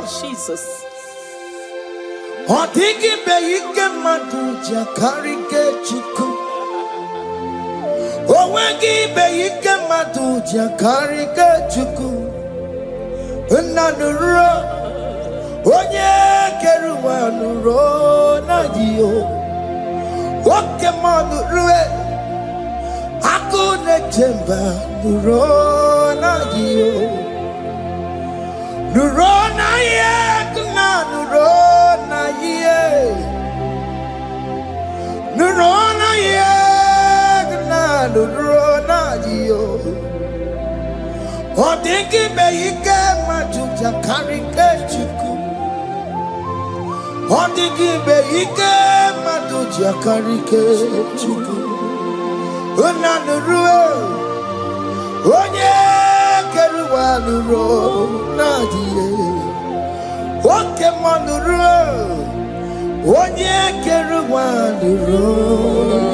Jesus. Odigi beike maduja karike chuku. Owegi beike maduja karike chuku. Unanuro onye keruwa nuro na dio. Oke manurue akune chemba nuro na dio. Nuro na ye kuna nuro na ye. Nuro na ye kuna nuro na dio. Odingi beike majuja karike chuku. Odingi beike majuja karike chuku. Unanurue onye keruwa nuro na die. Oke manurue onye keruwa nuro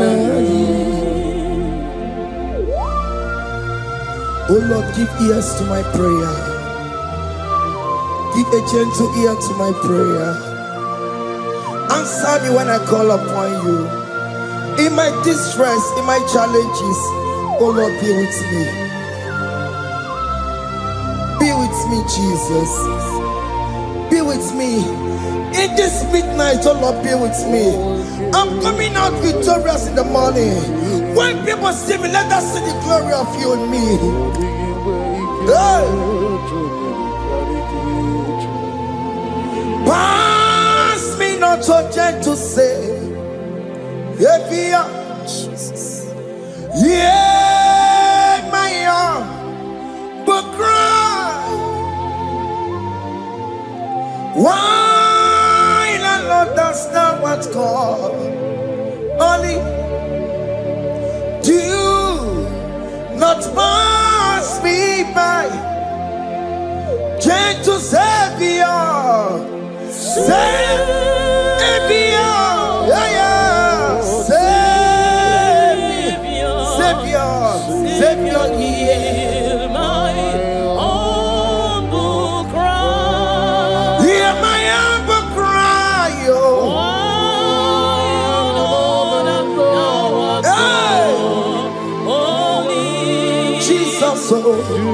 na die. Oh Lord, give ears to my prayer. Give a gentle ear to my prayer. Answer me when I call upon you. In my distress, in my challenges, oh Lord, be with me. Be with me, Jesus. Be with me. In this midnight, oh Lord, be with me. I'm coming out victorious in the morning. When people see me, let us see the glory of you in me. Hey. Pass me not so gentle say. Jesus. Yeah, my arm, but cry. Why not understand what's called? Only do not pass me by. Gentle Savior, Savior, yeah, yeah. Savior, hear my humble cry. Hear my humble cry, oh. Jesus, oh.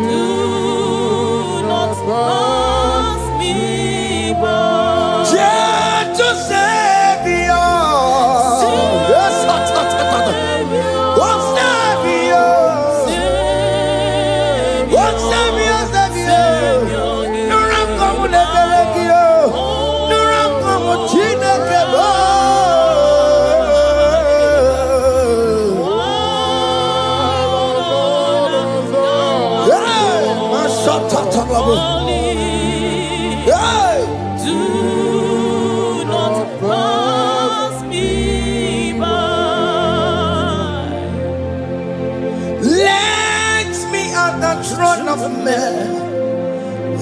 Do not pass me by. Gentle Savior.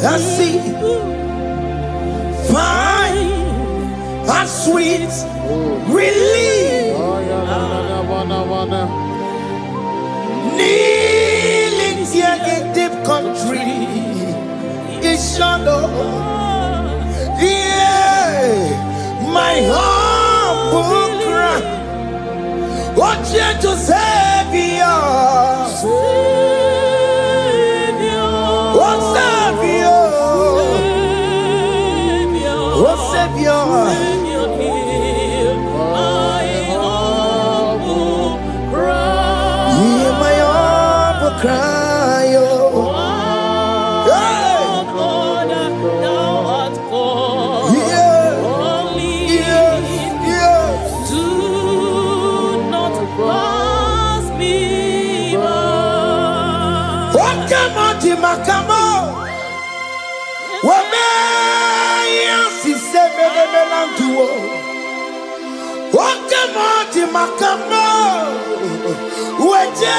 I see fine and sweet relief. Kneeling here in deep country is shadow. Yeah, my humble cry. What gentle Savior. Savior, hear my humble cry. Hear my humble cry, oh. God, thou art called. Yes. Do not pass me by. What come on, Timakamo? What Wakamati makamo weje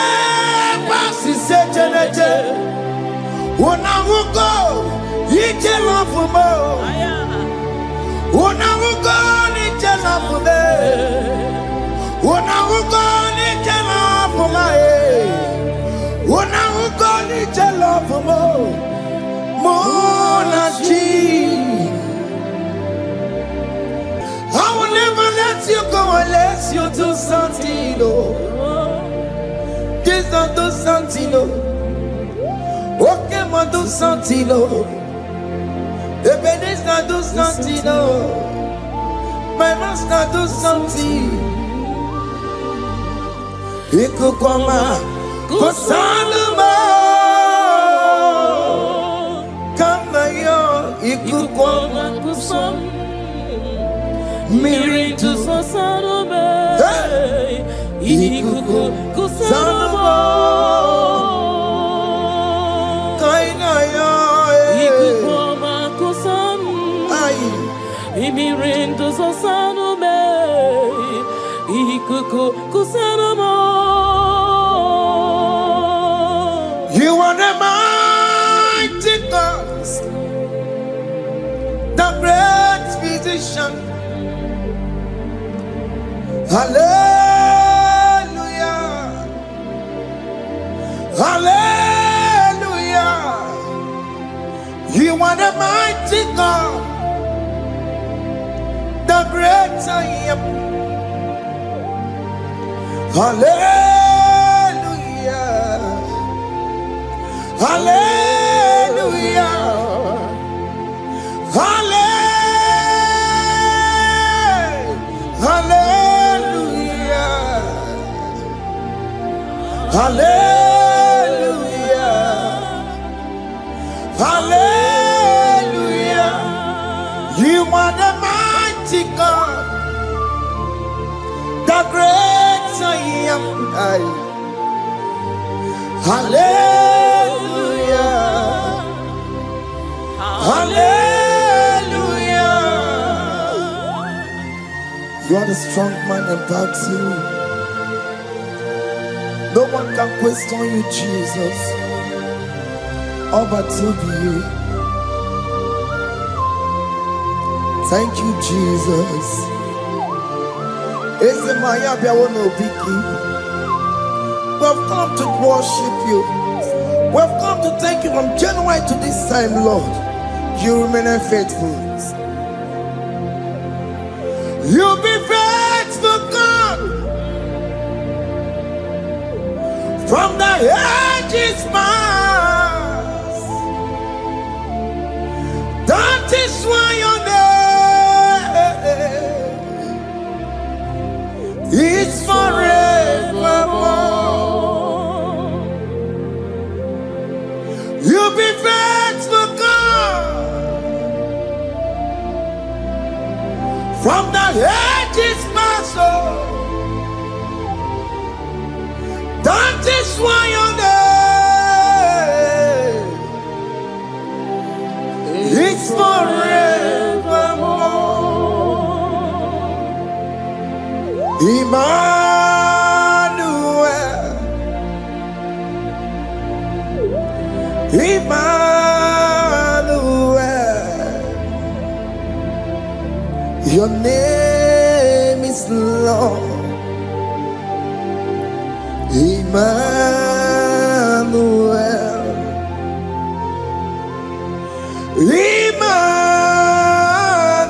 basi sejenete unamugo ije lafumo unamugo ije lafume unamugo ije lafumae unamugo ije lafumo monachi you do something, oh. Jesus do something, oh. Okay, ma do something, oh. Ebenezer do something, oh. My master do something. Ikukoma kusanuma. Kama yo ikukoma kusam. Miri tu sasanuma. Ikuku kusanuma. Kaina yo ikukoma kusam. Miri tu sasanuma. Ikuku kusanuma. You are the mighty God, the great physician. Hallelujah, hallelujah. You are the mighty God, the great I am. Hallelujah, hallelujah, hallelujah, hallelujah, hallelujah. You are the mighty God, the great I am. Hallelujah, hallelujah. You are the strong man in battle. No one can question you, Jesus. All but to you. Thank you, Jesus. Is the Maya Biawono Biki? We've come to worship you. We've come to thank you from January to this time, Lord. You remain faithful. You be faithful, God. From the ages past. That is why your name is forevermore. You be faithful, God. From the ages past, that is why your name is forevermore. Emmanuel, Emmanuel, your name is Lord. Emmanuel,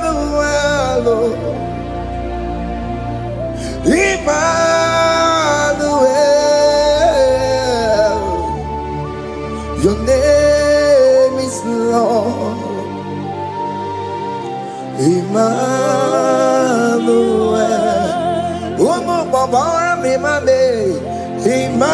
Emmanuel, Emmanuel, your name is Lord. Emmanuel, Omo Baba me mame, Emmanuel,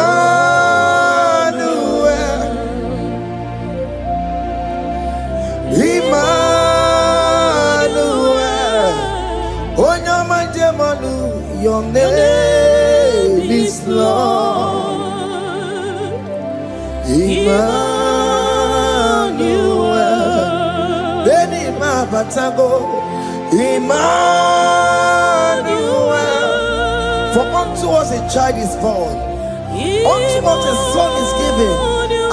Emmanuel, Onyama Jemanu, your name is Lord. Emmanuel, Beni Mabatago, Emmanuel. For unto us a child is born, unto us a son is given,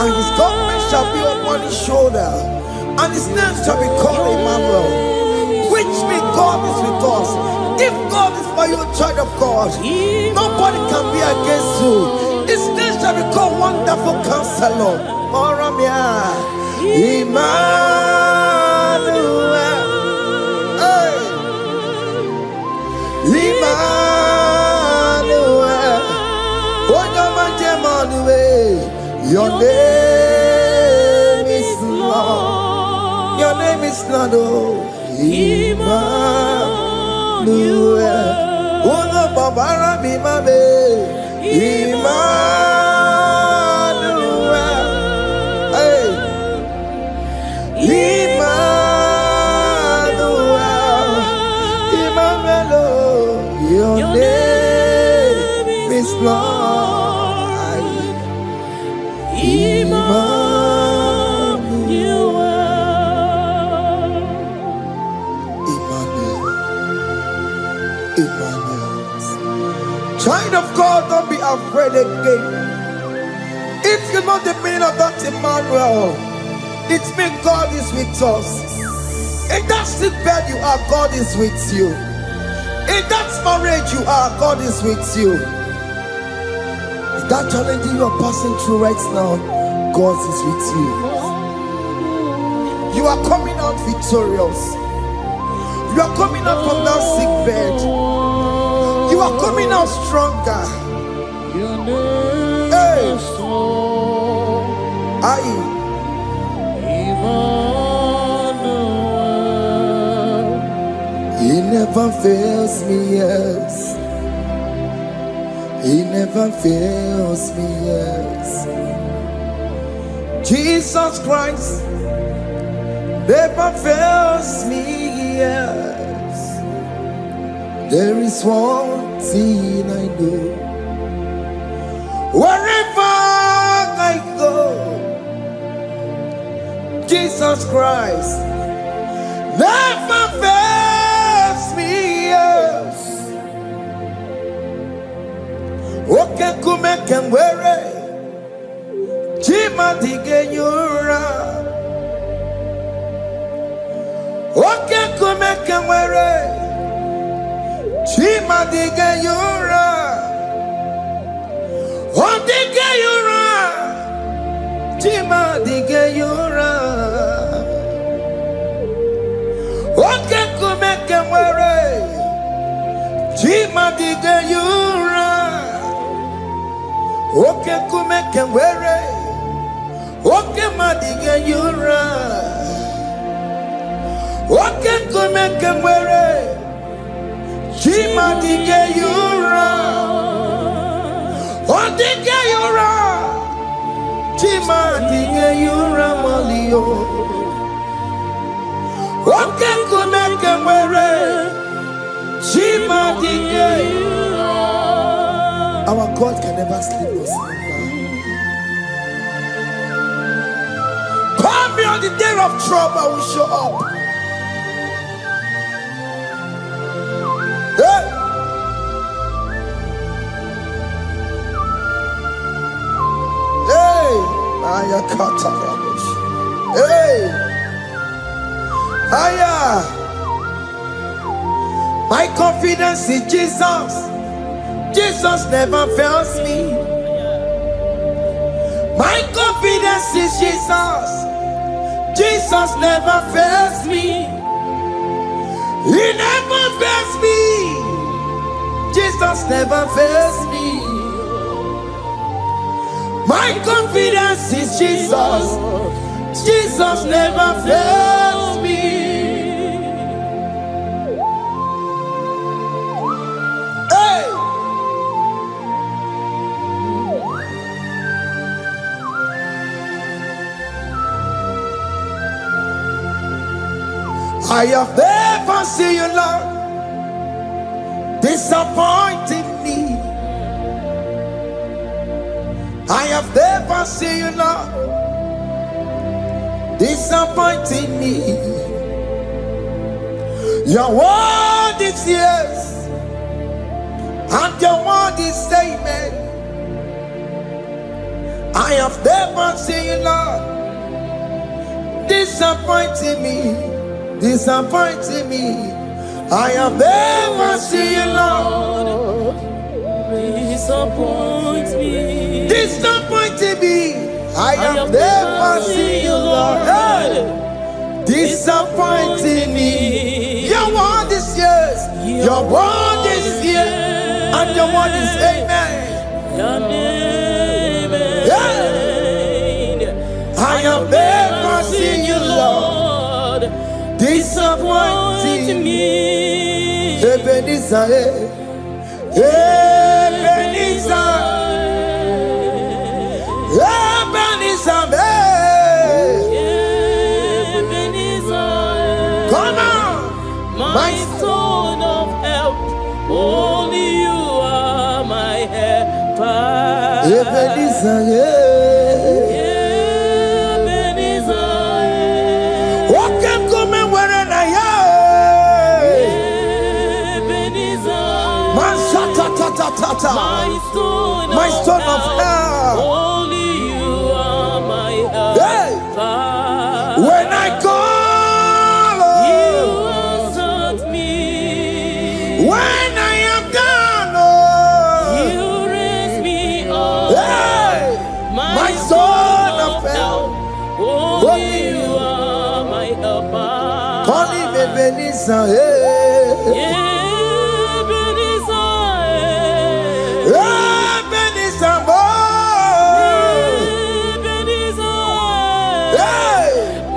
and his government shall be upon his shoulder, and his name shall be called Emmanuel, which means God is with us. If God is for you, child of God, nobody can be against you. His name shall be called Wonderful Counselor. Moramia, Emmanuel, hey. Emmanuel. name is Lord. Your name is Lord. Oh, Emmanuel. Uno babara bimabe. Emmanuel. Hey. Emmanuel. Emmanuel. Your name is Lord. Emmanuel. Emmanuel. Child of God, don't be afraid again. If you know the meaning of that Emmanuel, it means God is with us. In that sick bed you are, God is with you. In that marriage you are, God is with you. In that challenge you are passing through right now, God is with you. You are coming out victorious. You are coming out from that sick bed. You are coming out stronger. Hey. He never fails me, yes. He never fails me, yes. Jesus Christ never fails me, yes. There is one thing I know. Wherever I go, Jesus Christ never fails me, yes. Okay, come and wear it. Jima dige yura. Okay, come and wear it. Jima dige yura. Oh, dige yura. Jima dige yura. Okay, come and wear it. Jima dige yura. Okay, come and wear it. Okay, ma dige yura. Okay, come and wear it. Jima dige yura. Oh, dige yura. Jima dige yura malio. Okay, come and wear it. Jima dige yura. Our God can never sleep or slumber. Call me on the day of trouble, I will show up. Hey! Hey! Aya kata rabosh. Hey! Aya! My confidence in Jesus. Jesus never fails me. My confidence is Jesus. Jesus never fails me. He never fails me. Jesus never fails me. My confidence is Jesus. Jesus never fails me. I have never seen you, Lord, disappointing me. I have never seen you, Lord, disappointing me. Your word is yes, and your word is amen. I have never seen you, Lord, disappointing me. Disappointing me. I have never seen you, Lord. Disappoint me. Disappointing me. I have never seen you, Lord. Hey. Disappointing me. Your word is yes. Your word is yes. And your word is amen. Your name is I have never seen you, Lord, disappointing me. Ebenezer, Ebenezer, Ebenezer, Ebenezer. Come on, my stone of help. Only you are my helper. Ebenezer, Ebenezer. What can come and where I am? Ebenezer. My stone of help. Only you are my helper. When I call, you answered me. When I am down, you raise me up. My stone of help. Only you are my helper. Only Ebenezer,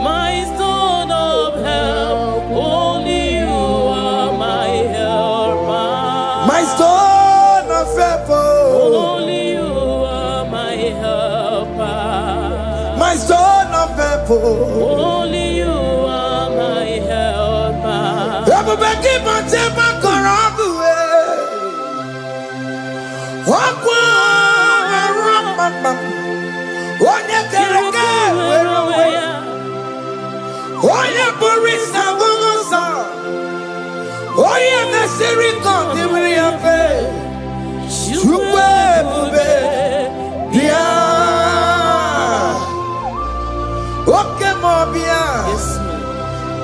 my stone of help. Only you are my helper. My stone of help. Only you are my helper. My stone of help. Only you are my helper. Everybody but take my corrupt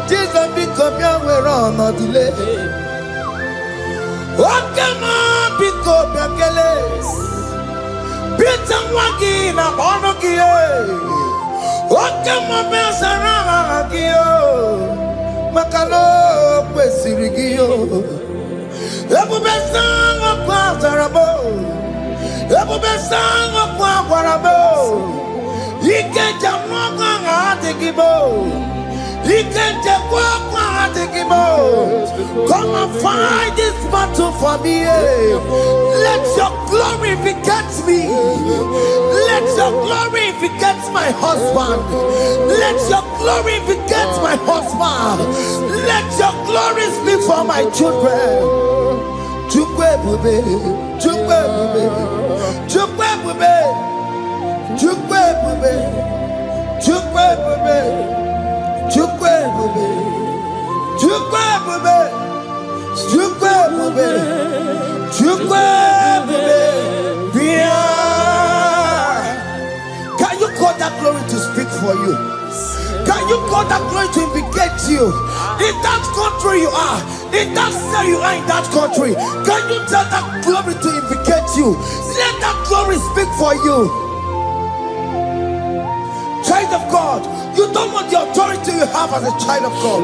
Jesus become your way on no delay. Pick up your keles. Peter Wagi na Bonogie. Okemo Besaragio. Makano Pesirigio. Ebu Besang of Quatarabo. Ebu Besang of Quatarabo. He can't jump on Atikibo. He can't jump on Atikibo. Come and fight this battle for me. Let your glory beget me. Let your glory beget my husband. Let your glory beget my husband. Let your glory speak for my children. Chukwe bube, chukwe bube, chukwe bube, chukwe bube, chukwe bube, chukwe bube, chukwe bube, chukwe bube, chukwe bube. Can you call that glory to speak for you? Can you call that glory to indicate you? In that country you are, in that city you are, in that country, can you tell that glory to indicate you? Let that glory speak for you. Child of God, you don't want the authority you have as a child of God.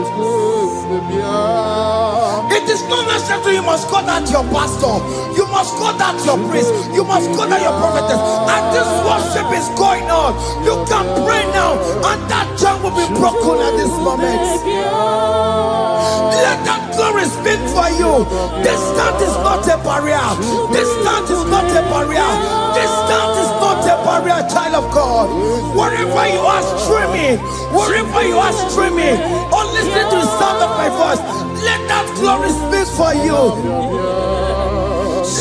It is not necessary you must call that your pastor, you must call that your priest, you must call that your prophetess. And this worship is going on. You can pray now, and that chain will be broken at this moment. Let that glory speak for you. Distance is not a barrier. Distance is not a barrier. Distance is not a barrier, child of God. Wherever you are streaming, wherever you are streaming, or listening to the sound of my voice, let that glory speak for you.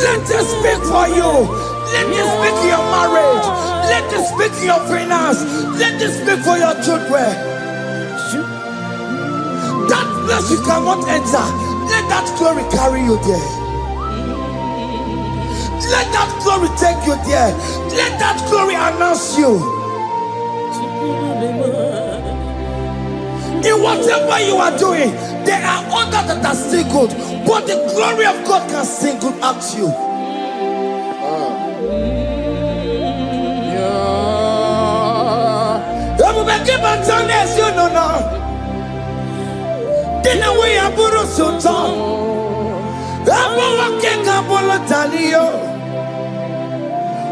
Let it speak for you. Let it speak in your marriage. Let it speak in your finance. Let it speak for your children. That place you cannot enter, let that glory carry you there. Let that glory take you there. Let that glory announce you. In whatever you are doing, there are others that are still good, but the glory of God can single out you. You know now. Didn't we have Buru Sultan? Abu Waking Abula Talio.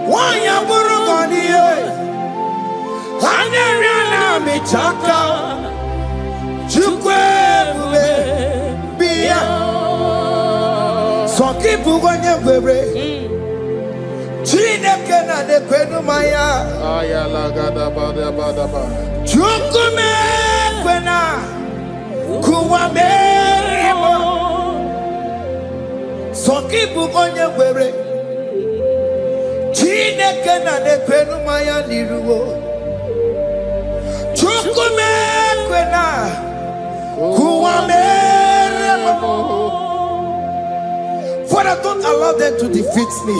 Why Aburu Gania? Aneriana michaka Chukwe Bia Soki Buganya Webre Chineke na de kwenu maya Ayala gada bada bada ba Chukume kwena Kuwame Soki Buganya Webre Chineke na de kwenu maya nirugo Chukume kwena Kuwame Father, don't allow them to defeat me.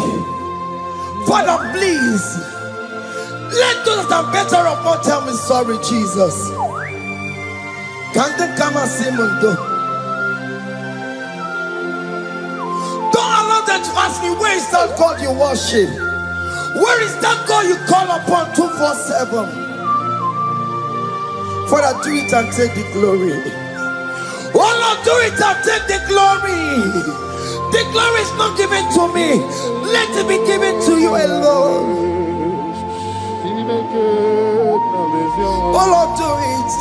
Father, please, let those that are better off not tell me sorry, Jesus. Can't they come and see me? Don't allow them to ask me, where is that God you worship? Where is that God you call upon 247? Father, do it and take the glory. Oh Lord, do it and take the glory. The glory is not given to me. Let it be given to you alone. Oh Lord, do it.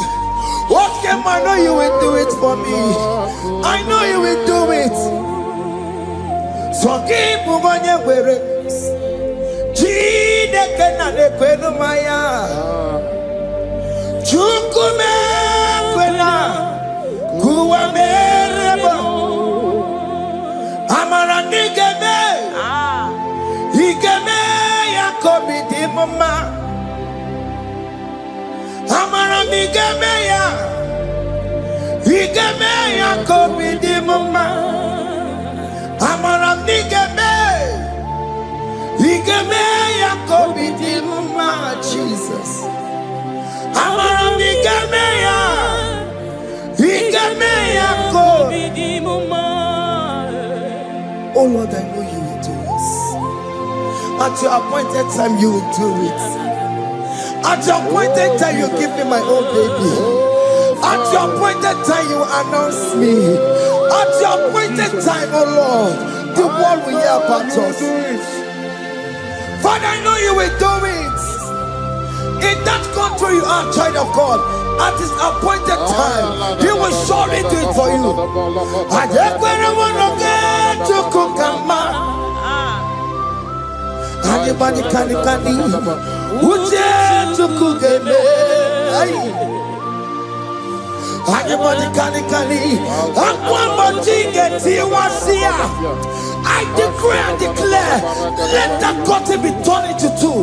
What can I know you will do it for me? I know you will do it. So keep moving where it is. Chineke na de kwenu maya. Chukume kwena kuwamerebo. Amara nigeme, igeme ya kobi di mama. Amara nigeme ya, igeme ya kobi di mama. Amara nigeme, igeme ya kobi di mama. Jesus. Amara nigeme ya, igeme ya kobi di mama. Oh Lord, I know you will do this. At your appointed time, you will do it. At your appointed time, you give me my own baby. At your appointed time, you announce me. At your appointed time, oh Lord, the world will hear about us. Father, I know you will do it. In that country, you are a child of God. At his appointed time, he will surely do it for you. Anybody can Uje tukugeme. Anybody can I decree and declare, let that curtain be torn into two.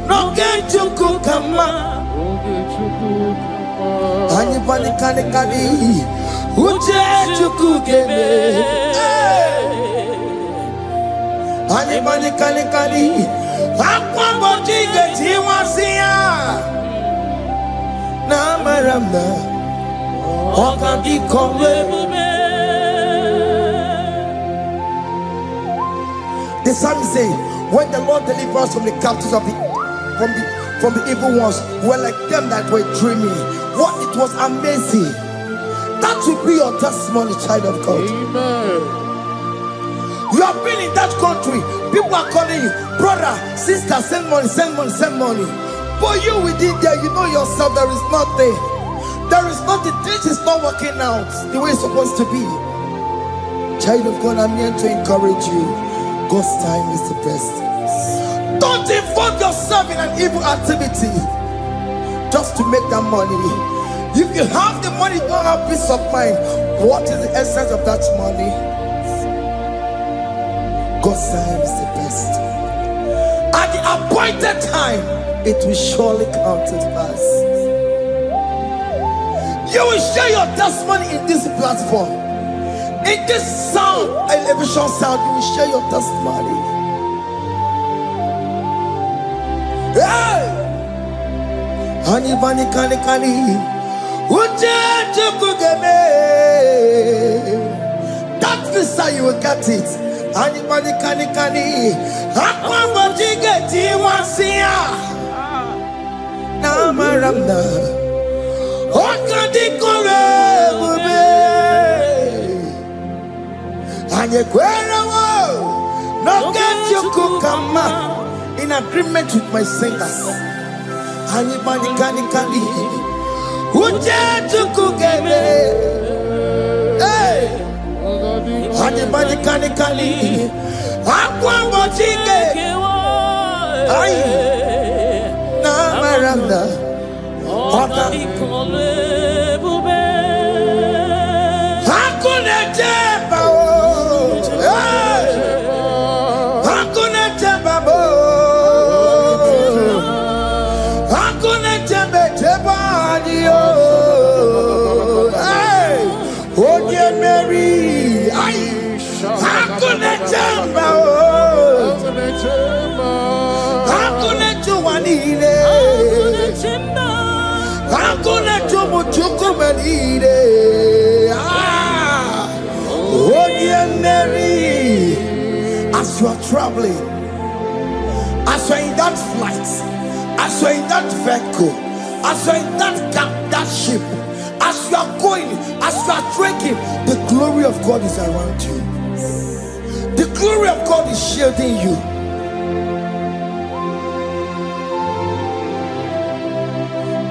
No get to cook Anybody can Uche to cook Anybody can Aqua get Tiwasia Namaramba Okandi Kombe. The psalmist say, when the Lord delivers us from the captives of from the evil ones, we're like them that were dreaming. What it was amazing. That will be your testimony, child of God. Amen. You have been in that country. People are calling you, brother, sister, send money, send money, send money. But you within there, you know yourself, there is nothing. There is nothing. This is not working out the way it's supposed to be. Child of God, I'm here to encourage you. God's time is the best. Don't involve yourself in an evil activity just to make that money. If you have the money, don't have peace of mind. What is the essence of that money? God's time is the best. At the appointed time, it will surely come to pass. You will share your testimony in this platform. In this sound, elevation sound, you will share your testimony. Hey! Honey, bunny, kani, kani. That visa, you will get it. Honey, bunny, kani, kani. Aqua, bunny, get you, Wasia. Namaramna. Okadi, Kore, Anye, Kwera, No get you come in agreement with my singers. Anybody can Uje to cook hey, anybody can Aqua Bochike. Ay, na maranda. Hakuna jeba oh, hakuna jeba oh, hakuna jeba oh, hey, oh dear Mary, ay, hakuna jeba oh, hakuna juanile. I'm gonna do oh dear Mary, as you are traveling, as you are in that flight, as you are in that vehicle, as you are in that ship, as you are going, as you are trekking, the glory of God is around you. The glory of God is shielding you.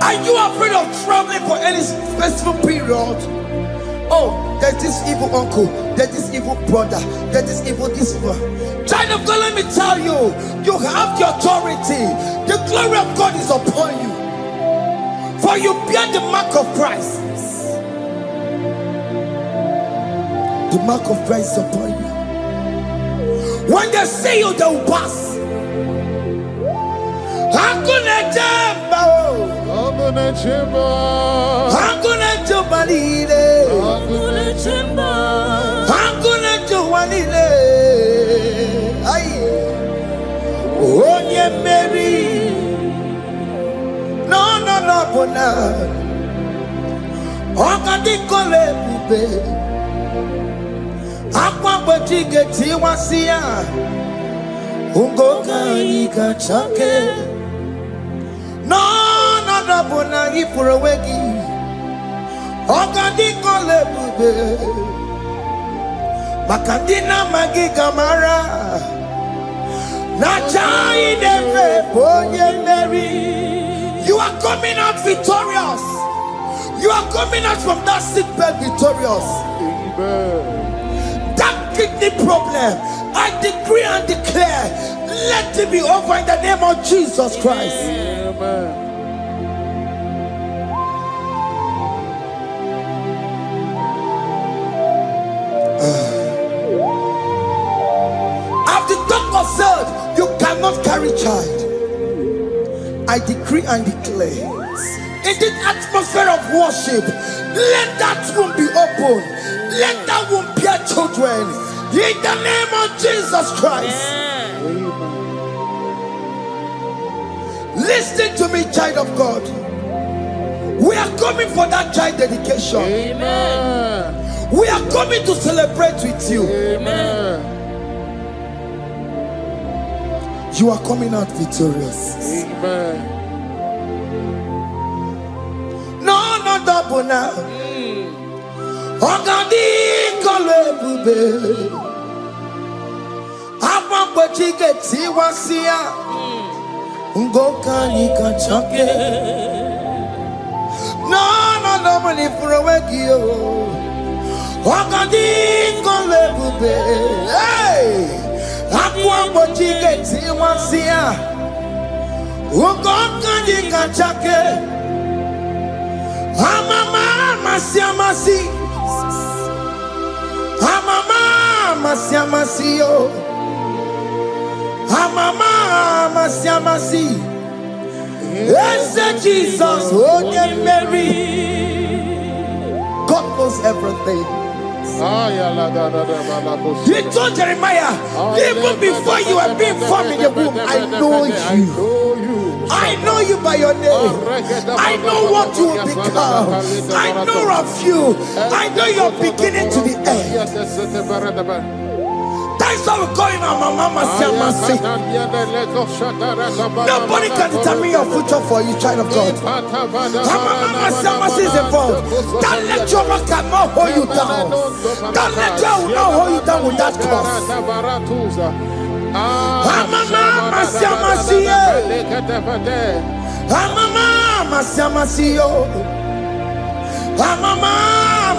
Are you afraid of traveling for any specific period? Oh, there's this evil uncle, there's this evil brother, there's this evil this one. Child of God, let me tell you, you have the authority. The glory of God is upon you. For you bear the mark of Christ. The mark of Christ is upon you. When they see you, they will pass. Hakuna jamba Hakuna jamba Hakuna jubalile Hakuna jamba Hakuna jubalile Ay Onye Mary No bona Okadi kole bube Akwa bojige tiwasia Ungoka ika chake No bona ipurowegi Okadi kole bube Makandina magiga mara Nachai neve bonye Mary. You are coming out victorious. You are coming out from that sick bed victorious. Amen. That kidney problem, I decree and declare, let it be over in the name of Jesus Christ. Amen. As the doctor said, you cannot carry child. I decree and declare, in this atmosphere of worship, let that womb be open. Let that womb bear children. In the name of Jesus Christ. Listen to me, child of God. We are coming for that child dedication. Amen. We are coming to celebrate with you. Amen. You are coming out victorious. Amen. No, double now. Ogadi kole bube. Apa bojige tiwasia. Ungoka nikachake. No, mani furawegi yo. Ogadi kole bube. Hey. Akwa bojige tiwasia Ugoka nikachake Amama masiamasi Amama masiamasi yo Amama masiamasi Ese Jesus Onye Mary. God knows everything. He told Jeremiah, even before you were being formed in the womb, I know you. I know you by your name. I know what you will become. I know of you. I know your beginning to the end. That's how we're going on, Mama Siamasi. Nobody can determine your future for you, child of God. Mama Siamasi is involved. Don't let your work cannot hold you down. Don't let your will not hold you down with that cause. Amama masiamasiyo. Amama masiamasiyo. Amama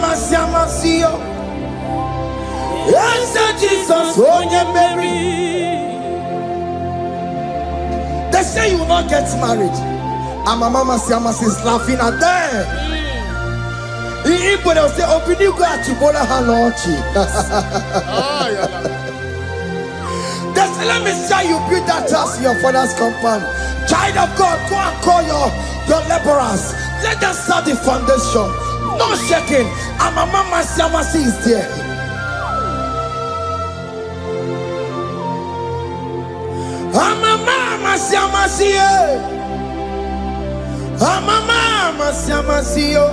masiamasiyo. Yes, Jesus, oh yeah, Mary. They say you will not get married. And my mama Siamasi is laughing at them. In Igbo, they'll say, open you go at Chibola Hanochi. They say, let me say you build that house in your father's compound. Child of God, go and call your laborers. Let them start the foundation. No shaking. And my mama Siamasi is there. Amama Siamasiyo. Amama Siamasiyo.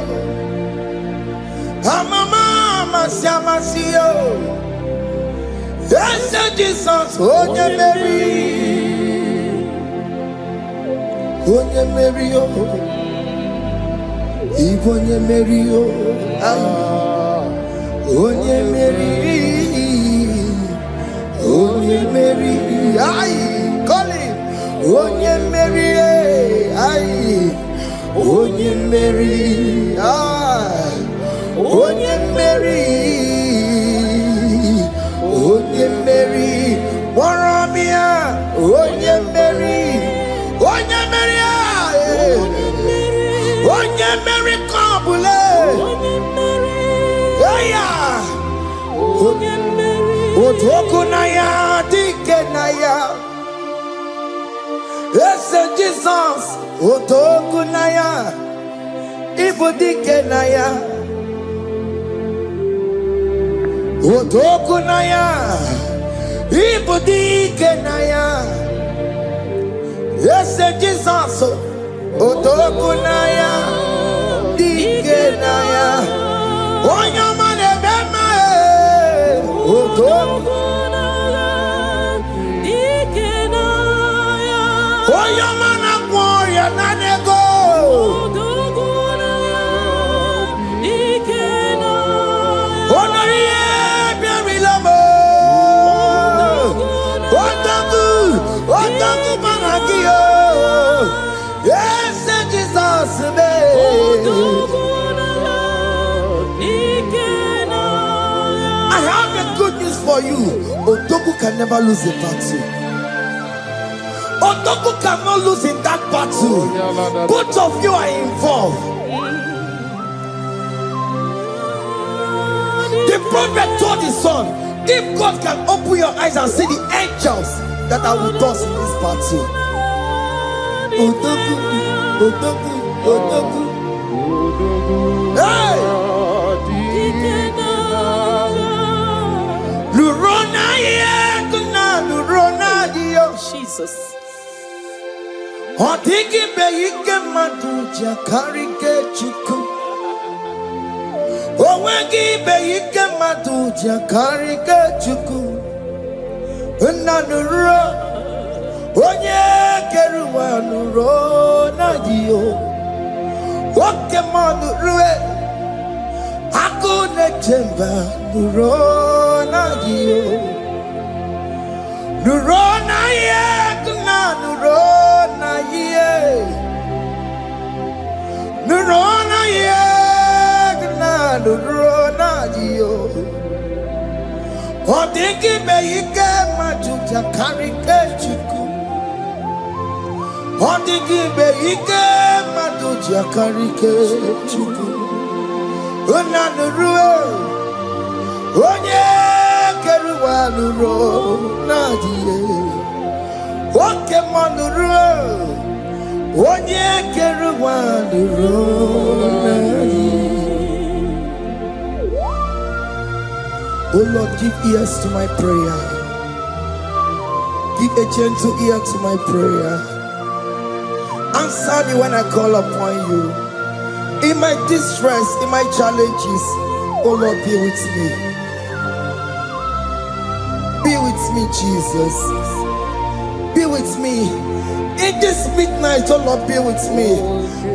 Amama Siamasiyo. Yes, Jesus, oh yeah, Mary. Oh yeah, Mary, oh. Igbo yeah, Mary, oh. Oh yeah, Mary. Oh yeah, Mary. Aye. Onye Mary, aye. Onye Mary, aye. Onye Mary, Onye Mary, Waramia, Onye Mary, Onye Mary, aye. Onye Mary, Kabule, Onye Mary, aye. Onye Mary, Otokunaya, Dikenaya. Yes, Jesus, Otokunaya, Ibudikenaya, Otokunaya, Ibudikenaya. Yes, Jesus, Otokunaya, Dikenaya. Onyamane bema, Otokunaya. Oyamana warrior nanego. Onoye biarilamo. Otaku managio. Yes, Jesus me. I have a good news for you. Otaku can never lose a battle. Otoku cannot lose in that battle. Both of you are involved. The prophet told his son, if God can open your eyes and see the angels that are with us in this battle. Otoku, Otoku, Otoku. Hey! Lurona yekuna, Lurona dio. Jesus. Otiki beike maduja karike chuku. Owegi beike maduja karike chuku. Unanuro onye keruwa nuro nadio. Oke manurue akune chemba nuro nadio. Nuro na ye kuna nuro. Nurona yegna nurona dio. Odingi beike majuja karike chuku. Odingi beike majuja karike chuku. Una nurue onye keruwa nurona dio. Oke manurue onye keruwa nurona. Oh Lord, give ears to my prayer. Give a gentle ear to my prayer. Answer me when I call upon you. In my distress, in my challenges, oh Lord, be with me. Be with me, Jesus. Be with me. In this midnight, oh Lord, be with me.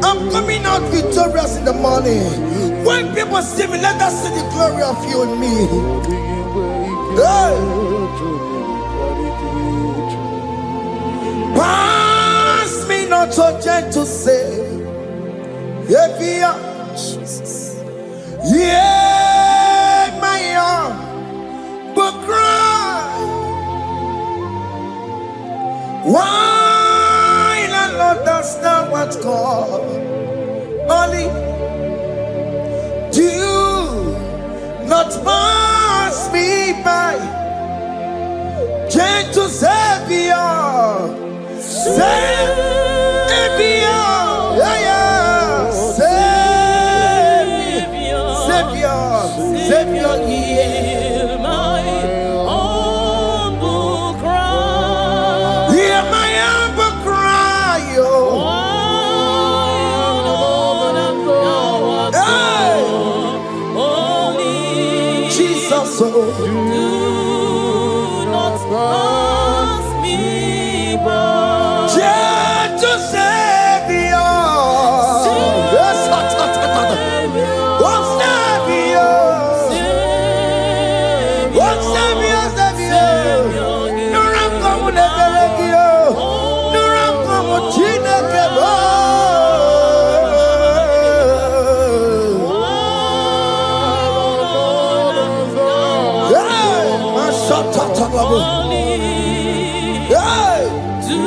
I'm coming out victorious in the morning. When people see me, let us see the glory of you in me. Hey. not so gentle say, Jesus. Yeah, my arm, but cry. Why not understand what's called? Only do not pass me by. Gentle Savior, Savior, yeah, Savior, hear my humble cry. Hear my humble cry, oh. Jesus, oh. Pass me by. Gentle Savior, yes, what's Savior? What's Savior? No ram come the Belegio, no ram come China Kebo. Yeah, my shot. Do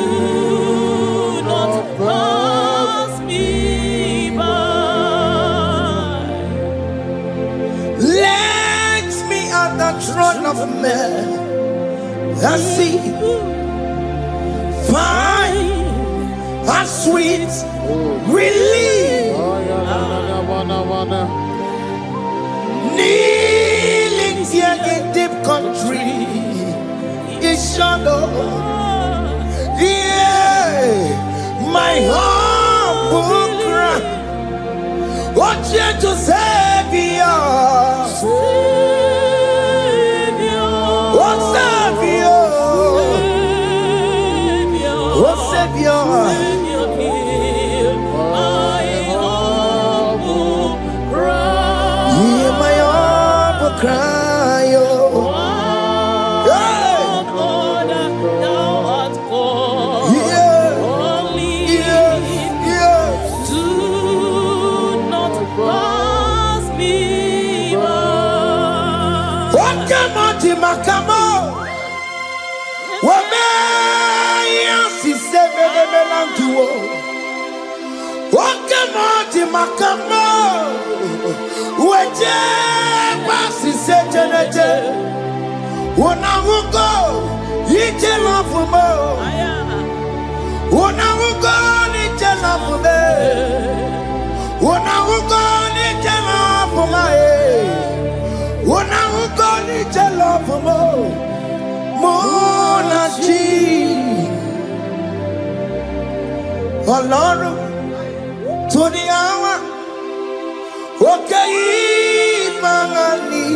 not pass me by. Let me at the throne of men and see, find a sweet relief. Kneeling here in deep country is shadow. Yeah, my humble cry. What gentle Savior, what Savior, what Savior, my humble cry. Hear my humble cry, oh. Makamo, Wamea, si sebe de melantuo. Wakamoti Makamo, Weje, Basi Sejenete, Wonawugo, Ije Lafumo, Wonawugo, Ije Lafume, Wonawugo, Ije Lafume. When I will go to love for Monachi, Alone to the hour, okay, Mangani,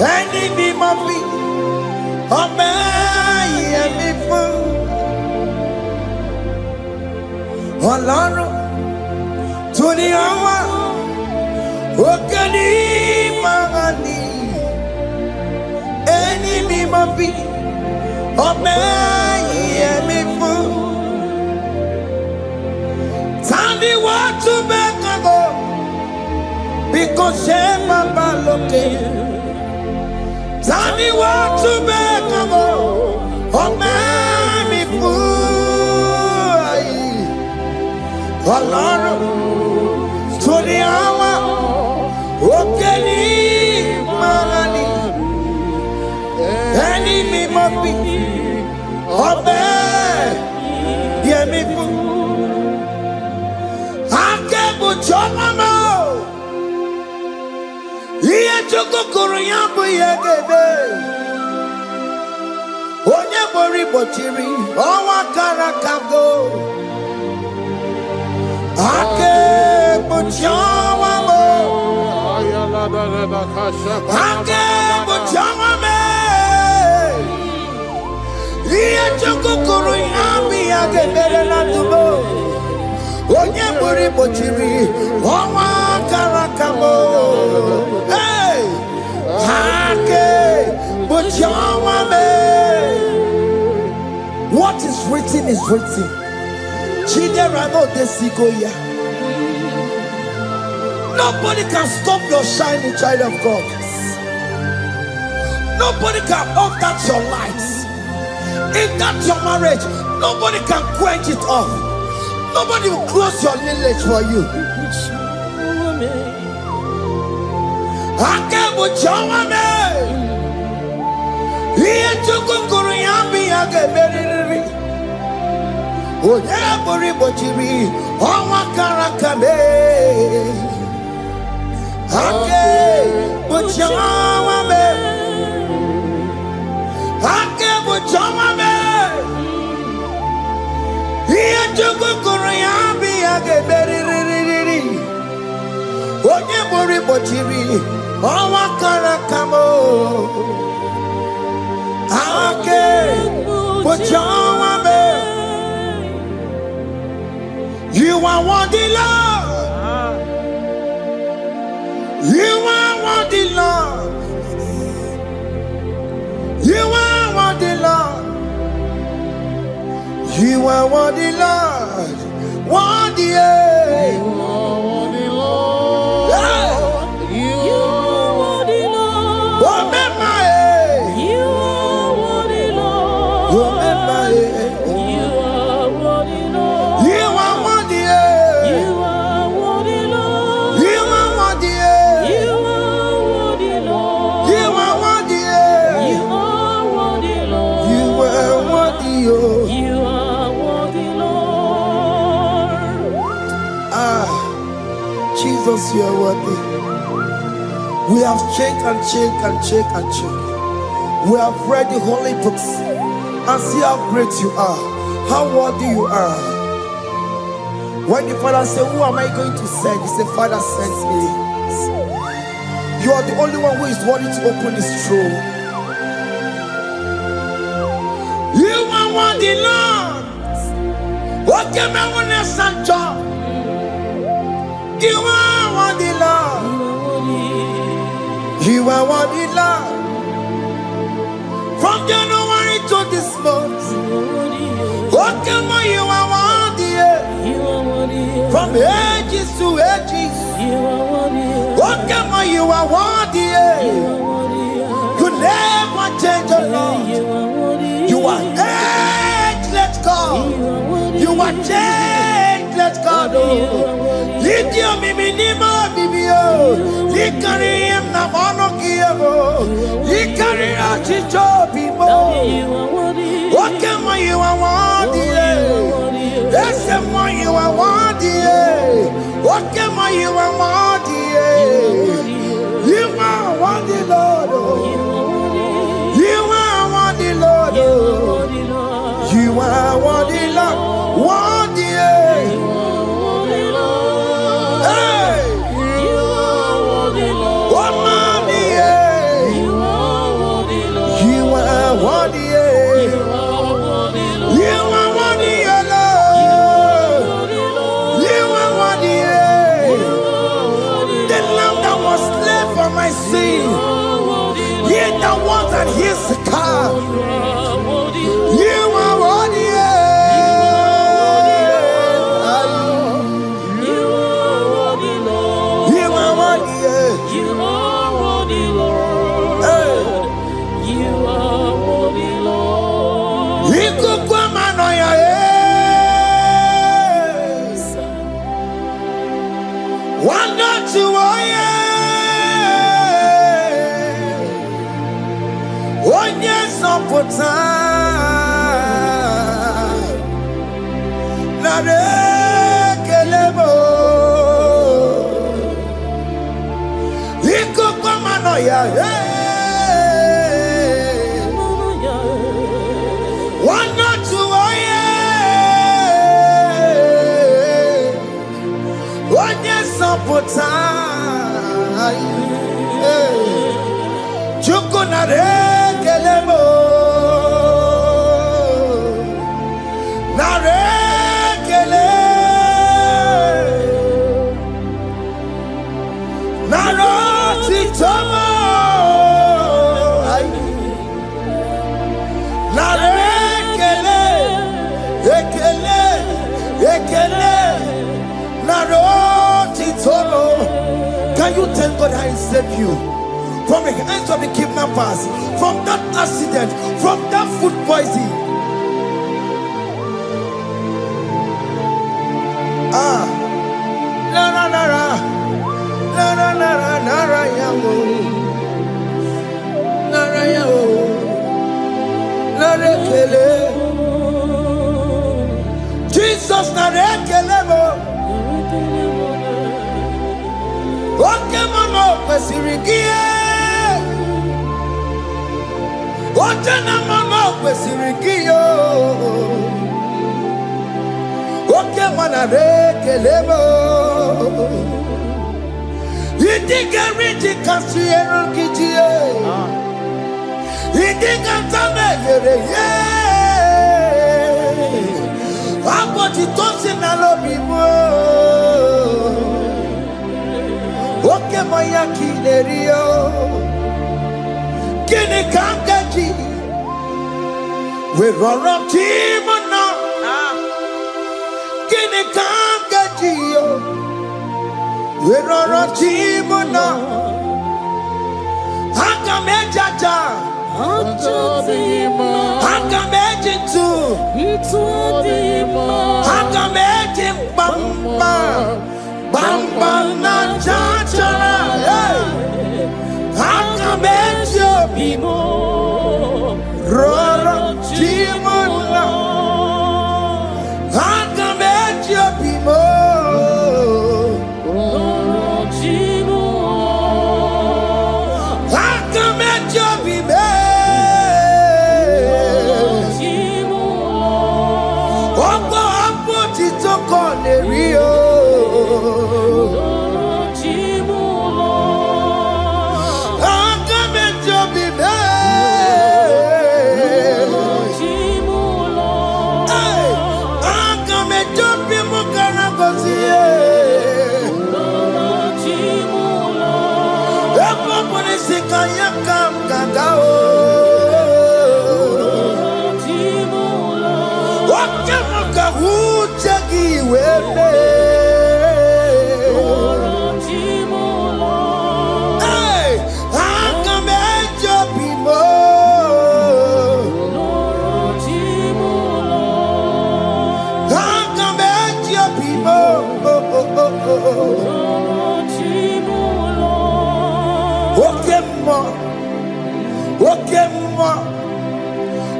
and it be my feet, obey and be full. Alone to the hour, okay. Mangani, enemy mabi, obey me fool. Tell me what to make go, because shame about looking. Tell me what to make go, obey me fool. Alone to the hour. Okay, Mangani, enemy mabi, obey, hear me fool. Akebo chomamo, iye choko koriyambo yegebe. Onye bori bochiri, owa karakago. Akebo chomamo. Akebo chomame, iye choko koriyambo yegebe na tubo. Onye bori bochiri, owa karakamo. Hey, akebo chomame. What is written is written. Nobody can stop your shining, child of God. Nobody can off that your lights. In that your marriage, nobody can quench it off. Nobody will close your lineage for you. You are worthy, Lord. You are worthy, Lord. You are worthy, Lord. You are worthy, Lord. Worthy, You are worthy, Lord. You are worthy, Lord. You are worthy, Lord. You are worthy, Lord. You are worthy, You are worthy, Lord. you are worthy, You are worthy, Lord. you are worthy, You are worthy, Lord. you are worthy, You are worthy, Lord. Jesus, you are worthy. We have checked and checked and checked and checked. We have read the holy books and see how great you are, how worthy you are. When the Father said, "Who am I going to send?" He said, "Father, send me." You are the only one who is worthy to open this throne. You are worthy, Lord. What can I want to send you? You are worthy, Lord. You are worthy, Lord. From January to this month, what can you are worthy? From ages to ages, what can you are worthy? You never change, oh Lord. You are ageless God. You are changeless God. Lift your minima, bibio. You carry him na monokio. You carry out his job, people. What can you are worthy? That's the one you are worthy. What can you are worthy? You are worthy, Lord. You are worthy, Lord. You are worthy, Lord. Worthy. Hey. What money? You are worthy. You are worthy, Lord. You are worthy. The lamb that was slain for my sin. He that was and he's the car. You are worthy. You are worthy. You are worthy, Lord. You are worthy, Lord. One not to one yes up for time. Not a kelebo. One not to one yes up for time. Chukunare kelebo. Ekele naroti tolo. Can you thank God I saved you from the hands of the kidnappers, from that accident, from that food poisoning? Ah, nara nara, nara nara nara yamu, nara yamu, nara kele. Jesus nara kele mo. Oke mono kwesirigie, oje na mono kwesirigie. Oke mana rekelemo, idiga riji kasiero kijie, idiga tame yere ye, aboti tosi na lobi mo. Oke moya kinerio, kini kangaji, we roro timona. Kini kangaji yo, we roro timona. Hanga mejaja, hanga mejitu, hanga mejim bamba. Bamba na chachara, hanga mejo bimo, roro timona, hanga mejo bimo, roro timona, hanga mejo bimo, opo apo titoko nerio.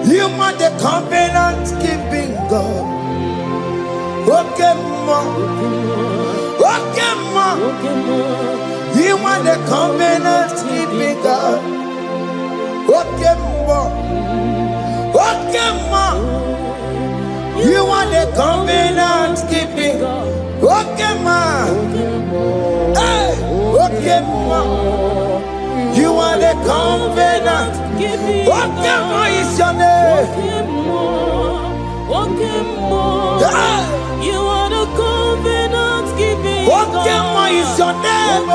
You are the covenant keeping God. Okay, ma. You are the covenant keeping God. Okay, ma. You are the covenant keeping God. Okay, ma. Hey, okay, ma. You are the covenant. Lokogoma is your name. You are the covenant keeping God. Lokogoma is your name.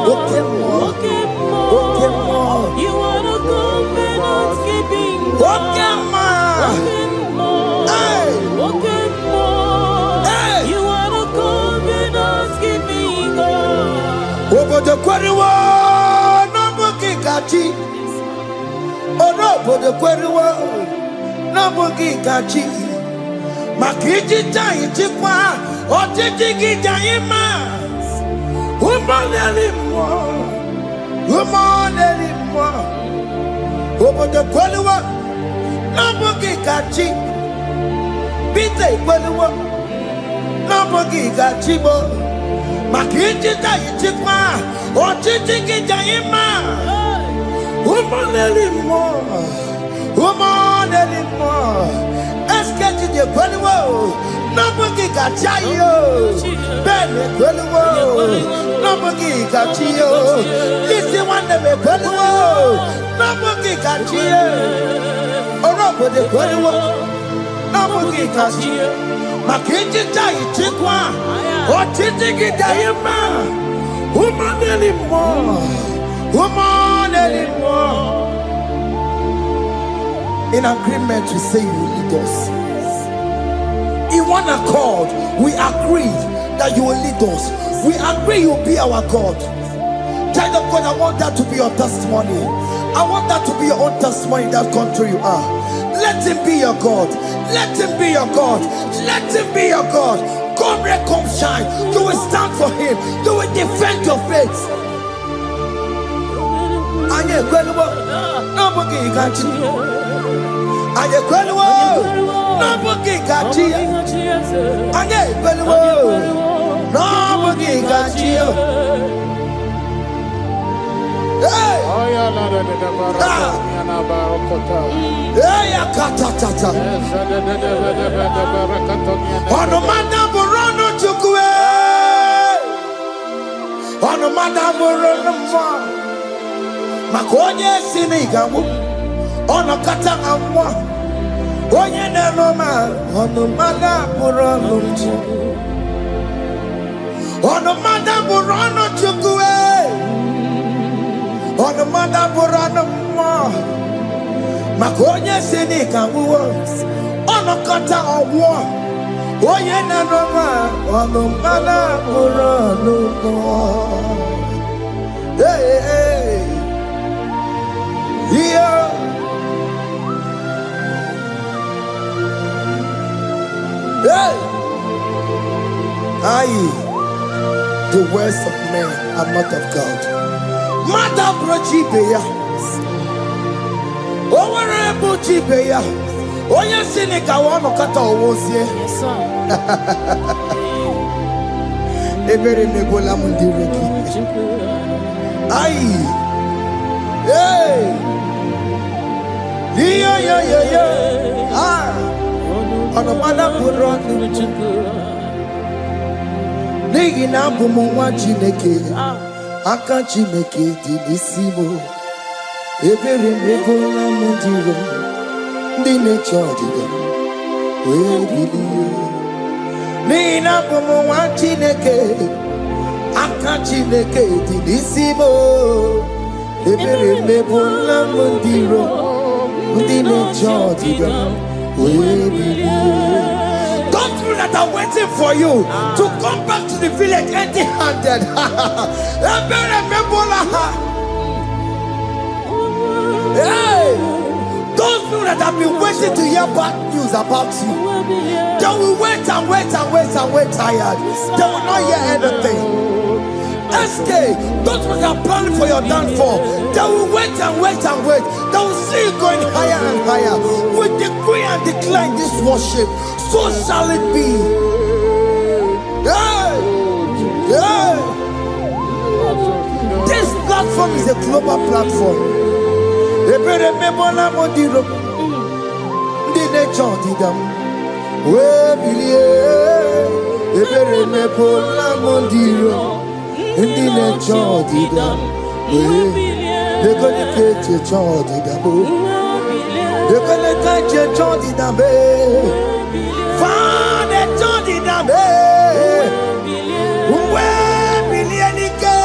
Lokogoma. You are the covenant keeping God. Lokogoma. You are the covenant keeping God. Over the quarry. Orobo de kweriwo na bugi kachi makiji tai chikwa otiti gijai ma umoneli mo obo de kweriwo na bugi kachi bite kweriwo na bugi kachi bo makiji tai chikwa otiti gijai ma umoneli mo. Eske ti de kweliwo Nobugi gachayo Bene kweliwo Nobugi gachiyo Lisi wande me kweliwo Nobugi gachiyo Orobo de kweliwo Nobugi gachiyo Makiji tayi chikwa Otiti gidayima Umaneli mo In agreement, we say you lead us. in one accord, we agreed that you will lead us. We agree you will be our God. Child of God, I want that to be your testimony. I want that to be your own testimony in that country you are. Let him be your God. Let him be your God. Let him be your God. Come rain, come shine. You will stand for him. You will defend your faith. Anye kwelwo, nobody can cheat. Anye kwelwo, nobody can cheat. Anye kwelwo, nobody can cheat. Hey! Hey, akatata. Ono madaborono chukwe. Ono madaborono mwa. Makonye sinigamu. Ono kata amwa. Onye nenoma. Ono madaborono chukwe. Ono madaborono chukwe. Ono madaborono mwa. Makonye sinigamu. Ono kata amwa. Onye nenoma. Ono madaborono mwa. Hey, hey. Yeah. Hey. Aye. The words of men are not of God. Mata brochibeya. Owere brochibeya. Oya sinika wano kata owosie. Yes, sir. Ebere nebola mundireki. Aye. Hey! Yeah. Ah! On a mother put on the Nigi na bumu wa chineke. Aka chineke di nisimo. Ebere mebola mundiro. Dine chodiga. We believe. Nigi na bumu wa chineke. Aka chineke di nisimo. Ebere mebola mundiro, mundine chodiga, we believe. Don't through that are waiting for you to come back to the village empty-handed. Ebere mebola. Hey, those people that have been waiting to hear bad news about you, they will wait and wait tired. They will not hear anything. SK, those who are planning for your downfall, they will wait and wait. They will see you going higher and higher. We decree and declare in this worship, so shall it be. Yeah. This platform is a global platform. Ebere mebola modiro, ndi nature didam. We believe. Ebere mebola modiro. Indi ne chodi da, de kone keche chodi da bo, de kone keche chodi da be, fa de chodi da be, uwe bilieni ke,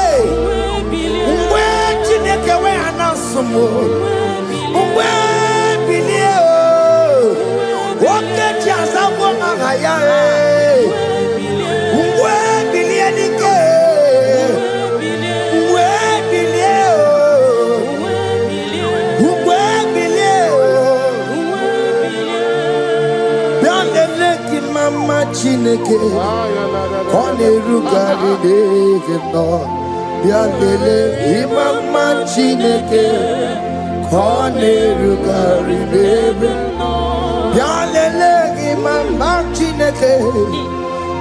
uwe chineke we anasumo, uwe bilie o, woke chiasawo ngaya uwe bilieni ke. Mama Chineke, Kone Rugari Devino, Biandele, Mama Chineke, Kone Rugari Devino, Biandele, Mama Chineke,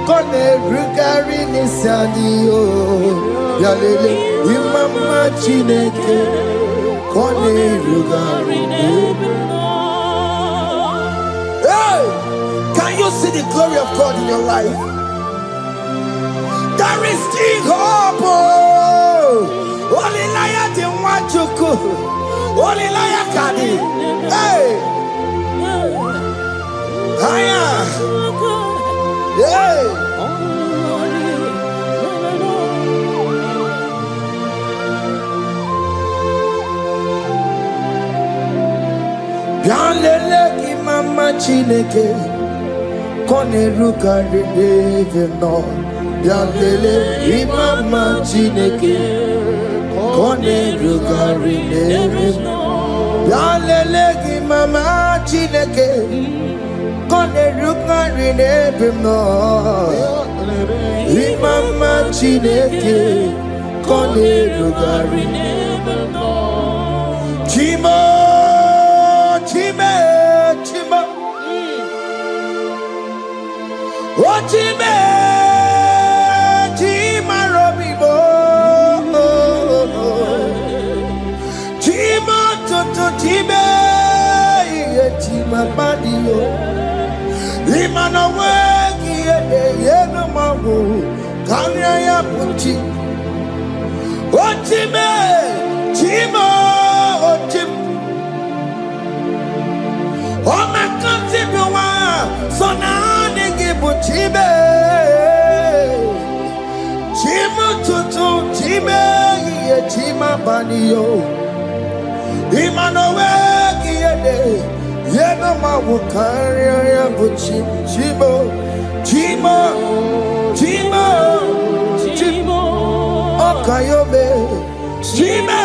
Kone Rugari Nisadio, Biandele, Mama Chineke, Kone Rugari Devino. Can you see the glory of God in your life? There is still hope. Only liar didn't want you to. Only liar can. Hey. Hiya. Hey. Bianlele ki mama Chineke. Kone rugari neve no Yalele imama chineke Kone rugari neve no Yalele imama chineke Kone rugari neve no Imama chineke Kone rugari neve no Chimo Chime Chimo Ochime, Chima Robibo, Chima Toto Chime, Chima Badio, Imano Wagi, Yeno Mabu, Kanya Puchi, Ochime, Chima, Ochim, Oh my Koncept, so now. Chibe, Chimu tutu, Chibe, Chima Banio, Imanowe, Yeno Mawukari, Chibo, Chima, Chima, Chimo, Okayobe, Chima,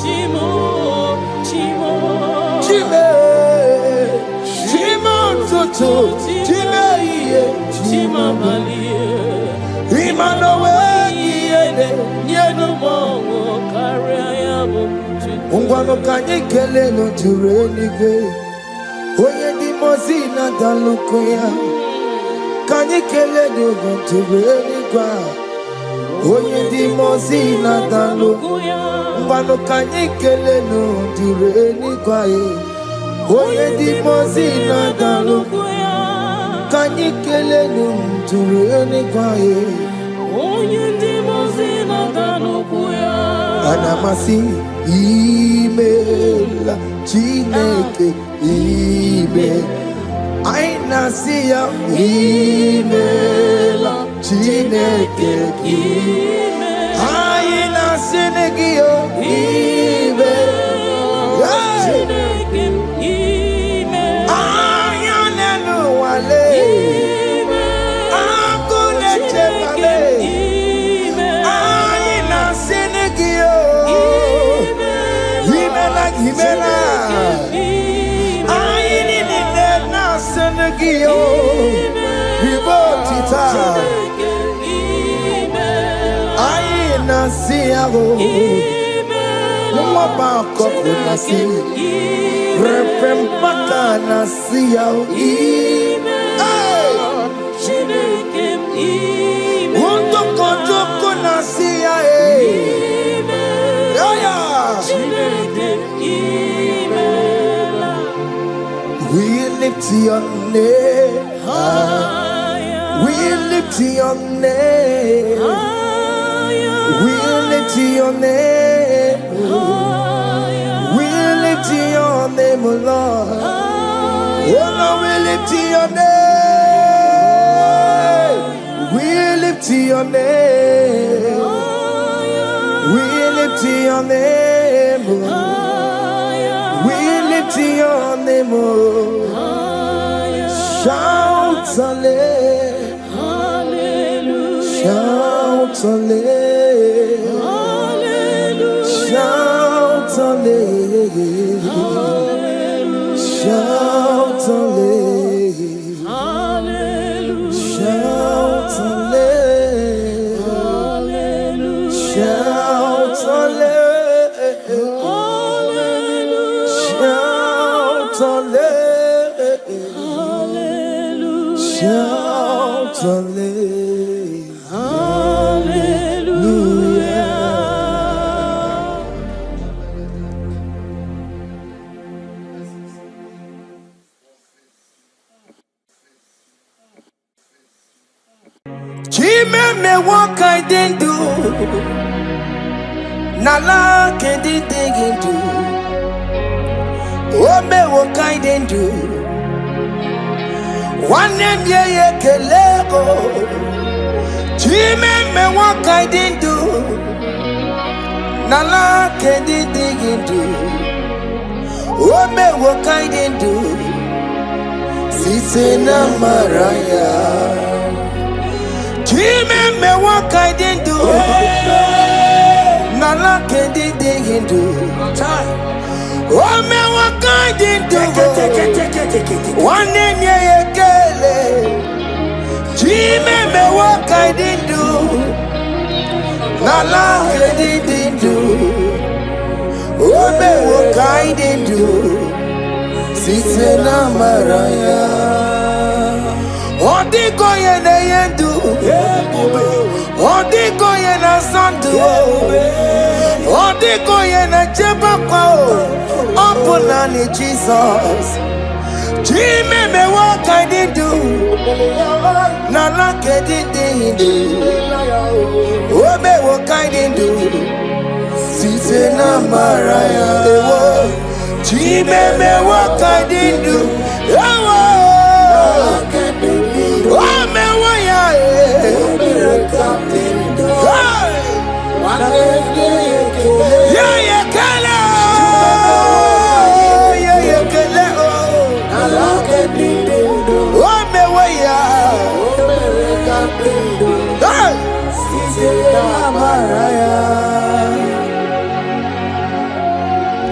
Chimo, Chimo, Chibe, Chimo tutu. Chima Malie, Imanowe, Yeno Mo, Kariabu, Ungwano Kanyekele no Turenige, Oye di Mozina Dalukoya, Kanyekele no Turenigua, Oye di Mozina Dalukoya, Ungwano Kanyekele no Turenigua, Oye di Mozina Dalukoya. Kanyikele numturene kwaye Onye dimozina danukuya Anamasi imela Chineke ime Aina siya imela Chineke ime Aina sinegio ime Chineke ime Ayanelu wale We lift your name higher. We lift your name higher. We lift your name higher. We lift your name, Lord. Oh no, we lift your name. We lift your name. We lift your name. We lift your name. Shout hallelujah. Shout hallelujah. Shout hallelujah. Shout hallelujah. Shout hallelujah. Shout hallelujah. Shout hallelujah. Shout hallelujah. Hallelujah. Chime me what I didn't do. Nala can't dig into. Oh me what I didn't do. One name ye kelego. Chime me what I didn't do. Nala can't dig into. Oh me what I didn't do. Sitting Maraya. Jimmy me what I didn't do. Nala didn't do. Oh me what I didn't do. One name ye kele. Jimmy me what I didn't do. Nala didn't do. Oh me what I didn't do. Sitting Maraya. Odiko ye na yendu, odiko ye na sandu, odiko ye na jebakwa. Open ni Jesus. Jimmy me what I did do, na like I did do. Oh me what I did do. Sitting Maraya. Jimmy me what I did do. Oh, me waya, yeah, kala, yeah, kala. Oh, me waya,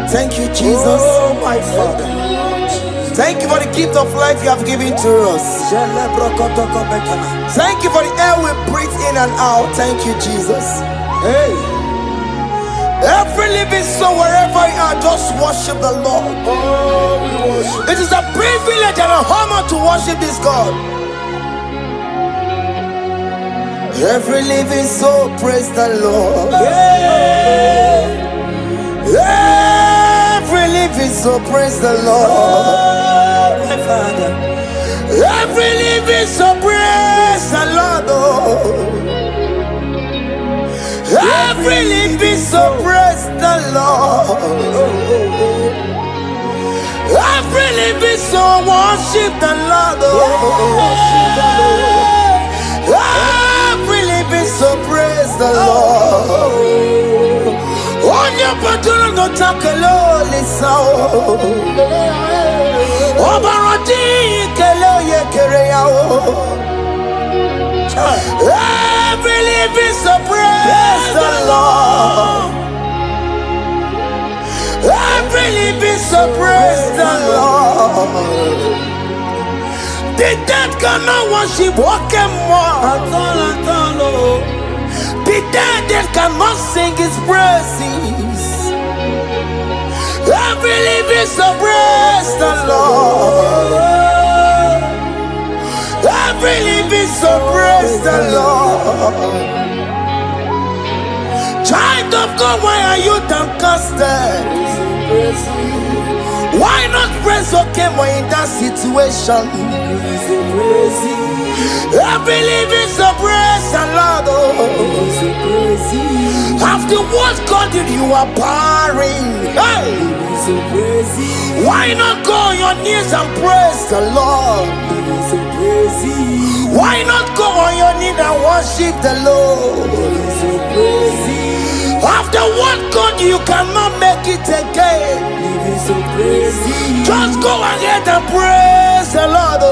thank you, Jesus, oh, my Father. Thank you for the gift of life you have given to us. Thank you for the air we breathe in and out. Thank you, Jesus. Hey. Every living soul, wherever you are, just worship the Lord. It is a privilege and an honor to worship this God. Every living soul, praise the Lord. Every living soul, praise the Lord. Every living soul, praise the Lord. Every living soul, praise the Lord. Every living soul, worship the Lord. Every living soul, praise the Lord. On your patron, no take a lowly soul. Obarati kelo ye kereyao. Every living soul praise the Lord. Every living soul praise the Lord. The dead cannot worship more. The dead cannot sing his praises. Every living soul praise the Lord. Every living soul praise the Lord. Child of God, why are you downcasted? Why not praise okay when in that situation? Every living soul praise the Lord. After what God did, you are barren. Hey. Why not go on your knees and praise the Lord? Why not go on your knees and worship the Lord? After what God, you cannot make it again. Just go ahead and praise the Lord.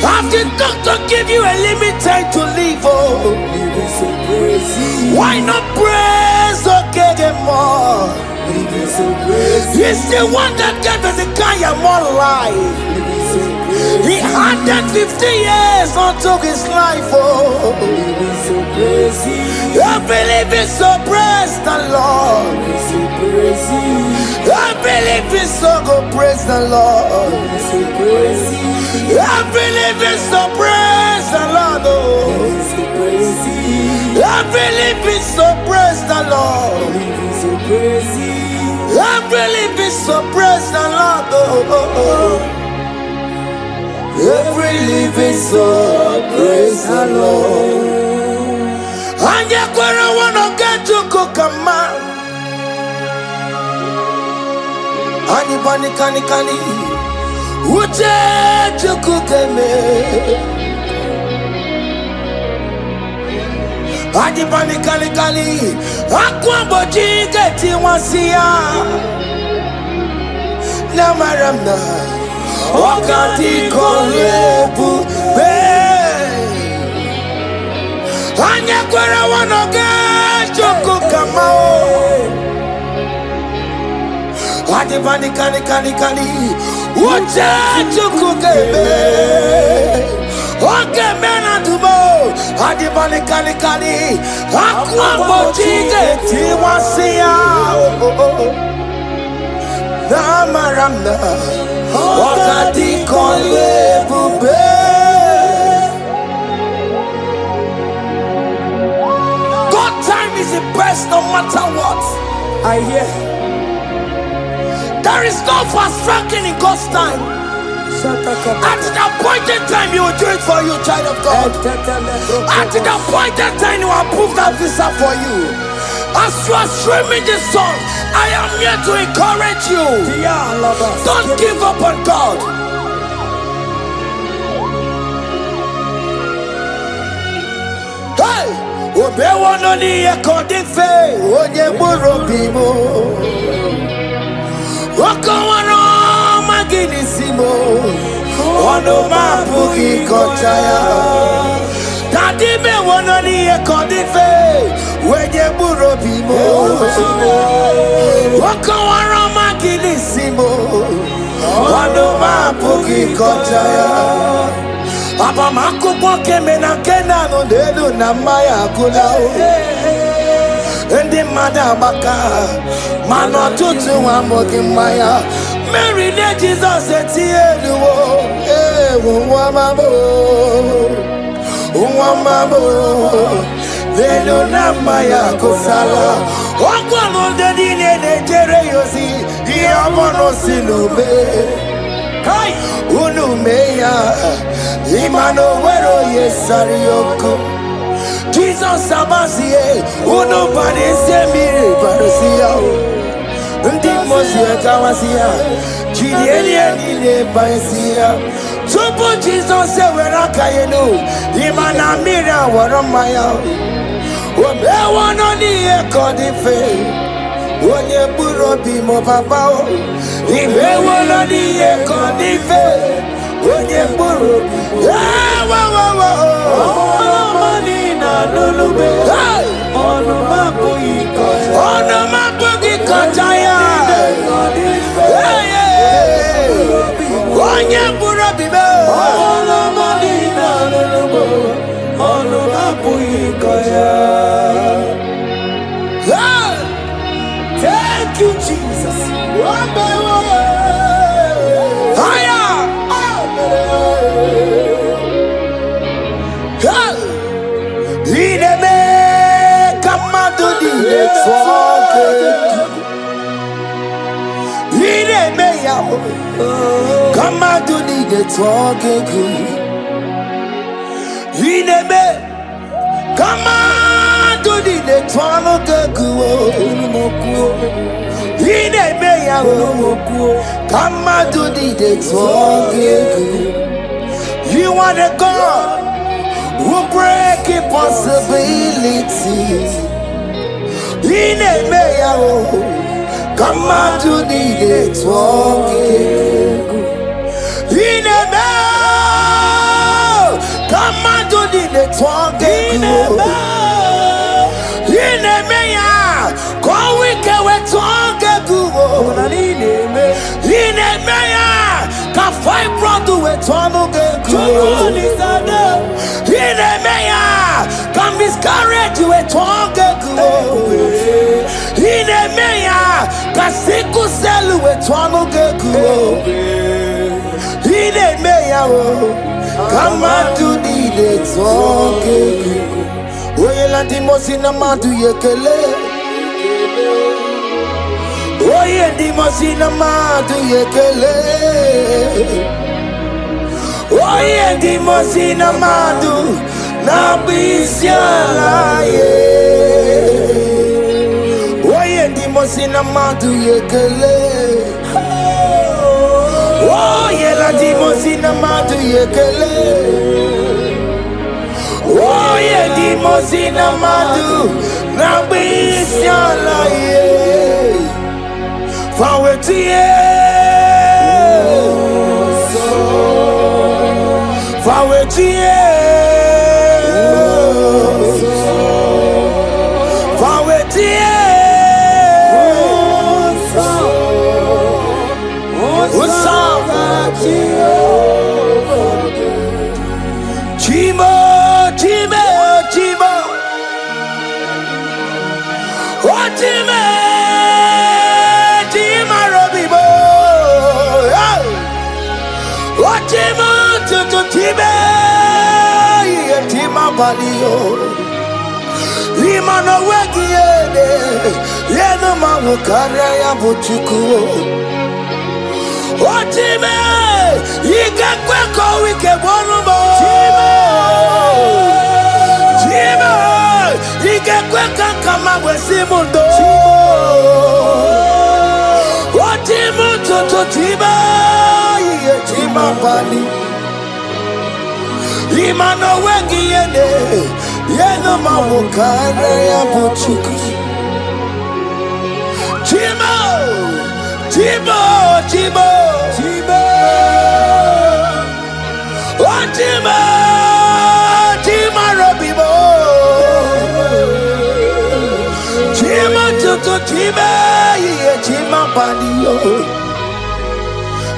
After doctor give you a limited to live, why not praise okay more? He's the one that gave Hezekiah more life. He had that 50 years unto his life. I believe it's so praise the Lord. I believe it's so go praise the Lord. I believe it's so praise the Lord. I believe it's so praise the Lord. I believe it's so praise the Lord. Every living soul, praise the Lord. And you're gonna wanna get to cook a man. Ani bani kani kani, uche to cook a man. Ani bani kani kani, akwa boji geti wansiya. Namaramna. wakati kolebu be anya kwara wanoge choko kamao adi bani kani uche choko kebe oke mena tubo adi bani kani akwa bojige tiwasia na maramna wakati kolebu be God time is the best no matter what. I hear there is no fast tracking in God's time. At the appointed time you will do it for you, child of God. At the appointed time you will approve that visa for you. As you are streaming this song, I am here to encourage you. Don't give up on God. Hey, Obewanoni Ekodife, Onyeburobimo, Okawaro Maginisimo, Onoma Pugi Kotaya, Tadibe Wanoni Ekodife, Onyeburobimo, Okawaro Maginisimo, Onoma Pugi Kotaya. Aba makubo keme na kena no delu na maya kula Ndi mada baka mano tutu wa mogi maya Mary ne Jesus eti eluwo Uwa mabo Delu na maya kusala Wakwa no dedi ne jere yosi Iya mono sinube Kai unumeya Imano wero yesarioko Jesus abasie unubani semire barusia Ndi mosie kawasia Chilieni ne baesia Tupu Jesus wera kayenu Imana mira waramaya Obewa no ni ekodife Onye burobi mo babao Ibewa no ni ekodife Onye burobi Money na lulube Ono mabugi kotaya Onye burobi me Money na lulube Ono mabugi kotaya. Thank you, Jesus. Higher. Ideme kamado di network. Ideme ya kamado di network. Ideme kamado di network. Ideme ya kamado di network. You are the God who break impossibilities. Ideme ya kamado di network. Ideme kamado di network. Ideme ya kwa wike wetonge guo. Ideme ya ka fibroid wetonge guo. Ideme ya ka miscarriage wetonge guo. Ideme ya ka sickle cell wetonge guo. Ideme ya kamado di network. Oye landi mosina madu yekele. Oye di mosina madu yekele. Oye di mosina madu na bisiala ye. Oye di mosina madu yekele. Oye landi mosina madu yekele. Oye di mosina madu na bisiala ye. Fawetie Imano wegiede yeno mawukare ya buchuku Otime yigakwe ko wike bonumo Chima yigakwe kankama wesimundo Otimu toto tiba ye chima bali Imano wegiede yeno mawukare ya buchuku Chimo Chimo Chimo Chimo Chimo Chimo Robibo Chimo Tutu Chimo Ye Chimo Padio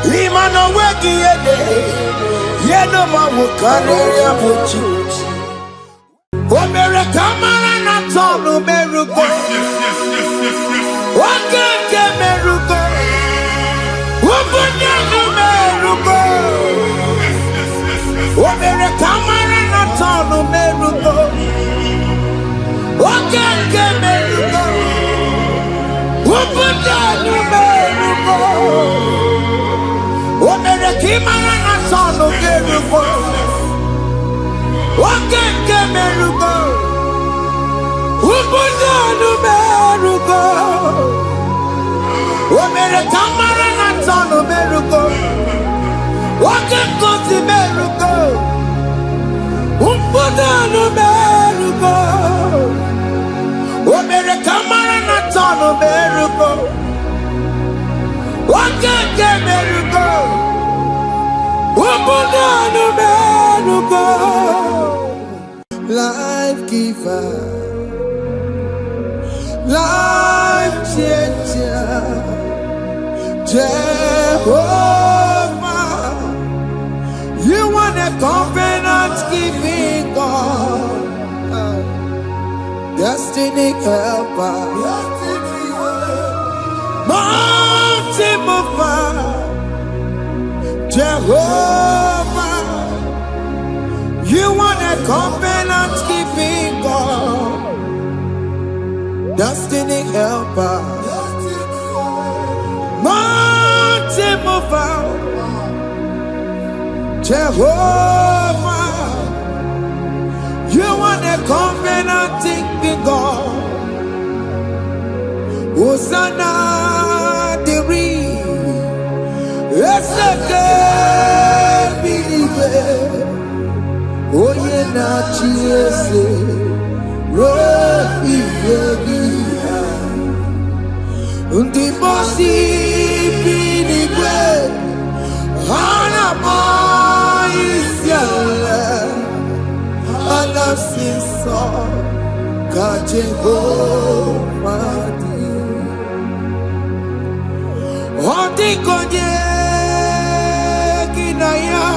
Imano weki yede Yeno mawukare ya buchuku Omere kamara na tonu merugo Wakeke merugo Ubunyanu merugo Omere kamara na tonu merugo Wakeke merugo Ubunyanu merugo Omere kamara na tonu merugo Wakeke merugo Ubunyanu merugo Omere kamara na tonu merugo Wakeke si merugo Ubunyanu merugo Omere kamara na tonu merugo Wakeke merugo Ubunyanu merugo Life giver, life changer, Jehovah, you are the covenant keeping God, destiny helper, mountain mover, Jehovah. You are the covenant keeping God, destiny helper, mountain mover, Jehovah. You are the covenant keeping God. Hosanna diri, eseke believe. Oye na chiese robi yogi undi bosi binigwe hana moisiale anasiso ka Jehovah di Odi konye kinaya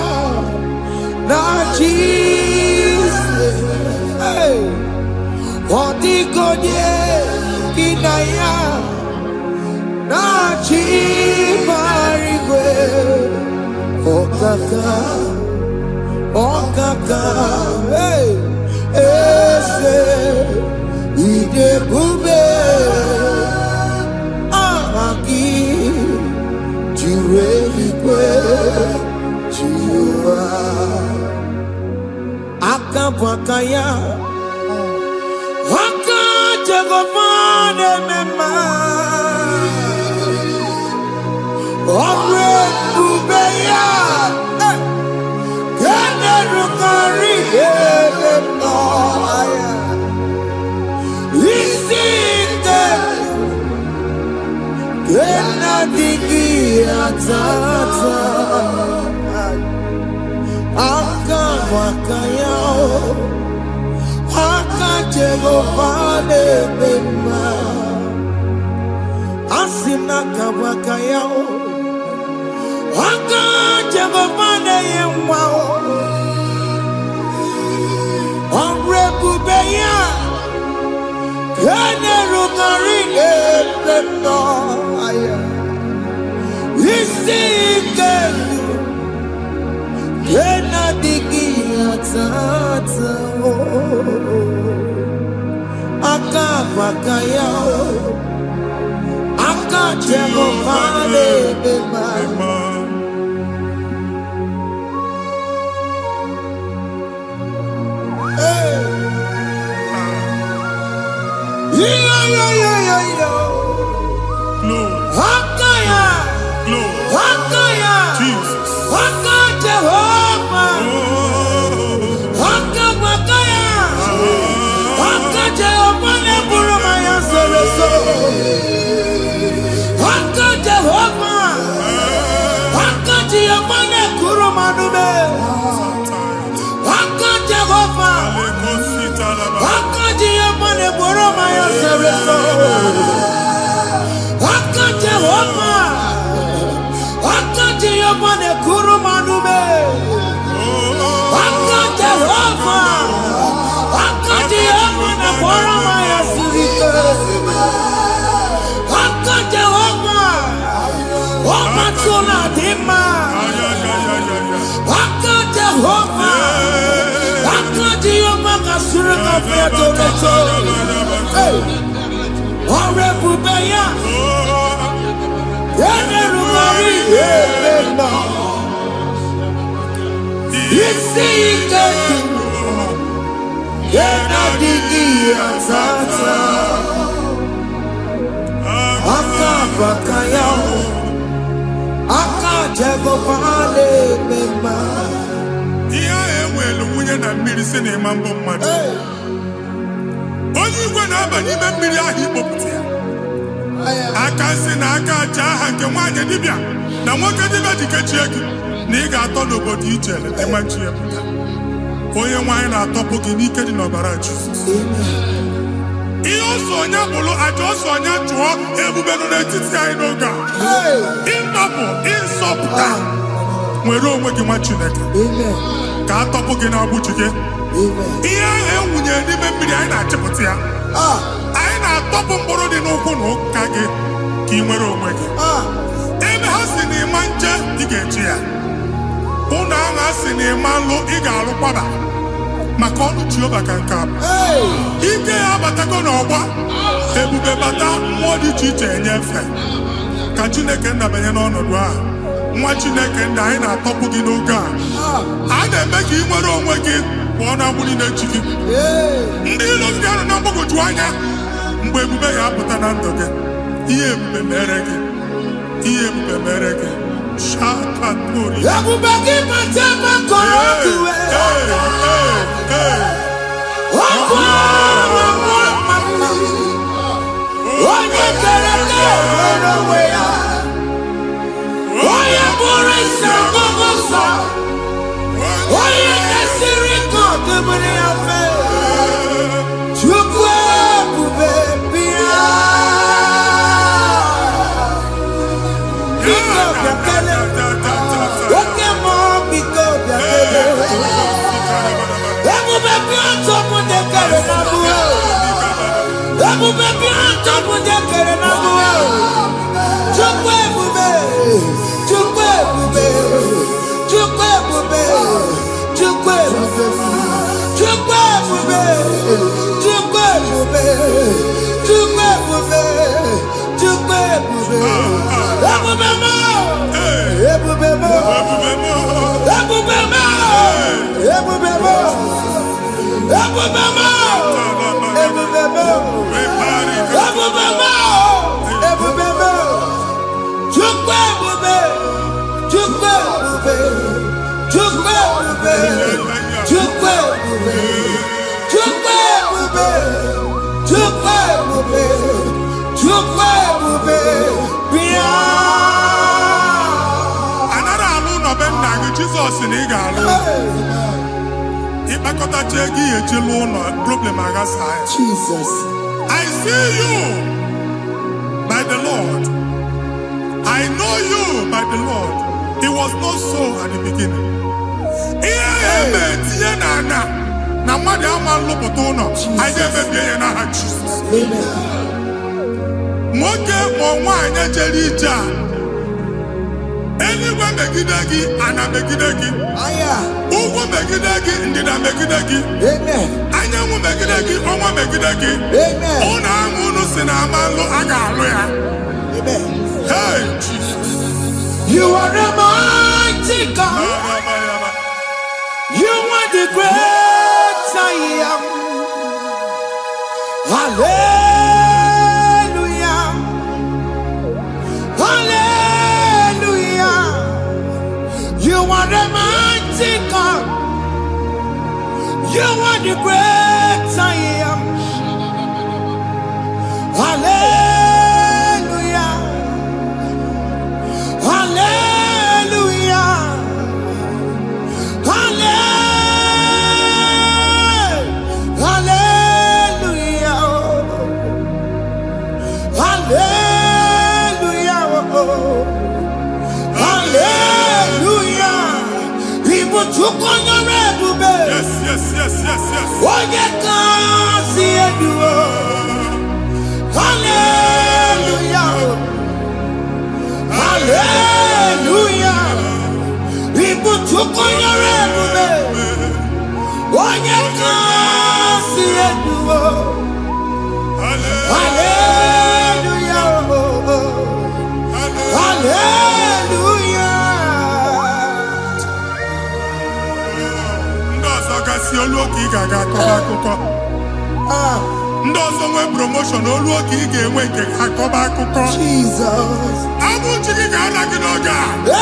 na Jesus, hey, Odi konye kinaya na chibarigwe, okaka, hey, ese ide bube, ahaki, jireligwe, jiwa. Akabwakaya Waka Jagopane Mema Omre Ubeya Kene Rukari Noaya Isite Kena Digi Atata Aka bakayao Jehovah nebema Asina kabakayao Jehovah neyemwao Onrebubeya Kene rugari ebema Isikelu Kena digi atata Akabakayao Jehovah nebema Jesus. Jesus. I see you by the Lord. I know you by the Lord. It was not so at the beginning. Anyone megidagi, ana megidagi. Uwo megidagi, ndina megidagi. Amen. Anyamu megidagi, onwa megidagi. Amen. Ona amunu sinamalo aga aloya. Amen. Hey, Jesus. You are the mighty God. You are the great I am. Hallelujah. Hallelujah. You are the mighty God. You are the great I am. Hallelujah. Hallelujah. Hallelujah. Hallelujah. Hallelujah. People took on your red. Yes, yes, yes, yes, yes. Oh, you can't see it. Hallelujah. Hallelujah. People took on your red. Oh, you can't see it. Hallelujah. Hallelujah. Ndozogasi oluoki gaga akọba. Ndozo nwe promotion oluoki ga-enwe nke akọba akụkọ. Jesus. Abuja gị ga-ala gị n'oge a.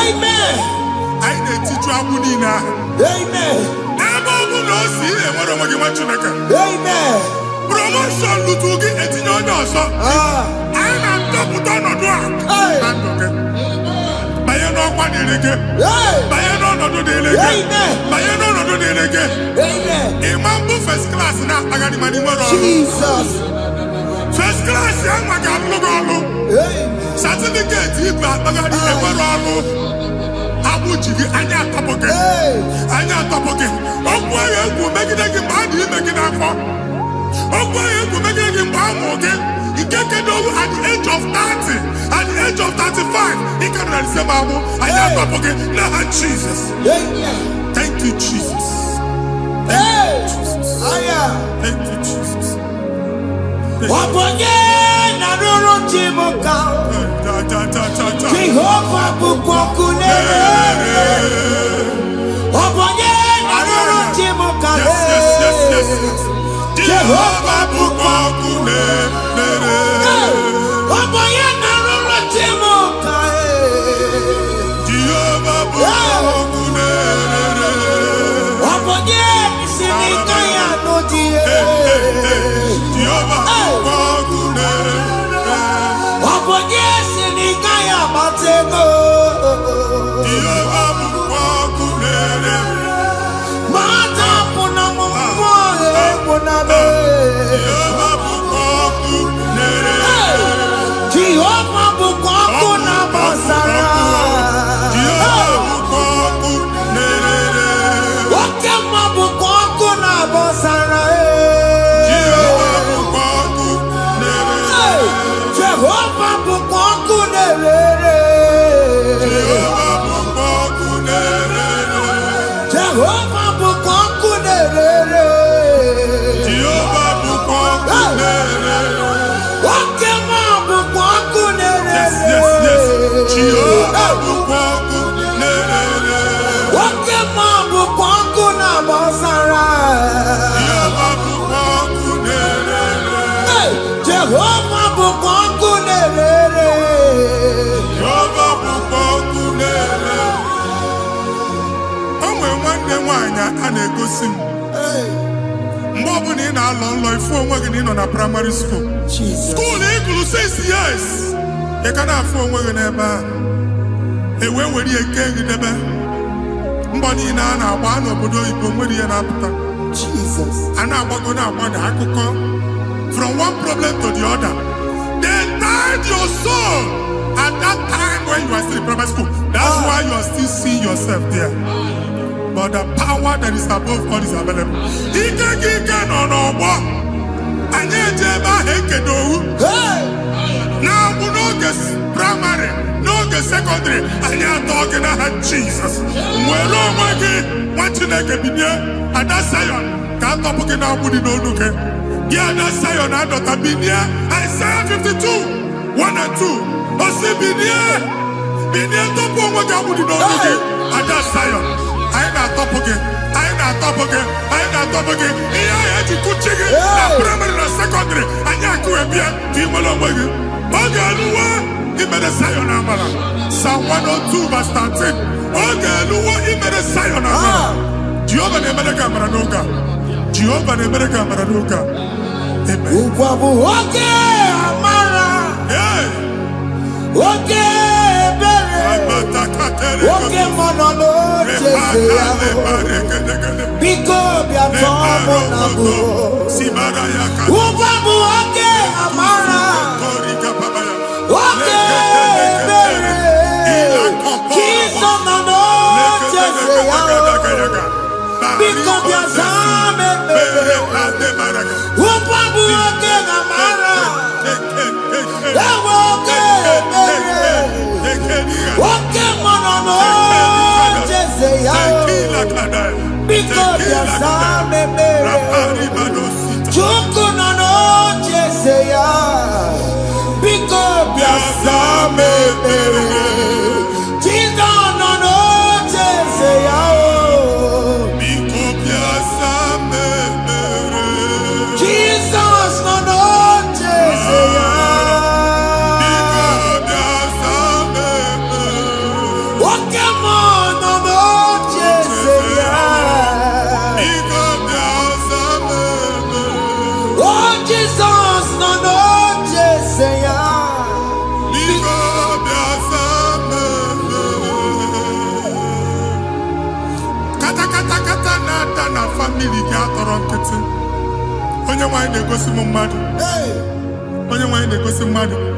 Amen. Anyị na-etiju abụ niile ahụ. Amen. Ebe ọ bụ na o si enwere onwe gị nwa Chineke. Amen. Promotion lutu gị etinye onye ọzọ. Anyị na-atọpụta ọnọdụ a na ndụ gị. Banye n'ọkwa dịrị gị. Banye n'ọnọdụ dịrị gị. Banye n'ọnọdụ dịrị gị. Ịma mbụ first class na-akpagharị ma n'ime ọrụ. Jesus. First class ya nwa ga-alụ gị ọlụ. Certificate ibu akpagharị enwere ọlụ. Abụ ji gị anya atọpụ gị. Anya atọpụ gị. Okwu ahụ egwu megide gị mgbe a dị ime gị n'afọ. Okwu ahụ egwu megide gị mgbe a mụrụ gị. At the age of 30, at the age of 35, he can receive Abu. I am not forget. Now, Jesus. Thank you, Jesus. Thank you, Jesus. Thank you, Jesus. Jehovah Bukokune. Primary school. Jesus. School equal 6 years. You can afford one neighbor. A way where you can get the best. Mbani na na one obodo Igbo nwere ya na-apụta. Jesus. And I'm going to from one problem to the other. They tied your soul at that time when you are still in primary school. That's why you are still seeing yourself there. But the power that is above all is available. Now we know this primary, know the secondary, and you're talking about Jesus. Well, oh my God, what you like and that's Zion. Can't talk about Monie no look. Yeah, that's Zion. I don't have been here. Isaiah 52, 1 and 2. But see, been here to put what Monie no look. And that's Zion. I ain't not top again. I ain't not top again. I ain't not top again. Yeah, I had to put chicken. Primary and secondary. And you're going to be a team along with you. Okay, he made a Zion Amala. Psalm 102 verse 13. Okay, he made a Zion Amala. Jehovah the America Maranuka. Jehovah the America Maranuka. Amen. Okay, Amara. Yeah. Okay, okay, Manolo. Because we are talking okay, Amara.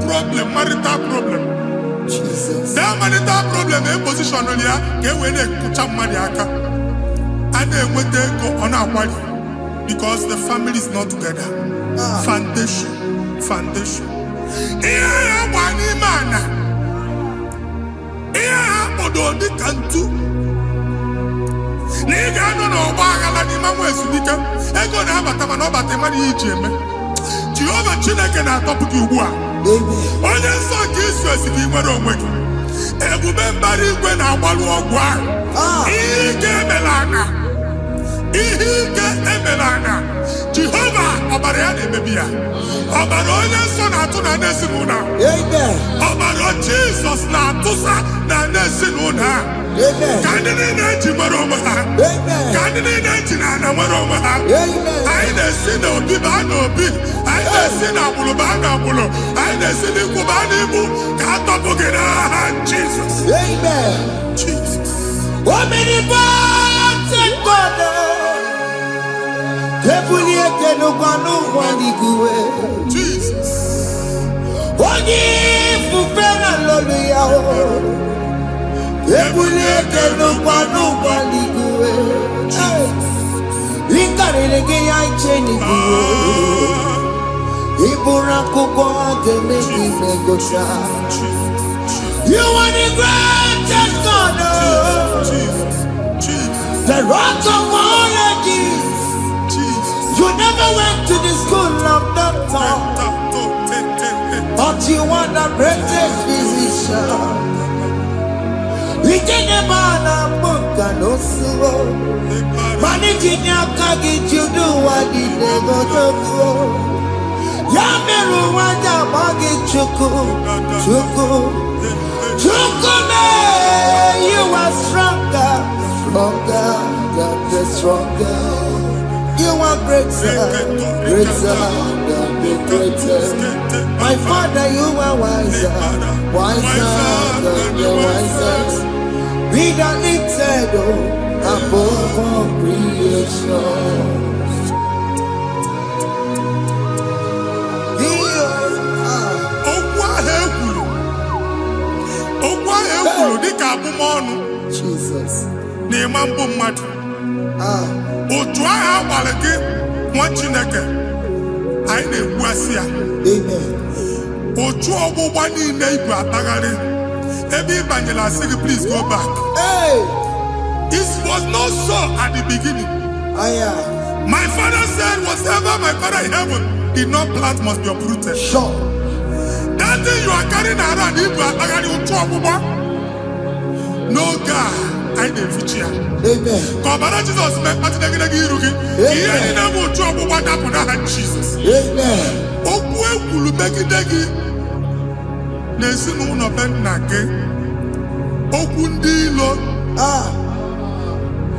Problem, marital problem. Jesus. That marital problem, a position on here, get when they put up Mariaka. And then when they go on our body, because the family is not together. Foundation. Yeah, one man. Yeah, but on the cantu. Nigga, no, Bagala, the man was unique. I go to have a taman about the money. Jehovah Chineke na top you wa. Onye nsọ ka Israel si gị nwere onwe gị. Ebube mbara igwe na-agbalụ ọgwụ ahụ. Ihe ike emela anya. Jehova ọbara ya na-emebi ya. Ọbara onye nsọ na-atụ na n'ezinụlọ a. Ọbara Jizọs na-atụsa na n'ezinụlọ a. Ka ndị niile ji nwere onwe ha. Ka ndị niile ji na ana nwere onwe ha. Anyị na-esi na obi baa na obi. Anyị na-esi na agbụrụ baa na agbụrụ. Anyị na-esi n'ikwu baa n'ikwu. Ka a tọpụ gị n'aha Jizọs. Jesus. Omnipotent God. Kebulieke n'ụkwanụ nwaniguwe. Jesus. Onye ifufe na lolu ya o. Kebulieke n'ụkwanụ nwaniguwe. Ikarịrị gị ya iche n'iguwe. Iburu akwụkwọ ga-eme gị megocha. You are the greatest God. The rock of all ages. You never went to the school of doctor, but you are the greatest physician. We didn't man a book and also managing your carriage, you do what you never do. Yameru wanja magi chuku. You are stronger, stronger. You are greater than the greatest. My Father, you are wiser than the wisest. Be the lifted above all Jesus. Nemambo mmadụ. Otu agha agbara gị nwa Chineke anyị na-ekwu asị ya. Amen. Otu ọgbụgba niile ibu akpagharị ebe ị banyere asị gị please go back. Hey. It was not so at the beginning. My father said whatever my father in heaven did not plant must be uprooted. Sure. That thing you are carrying around ibu akpagharị otu ọgbụgba. No God, I didn't fit you. Amen. Kọbara Jesus mee kpatị negidegi iru gị. Ihe niile bụ otu ọgbụgba dapụ n'aha Jesus. Amen. Okwu ekwuru megide gị n'ezinụlọ be nna gị. Okwu ndị ilo.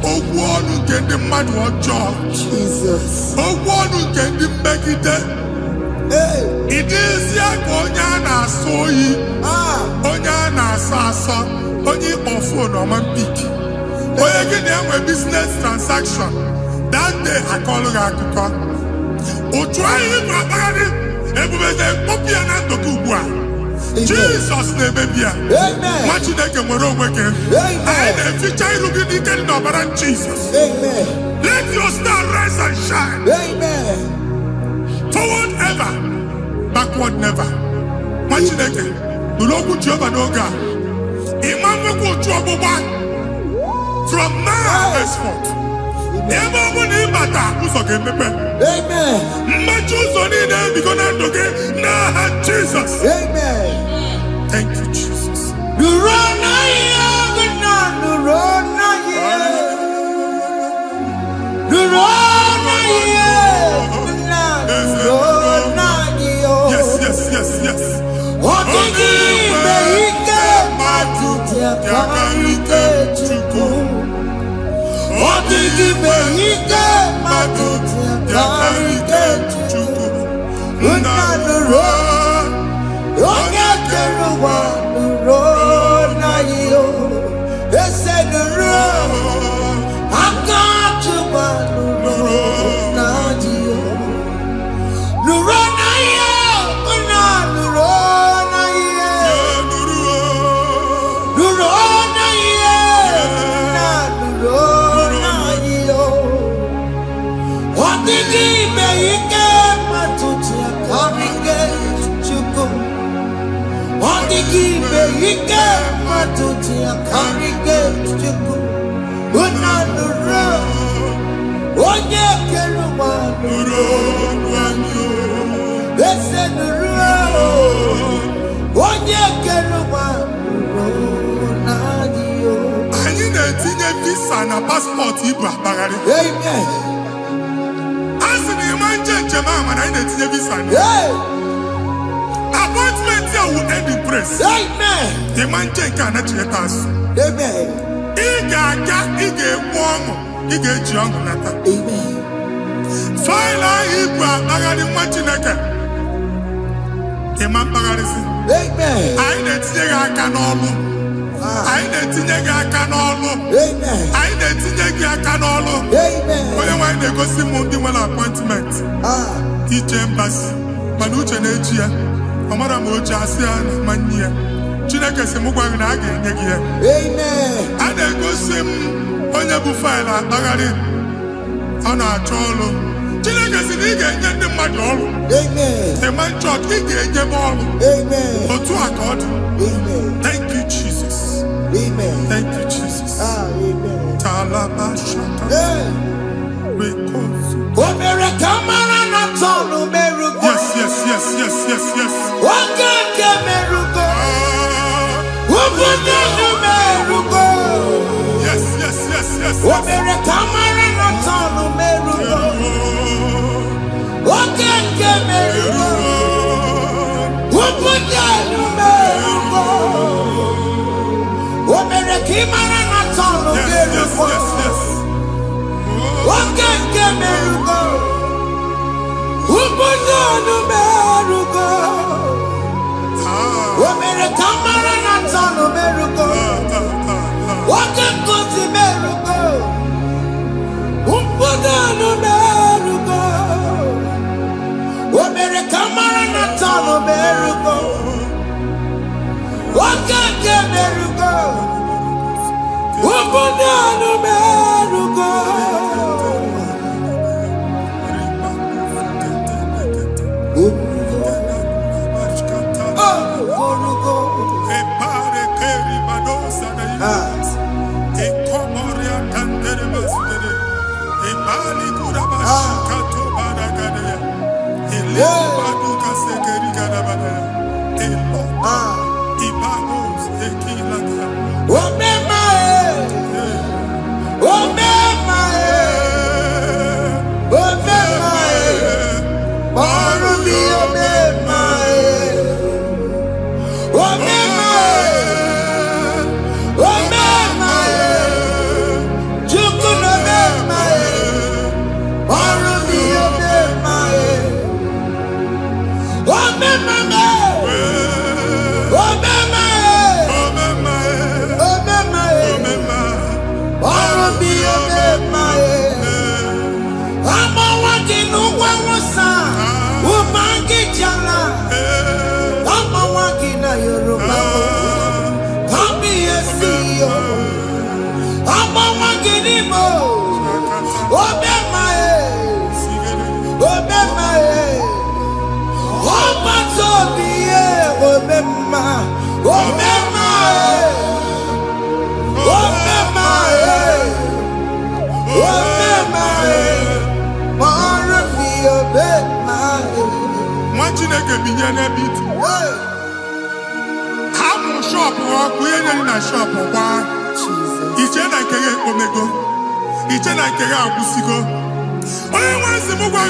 Okwu ọnụ nke ndị mmadụ ọjọọ. Jesus. Okwu ọnụ nke ndị mmegide. Ị dịzie ka onye a na-asọ oyi. Onye a na-asọ asọ. Onye ịkpọ phone ọma mpik. Onye gị na-enwe business transaction. That day akọlụ gị akụkọ. Otu anyị bụ akpagharị ebubeze mkpọpụ ya na ndụ gị ugbu a. Jesus na-emebi ya. Nwa Chineke nwere onwe gị. Anyị na-eficha iru gị n'ike dị n'ọbara Jesus. Let your star rise and shine. Forward ever, backward never. Nwa Chineke nụrụ okwu Jehova n'oge a. Imamekwu otu ọgbụgba from now henceforth. Ebe ọ bụ na ịbata ụzọ ga-emepe. Mmechi ụzọ niile ebigo na ndụ gị n'aha Jesus. Thank you, Jesus. Yes. Anyị na-etinye visa na passport ibu akpagharị. Asị na ịma njem ama na anyị na-etinye visa na. Appointment here will end in praise. Ịma njem nke a na-echeta azụ. Ị ga-aga, ị ga-ekwu ọṅụ, ị ga-eji ọṅụ nata. Faịlụ ahụ ibu akpagharị nwa Chineke. Ịma mkpagharịsị. Anyị na-etinye gị aka n'ọlụ. Anyị na-etinye gị aka n'ọlụ. Anyị na-etinye gị aka n'ọlụ. Onye nwaanyị na-egosi m ndị nwere appointment. Ije mbasi. Mana uche na-eji ya. Ọ mara ma oche asị ya na mmanyi ya. Chineke sị m gwa gị na a ga-enye gị ya. A na-egosi m onye bụ faịlụ akpagharị. Ọ na-achọ ọrụ. Chineke sị na ị ga-enye ndị mmadụ ọrụ. Ịma nchọt ị ga-enye m ọrụ. Otu a ka ọ dị. Thank you, Jesus. Thank you, Jesus. Talaba shaka. Yes.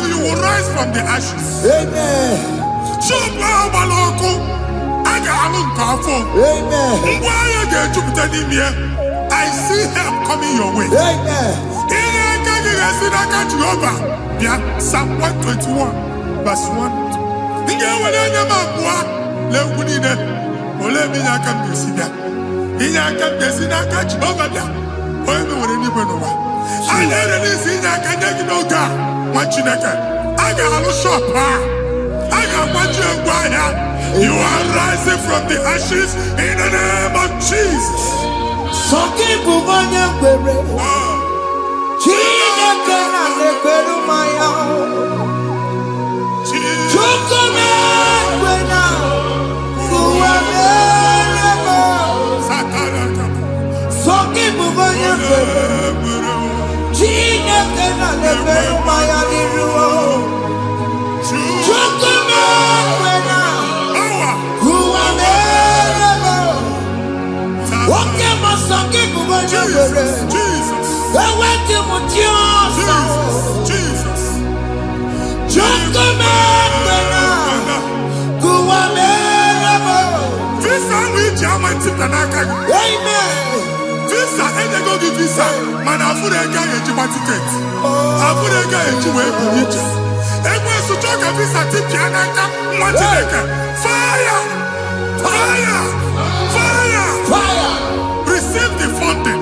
You will rise from the ashes. Amen. I see help coming your way. Psalm 121, verse 1. You are rising from the ashes in the name of Jesus. Receive the funding.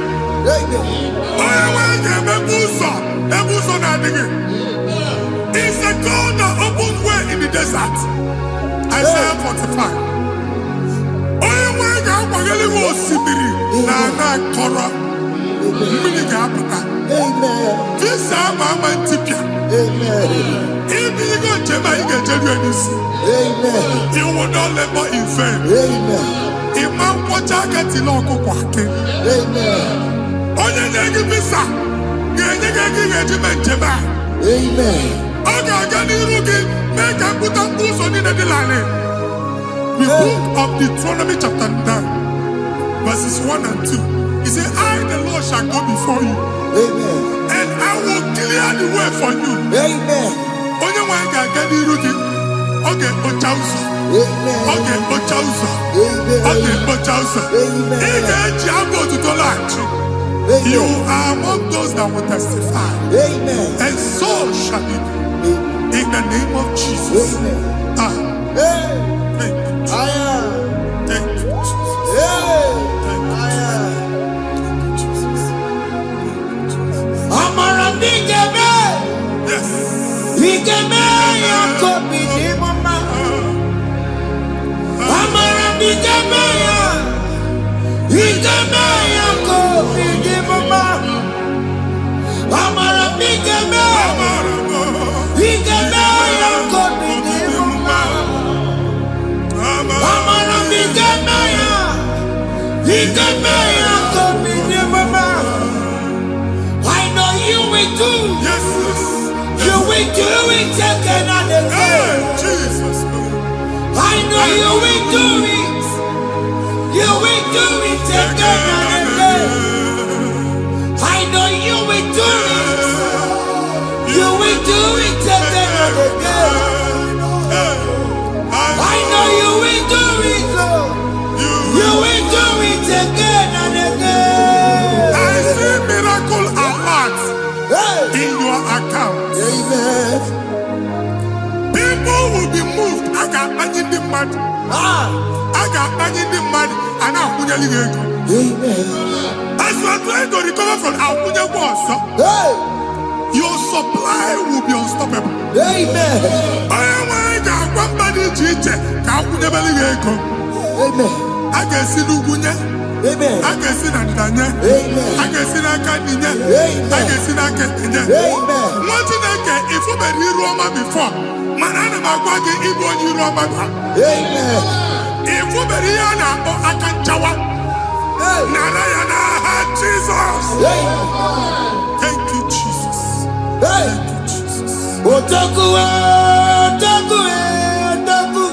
It's a God that opens way in the desert. Isaiah 45. You will not labor in vain. Imam Pochakati Loko Kwake. Onye nyegi visa, nyegi jeba. Oga gani rugi, make a put up on the Delane. The book of Deuteronomy chapter 9, verses 1 and 2. He said, I, the Lord, shall go before you. And I will clear the way for you. Onye wanga gani rugi, oge ochauso. Oge ochauso. Oge ochauso. Ige jiabo tutolachi. You are among those that will testify. And so shall it be. In the name of Jesus. Thank you. Thank you, Jesus. Thank you, Jesus. Yes. I know you will do. Yes. You will do it again and again. you will do it. You will do it again and again. I know you will do it. You will do it again and again. I know you will do it, Lord. You will do it again and again. I see miracle alert in your account. Amen. People will be moved. I got money in the mud. I got money in the mud. And I'm going to leave. Amen. As you are trying to recover from Abuja wars, your supply will be unstoppable. Amen. Amen. I can see Lugunya. Amen. I can see Nadanya. Amen. I can see Nakaninya. Amen. I can see Nakaninya. Amen. What did I get if you were in Roma before? Manana Magwagi, Igbo, you Roma. Amen. If you were here, I can Jawa. Narayana, Jesus. Thank you, Jesus. Thank you, Jesus. Otaku, Otaku, Otaku.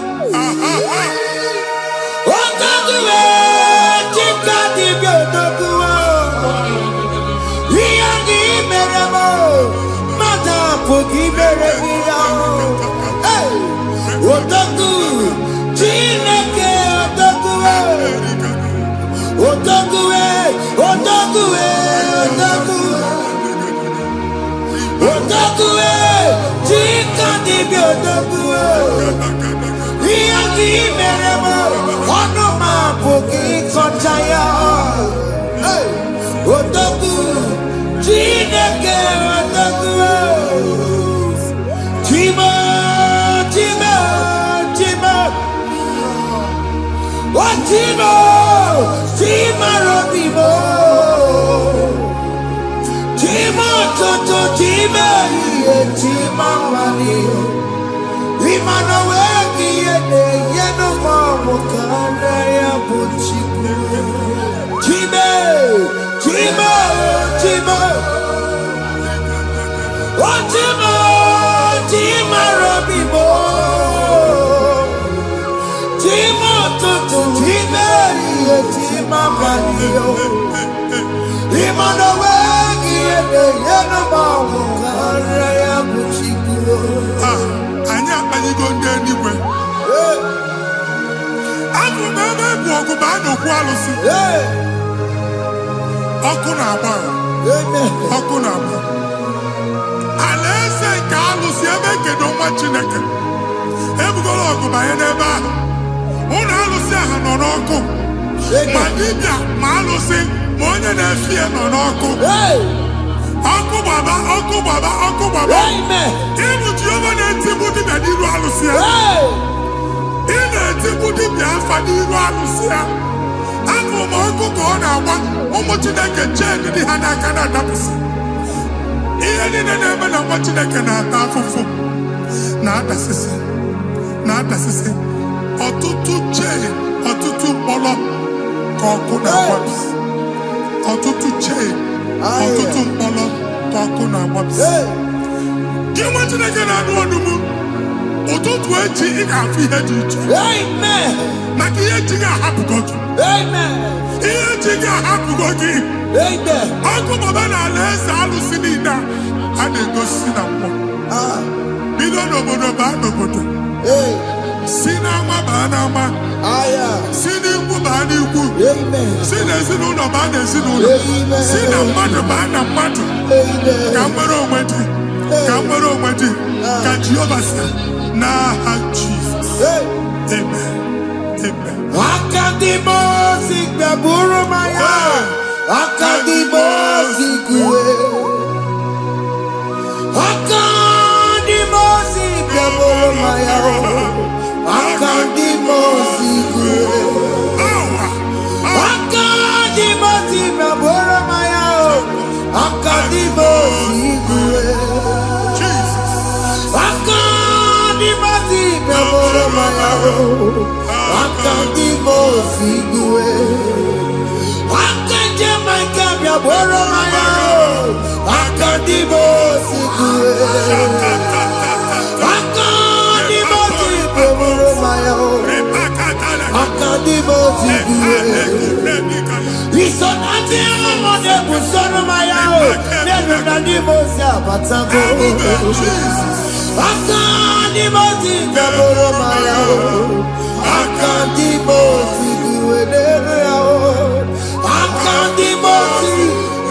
Otaku, Chikati, Otaku. Yagi Meramo, Mata Puki Meremia. Otaku, Chineke, Otaku. Otaku, Otaku, Otaku. Otaku, Chikati, Otaku. Yagi Meramo, Onoma Puki Kochaya. Otaku, Chineke, Otaku. Chima, Chima, Chima. What Chima? Chima Robimo. Chima Toto, Chima, Chima Mani. Imanaweki, Yeno Mamo, Kanaya Puchiku. Chima, Chima, Chima. What Chima? Chima Robimo. Chima Toto, Chima, Chima Mani. Imanaweki, Yeno Mamo, Kanaya Puchiku. Anya anyị go ndị eluigwe. Abụ m ebe bụ ọgụ bụ a na-okwu alụsị. Ọkụ na-agba. Ọkụ na-agba. Alaeze nke alụsị ebe kedo nwa Chineke. Ebugoro ọgụ banye n'ebe ahụ. Ụlọ alụsị ahụ nọ n'ọkụ. Ma dibịa ma alụsị ma onye na-efi ya nọ n'ọkụ. Ọkụ gbaba, ọkụ gbaba, ọkụ gbaba. Ịbụ Jehova na-etigbu dibịa n'iru alụsị ya. Ị na-etigbu dibịa afa n'iru alụsị ya. Afọ ma ọkụ ka ọ na-agba ụmụ Chineke chen dị ha n'aka na-adapụsị. Ihe niile na-eme na nwa Chineke na-ata afụfụ na-adasịsị na-adasịsị. Ọtụtụ chen, ọtụtụ mkpọrọ ka ọkụ na-agbapụsị. Ọtụtụ chen, ọtụtụ mkpọrọ ka ọkụ na-agbapụsị. Gị nwa Chineke na-anụ ọdụm, ụtụtụ echi ị ga-afụ ihe dị iche. Maka ihe echi ga-ahapụgo gị. Ihe echi ga-ahapụgo gị. Ọkụ baba na alaeze alụsị niile a na-egosi na mmụọ. Bido n'obodo baa n'obodo. Si n'ama baa n'ama. Si n'ikwu baa n'ikwu. Si n'ezinụlọ baa n'ezinụlọ. Si na mmadụ baa na mmadụ. Ka nwere onwe dị. Ka nwere onwe dị. Ka Jehova si n'aha Jizọs. Amen. Amen. Akadimosi gbaburu maya. Akadimosi kuwe. Akadimosi gbaburu maya. Akadimosi kuwe. Akadimosi gbaburu maya. Akadimosi kuwe. Akadimosi gbaburu maya. Akadimosi kuwe. Akadimosi gbaburu maya. Akadimosi kuwe. Akadimosi gbaburu maya. Mosi abatago. Akandi Mosi kaboro maya. Akandi Mosi guwedere yao. Akandi Mosi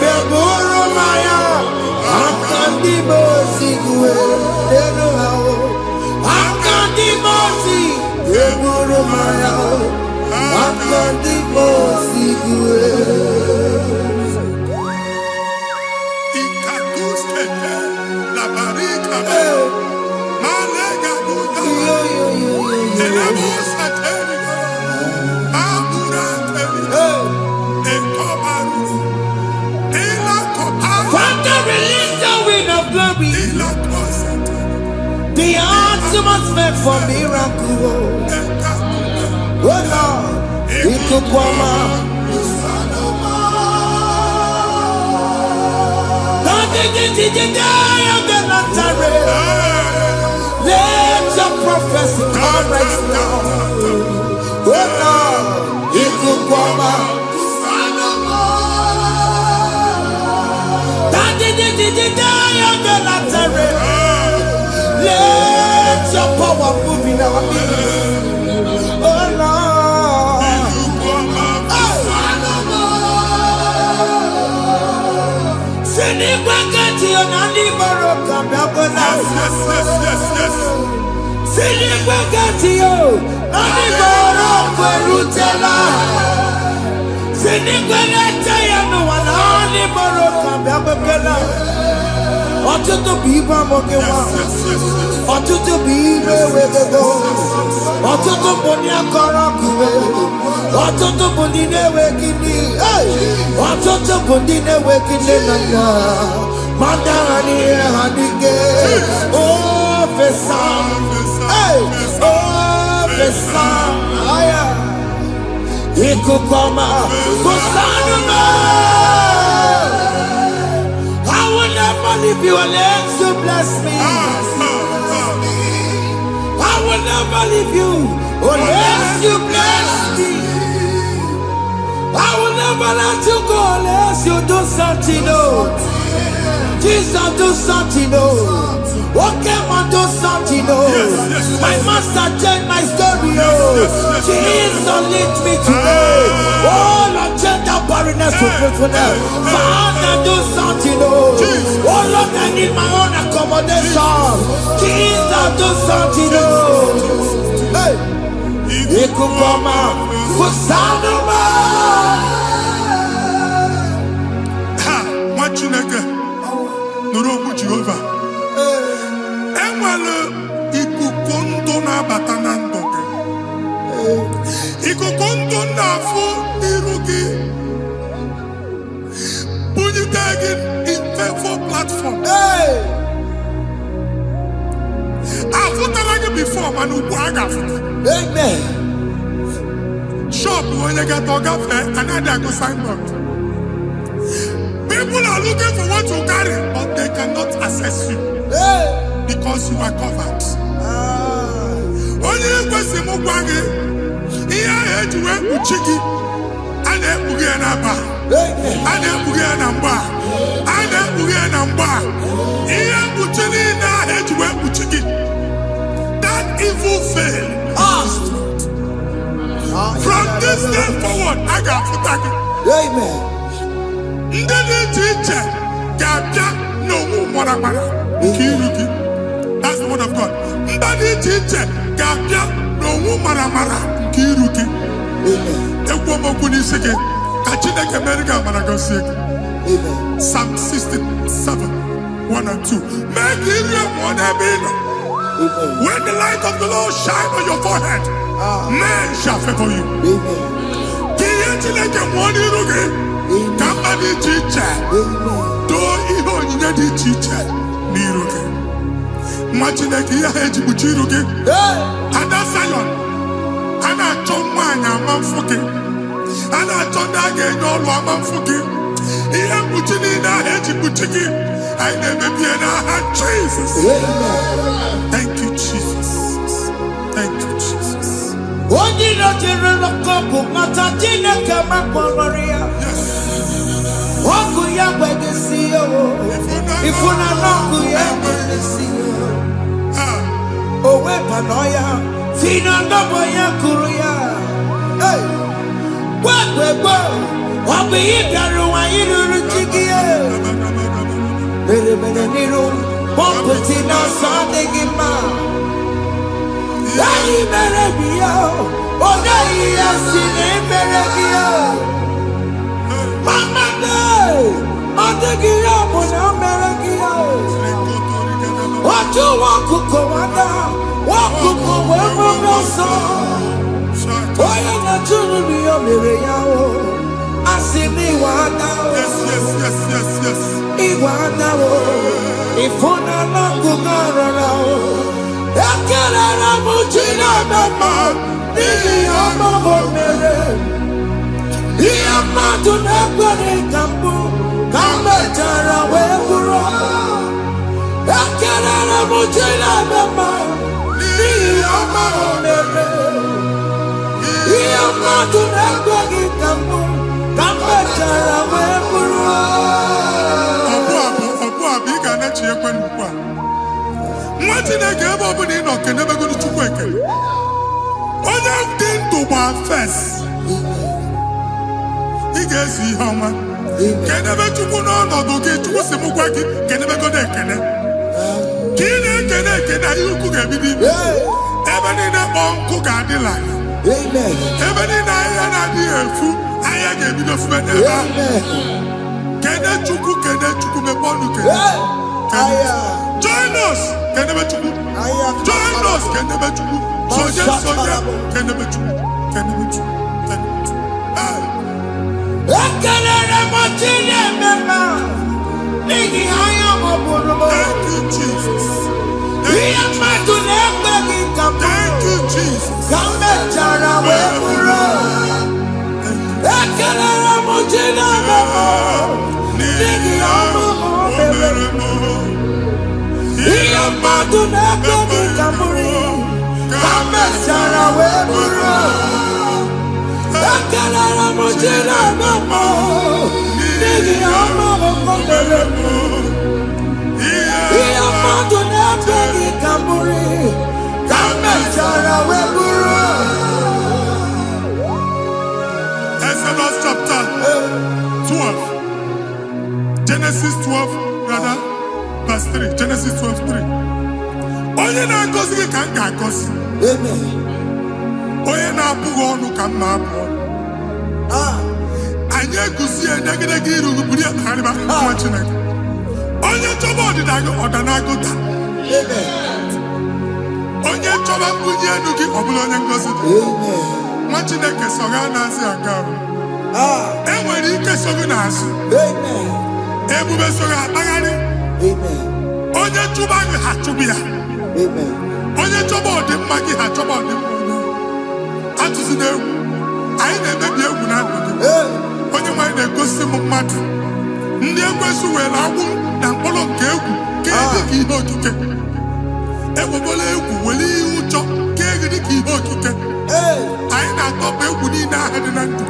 kaboro maya. Akandi Mosi guwedere yao. Akandi Mosi kaboro maya. Akandi Mosi guwedere. The atmosphere for miracle. Oh Lord, Lokogoma. Let your prophecy come right now. Oh Lord, Lokogoma. Let your power move in our midst. Oh Lord. Send it back at you, Nandi Baroka. Send it back at you, Nandi Baroka. Rutella. Send it back at you, Nandi Baroka. Otutu biba mokewa, otutu bibe wegego, otutu bonia karakuwe, otutu bondine wegini, otutu bondine wegini nana, mandani hanike, oh fesam, oh fesam, aya, Lokogoma, kusanuma. I will never leave you unless you bless me. I will never leave you unless you bless me. I will never let you go unless you do something. No. Jesus, do something. No. Okay, man, do something. No. My master changed my story. Jesus, lead me today. Oh, Lord, change that barrenness to fruitfulness. Father, do something. Oh, Lord, I need my own accommodation. Jesus, do something. Hey, Lokogoma, Kusanuma. Ha, what you nigga? No, Jehovah. Emmanuel, ikukondo na batanando. Ikukondo na fu irugi. Tagging in faithful platform. Hey! I've put like before, man. Amen. Shop when you get to cafe, another go sign up. People are looking for what you carry, but they cannot access you. Hey! Because you are covered. Only if you see Mugwangi, here I had to work with Chiki, and then Bugianaba. Ada bugia namba, ada bugia namba. Iya buchini na hejwe buchiki. That evil fail. From this day forward, I got futaki. Amen. Ndeli teacher, gabja no moramara. Kiruki. That's the word of God. Ndeli teacher, gabja no moramara. Kiruki. Ekwo mokuni sege. Psalm 67, 1 and 2. Make Israel one heaven. When the light of the Lord shine on your forehead, men shall favor you. Ana tonda ge no lo amanfuki. Iye butini na heji butiki. I never be na Jesus. Thank you, Jesus. Thank you, Jesus. Ondi no jere no kopo matajine kama kwa waria. Oku ya wegesi If you not know, oh, we panoya, Fina Noboya Kuruya. Hey, what be it? You don't chigia. Bereniro, Pompetina, Sandigima. Hey, Merabia, oh, Naya, Sine Merabia. Mama, Montagia, Monamerabia. What you want to go under? What to go where we go so? Oh, you're not to be a miracle. I see me one now. Yes. One now. If you're not going around, I can't have a China man. I'm over there. I'm not to never come. Come back where we're on. I can't have a China man. I'm not to never come. Come back where we're on. What did I give up in Enoch and never go to work? All I've been to my face. He gets the hammer. Can never to go on or get to what's the Mukwaki, can never go there. Can you cook every day? Ever in a bomb cook at the line. Ever in a food, I gave you the friend. Can I cook and then to come upon you? Join us, can never to join us, can never to so yes, can never to can never to. Thank you, Jesus. Thank you, Jesus. Come back, Jara, where we're Exodus chapter 12. Genesis 12, rather, verse 3. Genesis 12, 3. Onye na-agọzi gị ka m ga-agọzi. Onye na-abụghị ọnụ ka m na-abụ ọnụ. Anyị eguzie negedege iru buru ya narịba nwa Chineke. Onye chọba ọdịda gị ọda na-agụta. Onye chọba mbunye elu gị ọ bụla onye ngọzi dị. Nwa Chineke so ga na-asị aga arụ. Enwere ike so gị n'azụ. Ebube so gị akpagharị. Onye chụba gị ha chụbụ ya. Onye chọba ọdịmma gị ha chọba ọdịmma onye. Atụzina egwu. Anyị na-emebi egwu na ndụ gị. Onye nwanyị na-egosi m mmadụ. Ndị ekwensu were agbụ na mkpọrọ nke egwu ka dị ka ihe okike. Ekwebola egwu were ihe ụjọ ka dị ka ihe okike. Anyị na-atọpụ egwu niile ahụ dị na ndụ.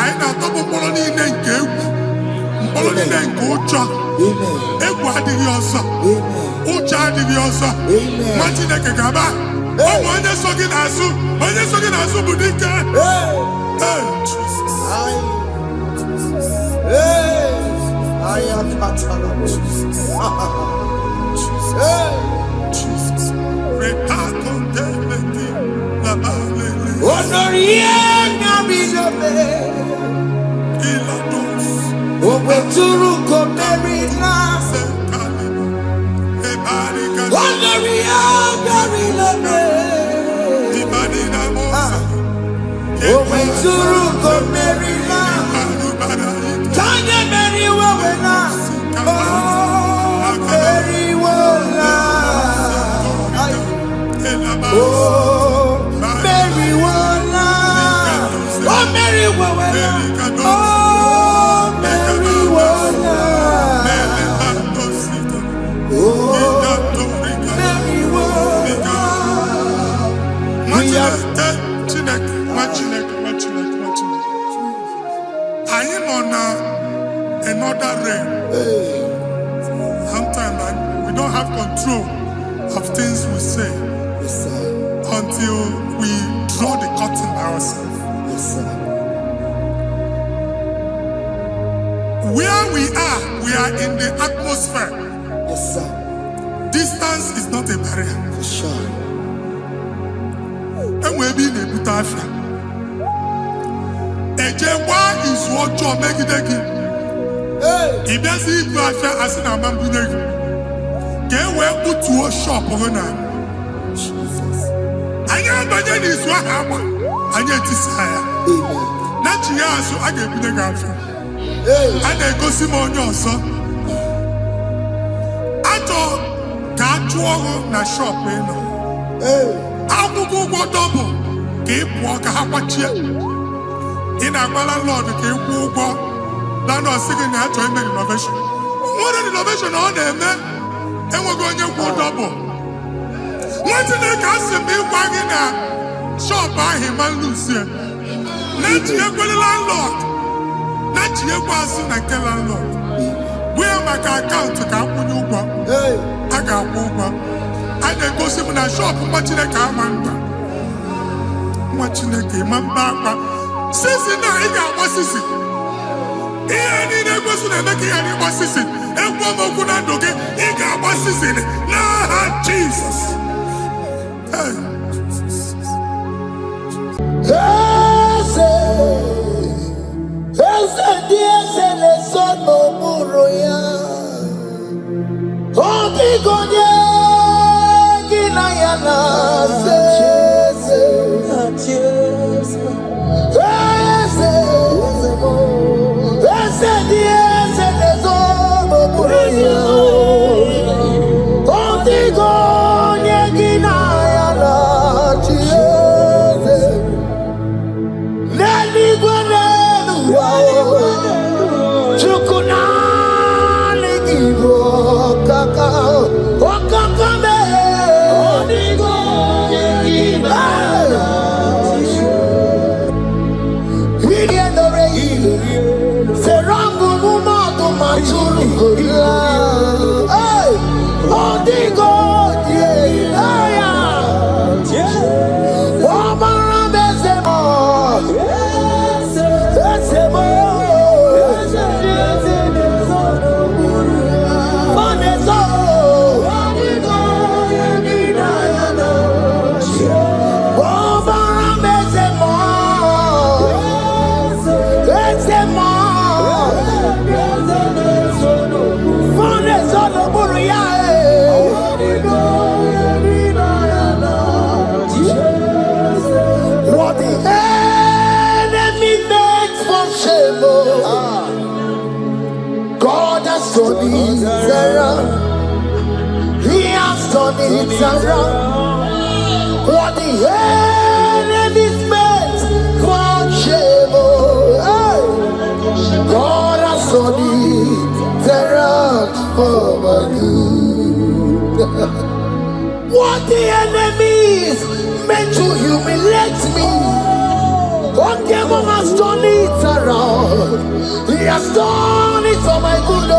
Anyị na-atọpụ mkpọrọ niile nke egwu. Mkpọrọ niile nke ụjọ. Egwu adịghị ọzọ. Ụjọ adịghị ọzọ. Nwa Chineke ga-aba. Ụmụ onye so gị n'azụ. Onye so gị n'azụ bụ dike. I am Jesus. Jesus. don't have control of things we say. Yes, sir. Until we draw the curtain by ourselves. Yes, sir. Where we are in the atmosphere. Yes, sir. Distance is not a barrier. For sure. And we'll be in a butafia. Ejekwa is what you make it again. If you see butafia as an amambunegi, get where put to a shop over now. Jesus. I am Banyan is what happened. I get this higher. Amen. Not you, so I get the gafia. And I go see more your son. I thought, can't you na shop, you know? I'll go double. Keep walk a half in a landlord, keep walk. Landlord singing that to make innovation. What an innovation on there, man. And we're going to go double. What did they cast me wagging at? Shop by him and Lucia. Let you go the landlord. Let you go and tell landlord. Where my account to come when you go? I got over. I then go see my shop, watching the car man. Watching the game, man. Since now, I got what is it? Here, I need a person and making any what is it? And one more good and okay, he got what is it? Nah, Jesus. Hey. He has turned it around. What the enemy's meant for shame, God has turned it around for my good. What the enemy's meant to humiliate me, God has turned it around. He has done it for my good.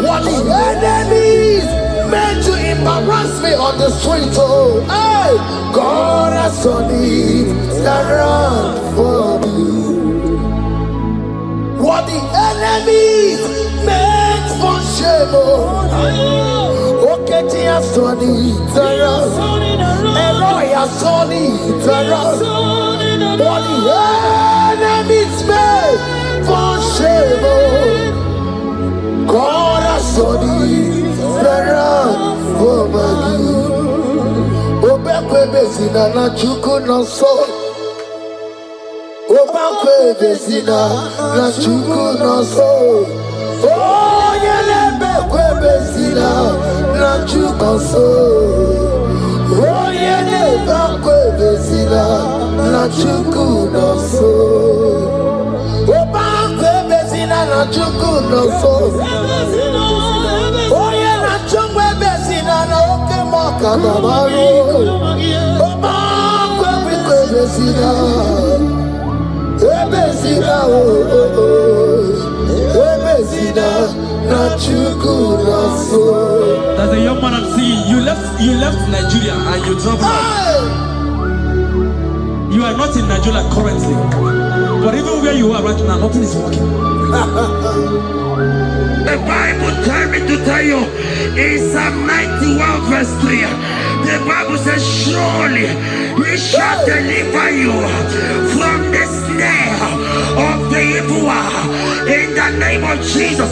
What the enemies meant to embarrass me on the street, hey, God has turned it around for me. What the enemies meant for shame, okay, He has turned it around. Elroy has turned it around. What the enemies meant for shame, God has turned it around for my good. Obekwe bezina na chuku no so. Obekwe bezina na chuku no so. Oh, yelebekwe bezina na chuku no so. Oh, yelebekwe bezina na chuku no so. Obekwe bezina na chuku no so. Oh, yeah, na chungwe bezina na oke moka na maru. Obekwe bezina. Ebezina, ebezina, na chuku na so. what I'm seeing. You left Nigeria and you traveled out. You are not in Nigeria currently. But even where you are right now, nothing is working. The Bible tells me to tell you in Psalm 91 verse 3. The Bible says, surely he shall deliver you from the snare of the evil one. In the name of Jesus.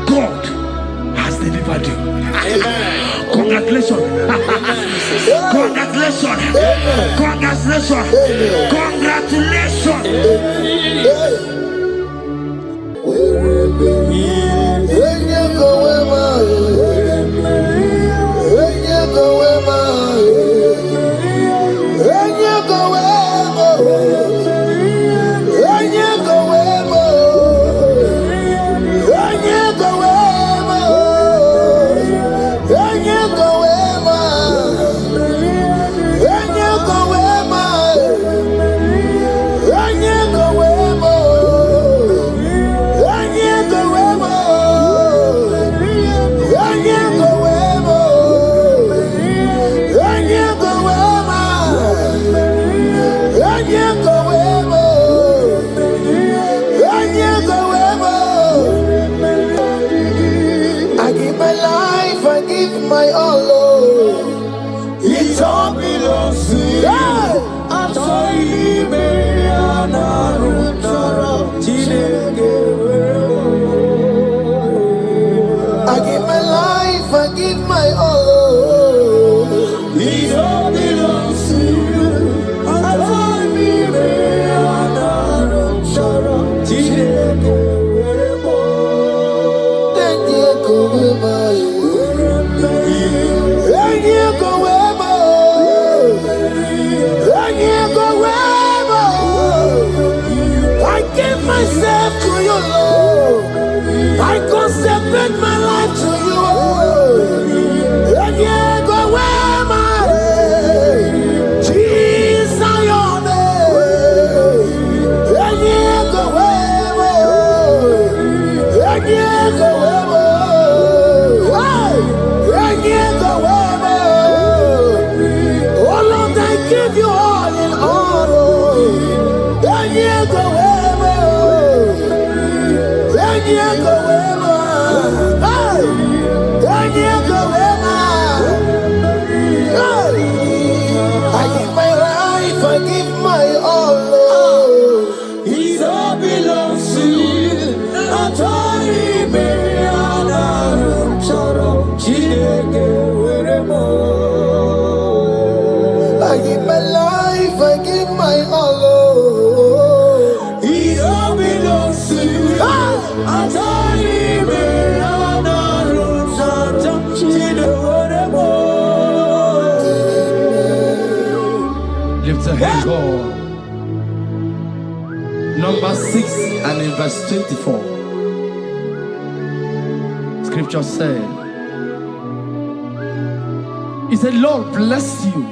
God has delivered you. Congratulations. Congratulations. Congratulations. Congratulations. My all, it all belongs to you. I give my life, I give my all. It all belongs to you. Myself to you, Lord. I consecrate my life to you. And yeah, go where my Jesus, your name. And yeah, go where and yeah, go where and yeah, go where. Oh Lord, I give you all in all. And yeah, go where. I give my life, I give my all. It all belongs to you. I give my life, I give my all. It all belongs to you. Lift a hand, God. Number 6 and in verse 24. Scripture said, He said, Lord bless you.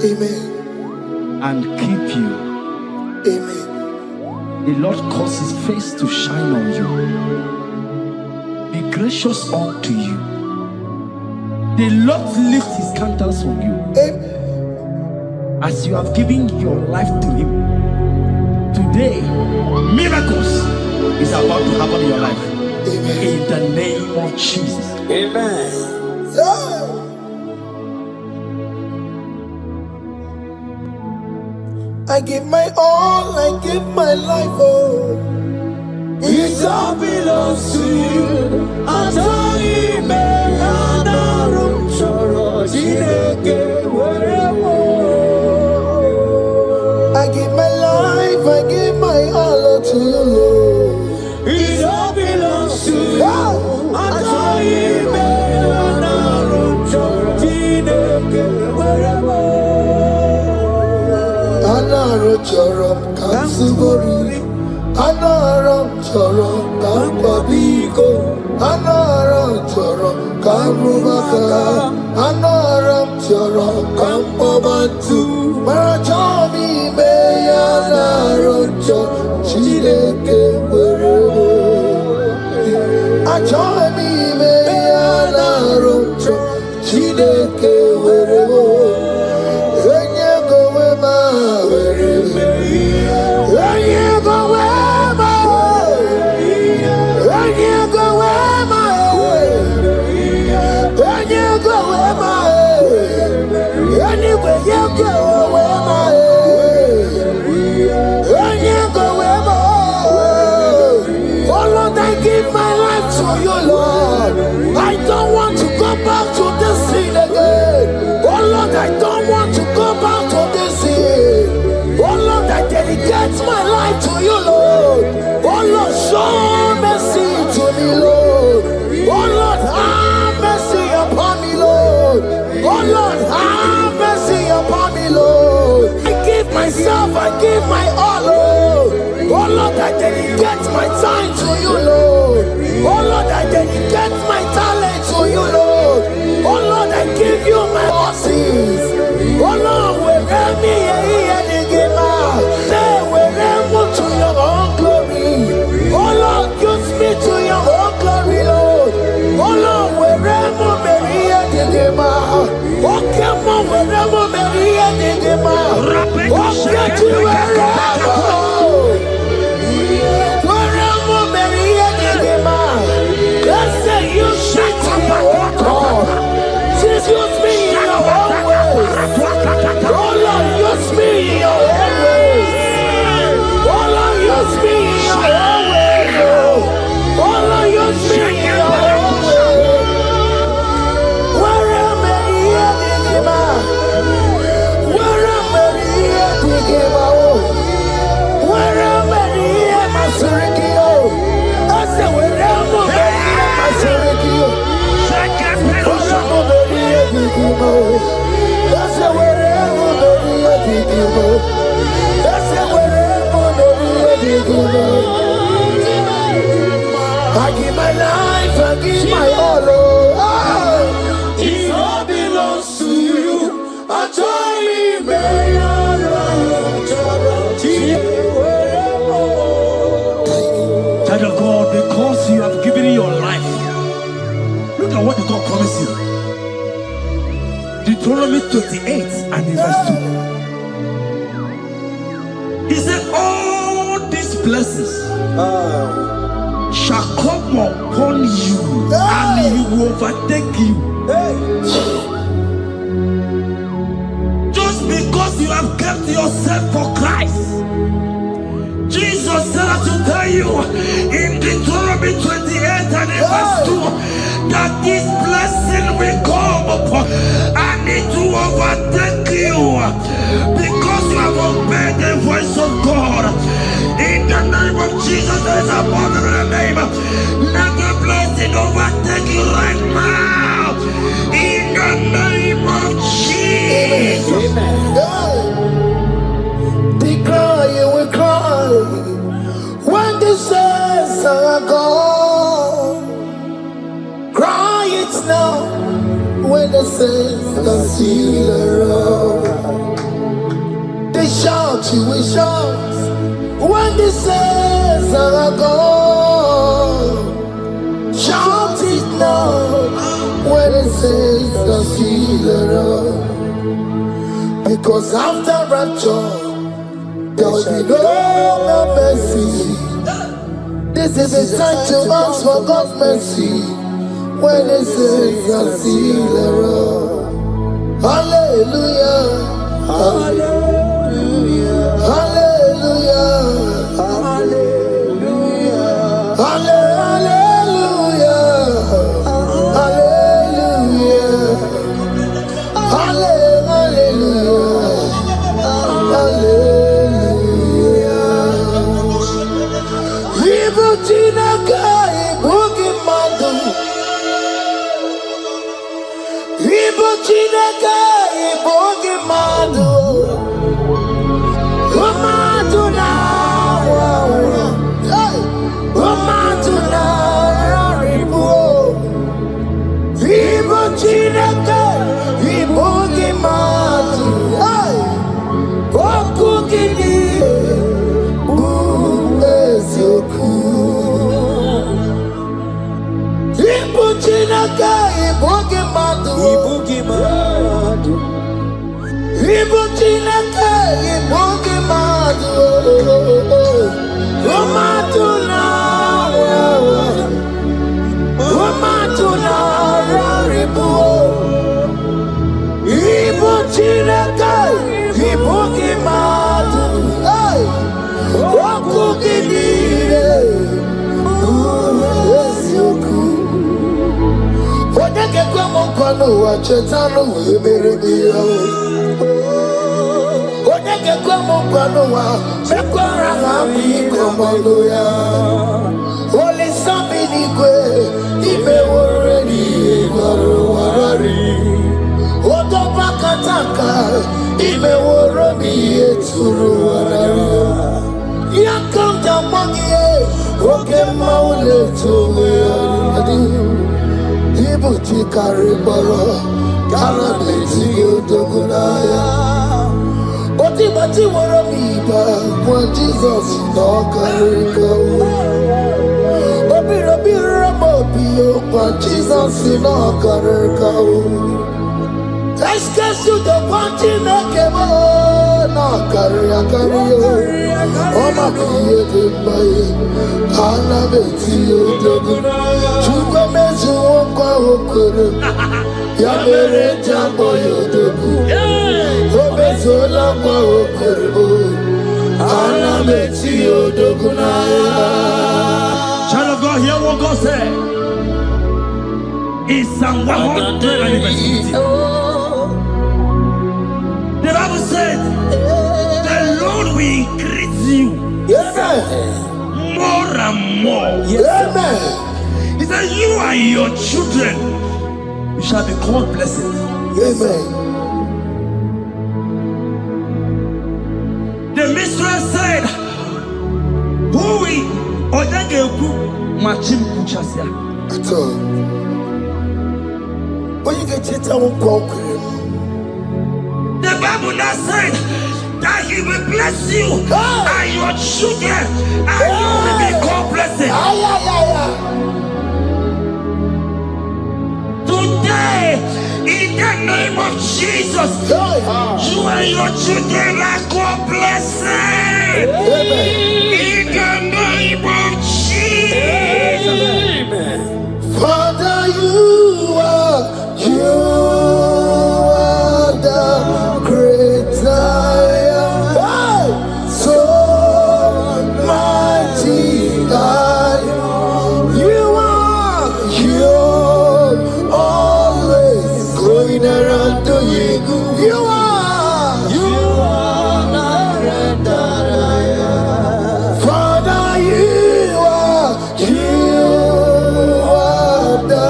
Amen. And keep you. Amen. The Lord cause his face to shine on you. Be gracious unto you. The Lord lift his countenance on you. Amen. As you have given your life to him, today miracles is about to happen in your life. Amen. In the name of Jesus. Amen. Yeah. I give my all, I give my life, oh. It all belongs to you. I give my life, I give my all to you, Lord. It all belongs to you. Anaram Kansubori, Anaram Chorom Kampabiko, Anaram Chorom Kampubaka, Anaram Chorom Kampabantu, Marachomi Anaram Chorom Chileke Werebo, Achomi Chineke weremo. Enye go wema wereme. Enye go wema. Enye go wema. Enye go wema. Anyway you go wema. Enye go wema. Oh Lord, I give my life to you, Lord. I don't want to go back to this sin again. Oh Lord, I don't want to go back to this sin. Oh Lord, I dedicate my life to you, Lord. Oh Lord, show mercy to me, Lord. Oh Lord, have mercy upon me, Lord. Oh Lord, have mercy upon me, Lord. I give myself, I give my all, Lord. Oh Lord, I dedicate my time to you, Lord. Oh Lord, I dedicate my talent to you, Lord. Oh Lord, I give you my horses. Oh Lord, where me the game say where to your own glory. Oh Lord, use me to your own glory, Lord. Oh Lord, where me the game. Oh come on, wherever me the game. Oh get to wherever. Use me in your own ways. Oh Lord, use me in your own ways. Oh Lord, use me in your own ways. Oh Lord, use me in your own ways. Where am I here, Digima? Where am I here, Digima? Where am I here, Masurikio? I said, where am I here, Masurikio? That's the way I give my life, I give my all. It all belongs to you. I join Child of God, because you have given your life, look at what God promised you. Deuteronomy 28 and verse 2. He said, all these blessings shall come upon you and you will overtake you. Just because you have kept yourself for Christ. Jesus said to tell you in Deuteronomy 28 and verse 2 that this blessing will come upon and it will overtake you because you have obeyed the voice of God. In the name of Jesus, there is above the name. Let the blessing overtake you right now. In the name of Jesus. Declare you will cry when the saints are gone. Cry it now when the saints are still around. They shout, you will shout when the saints are gone. Shout it now when the saints are still around. Because after rapture there will be no more mercy. This is the time to ask for God's mercy when the saints are still around. Hallelujah, hallelujah, hallelujah, hallelujah, hallelujah, hallelujah, hallelujah. Chineke ibugi madu. Ibugi madu. Ibu Chineke ibugi madu. Romatuna. Romatuna raribu. Ibu Chineke ibugi madu. Hey. Wakugidire. Odeke kwa mkono wa chetano emerebiyo. Odeke kwa mkono wa mekwara hapi komodo ya. Ole sabini kwe ibe woredi warari. Odo bakataka ibe worobi eturu warari. Yakamta mwagie oke maule tuwe adi. Ibuchi kariboro kara beti odogunaya. Oti bati woro miba kwa Jesus no kariko. Obiro biro mobio kwa Jesus no kariko. Eskesu do kwanti mekebo no karia kario. Oma kiye dembaye ana beti odogunaya. Chuko mezu okwa okoro ya mere jambo yodogu. Obezola kwa okoro ana beti odogunaya. Child of God, hear what God said. In Psalm 100. The Bible said, the Lord will increase you more and more. Amen. He said, you and your children, you shall be called blessed. Amen. The mistress said, who will Odageku Machim Kuchasia? At all. When you get it, I won't walk with him. The Bible now said that he will bless you and your children, and you will be called blessed. Today, in the name of Jesus, you and your children are called blessed. In the name of Jesus. Father, you are the great I am. So mighty I am. You are always going around to you. You are the great I am. Father, you are the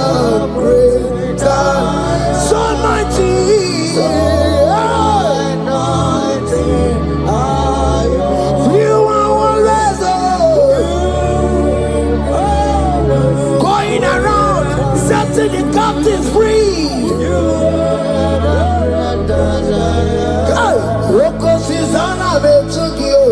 great I am. So mighty. The captives free. Roko Susanna Betugio.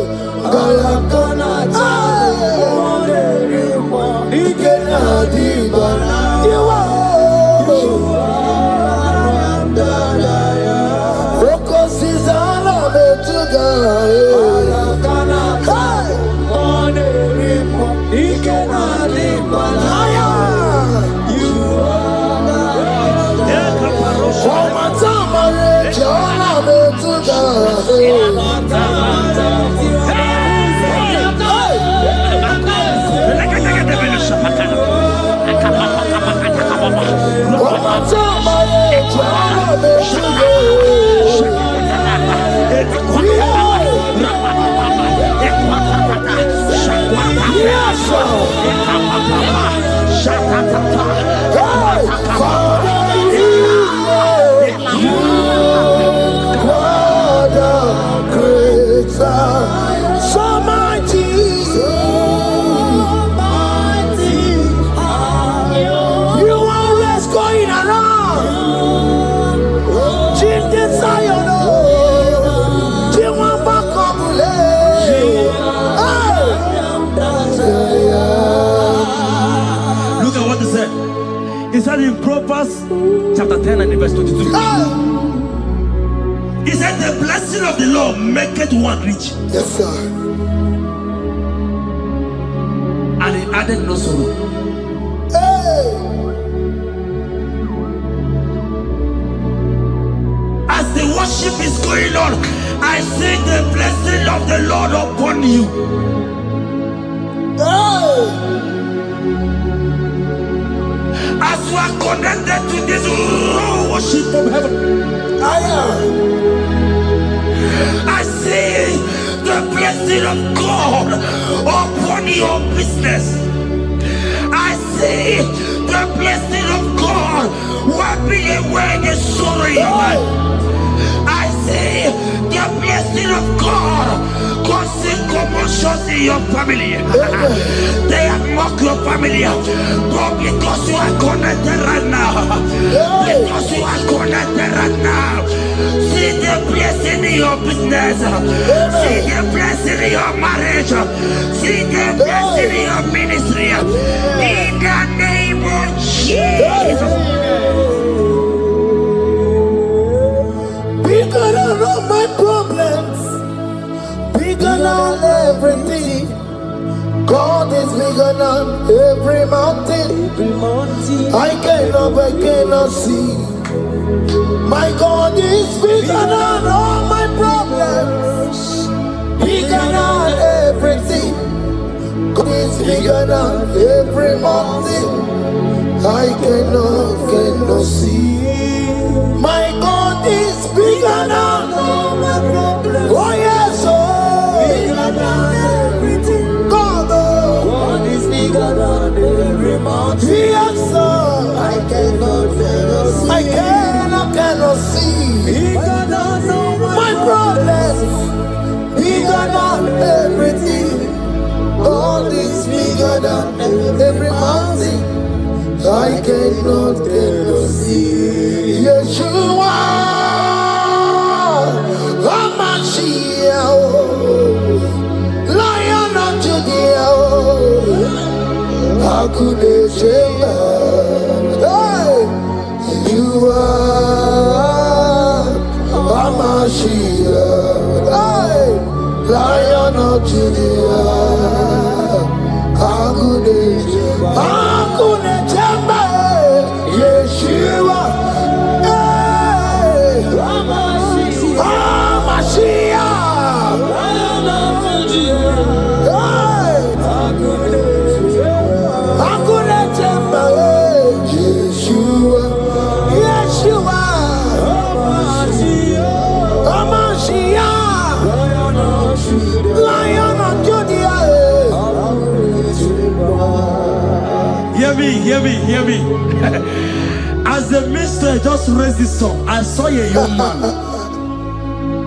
You are Roko Susanna Betugio. said in Proverbs chapter 10 and verse 22. He said, the blessing of the Lord maketh one rich. Yes, sir. And he added no sorrow. Hey. As the worship is going on, I see the blessing of the Lord upon you. Hey. As you are connected to this worship from heaven, I see the blessing of God upon your business. I see the blessing of God wiping away the sorrow in your life. I see the blessing of God causing commotions in your family. They have mocked your family, but because you are connected right now, because you are connected right now, see the blessing in your business, see the blessing in your marriage, see the blessing in your ministry. In the name of Jesus. Bigger than all my problems, bigger than everything. God is bigger than every mountain. I cannot see. My God is bigger than all my problems, bigger than everything. God is bigger than every mountain. I cannot see. My God is bigger than all my problems. Oh yes, oh. Bigger than everything. God is bigger than every mountain. Yes, sir. I cannot see. I cannot see. Bigger than all my problems. Bigger than everything. God is bigger than every mountain. I cannot see. Yeshua, Hamashiach, Lion of Judea, Hakudeshema. You are Hamashiach, Lion of Judea, Hakudeshema. Yeshua, Hear me. As the minister just raised this song, I saw a young man.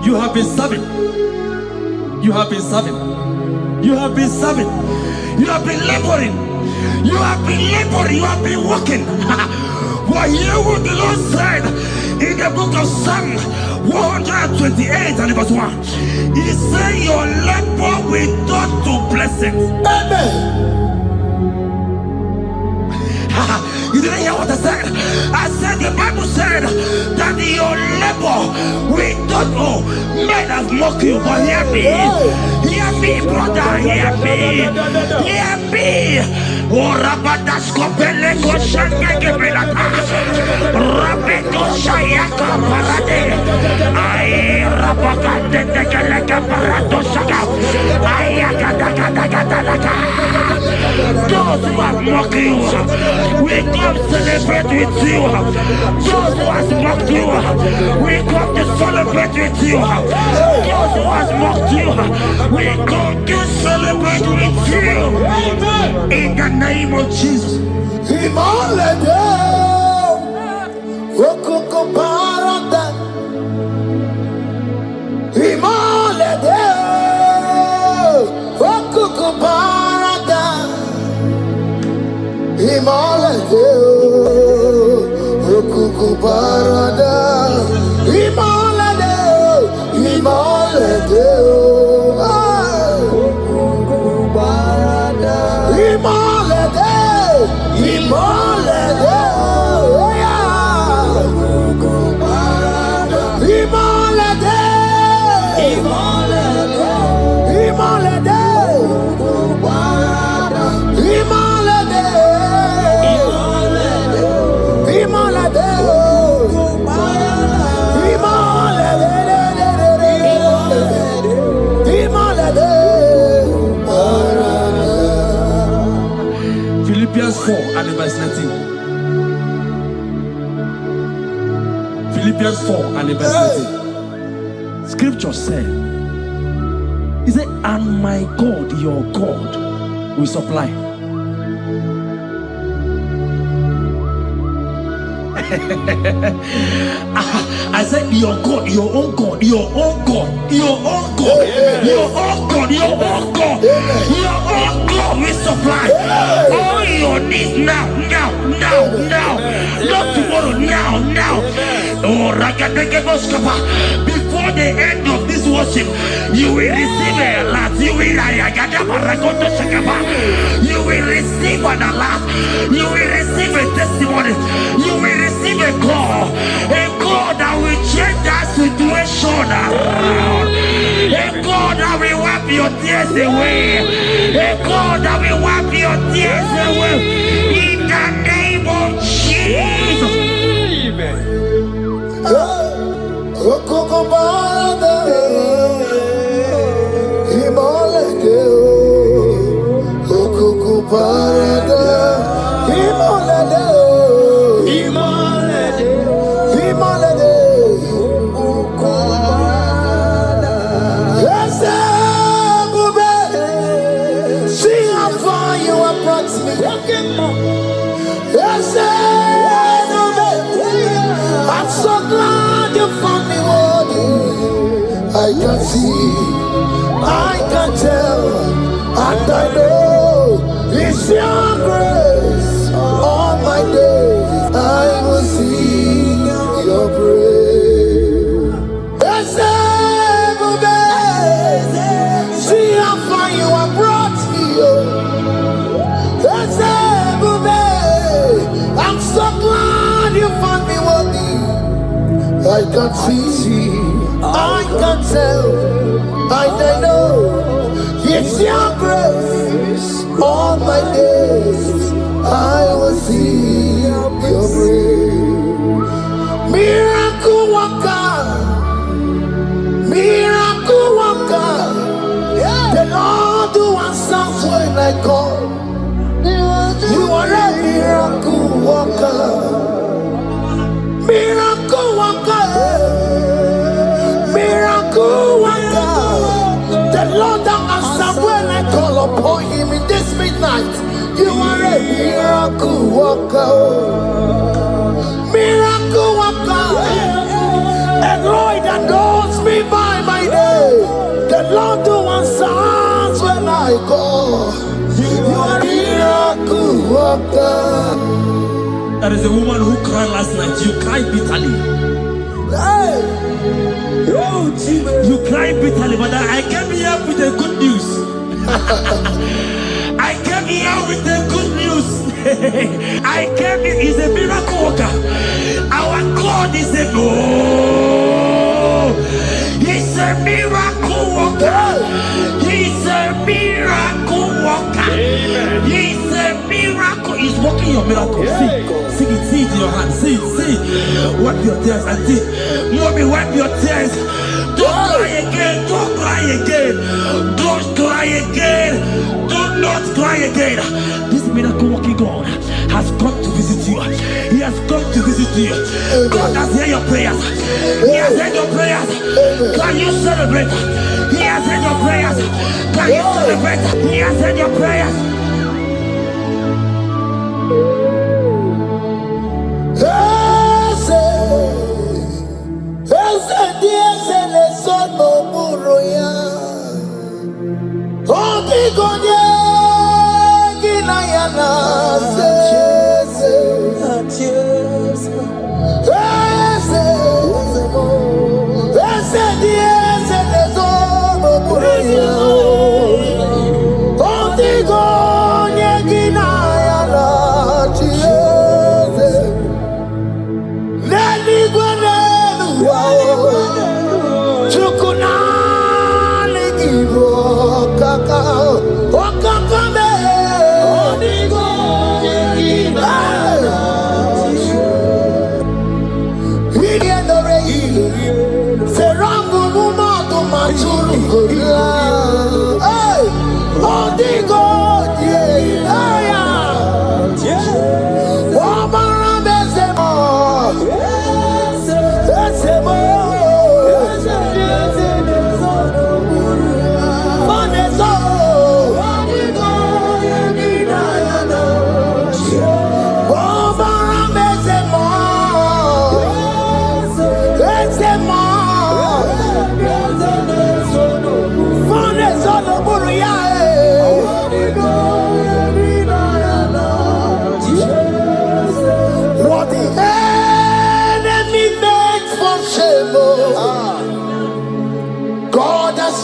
You have been serving. You have been serving. You have been serving. You have been laboring. You have been laboring. You have been working. But hear what the Lord said in the book of Psalm 128 and verse 1. He said, your labor will turn to blessings. Amen. You didn't hear what I said? I said the Bible said that your labor will not know. Men have mocked you, but hear me. Hear me, brother. Hear me. Hear me. Oh, Rabadasko Peleko Shangeke Belata. Rabeko Shayaka Parade. I Rabakande Tekeleka Parato Shaka. Ayakadakadakadaka. Those who have mocked you, we come celebrate with you. Those who have mocked you, we come to celebrate with you. Those who have mocked you, we come to celebrate with you. In the name of Jesus. Philippians 4 and verse 13. Scripture said, he said, and my God, your God, will supply. I said, your God, your own God, your own God, your own God, your own God, your own God, your own God will supply all your needs now, now, not tomorrow, now. Oh, before the end of this worship, you will receive a lot. You will receive an alert. You will receive a testimony. You will receive a call that will change that situation around. A God that will wipe your tears away. A God that will wipe your tears away. In the name of Jesus. I'm so glad you found me worthy. I can see, I can tell, and I know it's your grace. All my days I will sing your praise. See how far you have brought me. I'm so glad you found me worthy. I can see, I can tell, and I know it's your grace. All my days I will see your praise. Miracle worker, miracle worker. The Lord who answers when I call. You are a miracle worker. Miracle worker. Miracle worker. The Lord that answers when I call upon him in this midnight. You are a miracle worker. Miracle worker. And Lord that knows me by my name. The Lord who answers when I call. You are a miracle worker. There is a woman who cried last night. You cried bitterly. Hey. You cried bitterly, but I came here with the good news. I came here with the good news. I came here, he's a miracle worker. Our God is a he's a miracle worker. He's a miracle worker. He's a miracle. He's working your miracle. See it in your hand. See it. Wipe your tears and see. Mommy, wipe your tears. Don't cry again. Don't cry again. Don't cry again. Do not cry again. This miracle working God has come to visit you. He has come to visit you. God has heard your prayers. He has heard your prayers. Can you celebrate? He has heard your prayers. Can you celebrate? He has heard your prayers.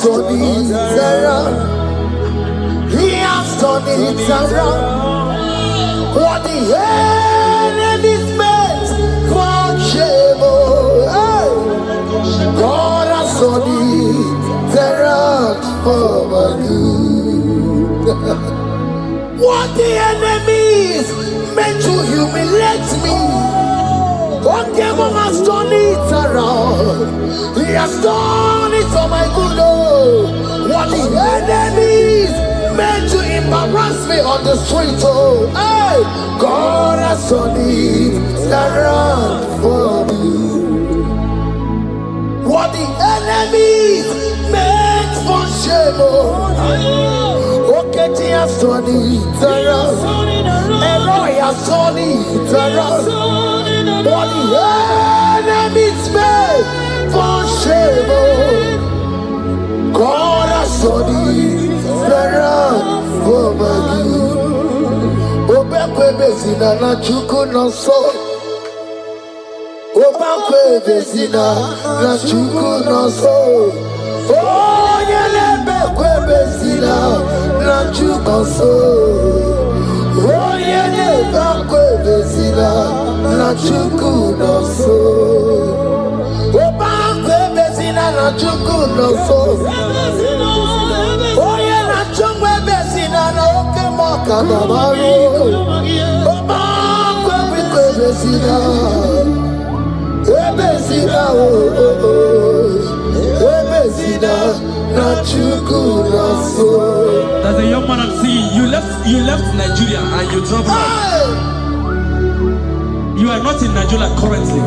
turned it around. He has turned it around. What the enemies meant for shame, hey, God has turned it around for my good. What the enemies meant to humiliate me, what devil has done it around. He has done it for my good. Oh, what the enemies meant to embarrass me on the street, oh, hey, God has done it around for me. What the enemies meant for shame, oh, okay, he has done it around. Eloi has done it around. What the enemies meant for shame, oh, God has done it around for my good. Obekwe bezina na chuku no so. Obekwe bezina na chuku no so. Oh, yelebekwe bezina na chuku no so. Oh, yelebekwe bezina na chuku no so. Obekwe bezina na chuku no so. Oh, yeah, na chungwe bezina na oke moka na baro. Obekwe bezina. Ebezina, oh, oh, oh. Ebezina na chuku no so. There's a young man I'm seeing. You left Nigeria and you traveled out. You are not in Nigeria currently,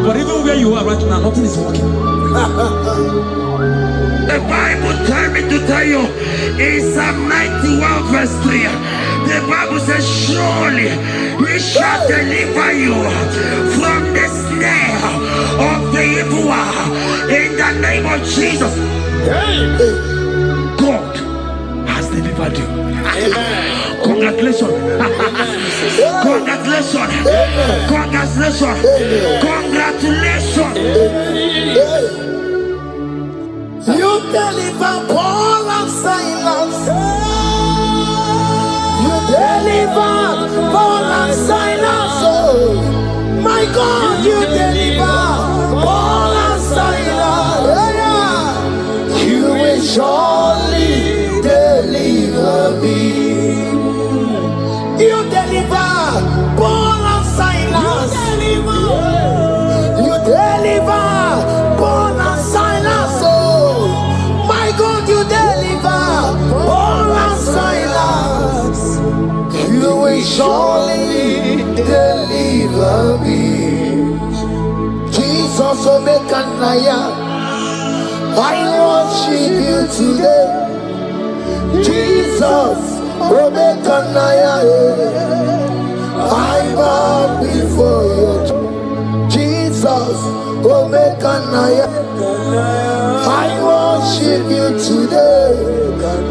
but even where you are right now, nothing is working. The Bible tells me to tell you in Psalm 91 verse 3, the Bible says, surely he shall deliver you from the snare of the evil one in the name of Jesus. God has delivered you. Congratulations. Congratulations. Congratulations. Congratulations. You deliver Paul and Silas. You deliver Paul and Silas. Oh, my God, you deliver Paul and Silas. Yeah. You will surely deliver me. You deliver Paul and Silas. You deliver Paul and Silas. Oh, my God, you deliver Paul and Silas. You will surely deliver me. Jesus, Omekanaya, I worship you today. Jesus, Omekanaya, I bow before you. Jesus, Omekanaya, I worship you today.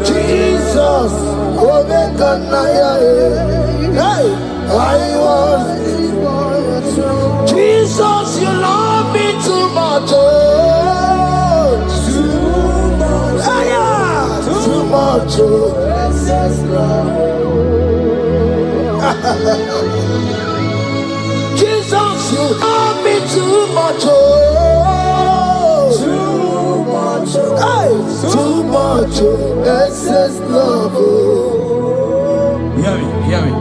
Jesus, Omekanaya, hey, I worship you. Jesus, you love me too much. Oh, too much. Too much. Jesus, you love me too much. Oh, too much. Hey, too much. Excess love. Hear me.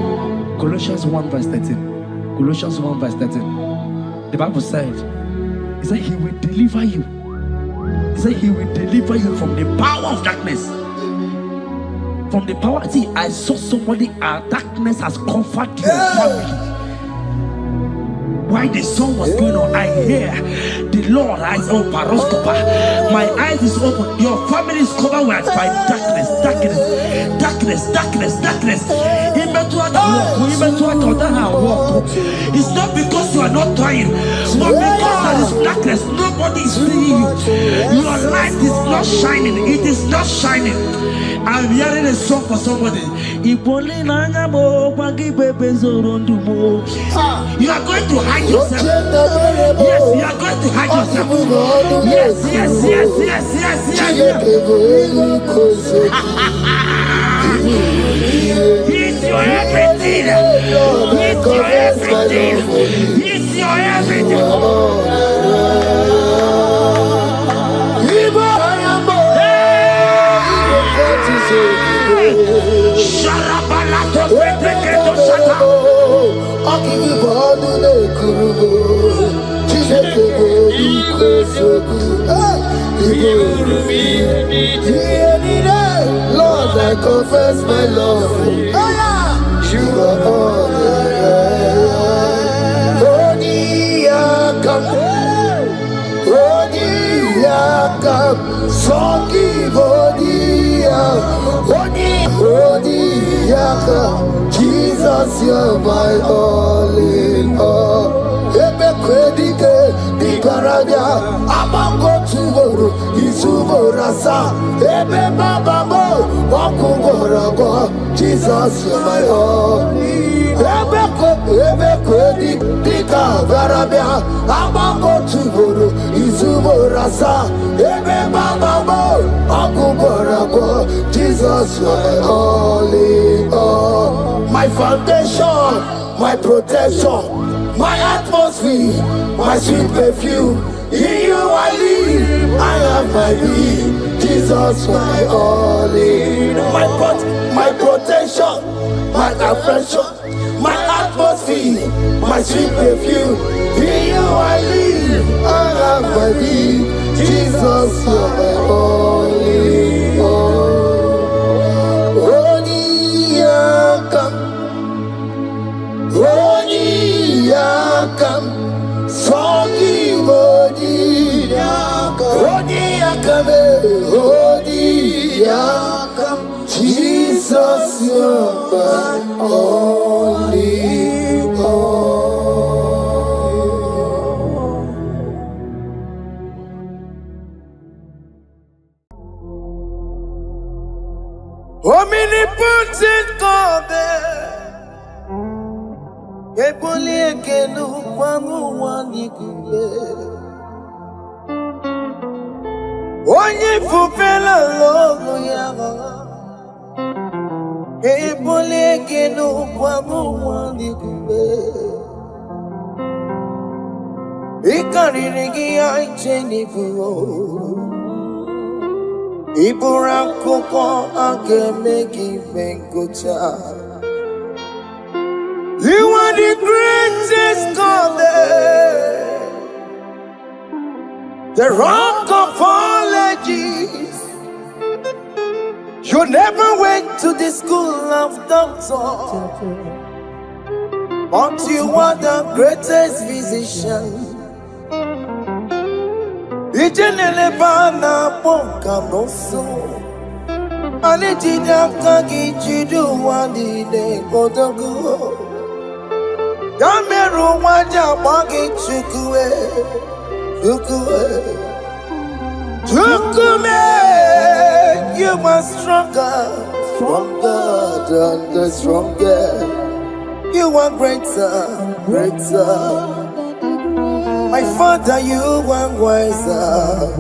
Colossians 1 verse 13. Colossians 1 verse 13. The Bible said, he said he will deliver you. He said he will deliver you from the power of darkness. From the power. See, I saw somebody, darkness has covered your family. While the song was going on, I hear the Lord eyes open, paroscopa. My eyes is open. Your family is covered by darkness. It's not because you are not trying, but because there is darkness, nobody is seeing you. Your light is not shining. It is not shining. I'm hearing a song for somebody. You are going to hide yourself. Yes, you are going to hide yourself. Yes, yes, yes, yes, yes, yes. He's your everything. He's your everything. He's your everything. Lord, I confess my love. You are all Jesus, you're my all in all. Ebe kwedike di karabia amango tugoro isumorasa ebe baba mo wakugorabo. Jesus, you're my all. Ebe kwedi di karabia amango tugoro isumorasa ebe baba mo wakugorabo. Jesus, you're my all in all. My foundation, my protection, my atmosphere, my sweet perfume. In you I live, I have my being. Jesus, my all in all. My protection, my affection, my atmosphere, my sweet perfume. In you I live, I have my being. Jesus, my all in all. Yakam, Sogi Odi Yakam, Jesus, you're my only all. Omnipotent God, Eboli ekelu kwangu wanikume. Onye fupela logo yaga. Eboli ekelu kwangu wanikume. Ikariri ya icheni fuo. Ibura koko akeme kivengocha. You are the greatest God, the rock of all ages. You never went to the school of doctor, but you are the greatest physician. Ijenele bana ponka noso, anejida kagi jidu wandi de kodogo. Yameru waja wagi chukue, chukume. You are stronger than the strongest. You are greater. My Father, you are wiser.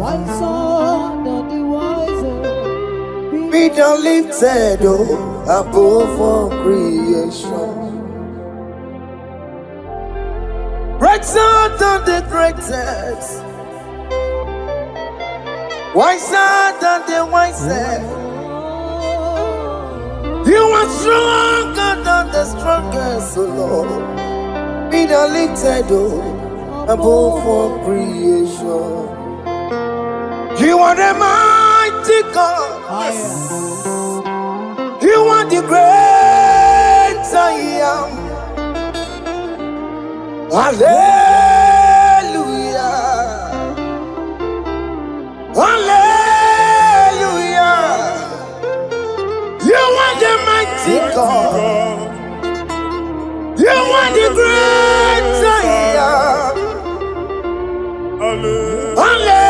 Be thou lifted above all creation. Greater than the greatest, wiser than the wisest. You are stronger than the strongest, O Lord. Be thou lifted above all creation. You are the mighty God. You are the great I am. Hallelujah. Hallelujah. You are the mighty God. You are the great I am. Hallelujah.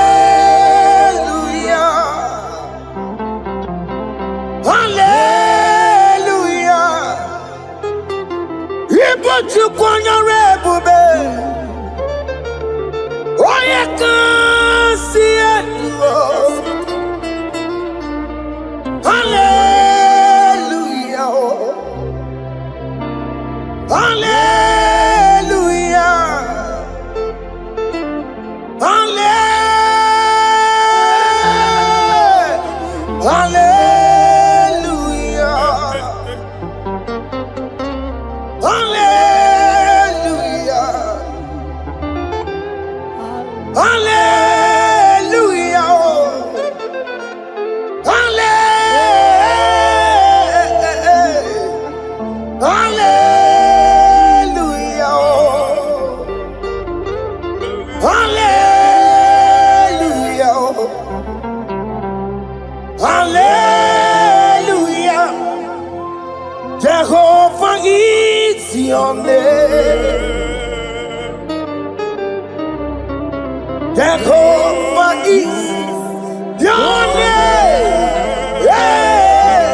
Hallelujah. Hallelujah. Jehovah is your name. Jehovah is your name. Yeah.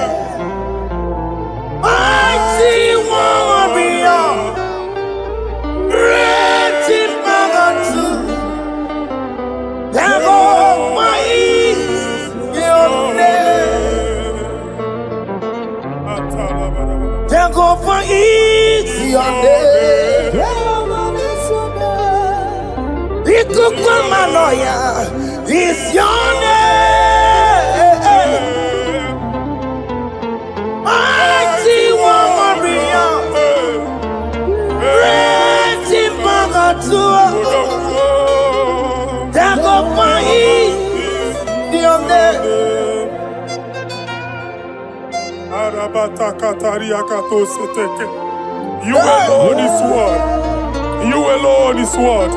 Mighty warrior. Great in Magatu. Jehovah is your name. Jehovah is your name. Ikukumanoya is your name. Mighty warrior. Great in Magatu. Jehovah is your name. You alone is word. You alone is word.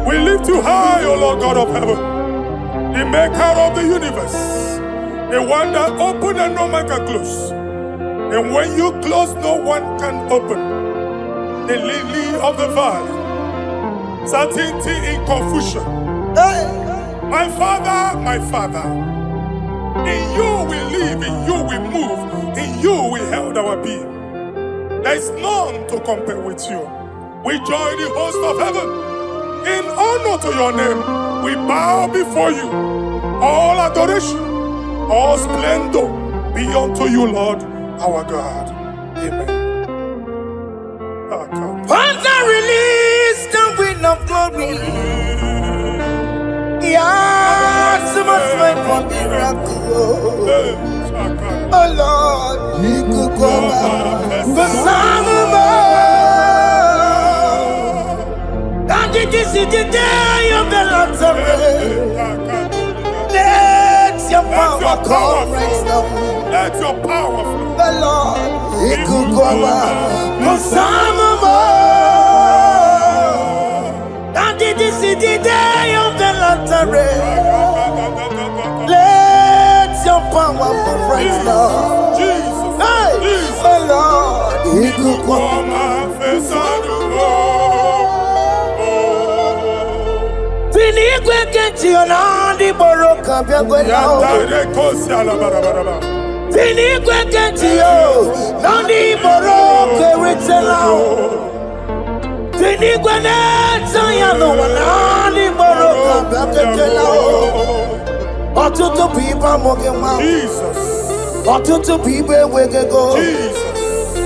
We lift you high, O Lord God of heaven, the maker of the universe, the one that opened and no man can close. And when you close, no one can open. The lily of the valley, certainty in confusion. My Father, in you we live, in you we move, in you we held our being. There is none to compare with you. We join the host of heaven. In honor to your name, we bow before you. All adoration, all splendor be unto you, Lord, our God. Amen. Father, release the wind of glory. Yeah, so much wait for miracle. Oh Lord, you could come out. The this is the day of the Lord's rain. Let your power come right now. Let your power flow. The Lord, He could come out. And this is the day of the Lord's rain. Let your power come right now. Jesus, hey, the Lord, He could come out. Tinigwe kenti onandi boroka biagwela. Tinigwe kenti yo nandi boroka ritela. Tinigwe neta ya no nandi boroka biagwela. Otutu pipa mogema. Jesus. Otutu pipe wegego. Jesus.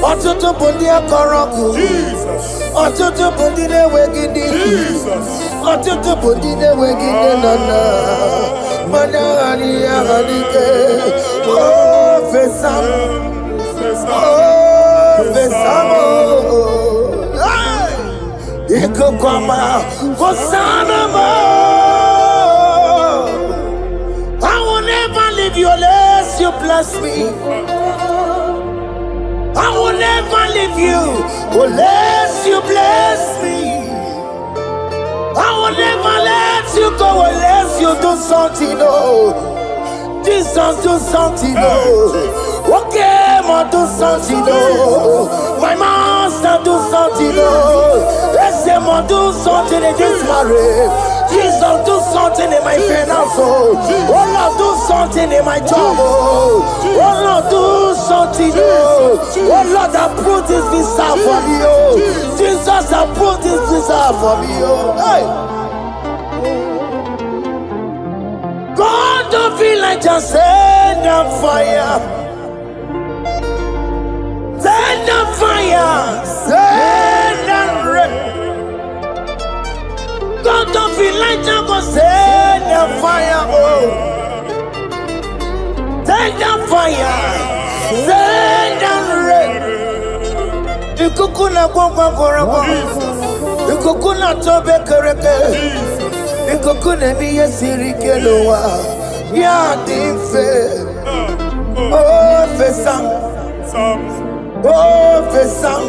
Otutu bundi akoroku. Jesus. Otutu bundi ne wegidi. Jesus. Otutu bundi ne wegidi nana. Mana ani ahanike. Oh fesam. Oh fesamo. Iko kwama kosanamo. I will never leave you unless you bless me. I will never leave you unless you bless me. I will never let you go unless you do something. Oh, Jesus, do something. Oh, okay, ma do something. Oh, my master, do something. Oh, let's say, ma do something in this marriage. Jesus, do something in my finance. Oh, Lord, do something in my job. Oh, Lord, do something. Oh, Lord, approve this visa for me. Oh, Jesus, approve this visa for me. Oh, hey. God, don't feel like just send a fire. Send a fire. Send a rain. God don't feel like just go send the fire, oh. Send the fire, send the rain. The kukuna gwangwa gwangwa, the kukuna tobe kereke, the kukuna miye sirike loa, ya dimfe, oh fesam, oh fesam.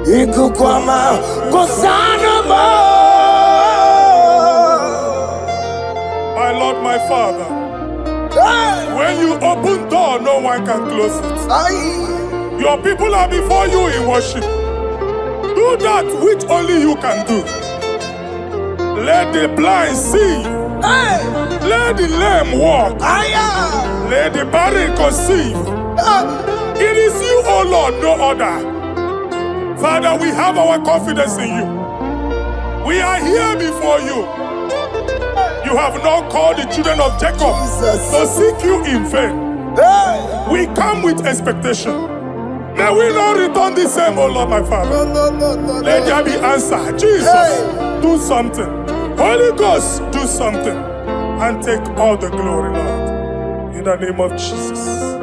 Ikukwama Kosanama Father, when you open door, no one can close it. Your people are before you in worship. Do that which only you can do. Let the blind see. Let the lame walk. Let the barren conceive. It is you, O Lord, no other. Father, we have our confidence in you. We are here before you. You have not called the children of Jacob to seek you in vain. We come with expectation. May we not return the same, O Lord, my Father. Let there be answer. Jesus, do something. Holy Ghost, do something. And take all the glory, Lord. In the name of Jesus.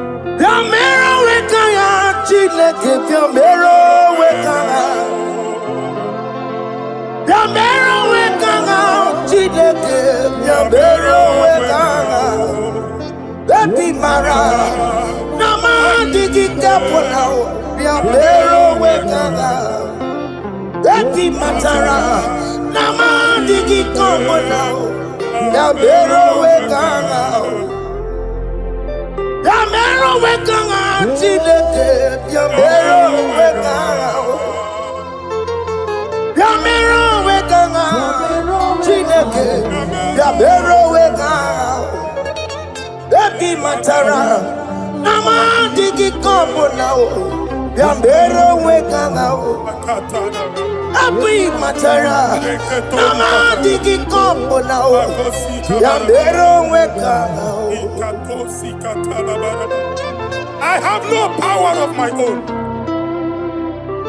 I have no power of my own.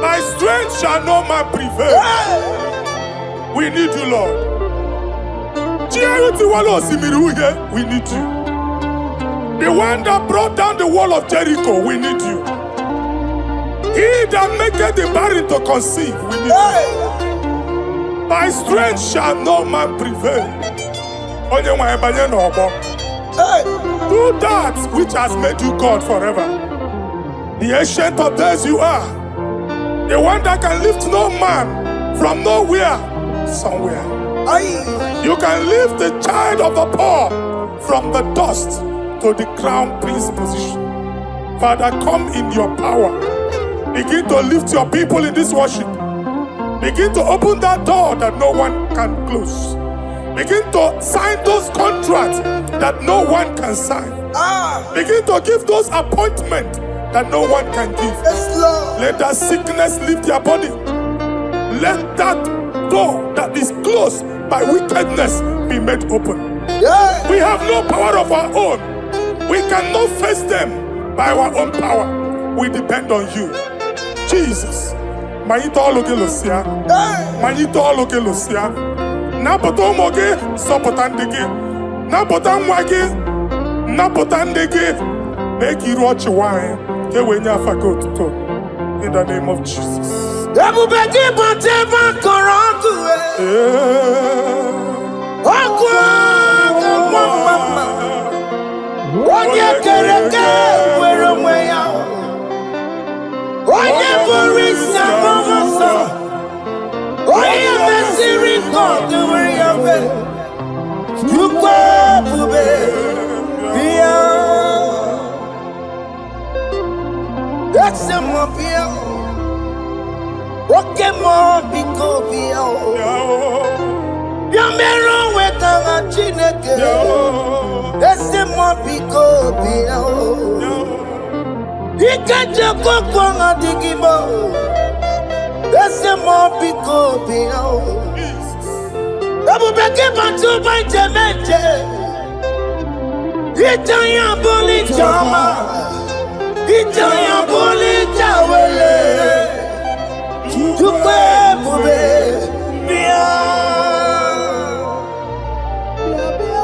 My strength shall no man prevail. We need you, Lord. We need you. The one that brought down the wall of Jericho, we need you. He that maketh the barren to conceive, we need you. By strength shall no man prevail. Do that which has made you God forever. The ancient of days you are. The one that can lift no man from nowhere, somewhere. You can lift the child of the poor from the dust to the crown prince position. Father, come in your power. Begin to lift your people in this worship. Begin to open that door that no one can close. Begin to sign those contracts that no one can sign. Begin to give those appointments that no one can give. Let that sickness leave their body. Let that door that is closed by wickedness be made open. We have no power of our own. We cannot face them by our own power. We depend on you. Jesus. Manito Logelosia. Manito Logelosia. Napotomoge, Sopotandege. Napotamwage. Napotandege. Make you watch wine. In the name of Jesus.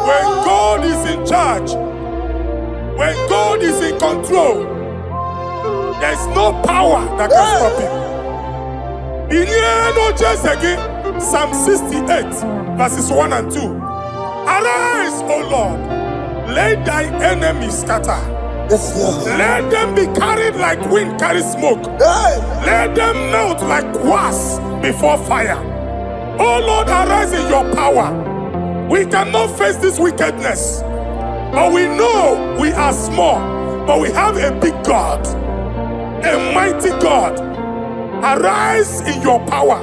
When God is in charge, when God is in control, there's no power that can stop him. In again, Psalm 68, verses 1 and 2. Arise, O Lord, let thy enemies scatter. Let them be carried like wind carries smoke. Let them melt like wax before fire. Oh Lord, arise in your power. We cannot face this wickedness. But we know we are small, but we have a big God, a mighty God. Arise in your power.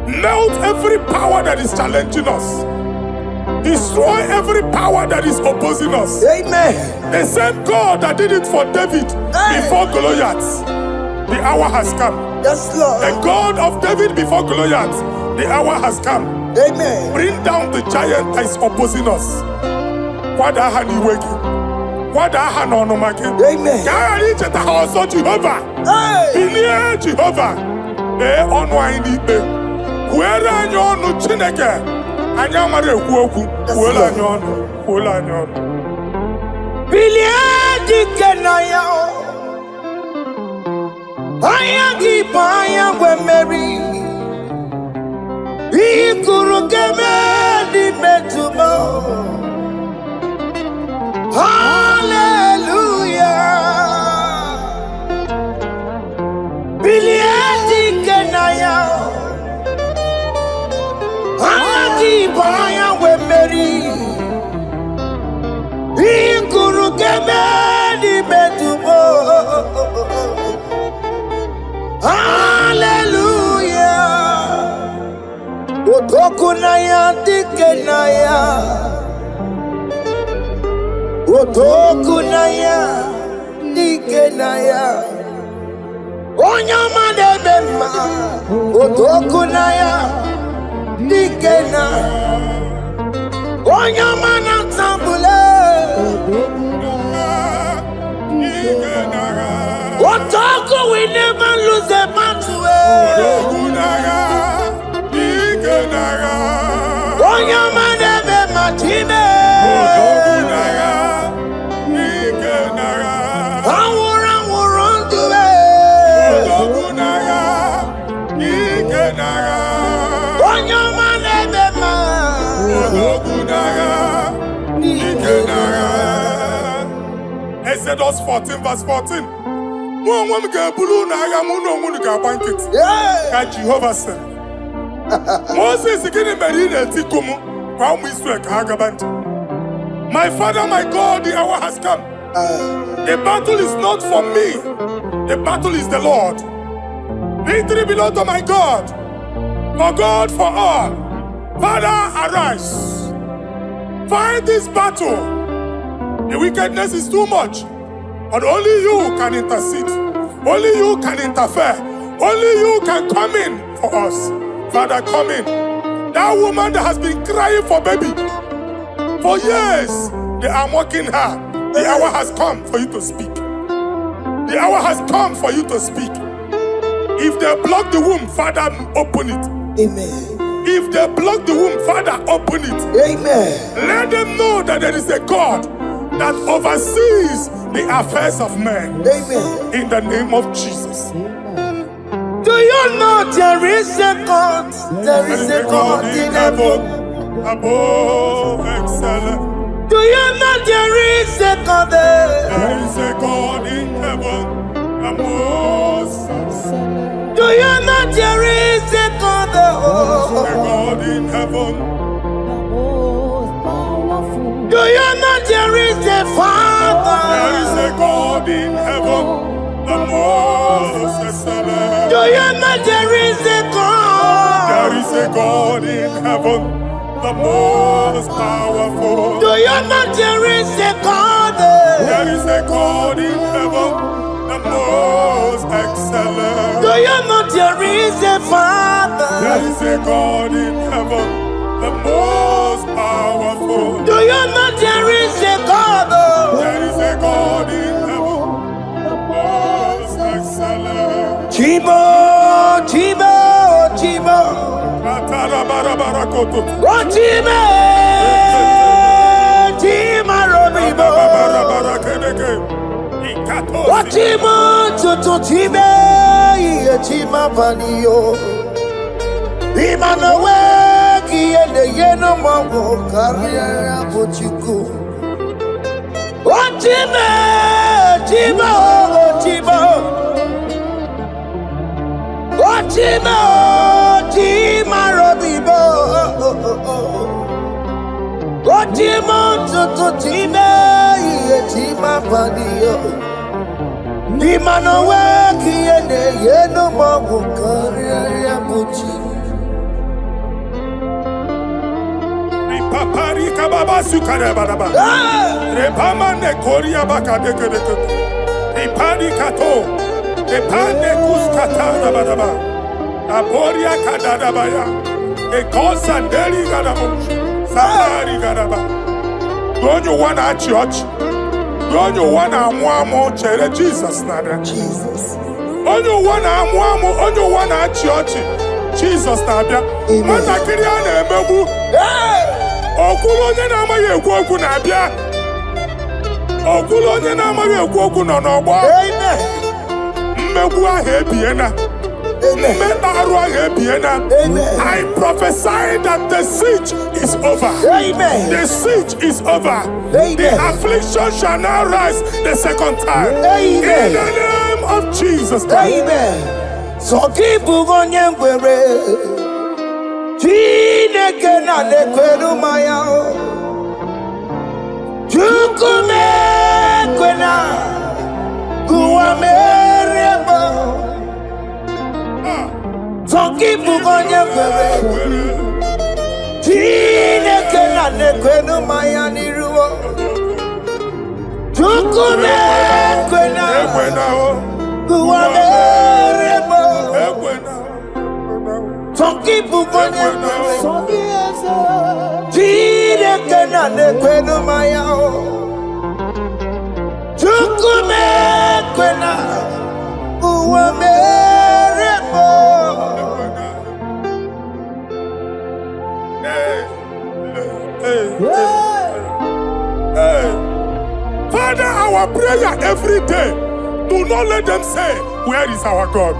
Melt every power that is challenging us. Destroy every power that is opposing us. Amen. The same God that did it for David before Goliath, the hour has come. Yes, Lord. The God of David before Goliath, the hour has come. Amen. Bring down the giant that is opposing us. Amen. Carry the house of Jehovah. Hey. Jehovah. Unwinding. Where are you no chineke? Anyamare kuoku. Where are you? Biliadi kenaya. Ayagi paya we Mary. Ikuru keme di metumo. Hallelujah. Biliadi kenaya. Ayagi paya we Mary. Ikuru keme di metumo. Hallelujah. Otokunaya dikenaya. Otokunaya dikenaya. Onyama de bema. Otokunaya dikena. Onyama na tambule. Otoku, we never lose a battle. Onyama de bema time. Exodus 14 verse 14. Jehovah said, Moses my father, my God, the hour has come. The battle is not for me. The battle is the Lord. Victory belongs to my God. For God, for all. Father, arise. Fight this battle. The wickedness is too much. But only you can intercede. Only you can interfere. Only you can come in for us. Father, come in. That woman that has been crying for baby for years, they are mocking her. The hour has come for you to speak. The hour has come for you to speak. If they block the womb, Father, open it. Amen. If they block the womb, Father, open it. Amen. Let them know that there is a God that oversees the affairs of men. Amen. In the name of Jesus. Do you know there is a God? There is a God in heaven. Above excellent. Do you know there is a God there? There is a God in heaven. Above excellent. Do you know there is a God there? A God in heaven. Do you know there is a Father? There is a God in heaven. The most excellent. Do you know there is a God? There is a God in heaven, the most powerful. Do you know there is a God there? There is a God in heaven, the most excellent. Do you know there is a Father? There is a God in heaven, the most powerful. Do you know there is a God? There is a God in heaven, the most excellent. Chibo, Chibo, Chibo. Oh, Chibo, Chibo, Robibo. Oh, Chibo, Tutu, Chibo, Chibo, Panio. Imanowe, Kiende, Yeno, Mongo, Carriera, Pochuku. Oh, Chibo, Chibo, Chibo. Ochimo, Chima Robibo. Ochimo, Tutu, Chime. my body. Ni mano weki ene yeno mawu kariya buchi. Ni papari kababa sukare badaba. Repama ne koria baka deke deke. Ni pari kato. Ni pane kuskata badaba. Aboria kadada baya. E kosa deri gadabo. Sabari gadaba. Don't you wanna church? Don't you wanna amu chere Jesus nada? Jesus. Don't you wanna church? Jesus nada. Mata kiriana emebu. Okulo nye na amaghị ekwu okwu na-abịa. Okulo onye na amaghị ekwu okwu nọ n'ọgbọ. Mmegbu ahụ ebiena. Mmeta arụ ahụ ebiena. I prophesy that the siege is over. Amen. The siege is over. Amen. The affliction shall now rise the second time. Amen. In the name of Jesus Christ. Amen. So keep on Chineke na nekwenu maya Chukume kwena Kuwa merebo Tokipu konye kwere Chineke na nekwenu maya niruo Chukume kwena Kuwa merebo Some people go there. Chineke na nekwenu maya Chukume kwena uwa merebo. Father, our prayer every day. Do not let them say, where is our God?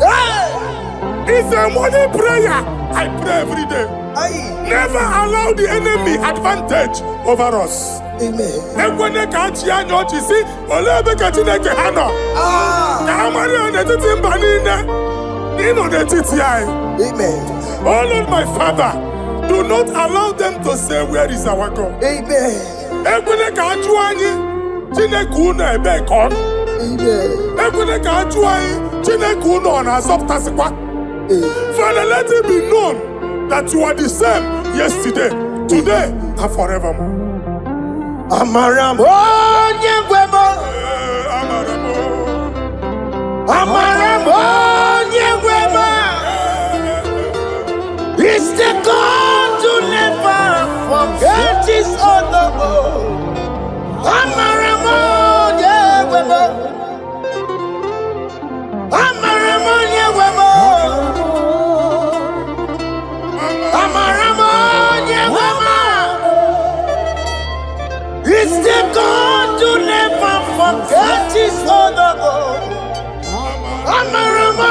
It's a morning prayer. I pray every day. Never allow the enemy advantage over us. Amen. Amen. Oh Lord, my Father, do not allow them to say, where is our God? Amen. Father, let it be known that you are the same yesterday, today, and forevermore. Amaramo nyegwemo. Amaramo nyegwemo. It's the God to never forget his honor. Amaramo nyegwemo. Amaramo nyegwemo. Amaramo nyegwemo. It's the God to never forget his honor. Amaramo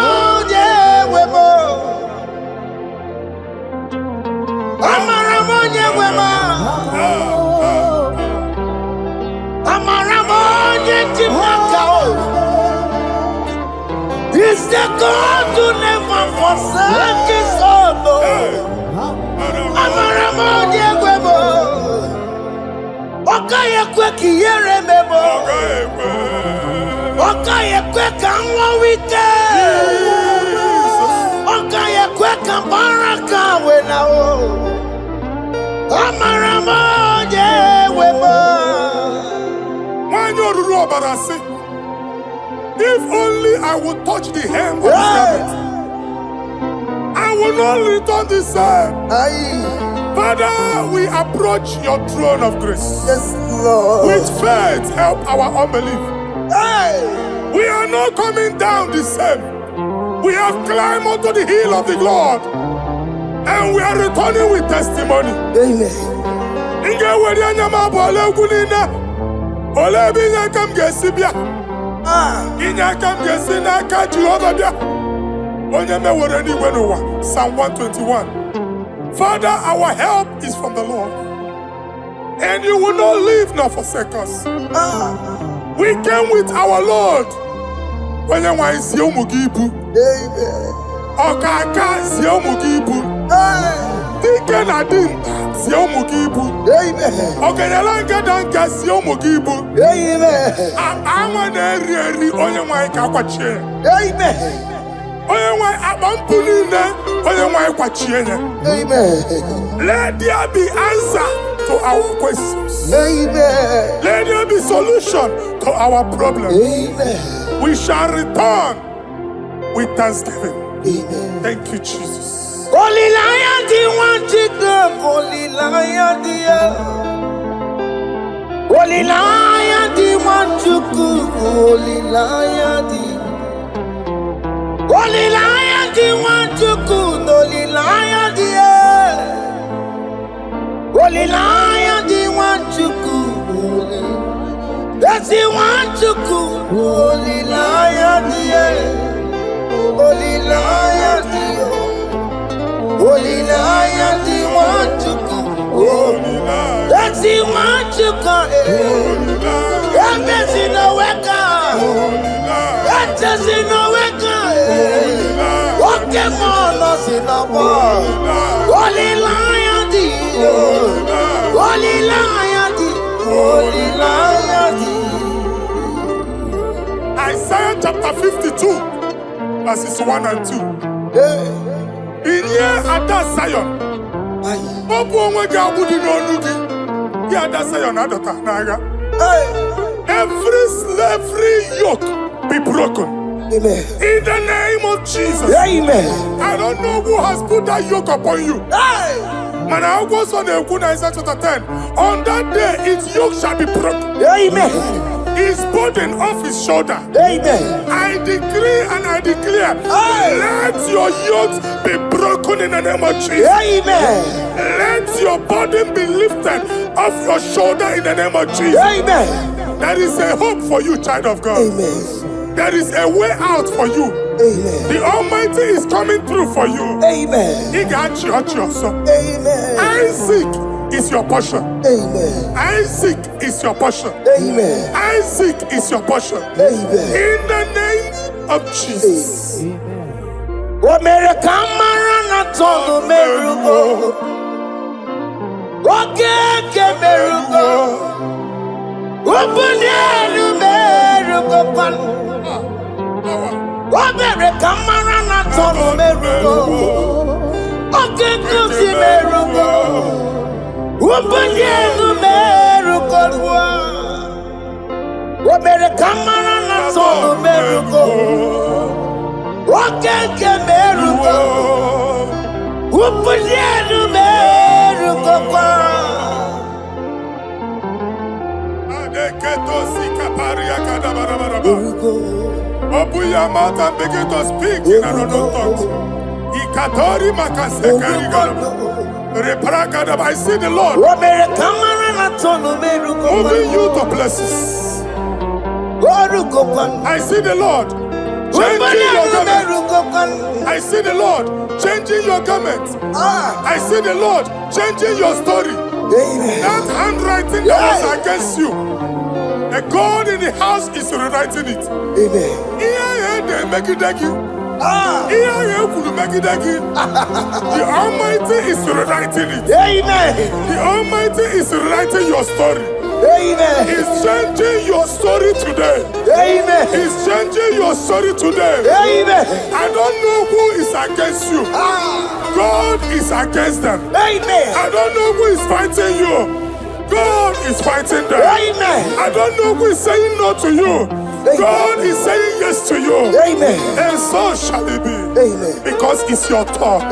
nyegwemo. Amaramo nyegwemo. Amaramo nyegwemo. It's the God to never forsake his honor. Amaramo nyegwemo. Okaye kwe kiyere memo. Okaye kwe kanwa wike. Okaye kwe kambaraka wenao. Amaramo nyegwemo. If only I would touch the hem of his garment, I will not return the same. Father, we approach your throne of grace. Yes, Lord. With faith, help our unbelief. We are not coming down the same. We have climbed onto the hill of the Lord, and we are returning with testimony. Amen. Psalm 121. Father, our help is from the Lord, and you will not leave nor forsake us. We came with our Lord. Amen. sie umugibu. Amen. Ogenelanga danka sie umugibu. Amen. Awa na eri onye nwanyị ka kwachie. Amen. Onye nwanyị abampuli na onye nwanyị kwachie ya. Amen. Let there be answer to our questions. Amen. Let there be solution to our problems. Amen. We shall return with thanksgiving. Amen. Thank you, Jesus. Holy Lion, the one to go. Holy Lion, the Holy Lion, the one to go. Holy Lion, the Holy Lion, the one to go. Holy Lion, the Holy Lion, the one to go. That's the one to go. Holy Lion, the Holy Lion, the Holy Lion, the one to go. That's the one to go. That's in the weka. That's in the weka. Okay, man, that's in the bar. Holy Lion, the Holy Lion, the Holy Lion, the Isaiah chapter 52, verses 1 and 2. In here at that Zion, every slavery yoke be broken. Amen. In the name of Jesus. Amen. I don't know who has put that yoke upon you. And I was on the Isaiah chapter 10. On that day, its yoke shall be broken. Amen. His burden off his shoulder. Amen. I decree and I declare, let your yokes be broken in the name of Jesus. Amen. Let your burden be lifted off your shoulder in the name of Jesus. Amen. There is a hope for you, child of God. Amen. There is a way out for you. Amen. The Almighty is coming through for you. Amen. He got you also. Amen. Isaac is your portion. Amen. Isaac is your portion. Amen. Isaac is your portion. Amen. In the name of Jesus. What made a camarana told the Merugo? What gave Merugo? Open the Merugo. What made a camarana told the Merugo? Okay, come see Merugo. Open the Merugo. What made a camarana told the Merugo? Okay, Merugo. Open the Merugo. Open your mouth and begin to speak in another tongue. I see the Lord moving you to places. I see the Lord changing your garment. I see the Lord changing your garment. I see the Lord changing your story. That handwriting that was against you, a God in the house is rewriting it. The Almighty is rewriting it. The Almighty is rewriting your story. He's changing your story today. He's changing your story today. I don't know who is against you. God is against them. I don't know who is fighting you. God is fighting them. I don't know who is saying no to you. God is saying yes to you. And so shall it be. Because it's your turn.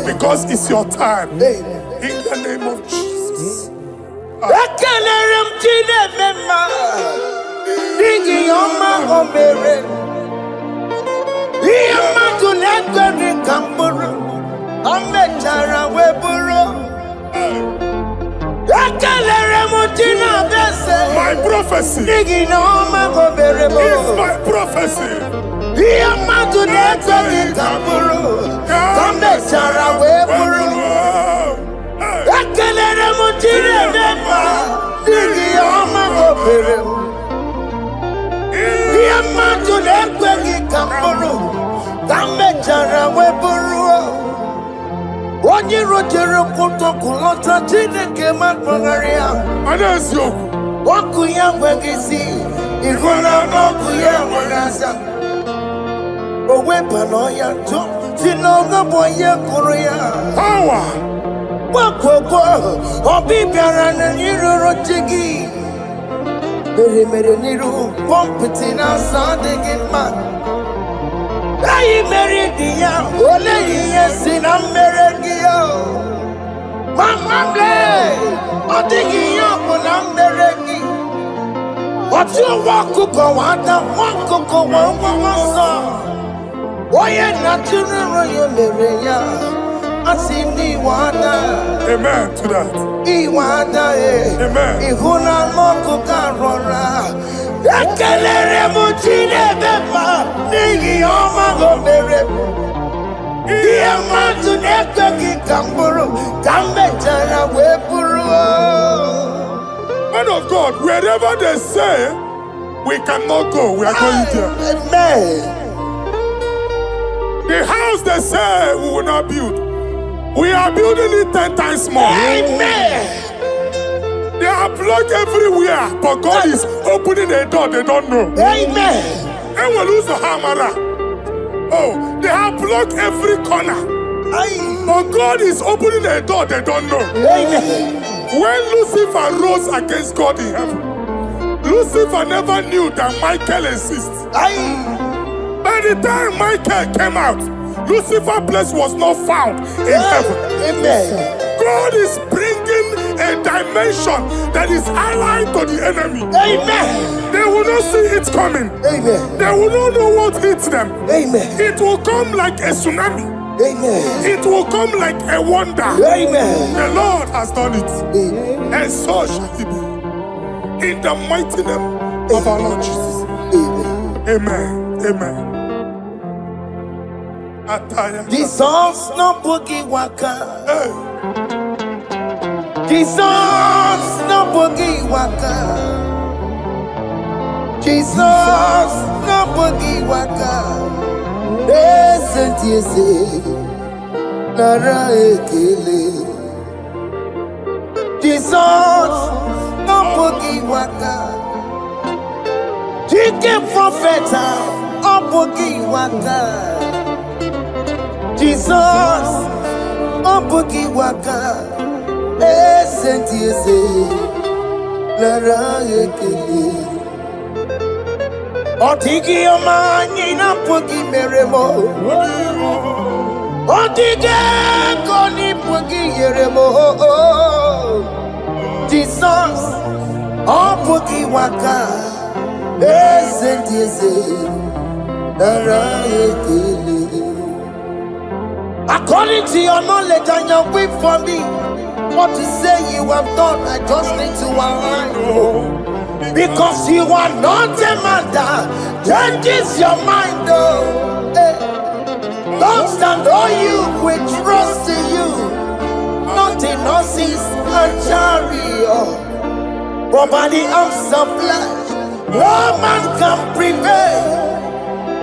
Because it's your time. In the name of Jesus. My prophecy is my prophecy. What Onye rojere koto kulota Chineke makpagaria. Anesio. Oku ya gwegisi. Igona oku ya gwegasa. Owe panoya jo. Sinoga boye kuruya. Power. Wakoko. Obi biarana niroro chigi. Mere niru. Pompiti na sade gima. Ayi meridia, ole yesi na meregia. Mama ble, odigia na meregi. Otu wakuko wada, wakuko wawasa. Oye natural yo mereya, asini wada. Amen to that. Iwada Amen. Ihuna moko karora. Ekelere muchine beba, nigi oma gomere. Iya matu neko ki kamburu, kambe jana wepuru. Man of God, wherever they say we cannot go, we are going there. Amen. The house they say we will not build, we are building it 10 times more. Amen. They are blocked everywhere, but God is opening a door they don't know. Amen. And we lose the hammer. Oh, they have blocked every corner, but God is opening a door they don't know. Amen. When Lucifer rose against God in heaven, Lucifer never knew that Michael exists. By the time Michael came out, Lucifer's place was not found in heaven. Amen. God is bringing a dimension that is allied to the enemy. Amen. They will not see it coming. Amen. They will not know what hits them. Amen. It will come like a tsunami. Amen. It will come like a wonder. Amen. The Lord has done it. Amen. And so shall it be. In the mighty name of our Lord Jesus. Amen. Amen. Amen. Jesus no boogie waka. Hey. Jesus no boogie waka. Jesus no boogie waka. Yes, Nara ekele. Jesus no boogie waka. Chicken prophet no boogie waka. Jesus, Obuki waka, sentiese, lara ekele. Otiki omani na puki meremo. Otike koni puki yeremo. Jesus, Obuki waka, sentiese, lara ekele. According to your knowledge and your will for me, what you say you have done, I just need to align. Because you are not a man that changes your mind, though. Don't stand on you, we trust in you. Not in horses and chariot, but by the arms of flesh, no man can prevail.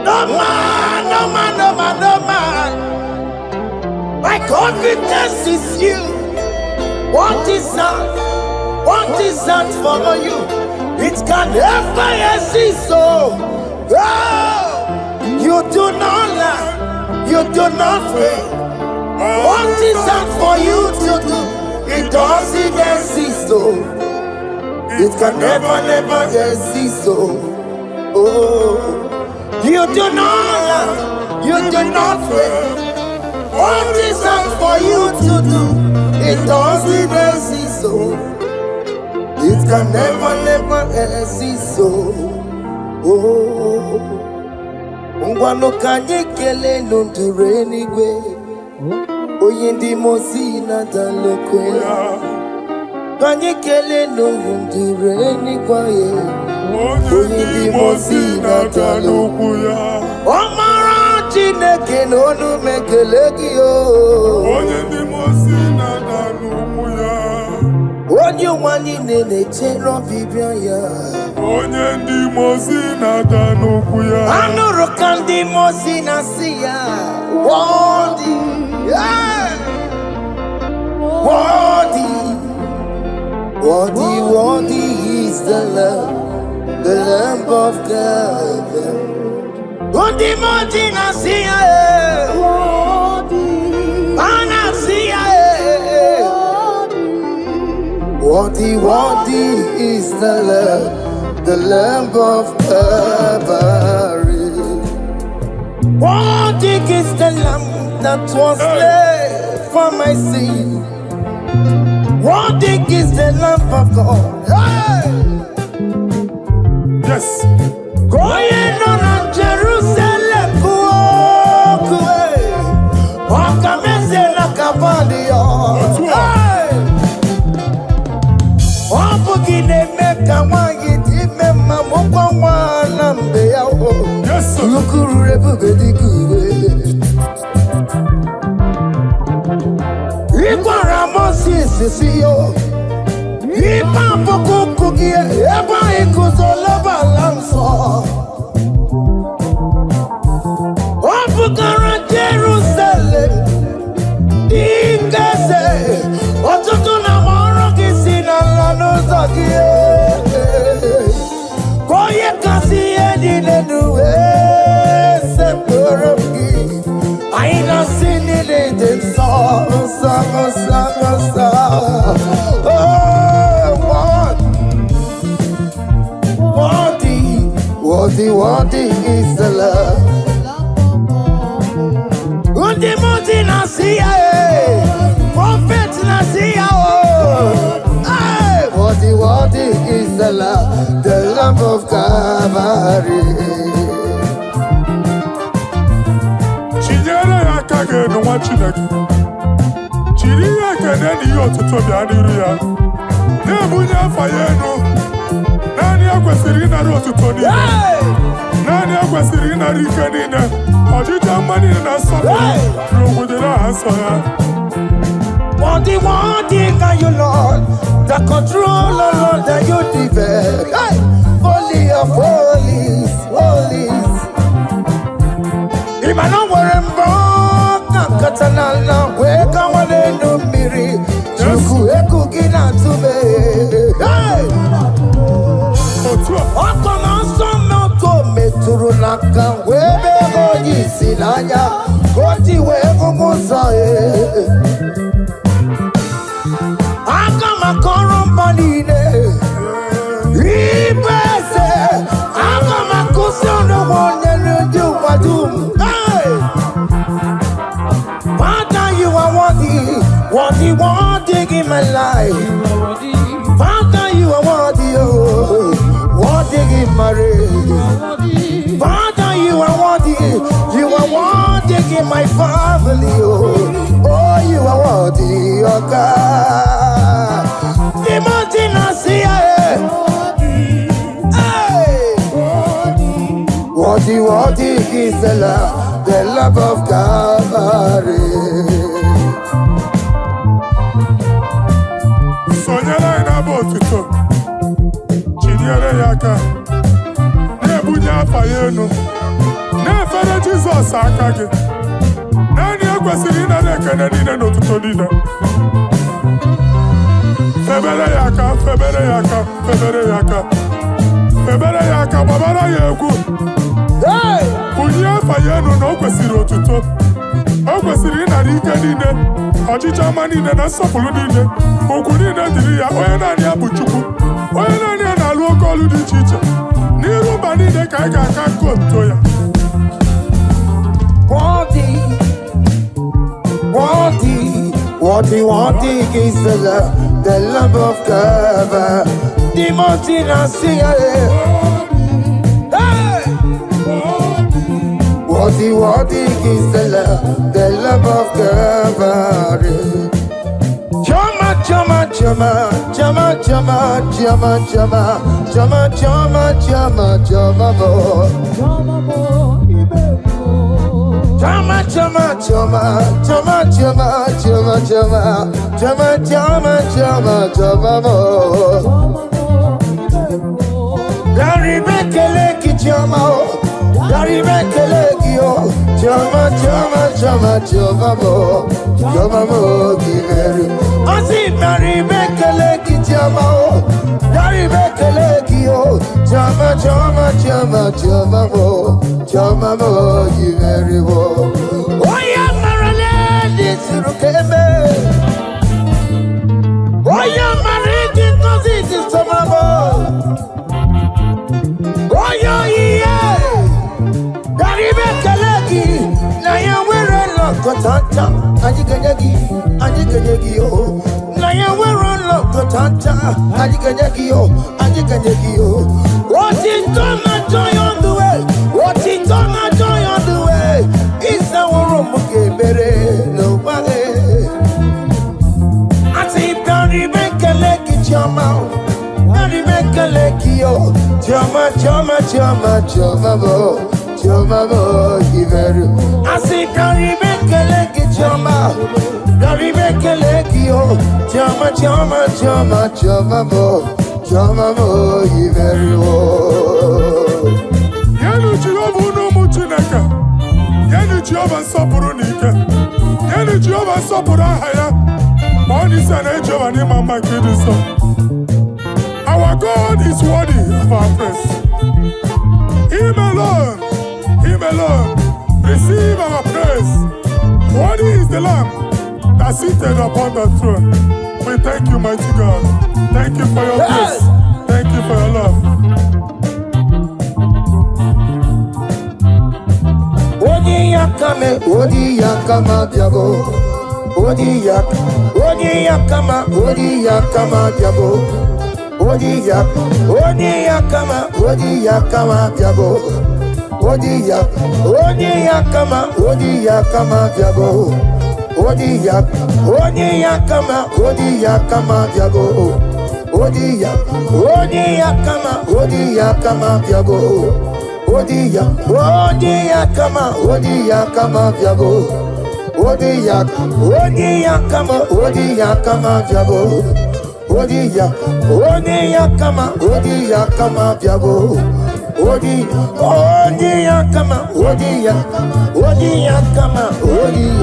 No man, no man, no man, no man. My confidence is you. What is that? What is that for you? It can never exist. So, you do not lie. You do not fail. What is that for you to do? It doesn't exist. So, it can never exist. So, you do not lie. You do not fail. What is that for you to do? It doesn't exist, so it can never exist, so Ngwano kanye kele nundure nigwe Oyindi mosi na dalokwe Kanye kele nundure nigwe Oyindi mosi na dalokwe Omara Chineke n'onu mekele gị o. Onye ndị mosi na n'ugwu ya. Onye ụwa niile na-echere ọbịbịa ya. Onye ndị mosi na n'ugwu ya. Anụrụ ka ndị mosi na-asị ya. Worthy, Worthy is the Lamb of God. Worthy, is the Lamb of Calvary. Worthy is the Lamb that was slain for my sin. Worthy is the Lamb of God. Hey! Yes. Going on Jerusalem, walk away. Walk a message like a body. Hey! Walk again, make a one, it remember one and they are all. Yes, sir. Look who everybody good. See you. Ipa pokuku kie, eba ikuzola balanso. Opukara Jerusalem, ingese. Otutu na moro kisi na lanuza kie. Koye kasi edi nenuwe sepurumki. Aina sini leden sa. Worthy is the Lord. Worthy Nasia, prophet Nasia. Worthy is the Lamb of Calvary. Chinyere ya kage no wachineke. Chiri ya kene ni yotuto bia niru ya. Ne bunya fayeno. Nani akwesiri na rotuto ni. Nani akwesiri na rike ni ne. Ojija mani na sopo. Rungudira hasoya. Worthy can you, Lord. The control, Lord, that you develop. Hey! Holy of holies. Imano warembo katanala weka wale numiri. Chuku eku gina tube. Hey! Okona sono kome turunaka webe hoji silanya. Koti wevu musae. Akama korombanine. Ibese. Akama kusiono wonye nujumadum. Father, you are worthy in my life. Father, you are worthy in my race. Father, you are worthy in my family. Oh, you are worthy, oh God. The mountain I see, worthy is the love of Calvary. Sonyala ina botuto. Chinyere yaka. Ne bunya fayeno. Ne fere Jesus akage. Nani akwesiri na nekene nine notuto nine. Febere yaka, babara yegu. Hey! Bunya fayeno no kwesiri otuto. O kwesiri na rike nine. Ojija manine na sopulu nine. Okunine diri ya oye nani abuchukwu. Oye nani analu okolu di chiche. Niru banine ka ega kanko ya. Worthy is the love of God. The mountain I see. Hey! Worthy is the love of God. Chama, Chama, choma, choma, choma, mo, choma, mo, you very well. Oh, yeah, Marilyn, this is okay, oh, yeah, Marilyn, because this is choma, mo. Oh, yeah, Garibe Kalaki, Naya, we're a Lokotanta, Aniganyagi, oh. Naya, we're a Lokotanta, Aniganyagi, oh. What is done, I joy on the way. What is done, I joy on the way. It's our room, okay, better, nobody. I say, Garibe Kalaki, Chama. Yo, chama, chama, chama, chama, mo, chama, mo, giveru. I say, Garibe Kaleki, chama, Garibe Kaleki, yo, chama, chama, chama, chama, mo, giveru. Yenu Jehova no muchineka, Yenu Jehova sopuru nika, Yenu Jehova sopuru ahaya. Monie sana Jehova ni mama kidiso. Our God is worthy of our praise. Him alone, receive our praise. Worthy is the Lamb that seated upon the throne. We thank you, mighty God. Thank you for your grace. Thank you for your love. Odi yakama diabo. Odi yakama diabo. Odi yakama diabo. Odi yakama diabo. Odi yakama diabo. Odi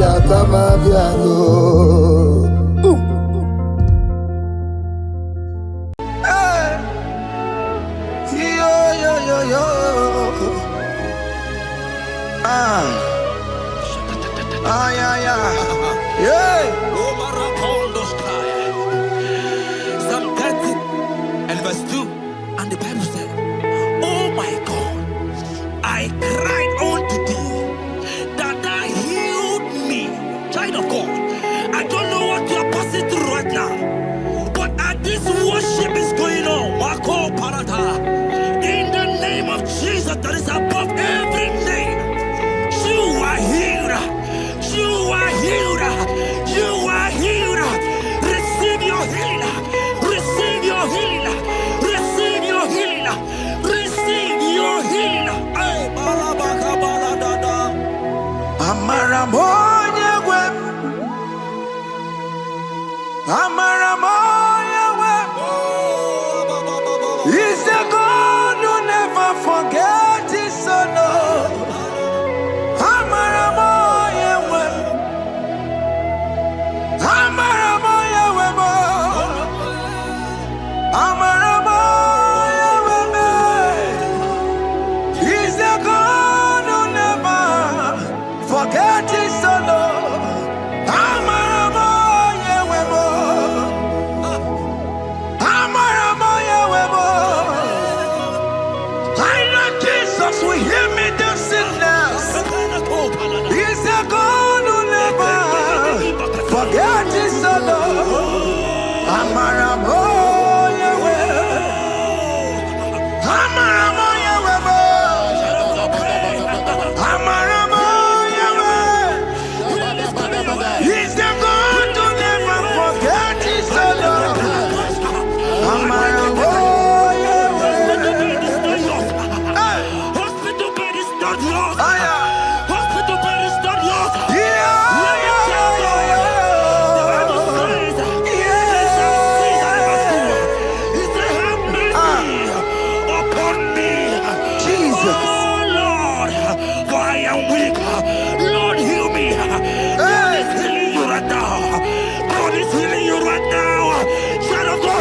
yakama diabo. Psalm 30 and verse 2, and the Bible said, oh my God, I cried unto thee, that thou healed me. Child of God, I don't know what you are passing through right now, but as this worship is going on, Wako Parata, in the name of Jesus that is above every name, you are healed. You are healed. You are healed. Receive your healing. Receive your healing. Receive your healing. Receive your healing. Hey, Balabaka Baladada. Amaramoya web. Amaramoya web. He's a God who never forgets his son.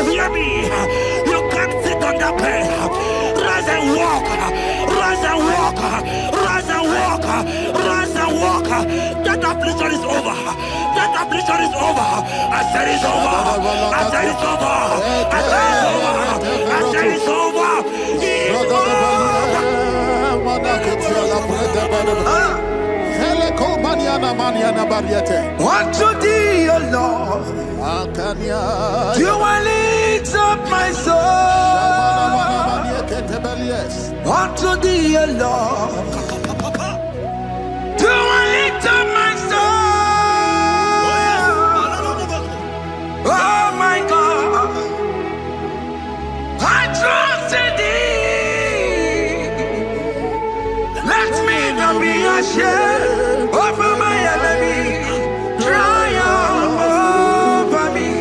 Hear me. You can't sit on the bed. Rise and walk. Rise and walk. Rise and walk. That affliction is over. That affliction is over. I said it's over. I said it's over. I said it's over. I said it's over. Unto thee, O Lord, do I lift up my soul. Unto thee, O Lord, do I lift up my soul. Oh my God, I trust in thee. Let me not be ashamed over my enemy. Triumph over me.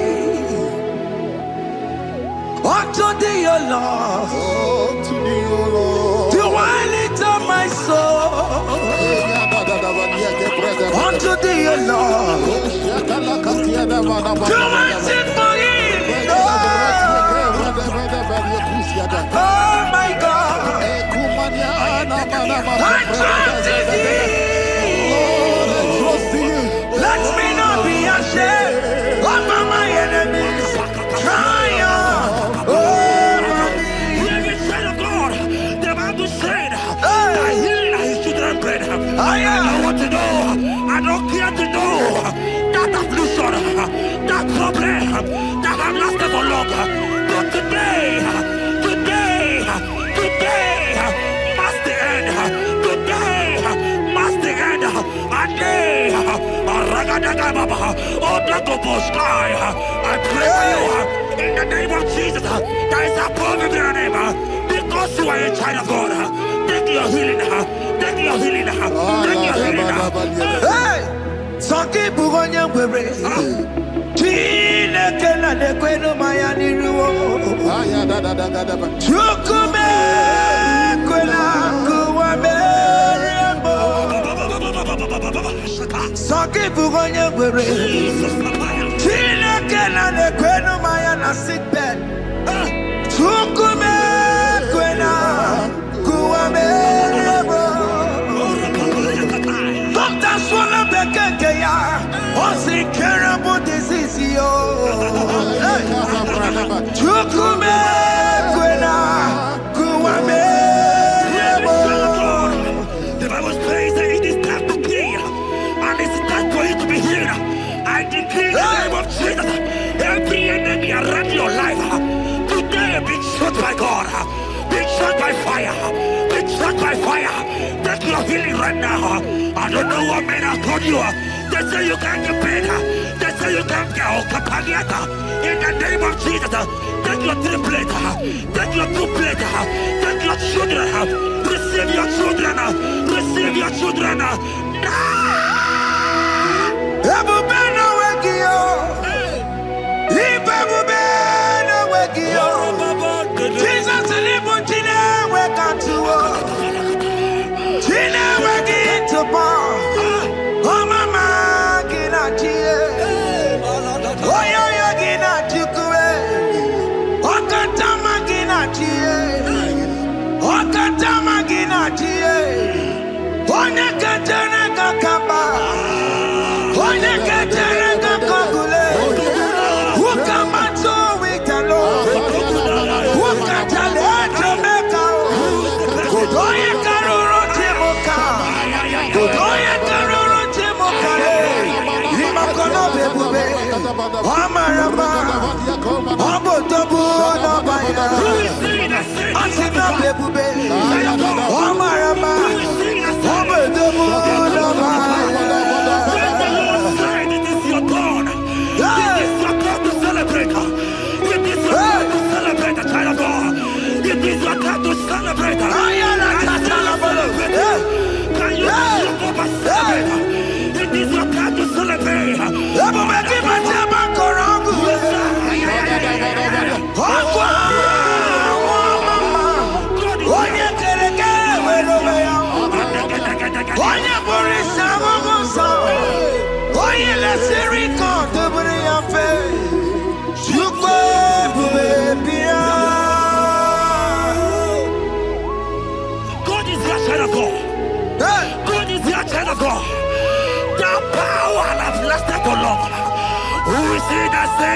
Unto thee, O Lord, do I lift up my soul. Unto thee, O Lord, do I sing for him. Oh my God, I trust in thee. Let me not be ashamed over my enemies. Triumph over me. Hear the said of God. The Bible said, I heal his children bread. I don't want to know. I don't care to know. That affliction, that problem, that have lasted for long. But today, must the end. Today, must the end. And day, I pray for you in the name of Jesus. There is a problem in your name. Because you are a child of God. Take your healing. Take your healing. Take your healing. Hey, Sanki Bugonya Were. Chile Kela de Queno Mayani Ruo. Chukume Quena Kuame. Sanki Bugonya Were. Chile Kela de Queno Mayana sick bed. Chukume Quena Kuame. Doctor Swallow Bekeya. What's the terrible disease? Chukume Quena Kuame. The Bible says that it is time to kill, and it is time for you to be healed. I decree in the name of Jesus, every enemy around your life, today be shot by God, be shot by fire, be shot by fire. Take your healing right now. I don't know what men have told you. They say you can't get paid. They say you can't get Okapagiata. In the name of Jesus, take your triplet, take your two-plate, take your children, receive your children, receive your children. Ebubena Wekio, Ibebubena Wekio, Jesus Libutine Wekantuo, Tina Wekito Pa, Oh Mama Ginatie, Oyo Yagina Chukwe, Okatama Ginatie, Okatama Ginatie, Onekatana Kakamba.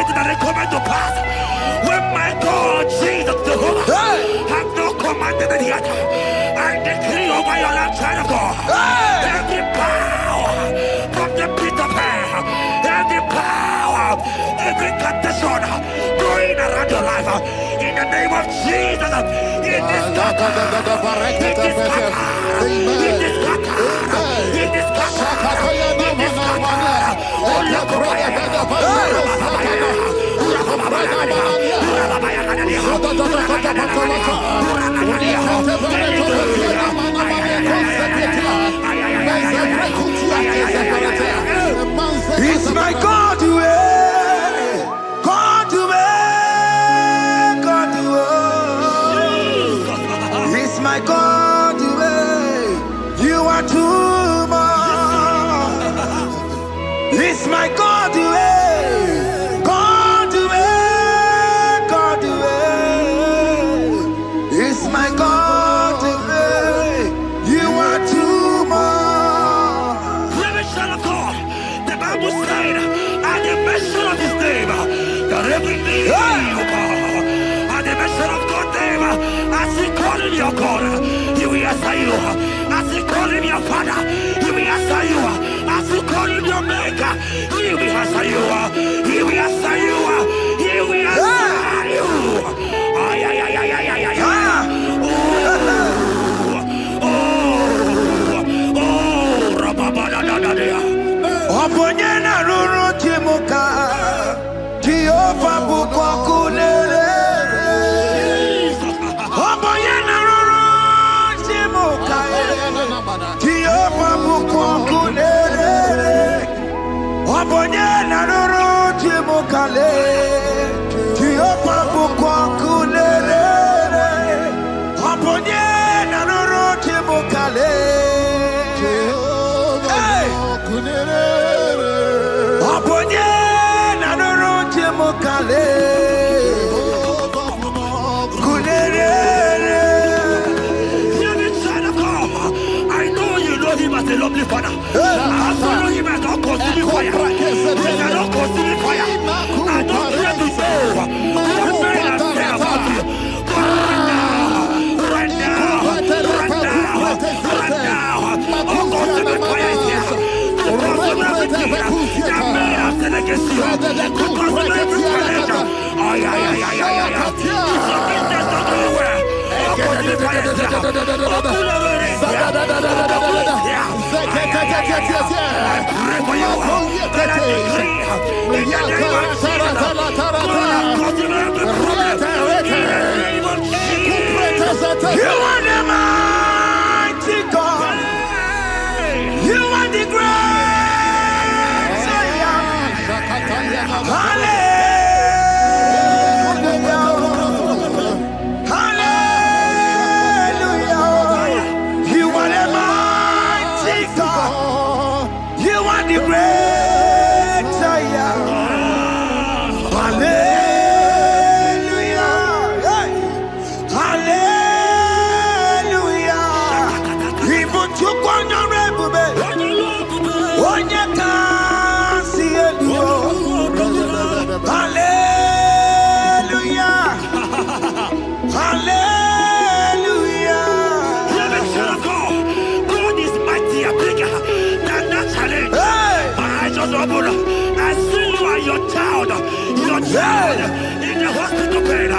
it that it come to pass. When my God, Jesus Jehovah, have not commanded it yet, I decree over your life, child of God, every power from the pit of hell, every power, every condition going around your life, in the name of Jesus, it is scattered, it is scattered, it is scattered, it is scattered, it is scattered. It's my God to God to God to it's my God to you are too much. It's my God to God to God to it's my God to you are too much. Revelation of God, the Bible said, at the mention of his name, that every knee will bow. At the mention of God's name, as he call him your God, he will answer you. As he call him your Father, he will answer you. As he call him your Maker, he will answer you. He will answer you. He will answer you. Ay, ay, ay, ay, ay, ay, ay. Oponyena ruru timuka Jehova bukwa kulele Oponyena ruru timuka Jehova bukwa kulele Oponyena ruru timuka le Jehova bukwa kulele Oponyena ruru timuka le I know you know him as a lovely father. I follow him as not consuming fire. He cannot consuming fire. I don't care to say what men have said about you. But right now, all consuming fire is here. To consume everything that men have said against you. To consume every challenge. Ay, ay, ay, ay, ay, ay. It's your business not doing well. All consuming fire is here. All consuming is here. I pray for you. That I decree in the name of Jesus. God, consume every problem. In the name of Jesus. You are the mighty God. You are the great Zion. Hallelujah. I see you and your child in the hospital bed.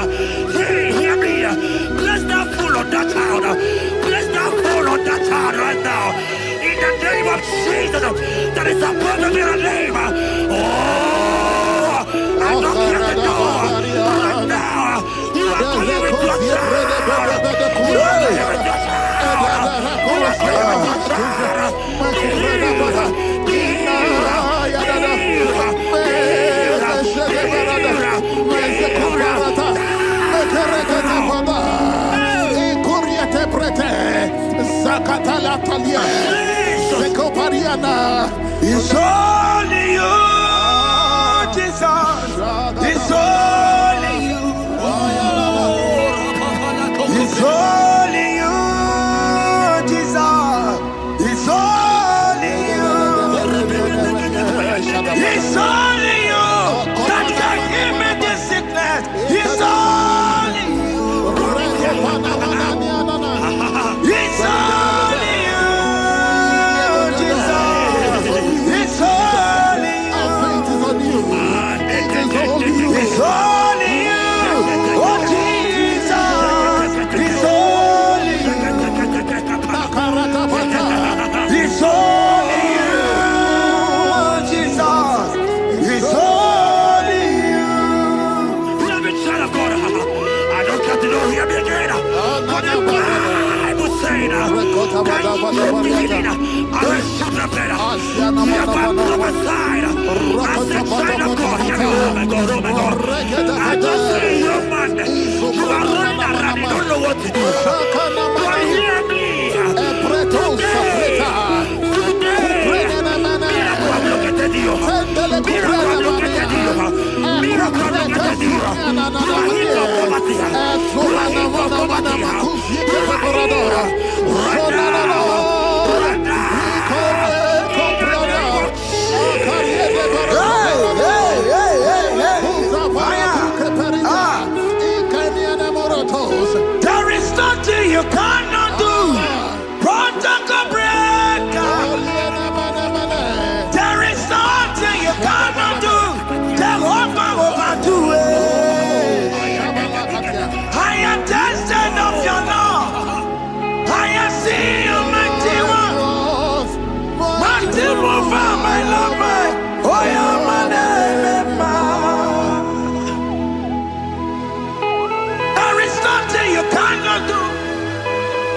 Hear me. Bless that fool on that child. Bless that fool on that child right now. In the name of Jesus, that is above every name. Oh, I knock at the door right now. You are coming with your child. You are coming with your child. You are coming with your child. It's only you, Jesus. It's only you. It's only you, Jesus. It's only you. It's only you that can heal. There is nothing you cannot do. Protocol breaker. There is nothing you cannot do. Jehovah overdo it. I am tested of your love. I am seeing you, mighty one. Mighty mover, my love, my. Oh, yeah, my name, there is nothing you cannot do.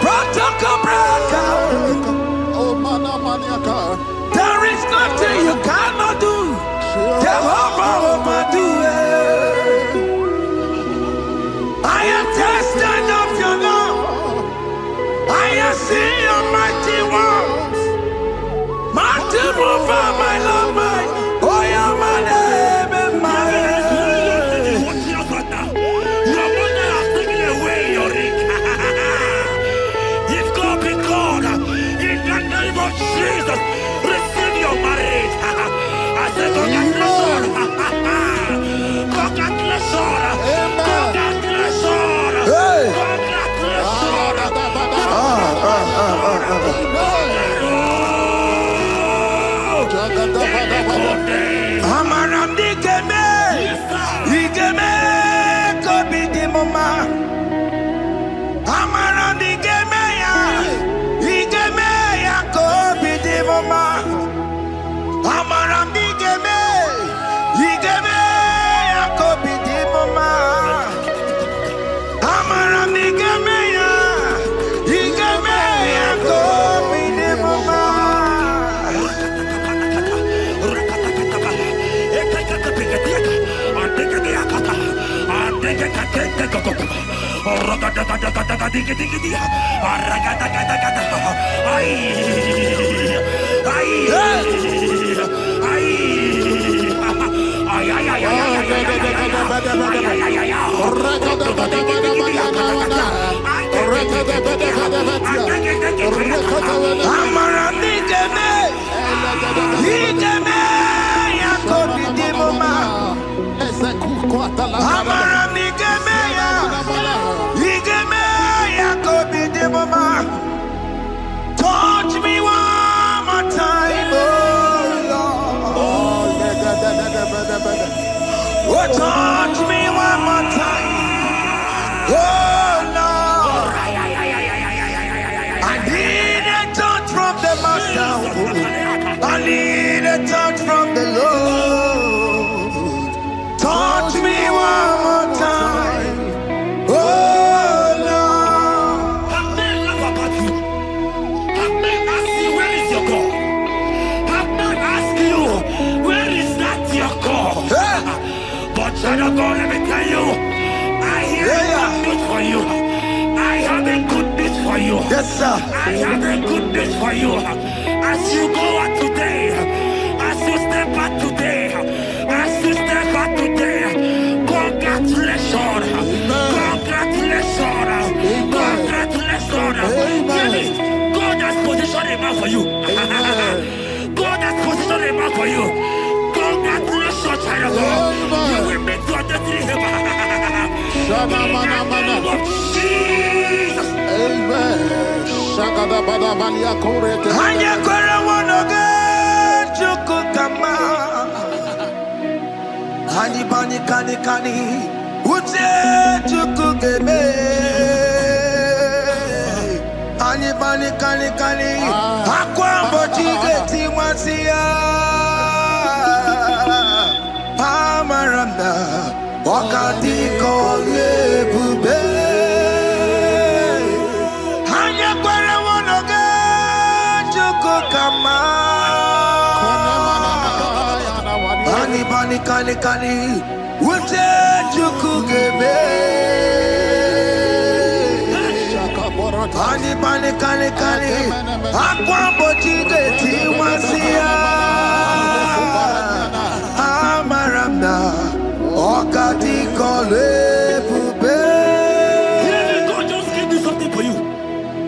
Protocol breaker. There is nothing you cannot do. Jehovah overdo it. I am tested of your love. I am seeing your mighty ones. Mighty mover, my love, my. Oh, yeah, my name and my. Jesus, receive your marriage. I said, congratulations. Congratulations. Congratulations. Amaram digeme, digeme, kobi di mama. Amaram digeme ya, digeme ya kobi di mama. Amaram digeme, digeme ya kobi di mama. Amaram digeme ya, digeme ya kobi di mama. Touch me one more time, oh Lord. Oh, touch me one more time, oh Lord. I need a touch from the Master. I need a touch from the Lord. Touch me one more time, oh Lord. Have men laugh about you. Have men ask you, where is your God? Have men ask you, where is that your God? But child of God, let me tell you, I have good news for you. I have a good news for you. Yes, sir. I have a good news for you. As you go out today, as you step out today, as you step out today, congratulations. Congratulations. Congratulations. Really, God has positioned a man for you. God has positioned a man for you. Congratulations, child of God. You will meet your destiny. In the name of Jesus. Amen. Hanya kwara wanoge chukukama. Hani bani kani kani uche chukugeme. Hani bani kani kani akwa mbochige timasia. Amaranda wakati kole bube. Hanya kwara kani. Ute chukugebe. Kani. Akwa bochige tiwasia. Amaramna. Okati kole bube. God just gave me something for you.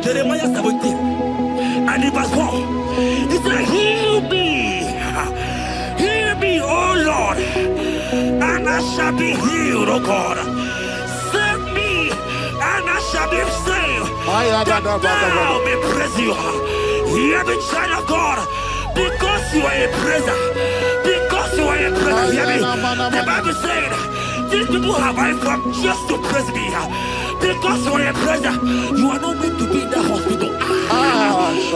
Jeremiah 17 and in verse 4. He said, heal me, O Lord, and I shall be healed, O God. Save me, and I shall be saved. That thou may praise you. Hear me, child of God, because you are a praiser. Because you are a praiser, hear me. The Bible said, these people have I come just to praise me. Because you are a praiser, you are not meant to be in the hospital.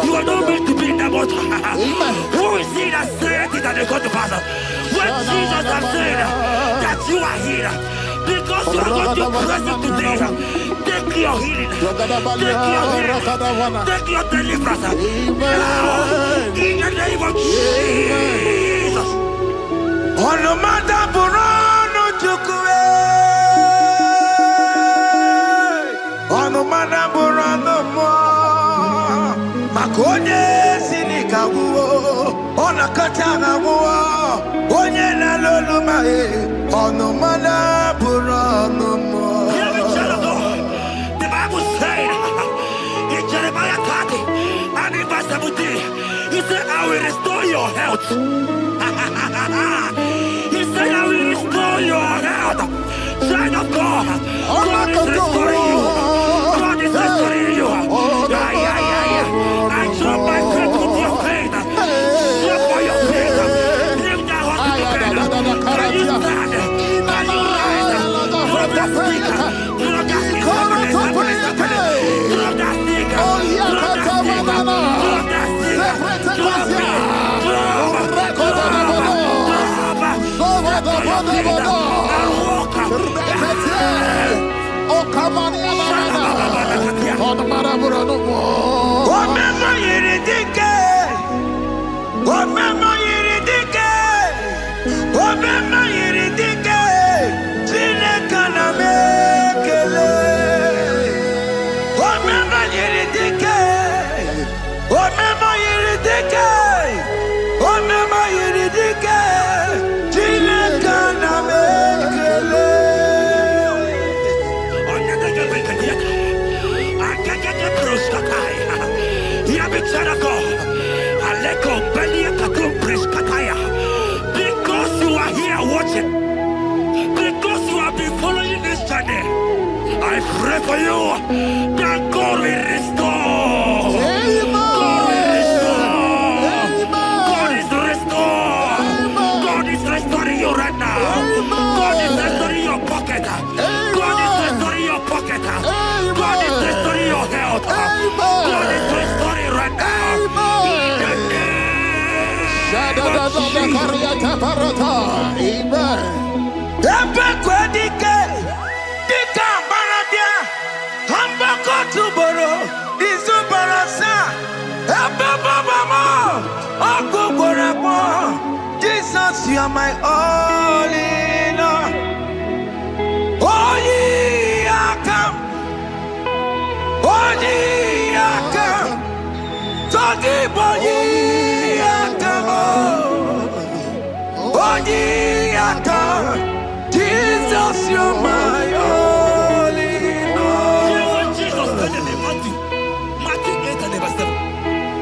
You are not meant to be in the bottle. Who is he that said it and they go to pass? When Jesus has said that you are here, because you are going to praise him today, take your healing, take your deliverance. Now, in the name of Jesus. On the matter Burano Chukwe. On the matter Burano Mo. Makonye Sinikawo. On a Katana War. Onye na Lolumae. On the matter Burano Mo. The Bible said in Jeremiah 30 and in verse 17, he said, I will restore your health. He said, I will restore your health. Child of God, God is restoring you. God is restoring you. I drop my faith with your faith. Drop for your faith. Lift that hospital bed. Can you stand? Can you rise? Drop that stick. Drop that stick. Drop that stick. Drop that stick. Drop that stick. Drop it. Because you are here watching, because you have been following this journey, I pray for you that God will restore. God will restore. God is restored. God is restoring you right now. God is restoring your pocket. God is restoring your pocket. God is restoring your health. God is restoring right now. Jesus, you are my all in all. Oh, ye are come. Oh, ye are come. Talking about ye are come. Oh, ye are come. Jesus, you are my all in all. You know what Jesus said in Matthew 8 and verse 7?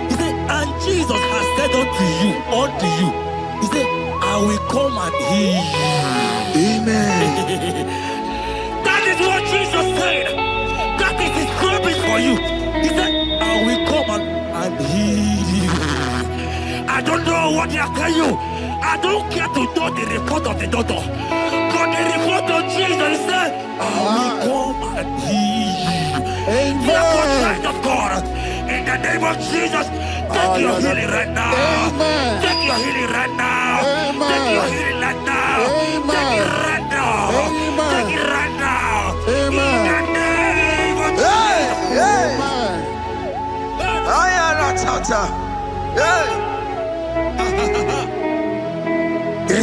He said, and Jesus has said unto you, he said, I will come and heal you. Amen. That is what Jesus said. That is his promise for you. He said, I will come and heal you. I don't know what they are telling you. I don't care to know the report of the doctor. But the report of Jesus, he said, I will come and heal you. Therefore, child of God, in the name of Jesus, take your healing right now. Amen. Take your healing right now. Amen. Take your healing right now. Amen. Take it right now. Amen. Take it right now. Amen. In the name of Jesus. Hey, Amen. I am not out. Hey.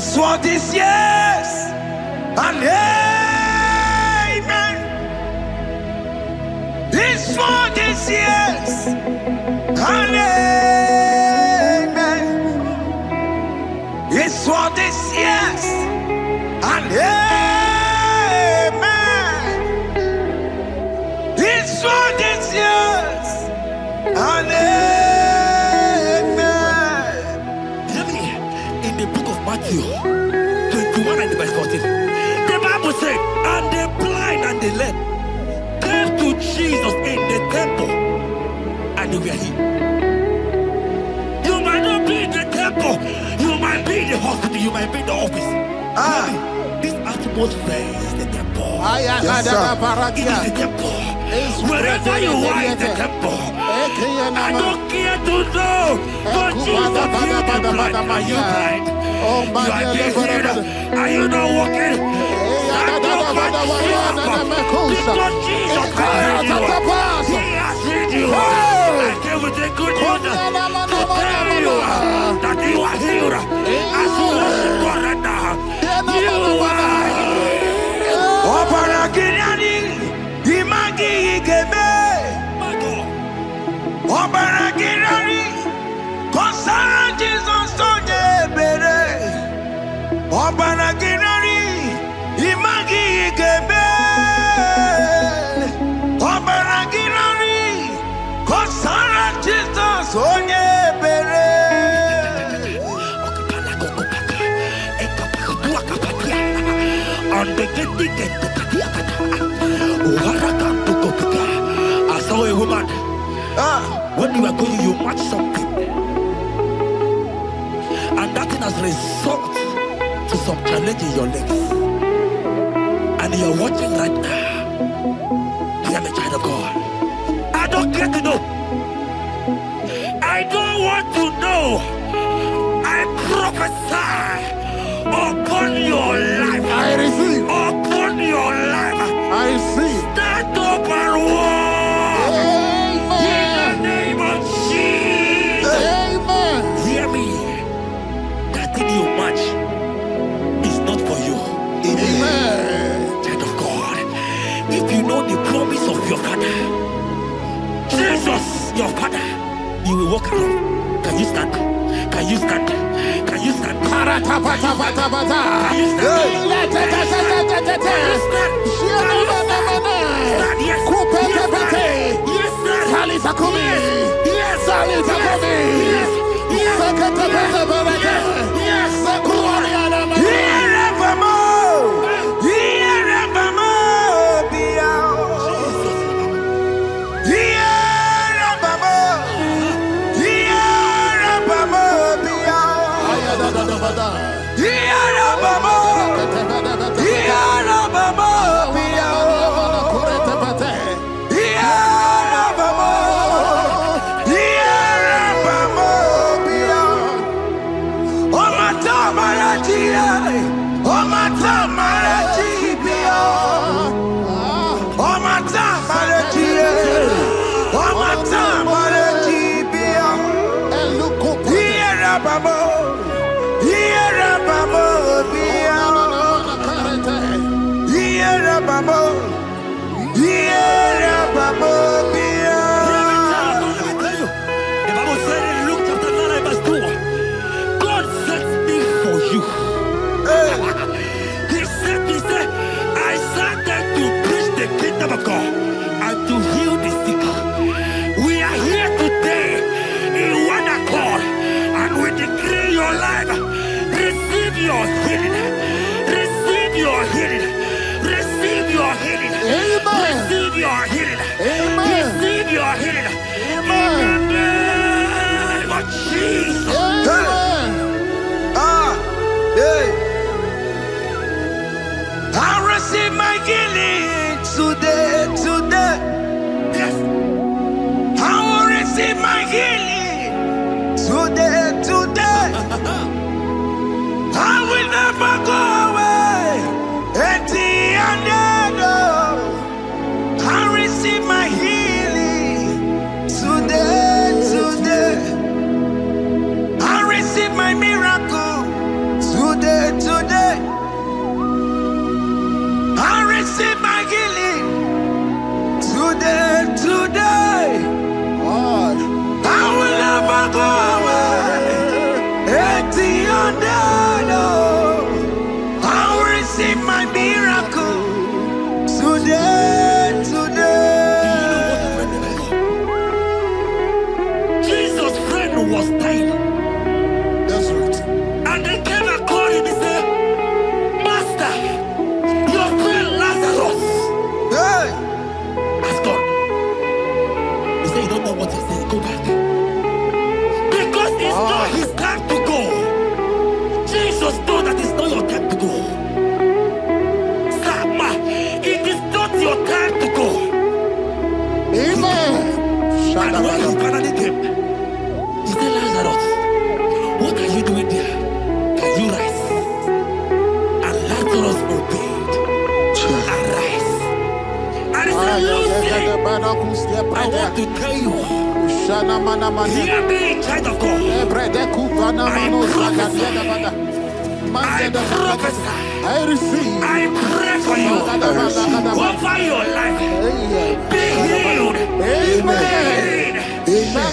This world is yes and amen. This world is yes and amen. This world is yes and amen. This world is yes and amen. Hear me. In the book of Matthew 21 and verse 14, the Bible said, and the blind and the lame came to Jesus in the temple, and they were healed. You might not be in the temple, you might be in the hospital, you might be in the office. This atmosphere is the temple. Yes, it is the temple. Wherever you are in the temple, I don't care to know, but Jesus healed the blind. Are you blind? You are being healed. Are you not walking? Stand up and because Jesus has healed you. He has healed you. I came with the good news to tell you that you are healed. As you worship God right now, you are I saw a woman. When you are going, you match something, and that thing has resulted to some challenge in your legs, and you are watching right now. Hear me, child of God. I don't care to know. I don't want to know. I prophesy upon your life. I receive. Upon your life. I receive. Stand up and walk. In the name of Jesus. Amen. Hear me. That thing you match is not for you. Amen. Child of God. If you know the promise of your father, Jesus, your father, you will walk around. Can you stand? Can you stand? Can you stand? Can you of God and to heal the sick. We are here today in one accord, and we decree your life. Receive your healing. Receive your healing. Receive your healing. Amen. Receive your healing. Amen. Receive your healing. Amen. In the name of Jesus. Amen. I receive my healing today. Yes. I will receive my healing today. I will never go away empty-handed. I receive my healing today. I receive my miracle today. receive my healing today. I will never go away. I will receive my miracle today. Jesus' friend was dying. That's right. And they came and called him and said, Master, your friend Lazarus has gone. He said, you don't know what he said. Go back. Because it's not his time to go. Jesus knows that it's not your time to go. Sama, it is not your time to go. Amen. And when he finally came, he said, Lazarus, what are you doing there? Can you rise? And Lazarus obeyed and rise. And he said, Lucy, I want to tell you, hear me, child of God. I prophesy. I pray for you. Over your life. Be healed. Amen. Amen.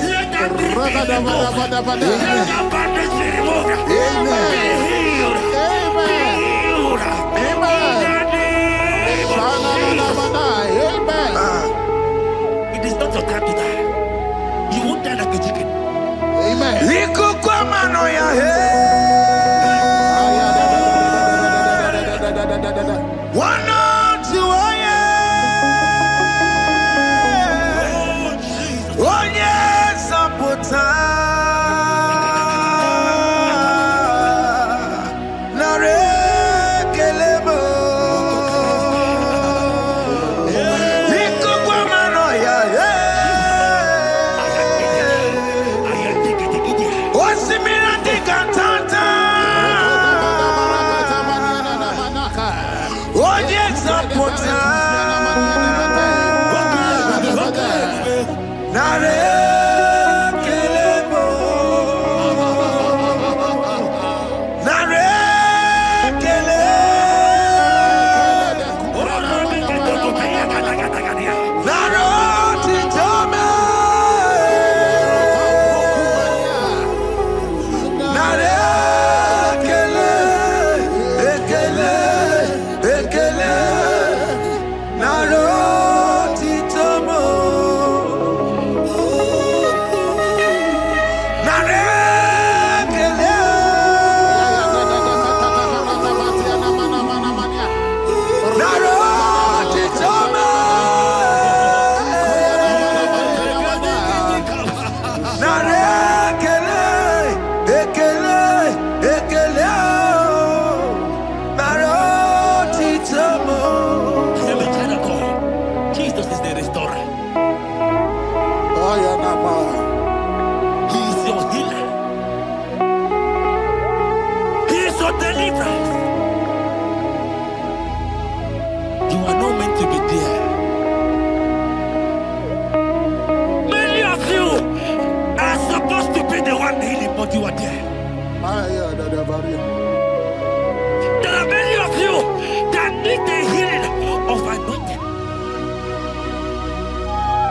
Let that be removed. Let that bandage be removed. Amen. Be healed. Amen. Amen. It is not your time to die. You won't die like a chicken. Amen.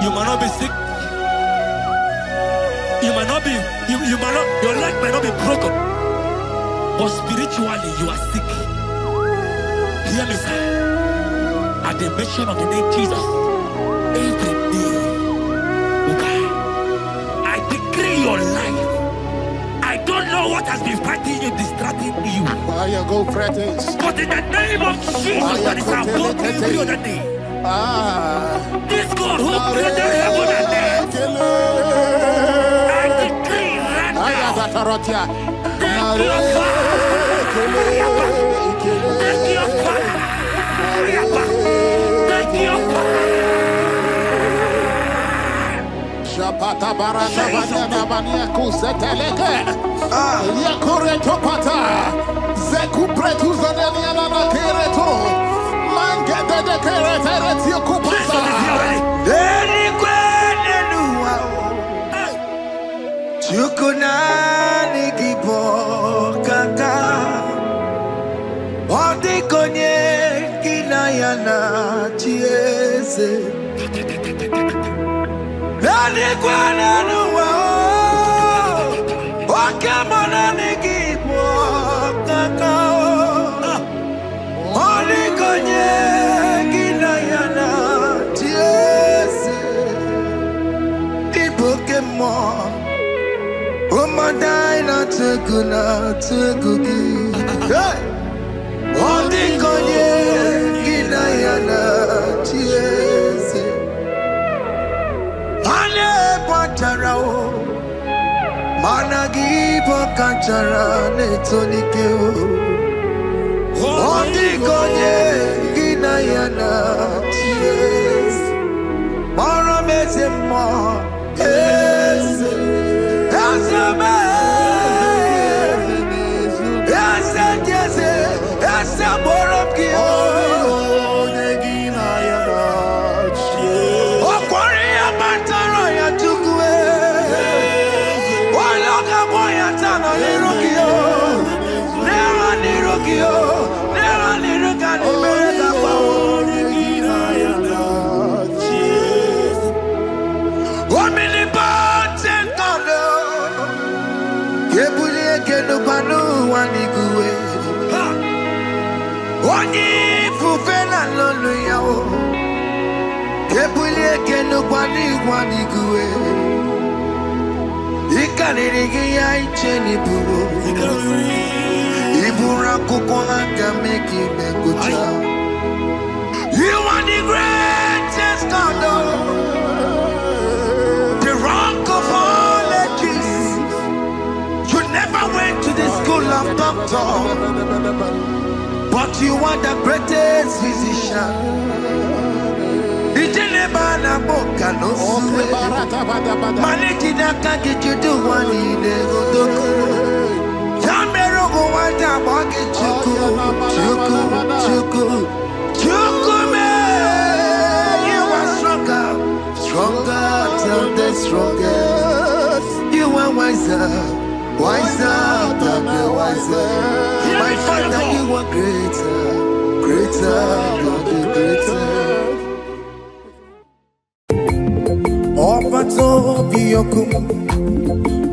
You might not be sick. You might not be, your leg might not be broken. But spiritually, you are sick. Hear me, sir. At the mention of the name Jesus, every day, okay, I decree your life. I don't know what has been fighting you, distracting you. But in the name of Jesus, that is above every other name. This God who created heaven and earth, I decree right now, take your fire, take your fire, take your fire. Shapata baranda banya banya kuseteleke. Yakore topata. Zeku pretu zadelia na kereto. Mangete de kerete kupasa. Deni kwene nuwa. Chukunani gibo kaka. Odi konye. yana chiese Nani kwana nuwa Wakamana nikipo kakao Oli konye gina yana chiese Pokemon, oh my die not to good. Hey, all the konye ginayana cheers. Ale patarao, managi pokachara netonikeo. All the konye ginayana cheers. Mara mezemo. Yes, yes, you are the greatest God, the rock of all ages. You never went to the school of doctor, but you are the greatest physician. Ijelebana boka no suwe. Maliki daka get you do one in the godoko. Jamero go wanda bagi chuku me. You are stronger than the strongest. You are wiser than the wiser. My Father, you are greater than the greatest. Obato biyokum,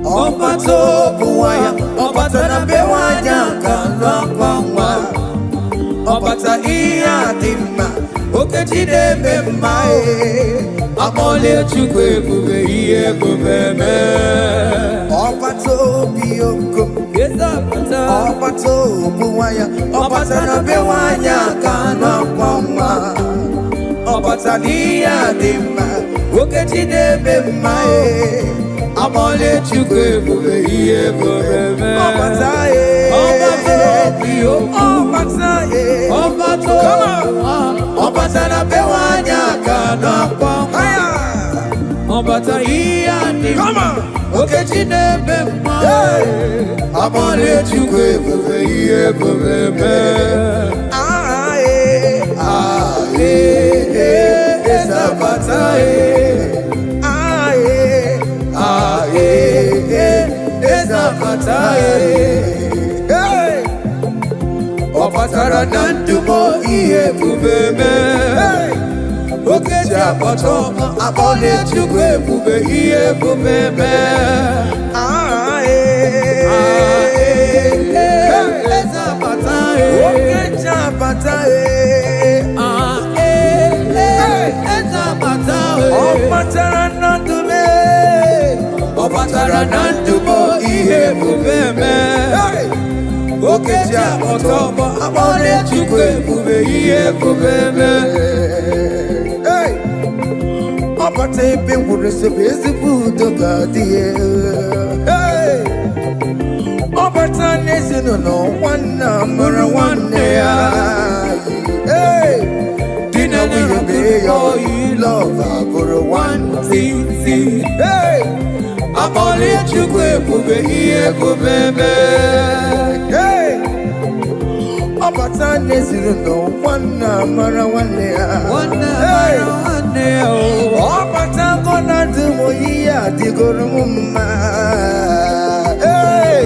obato buwaya, obata na bewanya kalwa, obata iya dimma, okechide bemae, amole chukwe bube iye bubeme. Obato biyokum, obato buwaya, obata na bewanya kalwa, obata iya dimma. Okechide bemae, amole chukwe bube iye bubeme. Obata na bewanya kana kwamba. Obata iya ni. Okechide bemae, amole chukwe bube iye bubeme. Opatara nandumo iye bubeme. Okeja patoma abole chukwe bube iye bubeme. Eza patae. Okeja patae. Eza patae. Opatara nandume. Opatara nandumo iye bubeme. Okeja otomo abole chukwe bube iye bubeme. Hey, opate bingure sebezi budo gadie. Hey, opata nesino no wana mara wane ya. Hey, dina niyobe yo ilova buru wanti. Hey, abole chukwe bube iye bubeme. Hey, opata nesino no wana mara wane ya. Opata kona dumo iya digoro mumma. Hey,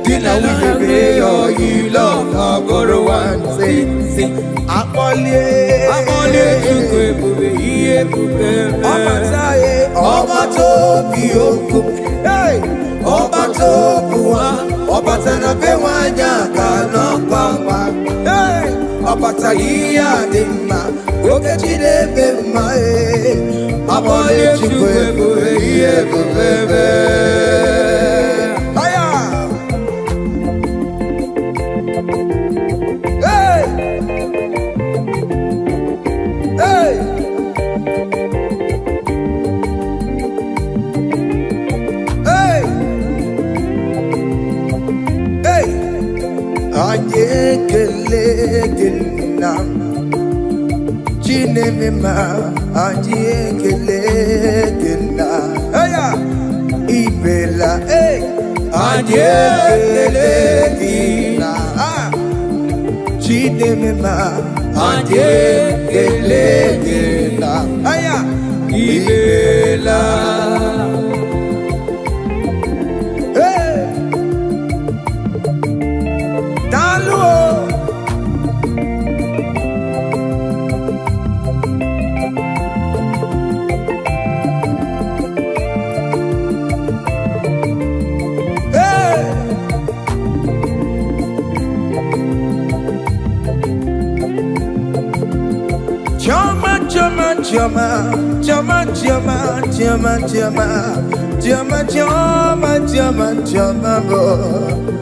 dina we oh, you love our God one. Sing, Akole Chukwe, Iye Buke, Obataye, Obato Biyoku, hey, Obato Buwa, Obatana Bewanya, Kano Kwangwa, hey, Obatalia Dima, Okechide Bema, Akole Chukwe, Iye Buke. Anjekelegina Chinemema Anjekelegina Aya Ibela Anjekelegina Chinemema Anjekelegina Aya Ibela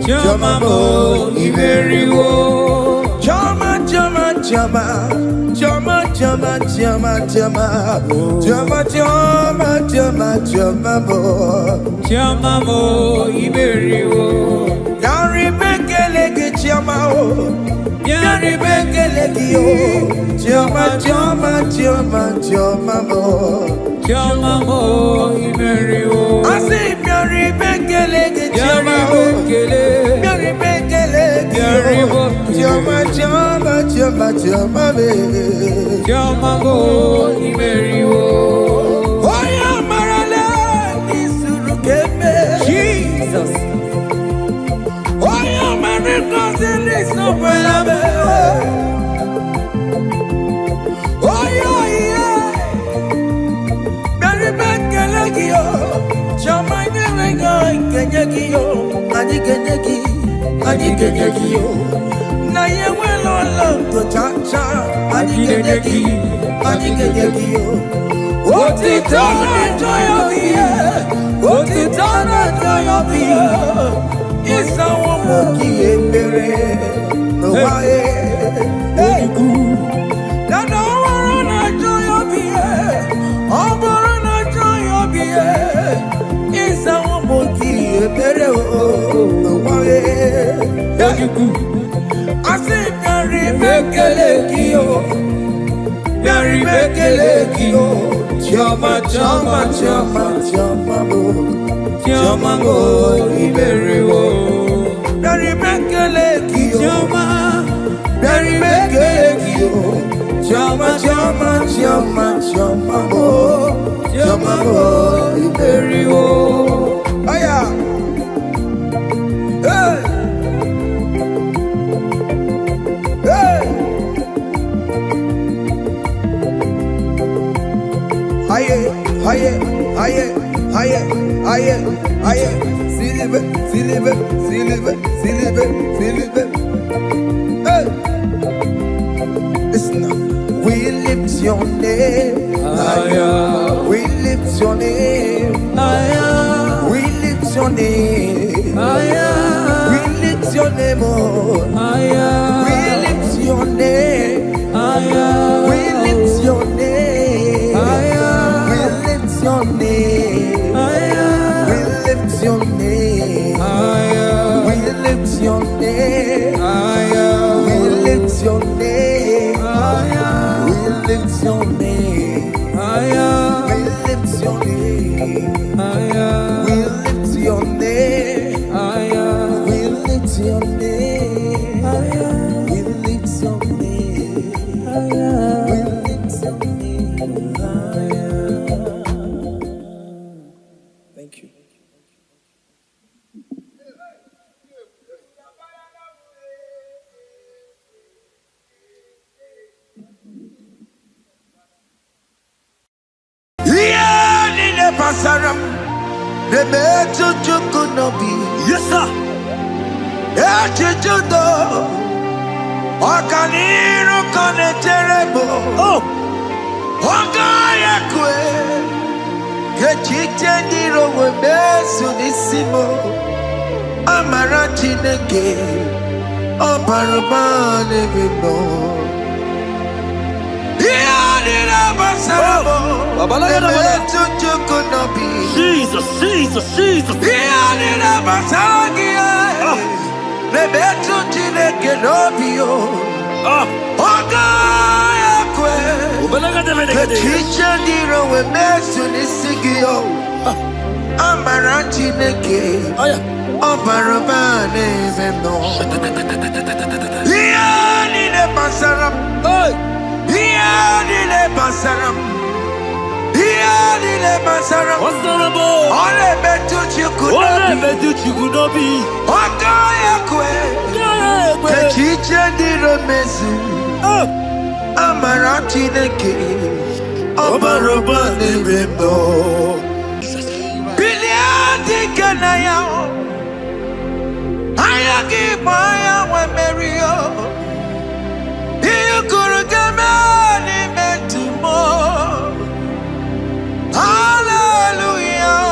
Chama Iberiwo Chama Iberiwo Yari Bekeleke Chama Yari Bekeleke Chama Iberiwo I say Yari Bekeleke Chama Yari Bekeleke Chama Iberiwo Oya Marale Nisurukeme Jesus Oya Marikos in this Nobelabe Oya yeah Yari Bekeleke Chama Kenyekio Kenyekio Na yewelo to chacha Kenyekio Otitana joy of the year Otitana joy of the year Isa womoki ebere No wae Nana warana joy of the year Oborana joy of the year Isa womoki ebere No wae I say Yari Bekelekio Chama Iberiwo Yari Bekelekio Chama Iberiwo Aya Aye, Silver. Hey, listen now. We lift your name, we lift your name, we lift your name, we lift your name, we lift your name, we lift your name, we lift your name. Your name, we lift your name, we lift your name, we lift your name, we lift your name, we lift your name, we lift your name, we lift your name, we lift your name. Thank you. basaram. The meto chukunobi. Yes, sir. Echichudo. Okaniro koneterebo. Oh. Ogayakwe. Kechite ndiro webesu nisimo. Amara Chineke. Obarabane bino. Jesus, Jesus, Jesus. What's the rubble? Ole betu chikunobi. Okaya kwe. Kechiche ndiro mezu. Amara Chineke. Obaroba nebendo. Biliadi kanaya. Ayagi maya wa merio. Iyukuru gamani metumo. Hallelujah.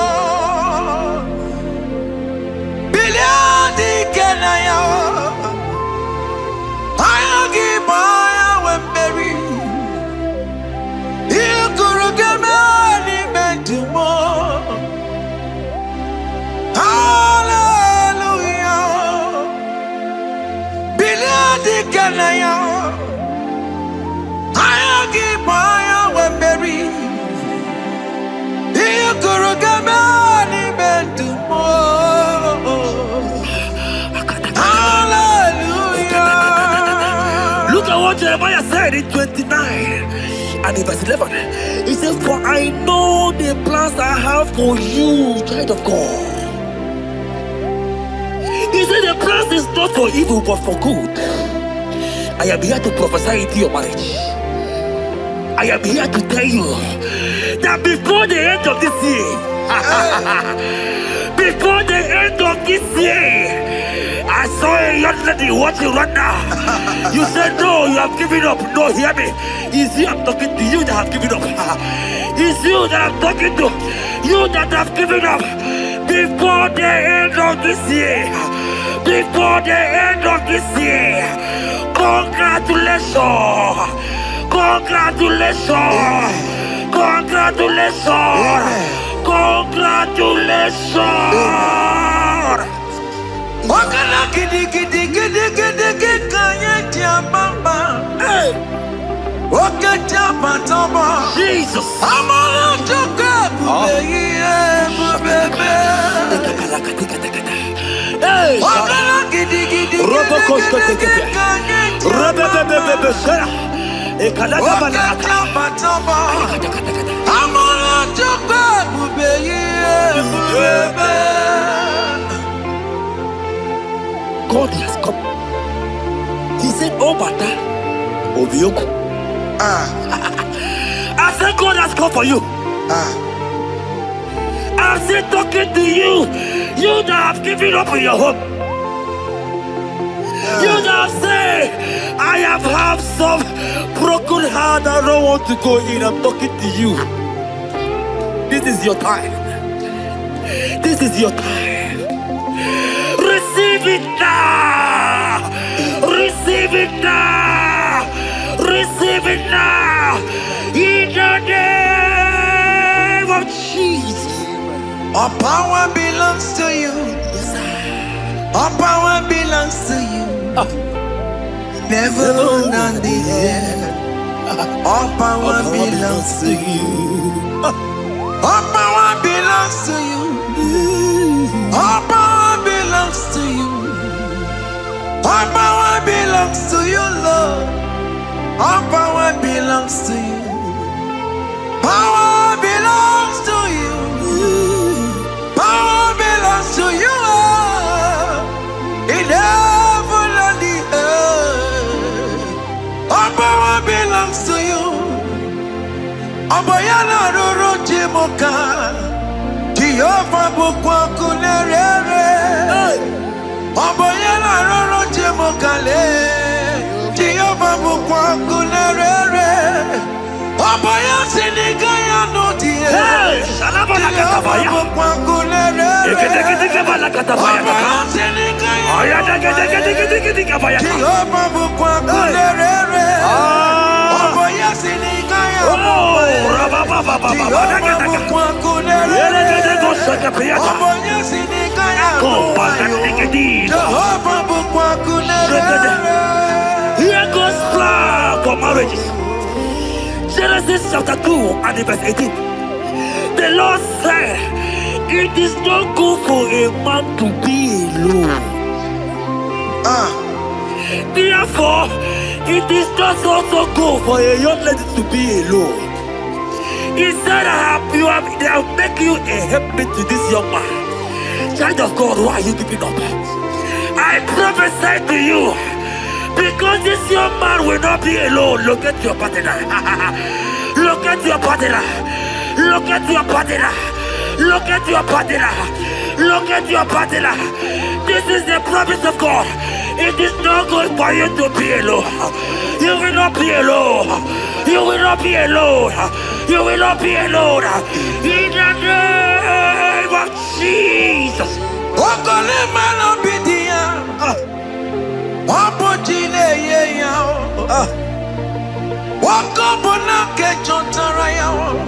Biliadi kanaya. Ayagi maya wa meri. Iyukuru gamani metumo. Hallelujah. Biliadi kanaya. Ayagi maya wa meri. Look at what Jeremiah said in 29 and in verse 11. He says, for I know the plans I have for you, child of God. He said the plans is not for evil but for good. I am here to prophesy into your marriage. I am here to tell you that before the end of this year, before the end of this year, I saw a young lady watching right now. You said no, you have given up. No, hear me. It's you I'm talking to, you that have given up. It's you that I'm talking to, you that have given up. Before the end of this year, before the end of this year, congratulations. Congratulations! Congratulations! Congratulations! Wakala gidi gidi gidi gidi gidi kanya bamba. Hey, wakaja batamba. Jesus! Amala toka bubeye. Hey, wakala gidi gidi gidi gidi God has come. He said, oh, Bata, Obioku. I said, God has come for you. I'm still talking to you. You that have given up on your hope. You that have said, I have had some broken heart. I don't want to go in. I'm talking to you. This is your time. This is your time. Receive it now. Receive it now. Receive it now. In the name of Jesus. All power belongs to you. All power belongs to you. Never on the air. All power belongs to you. All power belongs to you. All power belongs to you. All power belongs to you, Lord. All power belongs to you. Power belongs to you. Power belongs to you. In heaven and the earth. All power belongs to you. Abayana Roro Jimoka. Jehovah bukwakulerere. Oboyela roro jemokale. Jehovah bukwakulerere. Oboya sinigaya no die. Salama la katabaya. Bukwakulerere. Ekete katabaya. Jehovah bukwakulerere. Oboya sinigaya no die. Here goes plan for marriages. Genesis chapter 2 and verse 18. The Lord said, it is not good for a man to be alone. Therefore, it is not also good for a young lady to be alone. He said, they have make you a helpmate to this young man. Child of God, why are you giving up? I prophesy to you, because this young man will not be alone. Look at your partner. Look at your partner. Look at your partner. Look at your partner. Look at your partner. This is the promise of God. It is not good for you to be alone. You will not be alone. You will not be alone. You will not be alone. In the name of Jesus.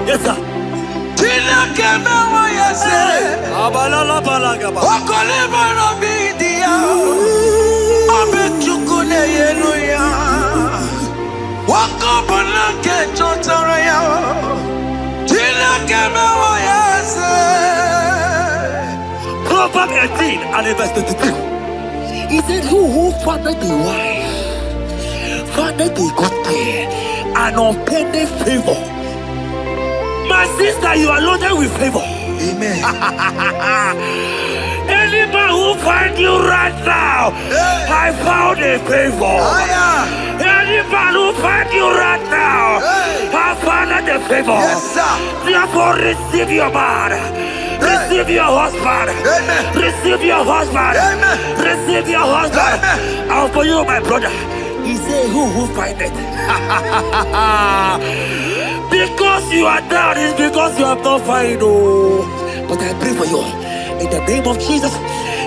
Yes, sir. Proverbs 18 and verse 22. He said, who findeth a wife, findeth a good thing, and obtaineth favor. My sister, you are loaded with favor. Amen. Any man who finds you right now, I found a favor. Any man who finds you right now, I found a favor. Yes, sir. Therefore, receive your man. Receive your husband. Amen. Receive your husband. Amen. Receive your husband. Amen. And for you, my brother, he said, who find it? Because you are down, it's because you have not found it. Oh. But I pray for you. In the name of Jesus,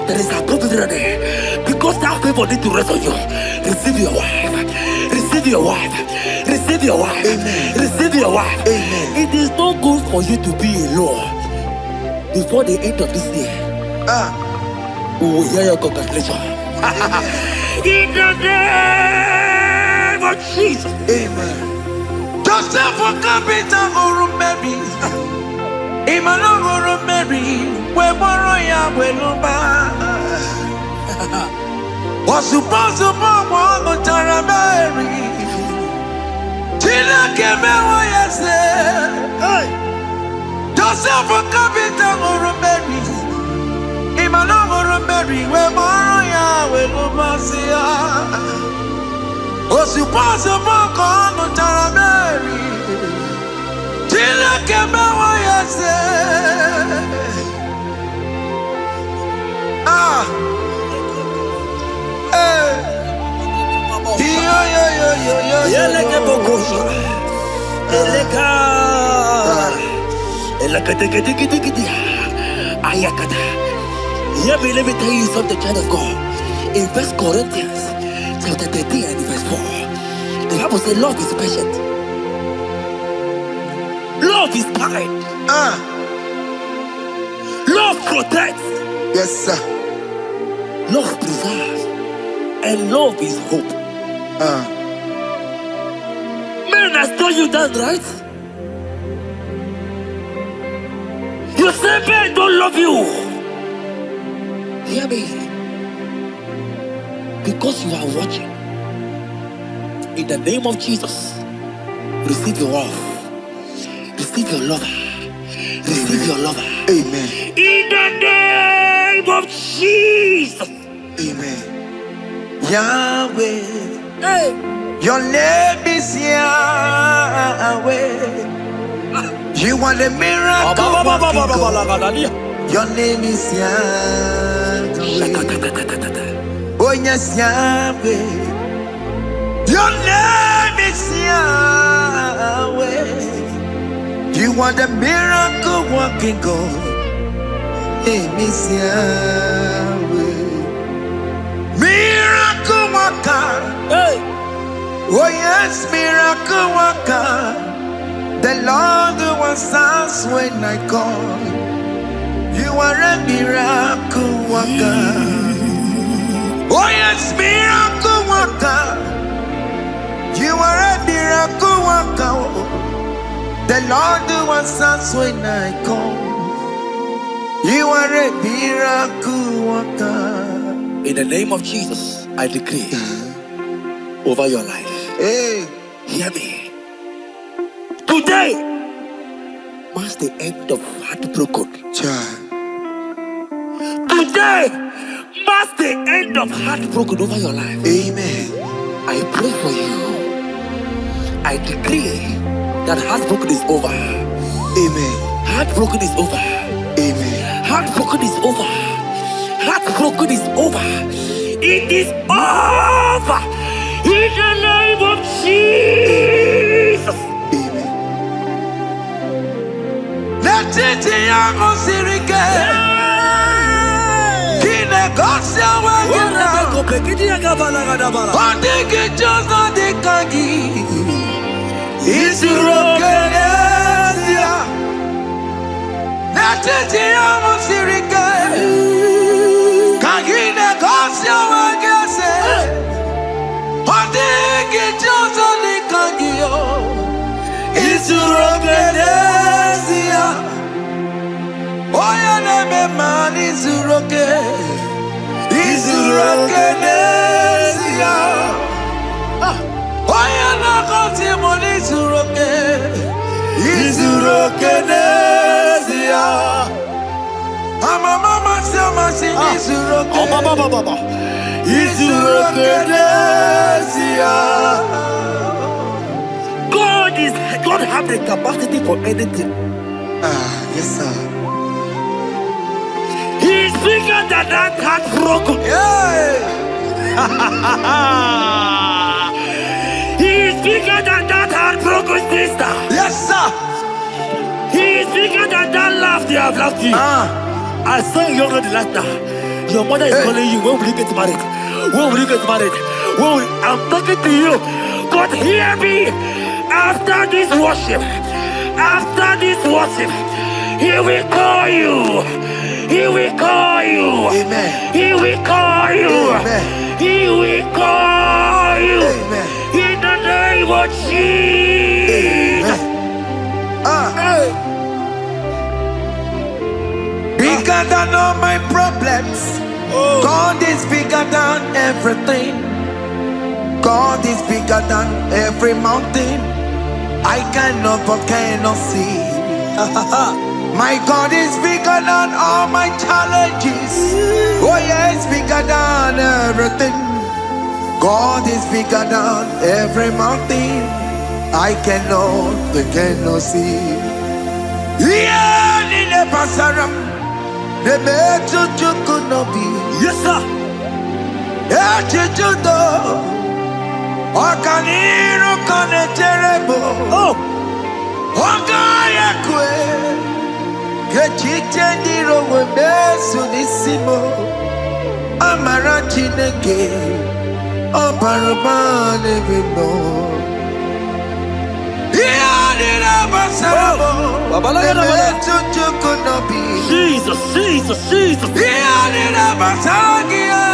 there is a opportunity. Because that favor need to rest on you. Receive your wife. Receive your wife. Receive your wife. Amen. Receive your wife. Amen. It is not good for you to be alone. Before the end of this year, we will hear your congratulations. In the name of Jesus. Amen. Joseph for capital or Mary. Emmanuel or Mary. Where Moroya Weluba. Was supposed to bomb on Taramari. Tina Kemewa, yes. Joseph for capital or Mary. Emmanuel or Mary. Where Moroya Weluba. Was supposed to bomb on Taramari. Tina Kemewa, yes. Let me tell you something, child of God. In 1 Corinthians chapter 13 and verse 4, the Bible says love is patient. Love is kind. Love protects. Yes, sir. Love preserves. And love is hope. Men has told you that, right? You say men don't love you. Hear me. Because you are watching. In the name of Jesus, receive your love. Receive your lover. Receive your lover. Amen. In the name of Jesus. Amen. Yahweh. Hey. Your name is Yahweh. You are the miracle. Your name is Yahweh. Oh yes, Yahweh. Your name is Yahweh. You are the miracle working God. Name is Yahweh. Miracle worker. Hey. Oh yes, miracle worker. The Lord who answers when I call. You are a miracle worker. Oh yes, miracle worker. You are a miracle worker. The Lord who answers when I call. You are a miracle worker. In the name of Jesus, I decree over your life. Hey, hear me. Today marks the end of heartbroken. child. Today marks the end of heartbroken over your life. Amen. I pray for you. I decree that heartbroken is over. Amen. Heartbroken is over. Amen. Heartbroken is over. Heartbroken is over. It is over. In the name of Jesus. Amen. Let it be your sirike. Kine gosya wagina. Ondigi jozo dikagi. Isurokenesia. Let it be your sirike. Kine gosya wagese. Ondigi jozo dikagi. Isurokenesia. Oya neme man isuroke. Isurokenesia. Oya na Testimonies isuroke. Isurokenesia. Mama sama sing isuroke. Isurokenesia. God have the capacity for anything. Yes sir. He is bigger than that heartbroken. Yeah. He is bigger than that heartbroken sister. Yes sir. He is bigger than that laugh they have laughed you. I saw you younger than that. Your mother is calling you. When will you get married? When will you get married? I'm talking to you. But hear me. After this worship, he will call you. He will call you. Amen. He will call you. Amen. He will call you. Amen. In the name of Jesus. Bigger than all my problems. God is bigger than everything. God is bigger than every mountain. I cannot but cannot see. My God is bigger than all my challenges. Oh yes, bigger than everything. God is bigger than every mountain. I cannot but cannot see. Yeah, in the pasaram, the better could not be. Yes, sir. Yeah, Okaniro kane terrible. Ogaya kwe. Kechite ndiro webesu nisimo. Amara chineke. Oparubane bino. Iyadira basarabo. Nebetu chukunobi. Jesus. Iyadira basagia.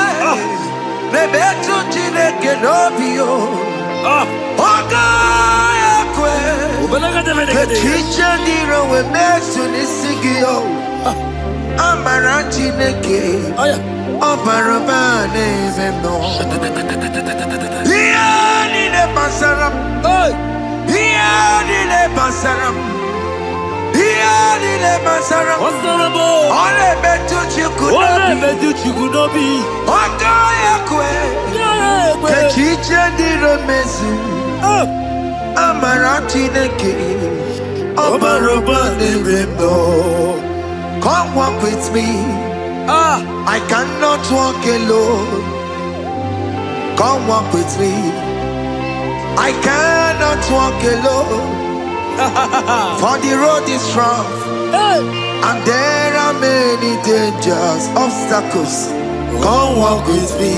Nebetu chineke nobio. Ogaya kwe. Kechicha ndiro webesu nisigio. Amara chineke. Oparubane bino. Iyadira basaram. Iyadira basaram. Ole betu chikunobi. Ogaya kwe. Kechiche ndiro mezu. Amara chineke. Obarubane bino. Come walk with me. I cannot walk alone. Come walk with me. I cannot walk alone. For the road is rough, and there are many dangers, obstacles. Come walk with me,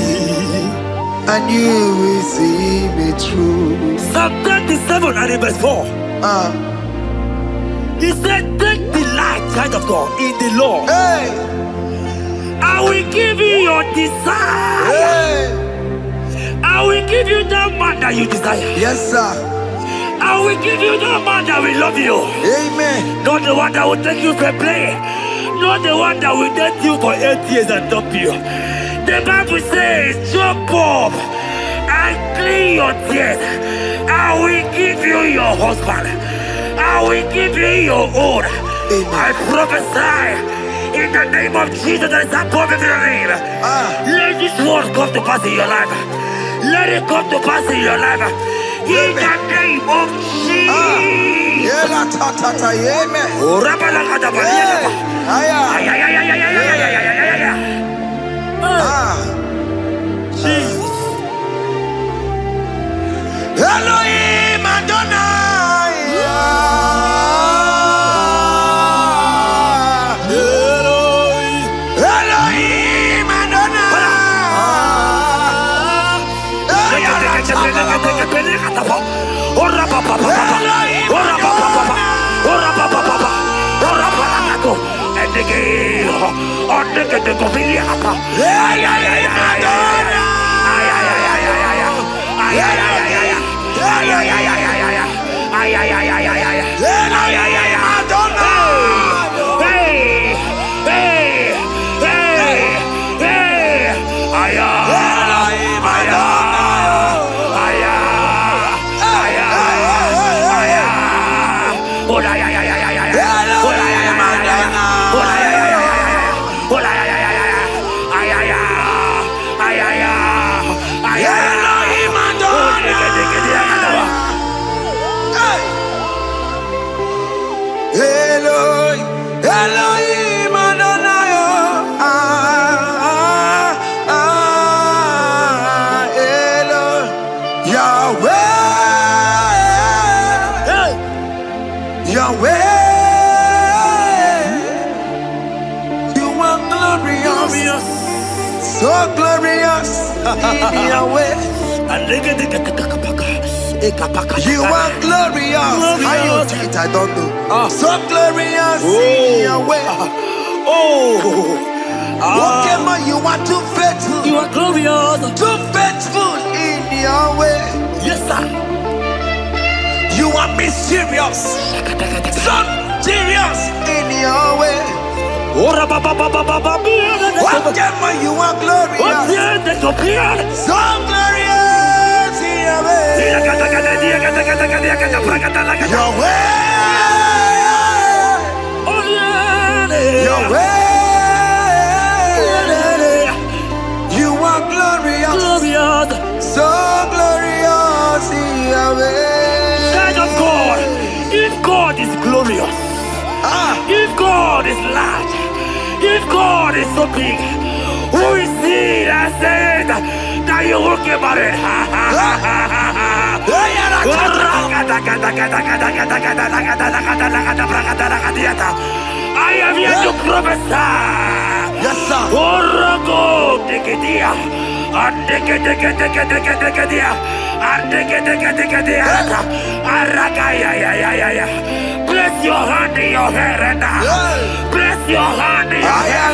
and you will see me through. Psalm 37 and verse 4. He said, take delight, child of God, in the Lord. Hey, I will give you your desire. hey. I will give you that man that you desire. Yes, sir. I will give you that man that will love you. Amen. Not the one that will take you for play. Not the one that will date you for 8 years and dump you. The Bible says, jump up and clean your tears. I will give you your husband. I will give you your own. I prophesy in the name of Jesus that is above every name. Let this word come to pass in your life. Let it come to pass in your life. In the name of Jesus. Jesus. Elohim Adonai. Elohim Elohim Adonai. Yahweh, you are glorious, so glorious in Yahweh. You are glorious. How you do it, I don't know. So glorious in Yahweh. Lokogoma, you are too faithful. You are glorious. Too faithful in Yahweh. Yes, sir. You are mysterious. So serious in Yahweh. Lokogoma, you are glorious. So glorious in Yahweh. Yahweh. Yahweh. You are glorious. So glorious in Yahweh. Child of God, if God is glorious, if God is large, if God is so big, who is he that said that you will get married? I am here to prophesy. Yes, sir. Place your hand in your hair right now. Place your hand in your hair.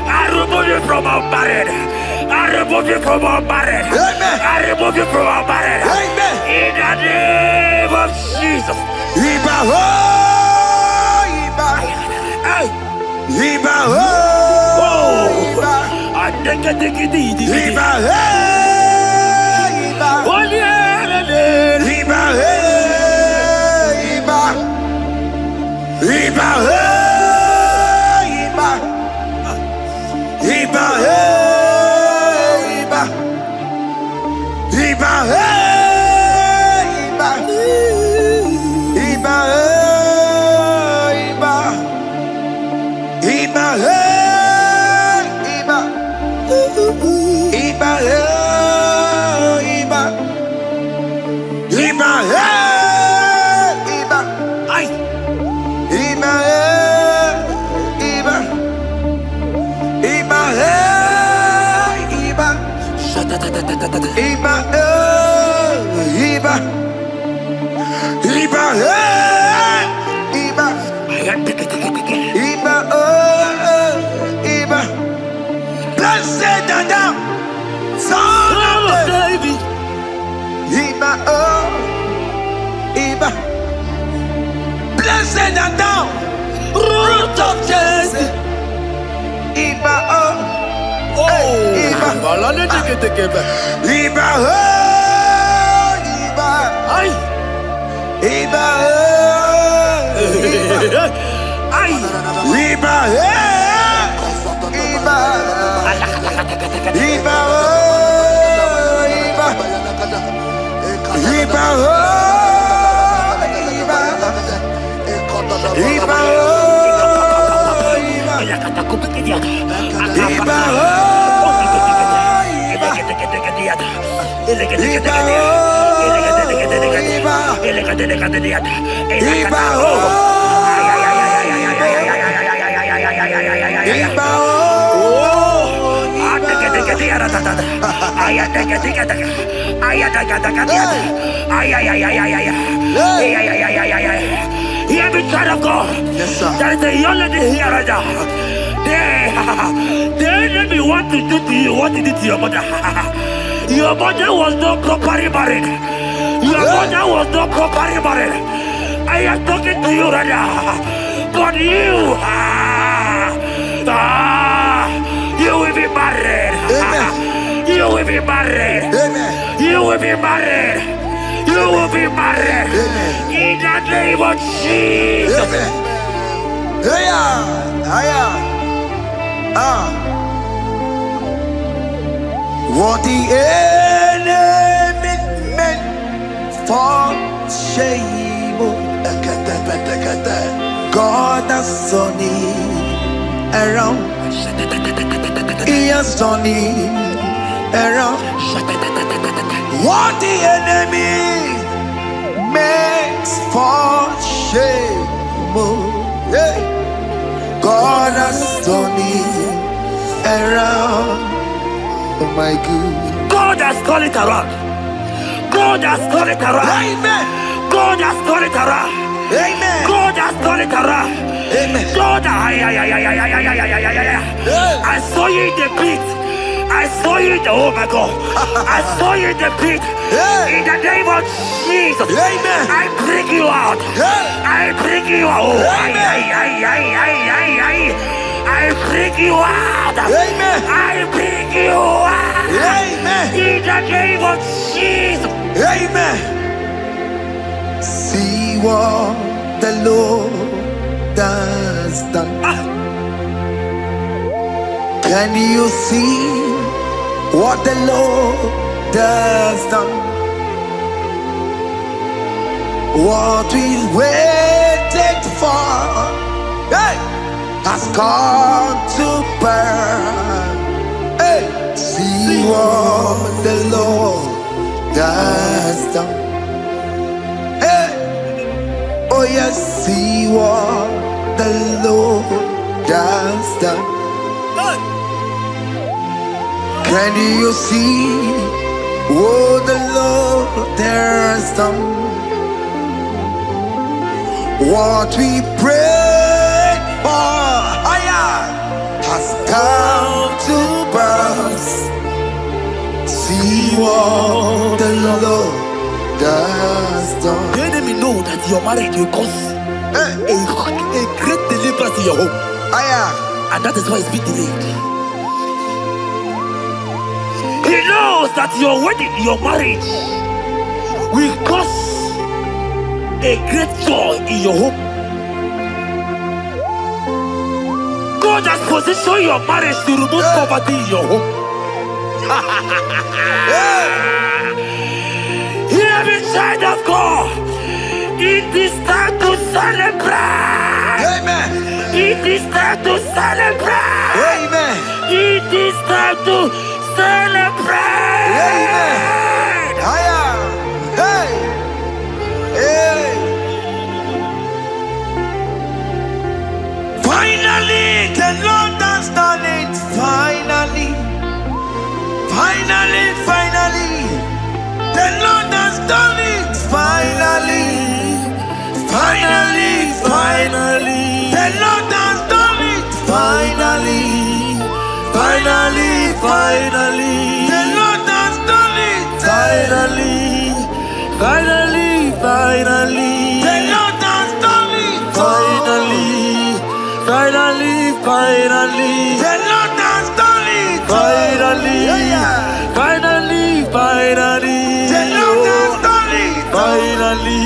I remove you from our marriage. I remove you from our marriage. I remove you from our marriage. In the name of Jesus. Iba ho, Iba. Iba ho, Iba. Iba hey, Iba. Iba hey, Iba. Iba hey, Iba. Iba hey, Iba. Iba hey, Iba. Iba, Iba, Iba, Iba, Iba, Iba. Blessed and down, son of David. Iba, Iba. Blessed and down, root of Jesse. Iba, Iba, Iba, Iba, Iba, Iba, Hear me, child of God. Yes, sir. There is a young lady here right now. The enemy want to do to you what he did to your mother. Your mother was not properly married. Your mother was not properly married. I am talking to you right now. But you, you will be married. Amen. You will be married. Amen. You will be married. You will be married. Amen. In the name of Jesus. Amen. What the enemy meant for shame, God has done it around. He has done it around. What the enemy makes for shame, God has done it around. Oh my God. God has turned it around. God has turned it around. Amen. God has turned it around. Amen. God has turned it around. Amen. God, I saw you in the pit. I saw you in the, oh my God. I saw you in the pit. In the name of Jesus. Amen. I bring you out. I bring you out. Oh, I bring you out. Amen. I bring you out. Amen. In the name of Jesus. Amen. See what the Lord has done. Can you see what the Lord has done? What we waited for, hey, has come to pass. Hey, see what the Lord has done. Hey, oh yes, see what the Lord has done. Can you see what the Lord has done? What we prayed for has come to pass. See what the Lord has done. The enemy know that your marriage will cause a great deliverance in your home. And that is why it's been delayed. He knows that your wedding, your marriage will cause a great joy in your home. God has positioned your marriage to remove poverty in your home. Hear me, child of God. It is time to celebrate. Amen. It is time to celebrate. Amen. It is time to celebrate. Amen. Hey. Hey. Finally, the Lord has done it. Finally. The Lord has done it. Finally. Finally. Finally. The Lord has done it. Finally. Finally. Finally. The Lord has done it. Finally. Finally. Finally. The Lord has done it. Finally. Finally. Finally. The Lord has done it. Finally. Finally. Finally. The Lord has done it. Finally.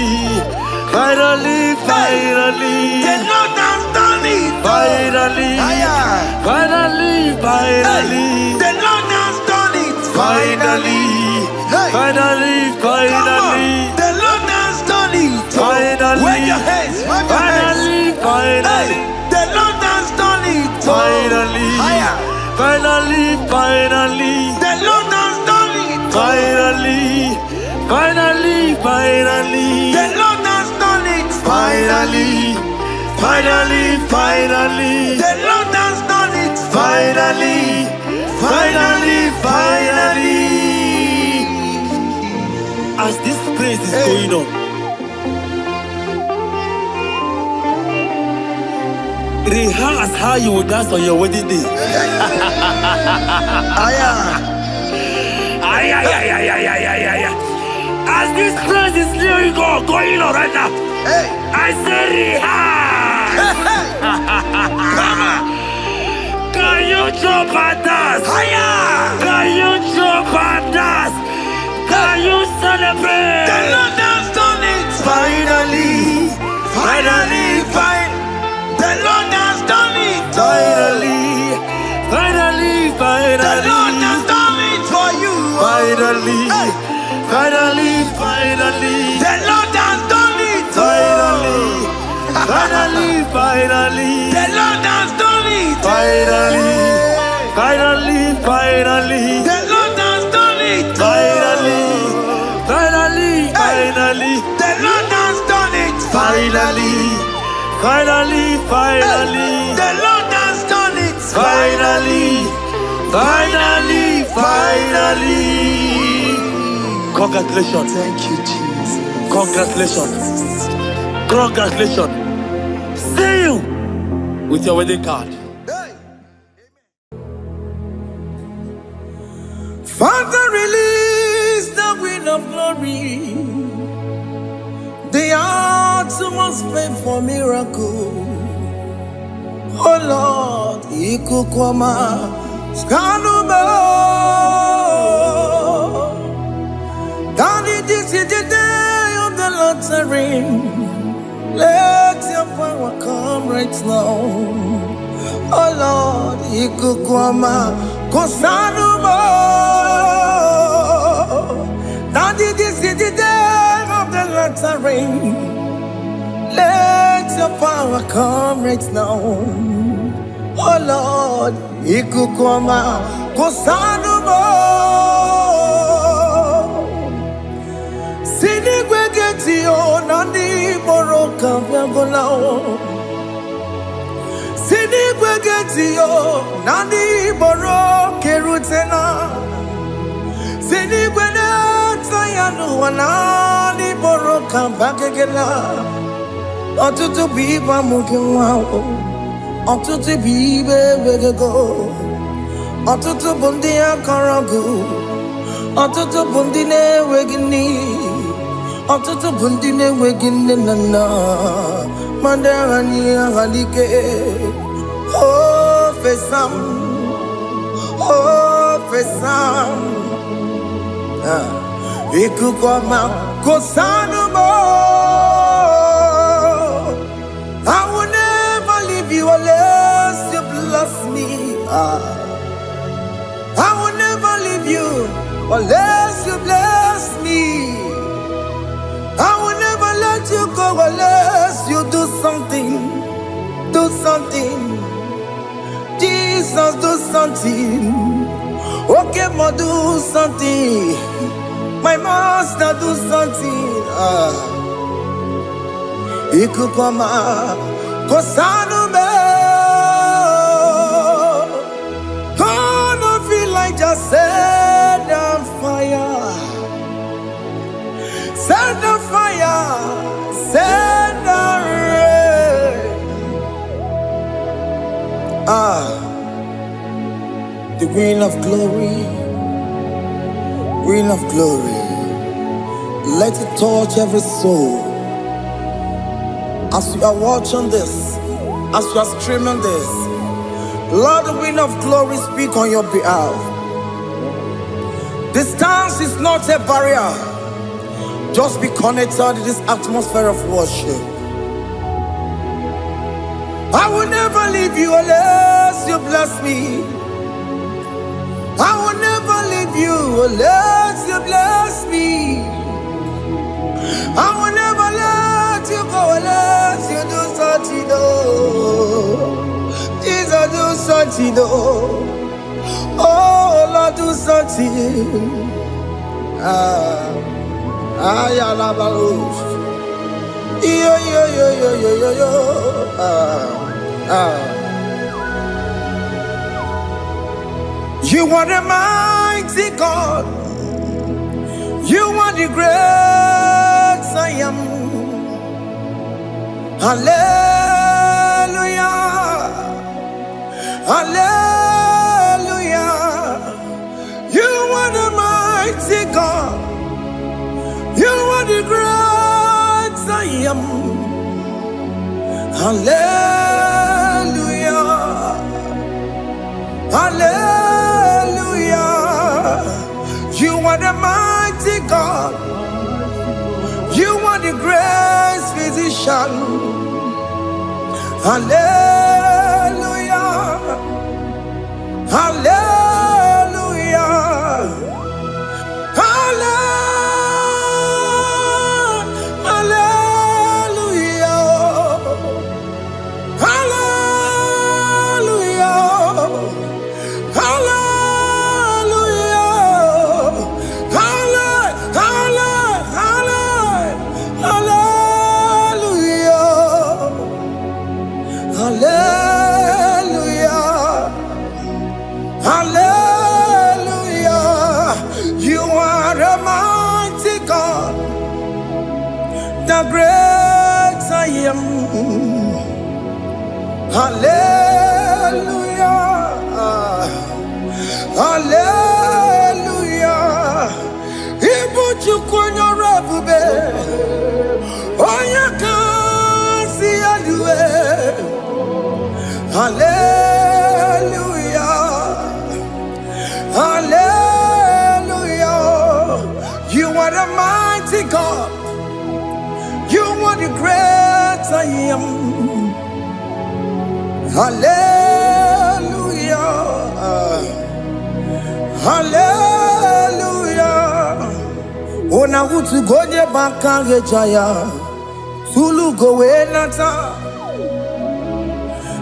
Finally. Finally. The Lord has done it. Finally. Finally. Finally. The Lord has done it. Finally. Finally. Finally. The Lord has done it. Finally. Wave your hands. Finally. Finally. The Lord has done it. Finally. Finally. Finally. The Lord has done it. Finally. Finally. Finally. The Lord has done it. Finally. Finally. Finally. The Lord has done it. Finally. Finally. Finally. As this praise is going on, rehearse how you will dance on your wedding day. As this praise is going on right now, I say rehearse. Can you jump and dance? Can you jump and dance? Can you celebrate? The Lord has done it. Finally. Finally. The Lord has done it. Finally. Finally. Finally. The Lord has done it for you. Finally. Finally. Finally. The Lord has done it. Finally. Finally. Finally. The Lord has done it. Finally. Finally. Finally. The Lord has done it. Finally. Finally. Finally. The Lord has done it. Finally. Finally. Finally. The Lord has done it. Finally. Finally. Finally. Congratulations. Thank you, Jesus. Congratulations. Congratulations. See you with your wedding card. Father, release the wind of glory. The heart must pray for miracle. Oh Lord, Ikukwama, Skanuma. Daddy, this is the day of the lottery. Let your power come right now. Oh Lord, Ikukwama, Kosanuma. Daddy, this is the day of the lottery. Let your power come right now. Oh Lord, Ikukwama, Kosanuma. Sinigwegetio, Nandi Boroka, Viagolao. Sinigwegetio, Nandi Boroke Rutena. Sinigwena, Tayanu, Nandi Boroka, Bagagela. Otutu biba mukiwao. Otutu bibe wegego. Otutu bundia karagu. Otutu bundine wegini. Otutu bundine wegine nana. Mandarani halike. Oh fesam. Oh fesam. Ikukwama kosanuma. I will never leave you unless you bless me. I will never leave you unless you bless me. I will never let you go unless you do something. Do something. Jesus, do something. Okay, ma, do something. My master, do something. Ikukwama, Kosanume. Gonna feel like just set on fire. Queen of glory, Queen of glory, let it touch every soul. As you are watching this, as you are streaming this, Lord, the Queen of glory, speak on your behalf. Distance is not a barrier. Just be connected to this atmosphere of worship. I will never leave you unless you bless me. I will never leave you unless you bless me. I will never let you go unless you do something. Jesus, do something. Oh, Lord, do something. You are the mighty God. You are the great I am. Hallelujah. Hallelujah. You are the mighty God. You are the great I am. Hallelujah. Hallelujah. You are the mighty God. You are the great physician. Hallelujah. Hallelujah. The great I am. Hallelujah. Hallelujah. Ibu chukwanyo rabube. Oya kasi alue. Hallelujah. Hallelujah. You are the mighty God. You are the great I am. Hallelujah. Hallelujah. Ona utu goje bakage jaya. Sulu gowe nata.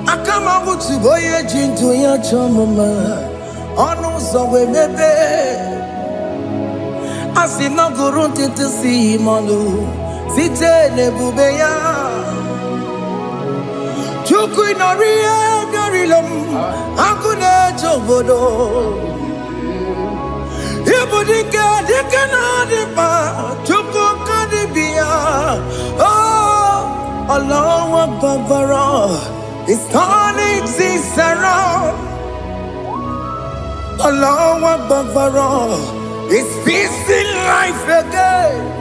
Akama utu goye jintu ya chomama. Onu sowe mebe. Asina gurunti tisi manu. Site nebubeya Chuku inoria garilom Akune chobodo Ibudika dikana dipa Chuku kadibia Oh Allah Akbar It's turning things around Allah Akbar It's fixing life again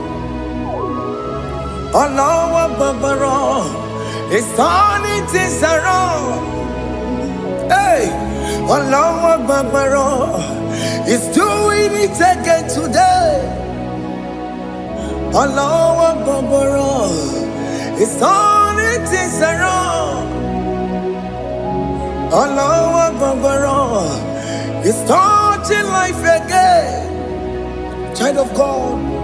Allah Akbar, it's turning things around. Hey, Allah Akbar, it's doing it again today. Allah Akbar, it's turning things around. Allah Akbar, it's touching life again. Child of God,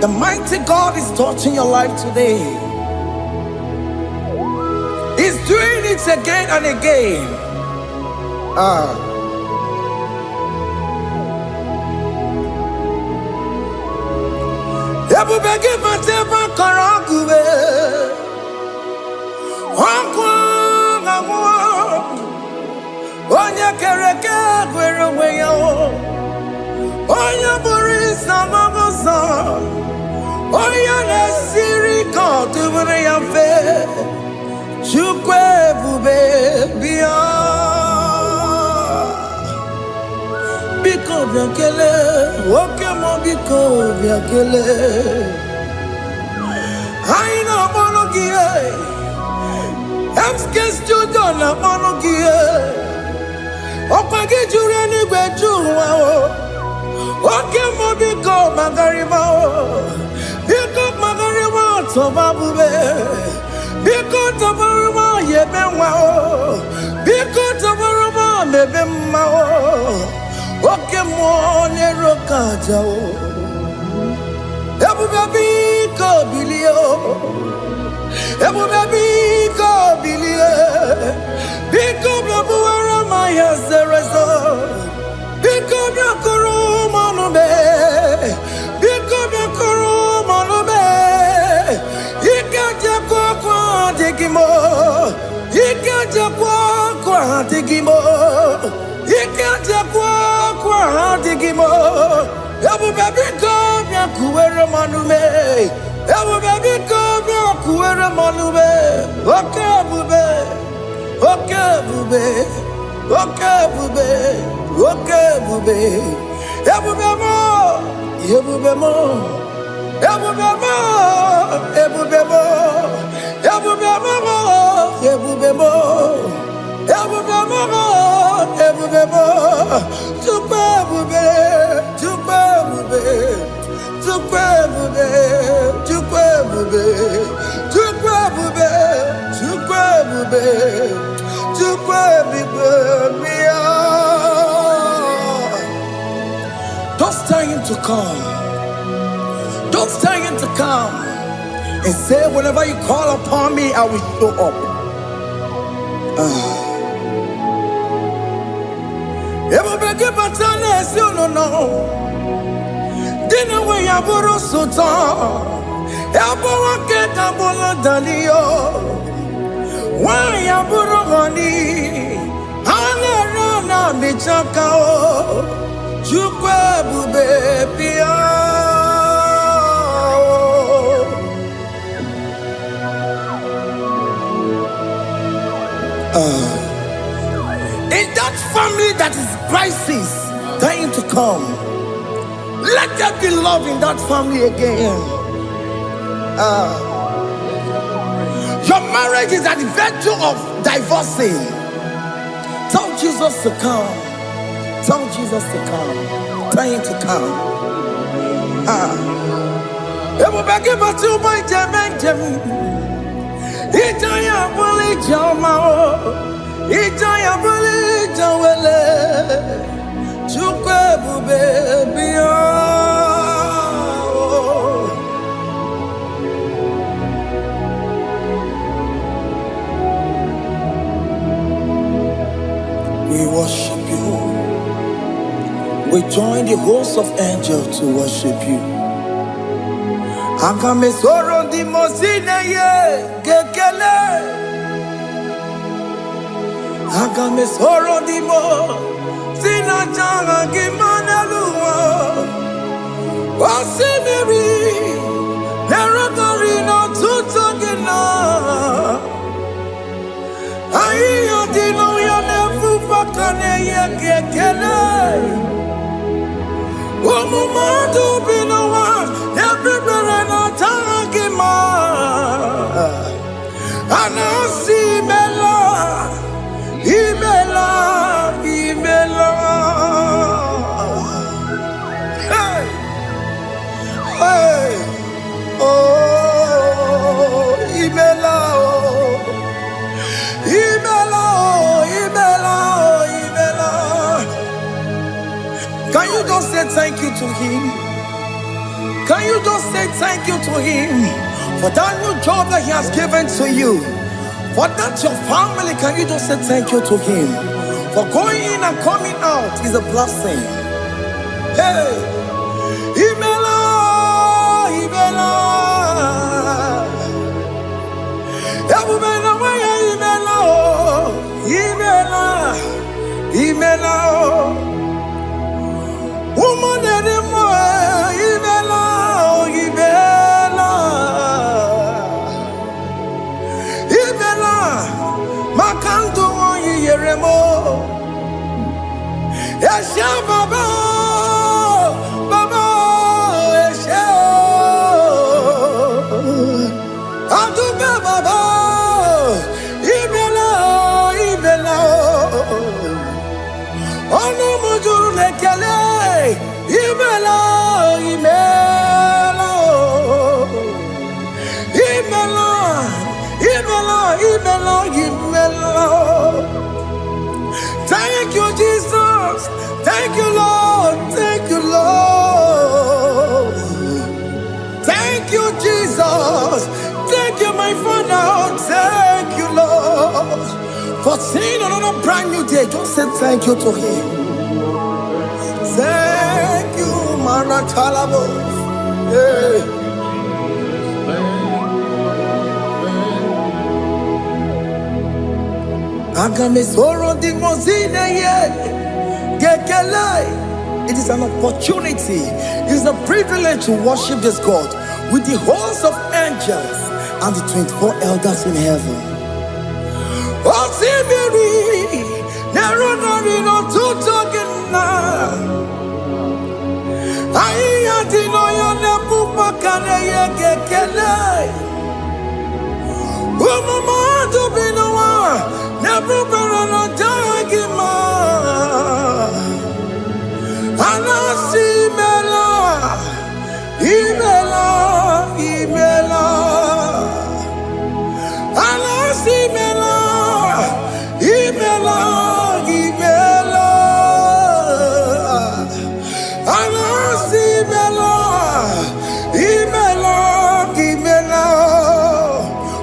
the mighty God is touching your life today. He's doing it again and again. Oya na siri ko tubure ya fe chukwe bube bia biakele, oke mo biko biakele. Aina monogie, emskes judo na monogie. Okwagi jure ni gbejuwa o, oke mo biko magariba o, biko magariba tobabube, biko tobaruba yebenwa o, biko tobaruba mebemma o. Oke mo nero kaja o, ebu baby ko bilio, ebu baby ko bilie, biko babu ara maya zerezo, biko biakoro manube, biko biakoro manube, ikaja kwa digimo, ikaja kwa digimo. Ikaja kwa digimo, ebu baby come ya kuwere manume, ebu baby come ya kuwere manume, okay bube, okay bube, okay bube, okay bube, ebu bemo, ebu bemo, ebu bemo, ebu bemo, ebu bemo, ebu bemo, ebu bemo. Ebubebo, Tukebube, Tukebube, Tukebube, Tukebube, Tukebube, Tukebube, Tukebube, don't stay him to come. Don't stay him to come. And say, whenever you call upon me, I will show up. Ebubeke batane si no. Dina we yaburu sultan. Yabuwa ke kabula dalio. Wa yaburu gani. Hana rana bichaka o. Chukwe bube pia. In that family that is crisis, dying to come, let there be love in that family again. Your marriage is at the verge of divorcing. Tell Jesus to come. Tell Jesus to come. Dying to come. Ijaya buli jawele, chukwe bube biya. We worship you. We join the host of angels to worship you. Akame soro di mosine ye kekele. Agame soro di mo, sina changa gimana luwa. Wasimiri, nerotari no tutogina. Ayo dino ya nefu fakane ye kekele. Omumadu binowa, everybody no changa gima. Anasi mela. Imela, Imela, hey, hey, oh, Imela, oh, Imela, oh, Imela, oh, Imela. Can you just say thank you to him? Can you just say thank you to him for that new job that he has given to you? For that your family, can you just say thank you to him? For going in and coming out is a blessing. Hey, Imela, Imela, Imela, Imela, Imela, woman anymore, Imela, Imela. Makandu yeremo, Yasha Baba. a brand new day, just say thank you to him. Thank you, Manatalabo. Yeah. It is an opportunity, it is a privilege to worship this God with the host of angels and the 24 elders in heaven.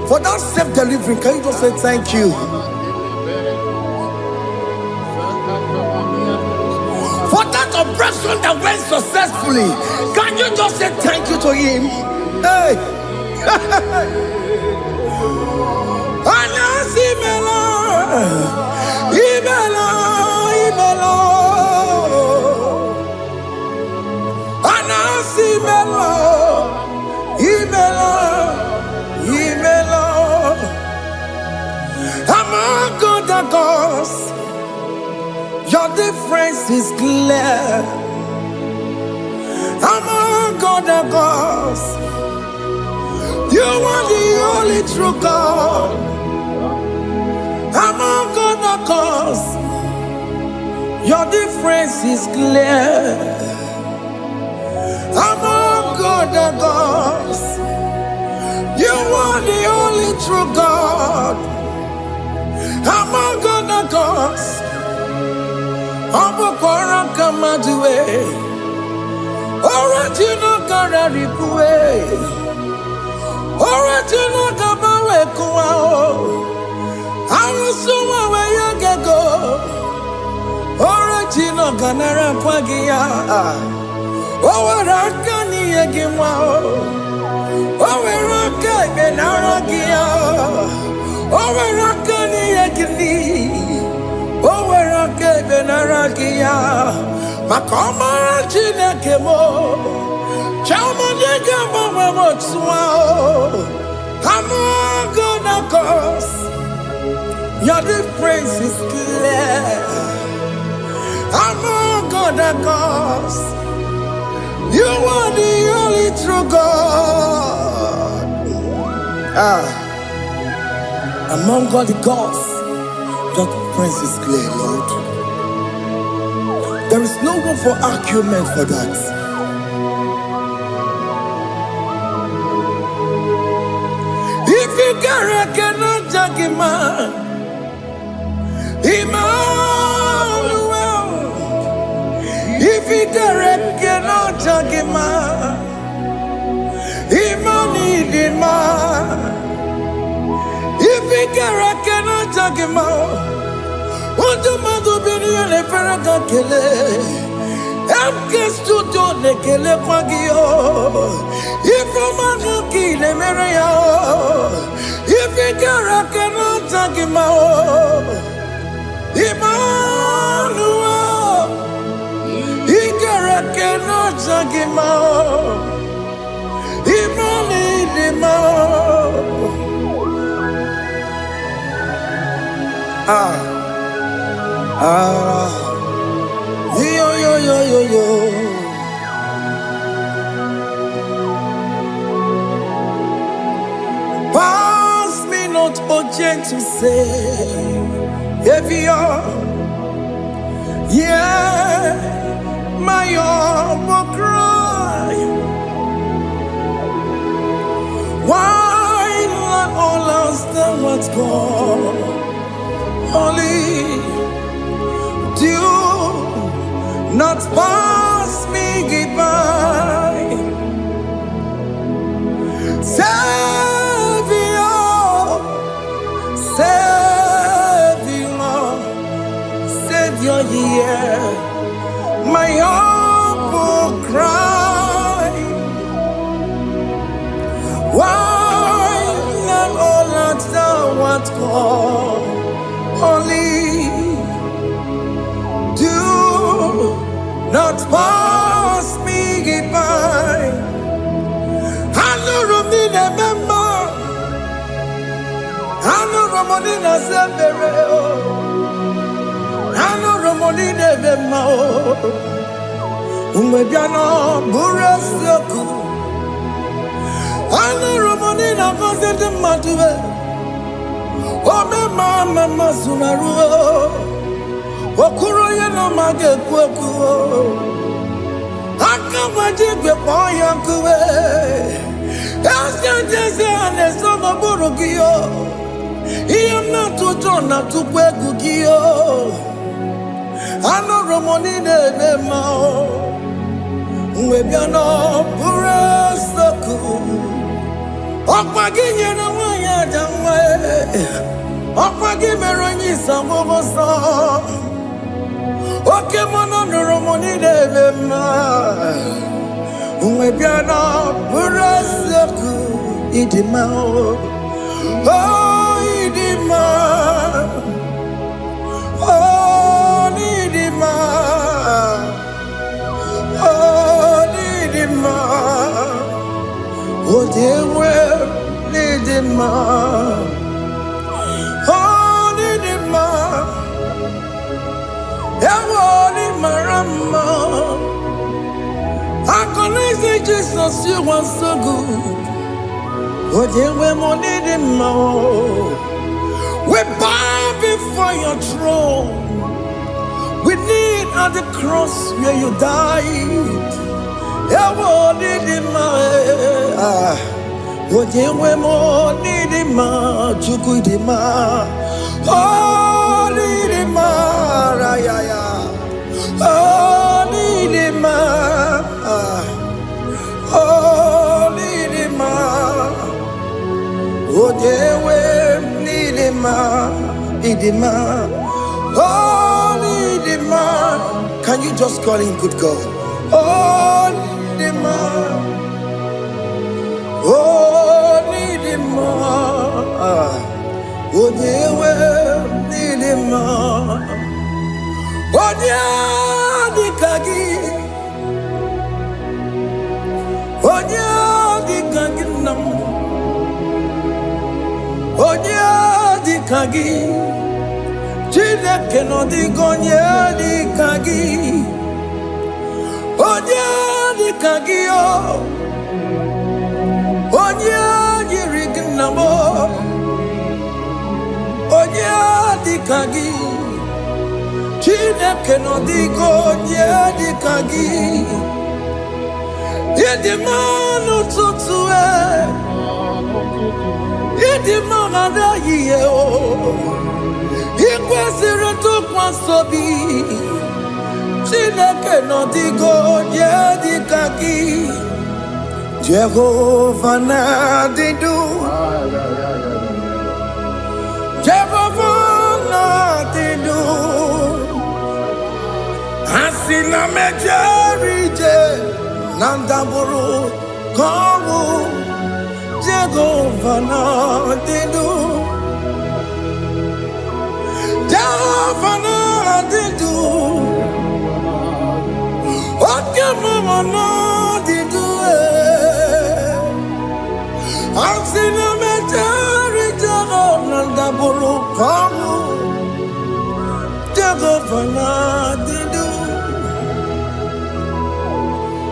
For that self-delivery, can you just say thank you? For that operation that went successfully, can you just say thank you to him? Hey! Among other gods, your difference is clear. Among other gods, you are the only true God. Among other gods, your difference is clear. Among other gods, you are the only true God. Among other gods, Abukora Kamadue, original Kararipue, original Kabawe Kuao, Arusuma Wayagago, original Ganara Kwagia, Owarakani Yagimao, Owaraka Benaragia, Owarakani Yagini. Owerake benarakia, makoma chinekemo, chamonega mama tswao. Among other gods, your difference is clear. Among other gods, you are the only true God. Among all the gods, your difference is clear, Lord. There is no room for argument for that. If you cannot judge him, Emmanuel. If you cannot judge him, Emmanuel. If you cannot judge him, what do you be doing? I'm just to do the Kele Pagio. If I'm not kill him, if you cannot take him out, Emmanuel, he cannot take him out, Yo. Pass me not, O gentle Savior. Yeah, my humble cry. Why not all else than what's gone? Only do not pass me by. Savior, only do not pass me by. Hano Romina member, Hano Romonina Zembere, Hano Romonina member, Umebiano Burasoku, Hano Romonina Vazende Matue. Oh, mama, Sunaru, Okuro, you know, my get Poku. I come with you, boy, Uncle. Ask you, Jason, and some of Borogio. He am not to turn up to Pegugio. I know Romonine, the Mao. Maybe I know Burasoku. Opagin, no one, young way. Opagin, Meroni, some of us. Okay, Mono, Romonine, the man. Maybe I know Burasoku, Idimao. Oh, Idima. Oh, Idima. Oh, Idima. Oh, dear, well, Idima. Oh, Idima. Ewo, Marama. I connect Jesus, you are so good. Oh, dear, we're Monie we bow before your throne. We need at the cross where you died. Oh, dear, we're Monie Chukudima. Oh, Nidima, Raya. Oh, Nidima. Oh, Nidima. Oh, dear, Nidima, Idima. Oh, Nidima. Can you just call him good God? Oh, Nidima. Oh, Nidima. Oh, dear, Nidima. Oh, dear, Dikagi. Oh, dear, Dikagi, no. Onya di kagi, chile que no digo onya di kagi, onya di kagi o, onya di rignamo, onya di kagi, chile que no digo onya di kagi, y de mano tutue. Idi mangada yeo, ikwesiri tukwasobi. Chineke no digo di kaki. Jehovah na didu. Jehovah na didu. Asina mejerije nandaburu kowu. Jehovah na didu, Jehovah na didu, okay mama na didu. I've seen a majority Jehovah na daburu kamu, Jehovah na didu,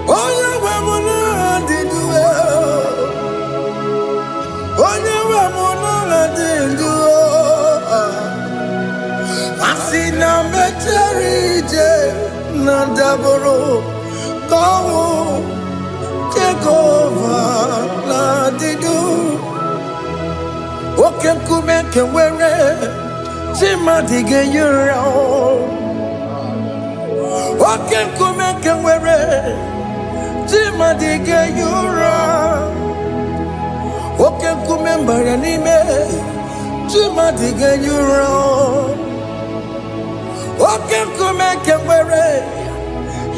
oh Jehovah na didu. Asina mecherije na daboro kawo Jehovah na didu. Oke kume kewere chima dige yura. Oke kume kewere chima dige yura. Oke kumembara nime chima dige yura. Oke kumeke were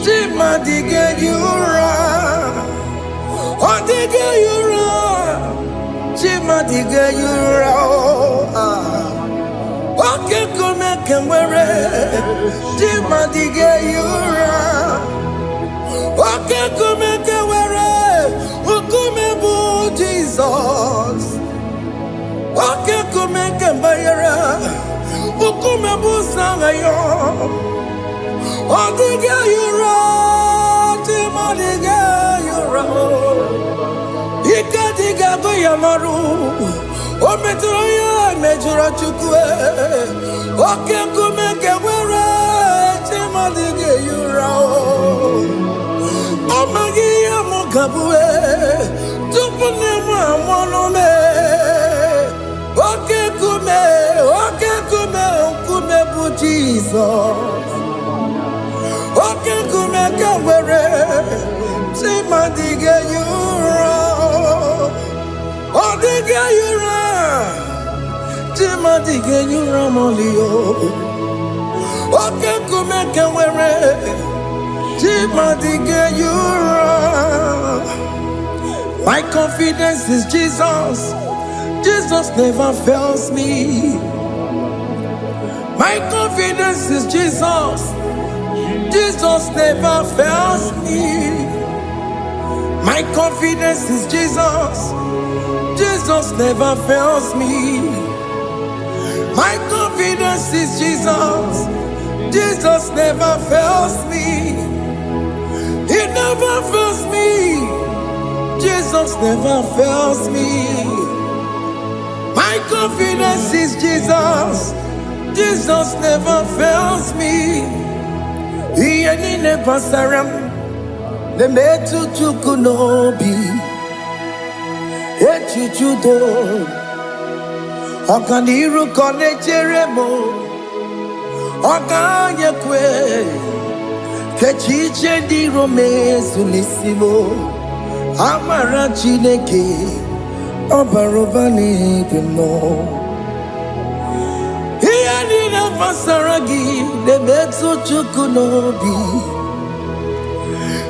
chima dige yura. Odige yura chima dige yura. can wear it. Jimadige yura. Okay, come can wear it. Ukume bu Jesus. Okay, come can wear it. Ukume bu sangayo. Odige yura. Jimadige yura. Ikadiga goyamaru. O metroya mejura chukwe. Oke kumeke wera chimadige yura. O magiya mukabwe. Tupune monome. Oke kume bu Jesus. Oke kumeke wera chimadige yura. Odige yura. Jimadige yura molio. Oke kumeke were. Jimadige yura. My confidence is Jesus. Jesus never fails me. My confidence is Jesus. Jesus never fails me. My confidence is Jesus. Jesus never fails me. My confidence is Jesus. Jesus never fails me. He never fails me. Jesus never fails me. My confidence is Jesus. Jesus never fails me. He ain't never saram. The metu chukunobi. Echichudo Okaniru kone cheremo Okanye kwe Kechiche di rome sunisimo Amara chineke Obarobane demo Hiya nina fasaragi Nemetsu chukunobi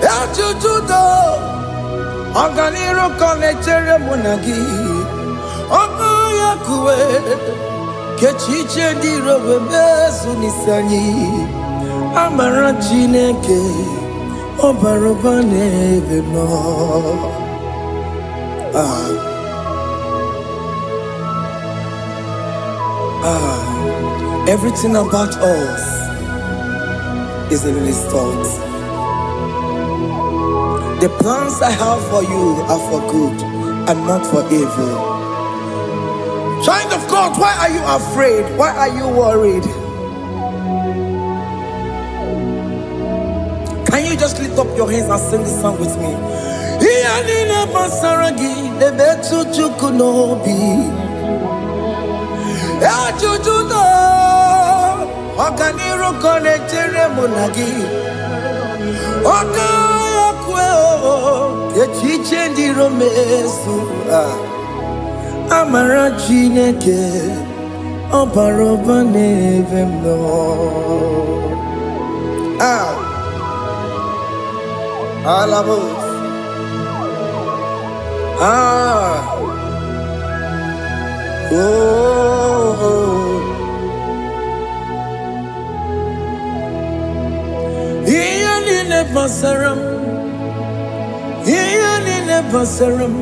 Echichudo Oganiro konechere monagi Oya kuwe Kechiche diro bebezu nisani Amara chineke Obarobane bemo Everything about us is in His thoughts. The plans I have for you are for good and not for evil. Child of God, why are you afraid? Why are you worried? Can you just lift up your hands and sing this song with me? Amara chineke Obaroba nevemno Alabos Iyani nebasaram Iyani nebasaram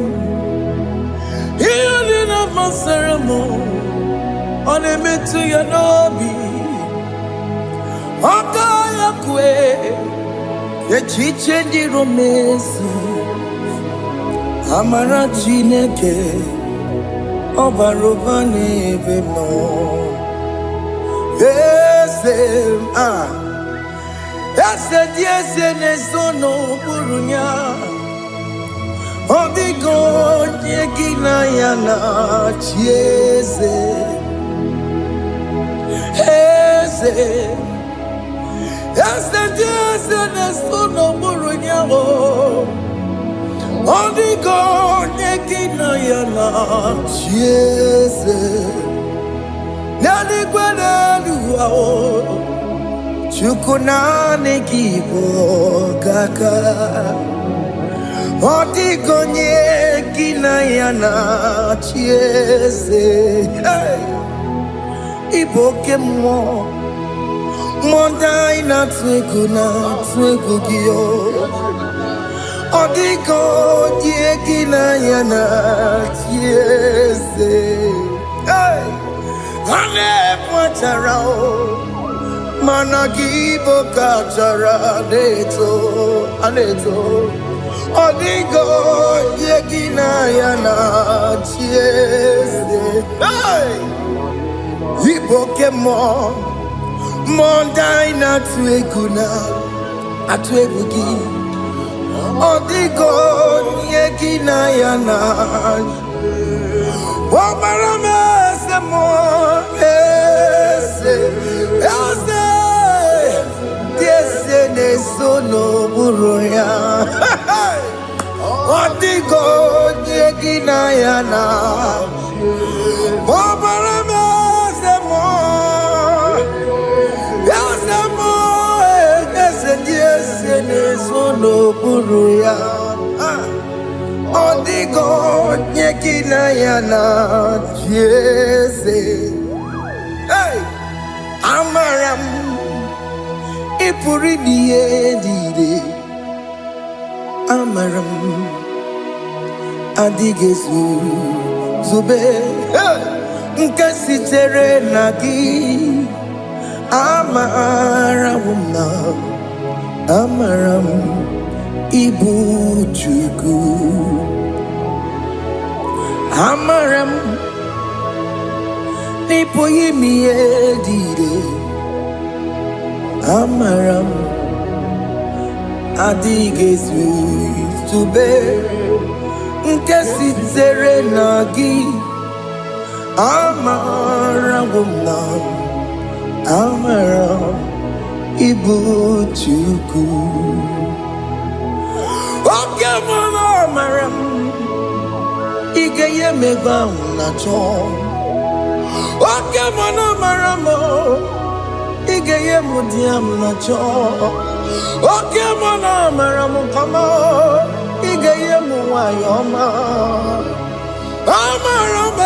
Iyani nebasaram Onemetu yanobi Okaya kwe Echiche di romesu Amara chineke Obaroba nevemno Ese diese nesono burunya Odigo nyegina yana chieze Ese diese nesono burunya Odigo nyegina yana chieze Nani gwenelu Chukunane kibo kaka Odigonye kinayana chiese Ibo kemo Mondai na twegu gio. Odiko dieki na yana tiese. Hey, ane pwacharao. Managibo kachara aneto. Odiko dieki na yana tiese. Hey, Ibokemo. Mondai na atwegu gi. Odigo yeki na yana. Omarame se mo ese tiese ne sono buruya. Odigo yeki na yana. Omarame se mo. No buruya Odigo nyekina yana jese. Hey, amaram ipuri diye amaram adigezu zube nkasi tere nagi amarawuna amaram Ibu Chuku amaram nipo yimi edide amaram adigezu tube nkesi tere nagi amarawuna amaram Ibu Chuku. Okay, maram. Igeye meba unacho. Okay, maram. Igeye mudiam nacho. Okay, maram. Kama. Igeye muayoma. Amaram.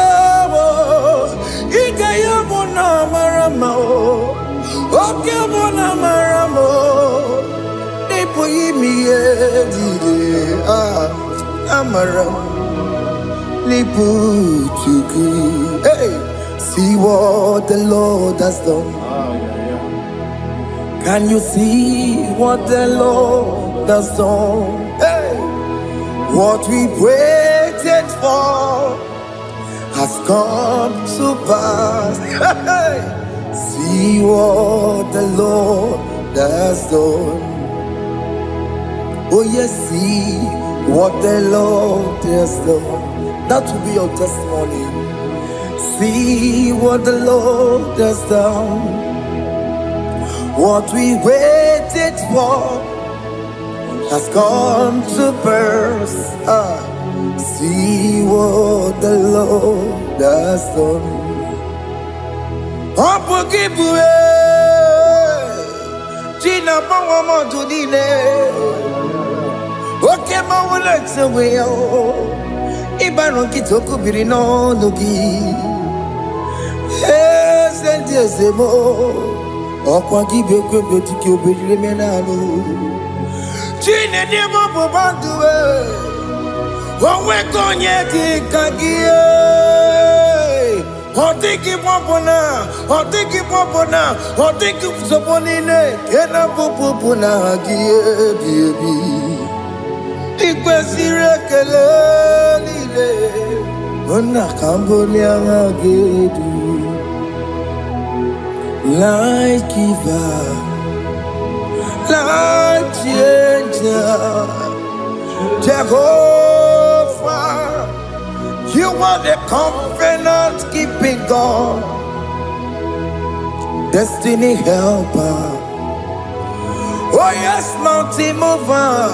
Igeye maram. Okay, maramo, nipo yimi edide, amaram, nipo chuku. Hey, see what the Lord has done. Can you see what the Lord has done? Hey, what we waited for has come to pass. Hey. See what the Lord has done. Oh yes, see what the Lord has done. That will be your testimony. See what the Lord has done. What we waited for has come to pass. See what the Lord has done. Opogibue China Pawa Motudine Oke Mawula Tseweyo Ibaron Kitoku Birino Nugi Senti Ezemo Okwa Gibe Kwebe Tiki Obedile Menalo Chine Demo Bobanduwe Owe Konye Tikagie Otiki popona, otiki soponine, kena popona giebi. Ikwesire kele lile, ona kambolia gedu. Life giver, life changer, Jehovah. You are the covenant keeping God, destiny helper. Oh yes, mountain mover,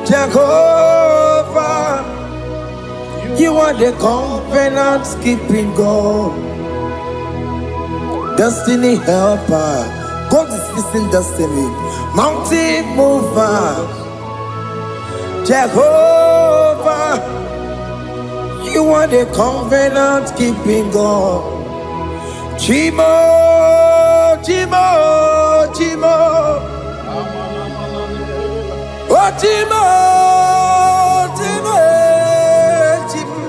Jehovah. You are the covenant keeping God, destiny helper. God is fixing destiny. Mountain mover, Jehovah. You are the covenant keeping God. Chimo Chimo, Chimo, oh Chimo, Chimo, Chimo,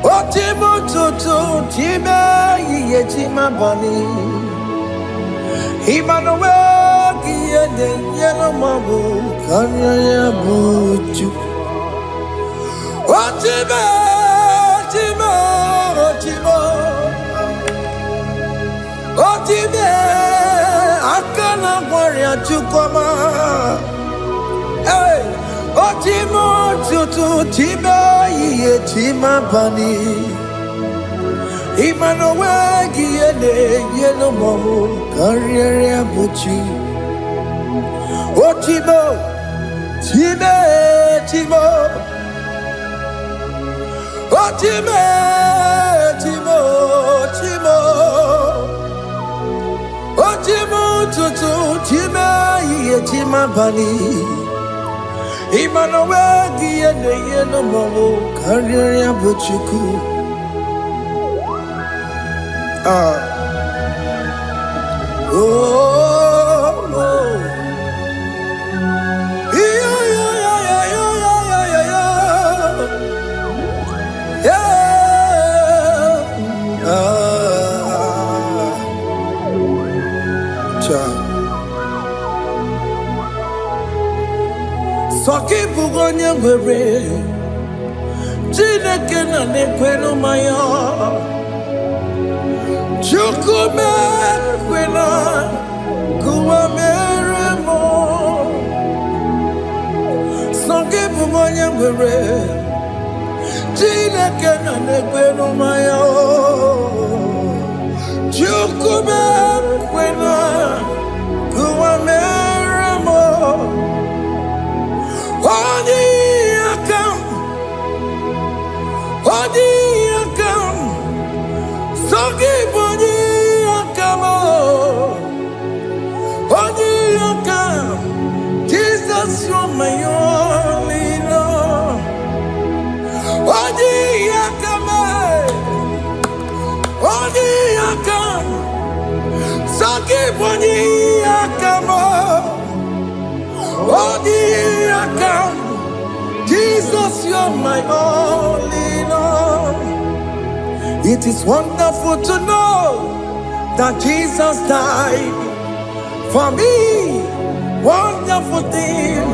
oh Chimo, Tutu, Chimo, Ye Chima Bani, Emmanuel, Kiede, Yellow Mabu, Kanya Buchu, oh Chimo, Chimo, Chimo. Otime akana warrior chukoma. Hey, Otimo tutu time ye tima bani. Emmanuel giene yeno momo karriere buchi. Otimo time timo. Otime timo timo. Otimo tutu time ye tima bani. Emmanuel giene yeno momo karriere buchiku. Oh, yeah, Soki bugonye were, Chineke na nekweno maya. Chukume kwena kuwa meremo. Soki bugonye were, Chineke na nekweno maya. Chukume kwena kuwa meremo. Odi akam, sogi boni akamo. Odi akam, Jesus you're my only Lord. Odi akam, sogi boni akamo. Odi akam, Jesus, you're my only Lord. It is wonderful to know that Jesus died for me. Wonderful thing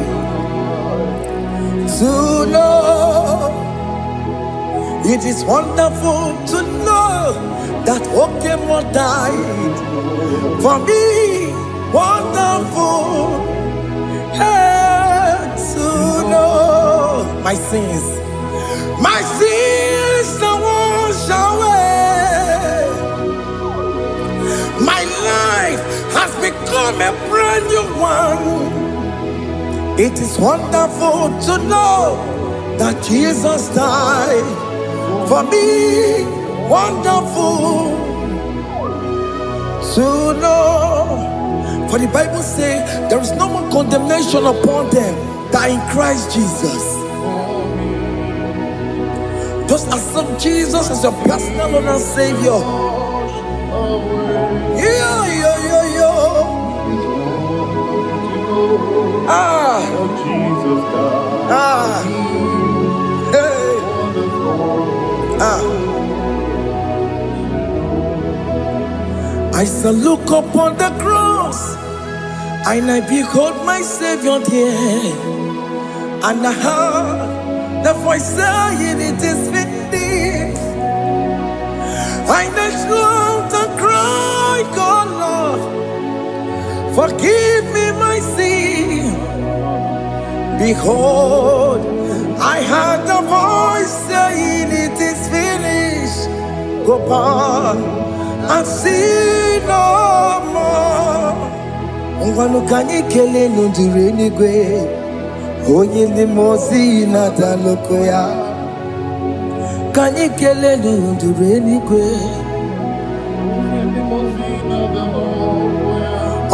to know. It is wonderful to know that Okemo died for me. Wonderful. To know my sins are washed away. My life has become a brand new one. It is wonderful to know that Jesus died for me. Wonderful to know. For the Bible says there is no more condemnation upon them that in Christ Jesus. Just accept Jesus as your personal Lord and Savior. Yeah. I shall look upon the cross, and I behold my Savior there, and I heard the voice saying, "It is finished." I knelt down and cried, "God, Lord, forgive me my sin." Behold, I heard the voice saying, "It is finished. Go back and sin no more." Ungwanu kanyi kele nundure nigwe, onye ndi mozi na daloko ya. Kanyi kele nundure nigwe,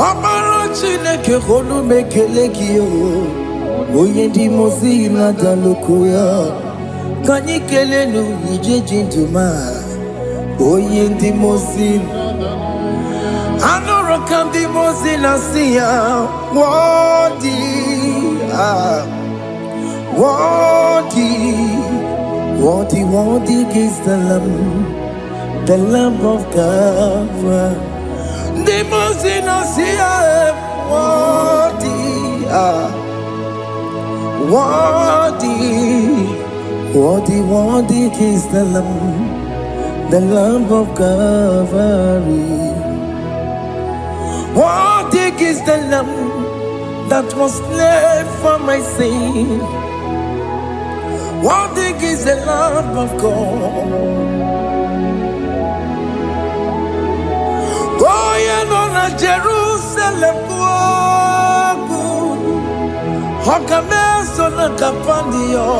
Amara Chineke honu mekele kiyo, onye ndi mozi na daloko ya. Kanyi kele nu ije jinduma, onye ndi mozi. can the most innocent worthy, worthy is the Lamb of God. The most innocent worthy, worthy is the Lamb of Calvary. Worthy is the Lamb that was slain for my sin. Worthy is the Lamb of God. Going on a Jerusalem, Hokameso na kapandio.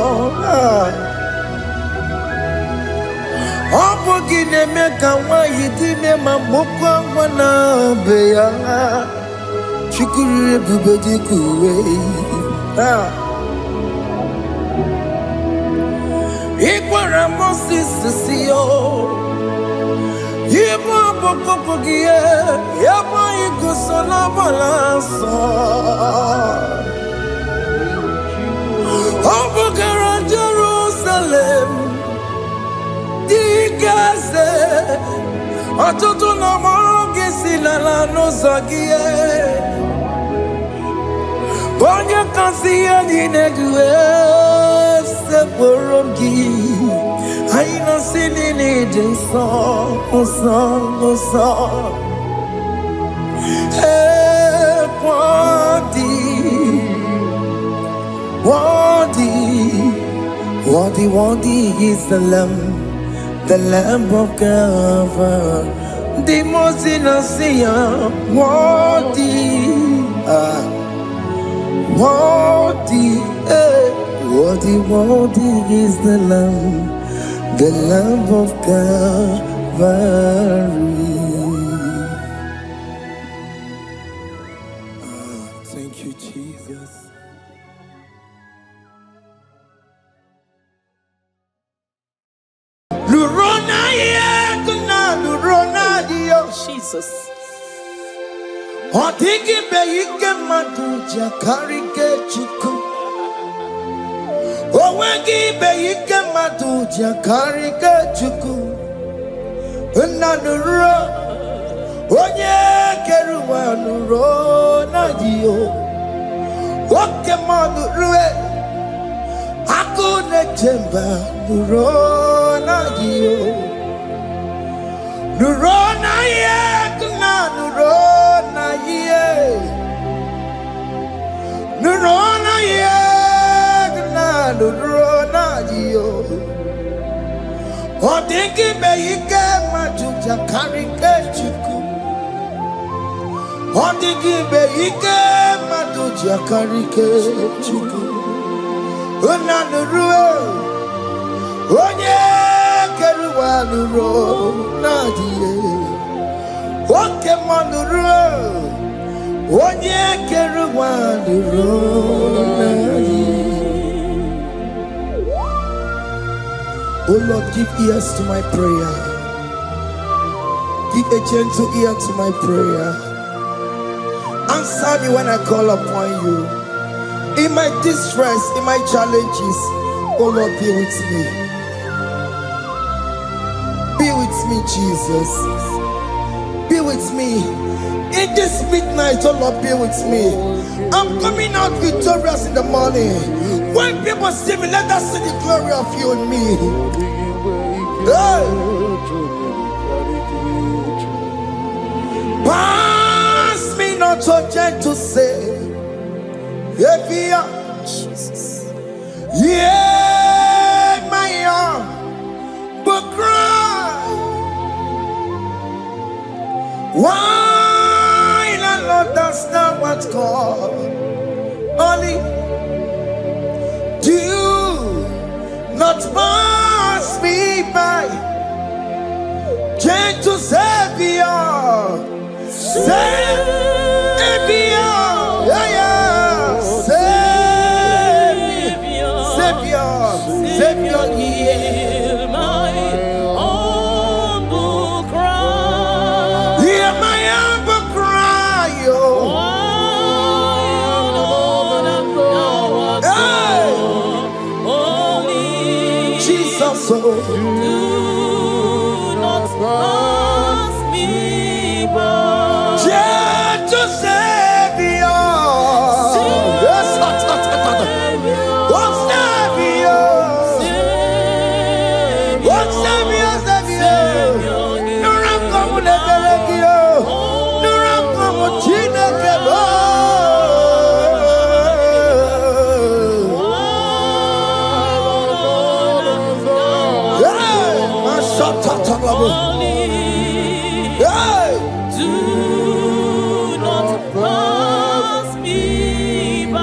Obogi ne meka wa yidime mamokwa wana beya. Chukuri bubedi kuwe. Ikwara Moses siyo. Yebo bokopogie, yebo igusola balanso. Obogara Jerusalem, Digaze, Atoto na mogesi la no zagie. Bonya kansiya ni nedue se porogi. Aina sini ni jinso, worthy is the Lamb of God. The most innocent, worthy is the Lamb of Calvary. Thank you, Jesus. Jesus. Otigi beike maduja karike chuku. Owegi beike maduja karike chuku. Unanuro onye keruwa nuro na dio. Oke manurue akune chemba nuro na dio. Nurona ye, nurona ye, nurona ye, nurona yo. Odingi beike majuja karike chuku. Odingi beike majuja karike chuku. Una nurue, onye. Keruwanuro nadie, oke manuro, onye keruwanuro nadie. Oh Lord, give ears to my prayer. Give a gentle ear to my prayer. Answer me when I call upon you. In my distress, in my challenges, oh Lord, be with me. Be with me, Jesus. Be with me. In this midnight, oh Lord, be with me. I'm coming out victorious in the morning. When people see me, let us see the glory of you in me. Hey. Pass me not so gentle to say, Jesus. Yeah, my arm, but cry. Why the Lord does not what call only do not pass me by, gentle Savior, Savior, yeah, Savior, hear my humble cry. Hear my humble cry. soul. Do not pass me by. Gentle Savior. Yes, what Savior? What Savior, Savior? Nura como le belegio. Nura como chine que va. Hey! Do not pass me by.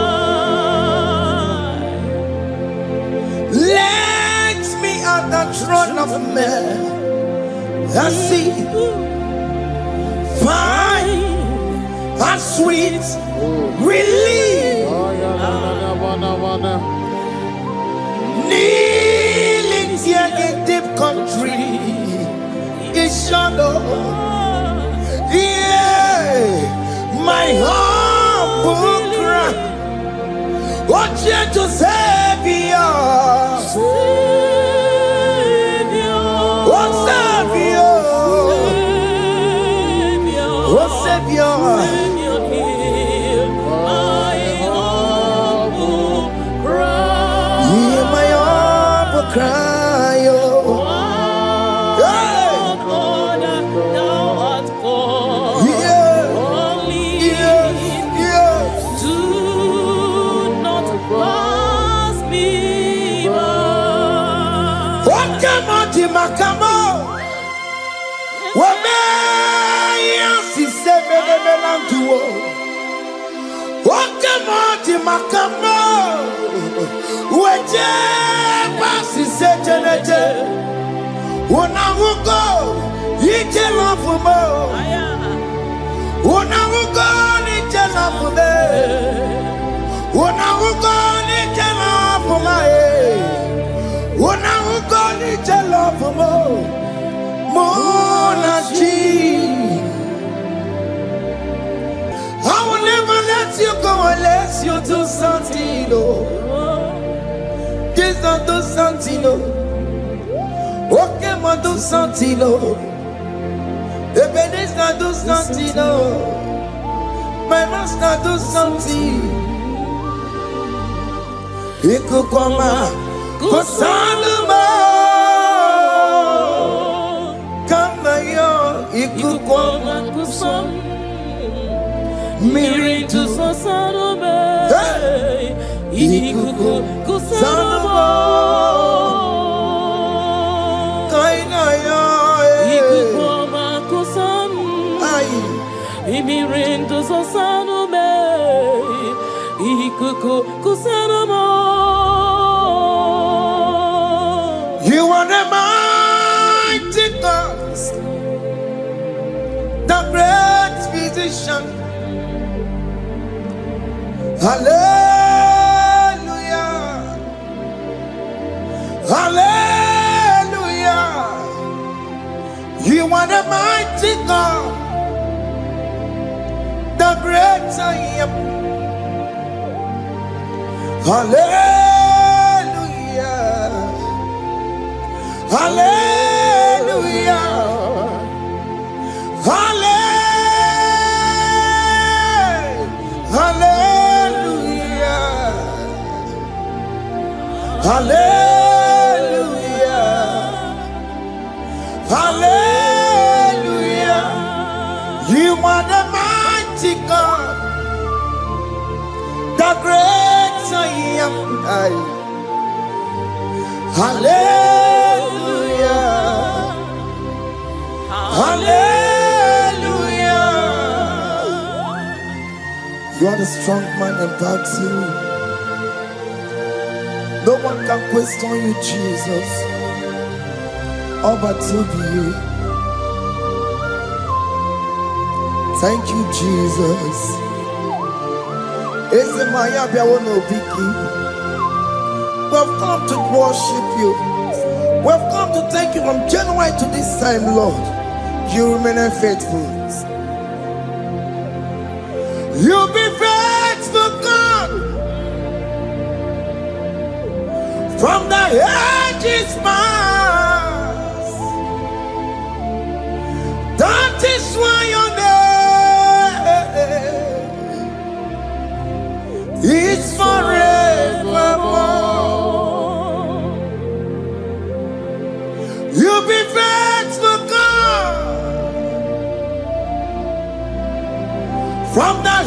Let me at the throne of men and see, find a sweet relief. Kneeling here in deep country is shadow. Yeah, my humble cry. What you to Savior? What Savior? What Savior? Hear my humble cry. Oh. Makamo, wame yansi sebele melantuo. Wakamo makamo, weje pasi sejeneje. Unahugo ije lafumo, unahugo ije lafume, unahugo ije lafume. Unahugo ije lafumo, monaji. I will never let you go unless you do something. Just don't do something. Okay, ma do something. The babies not do something. My master do something. Ikukoma Kosanuma. Kama yo ikukoma kusam. Miritu Sasarume. Ikuku Kusanuma. Kaina yo Ikukoma kusam. Imirindu Sasarume. Ikuku Kusanuma. You are the mighty God, the great physician. Hallelujah. Hallelujah. You are the mighty God, the great I am. Hallelujah. Hallelujah. Hallelujah. Hallelujah. Hallelujah. You are the mighty God, the great I am. Hallelujah. Hallelujah. You are the strong man in battle. No one can question you, Jesus. All but to be. Thank you, Jesus. We've come to worship you. We've come to thank you from January to this time, Lord. You remain faithful. You be faithful, God. From the ages past.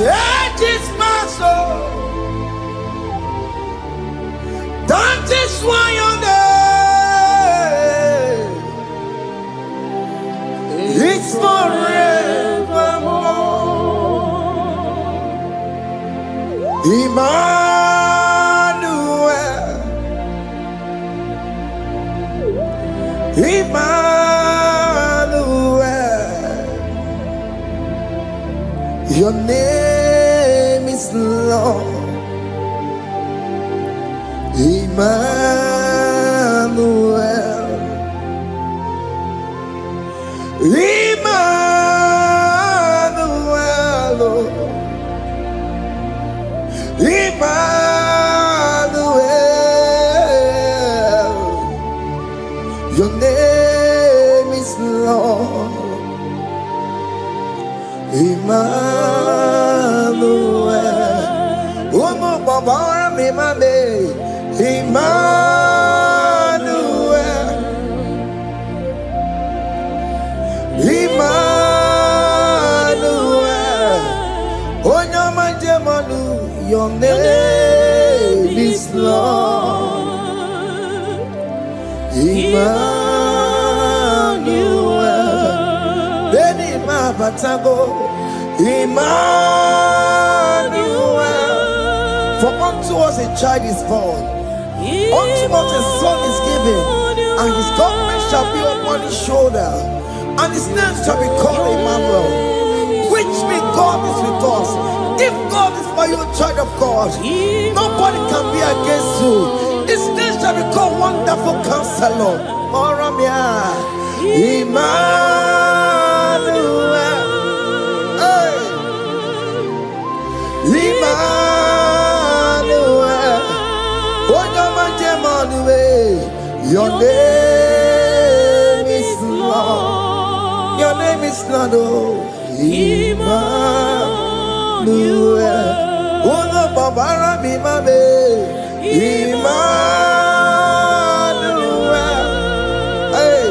That is my soul. That is why your name is forevermore. Emmanuel, Emmanuel, your name is Lord. Emmanuel, Emmanuel, Emmanuel, your name is Lord. Emmanuel, Umu Baba Mimame. Emmanuel, Emmanuel, Onyamajemanu, your name is Lord. Emmanuel, Beni Mabatago, Emmanuel, for unto us a child is born. Unto us a son is given, and his government shall be upon his shoulder, and his name shall be called Emmanuel, which means God is with us. If God is for you, child of God, nobody can be against you. His name shall be called Wonderful Counselor. Oramia, Emmanuel, hey. Emmanuel. Your name is Lord. Your name is Lord. Emmanuel. Uno babara bimame. Emmanuel. Hey.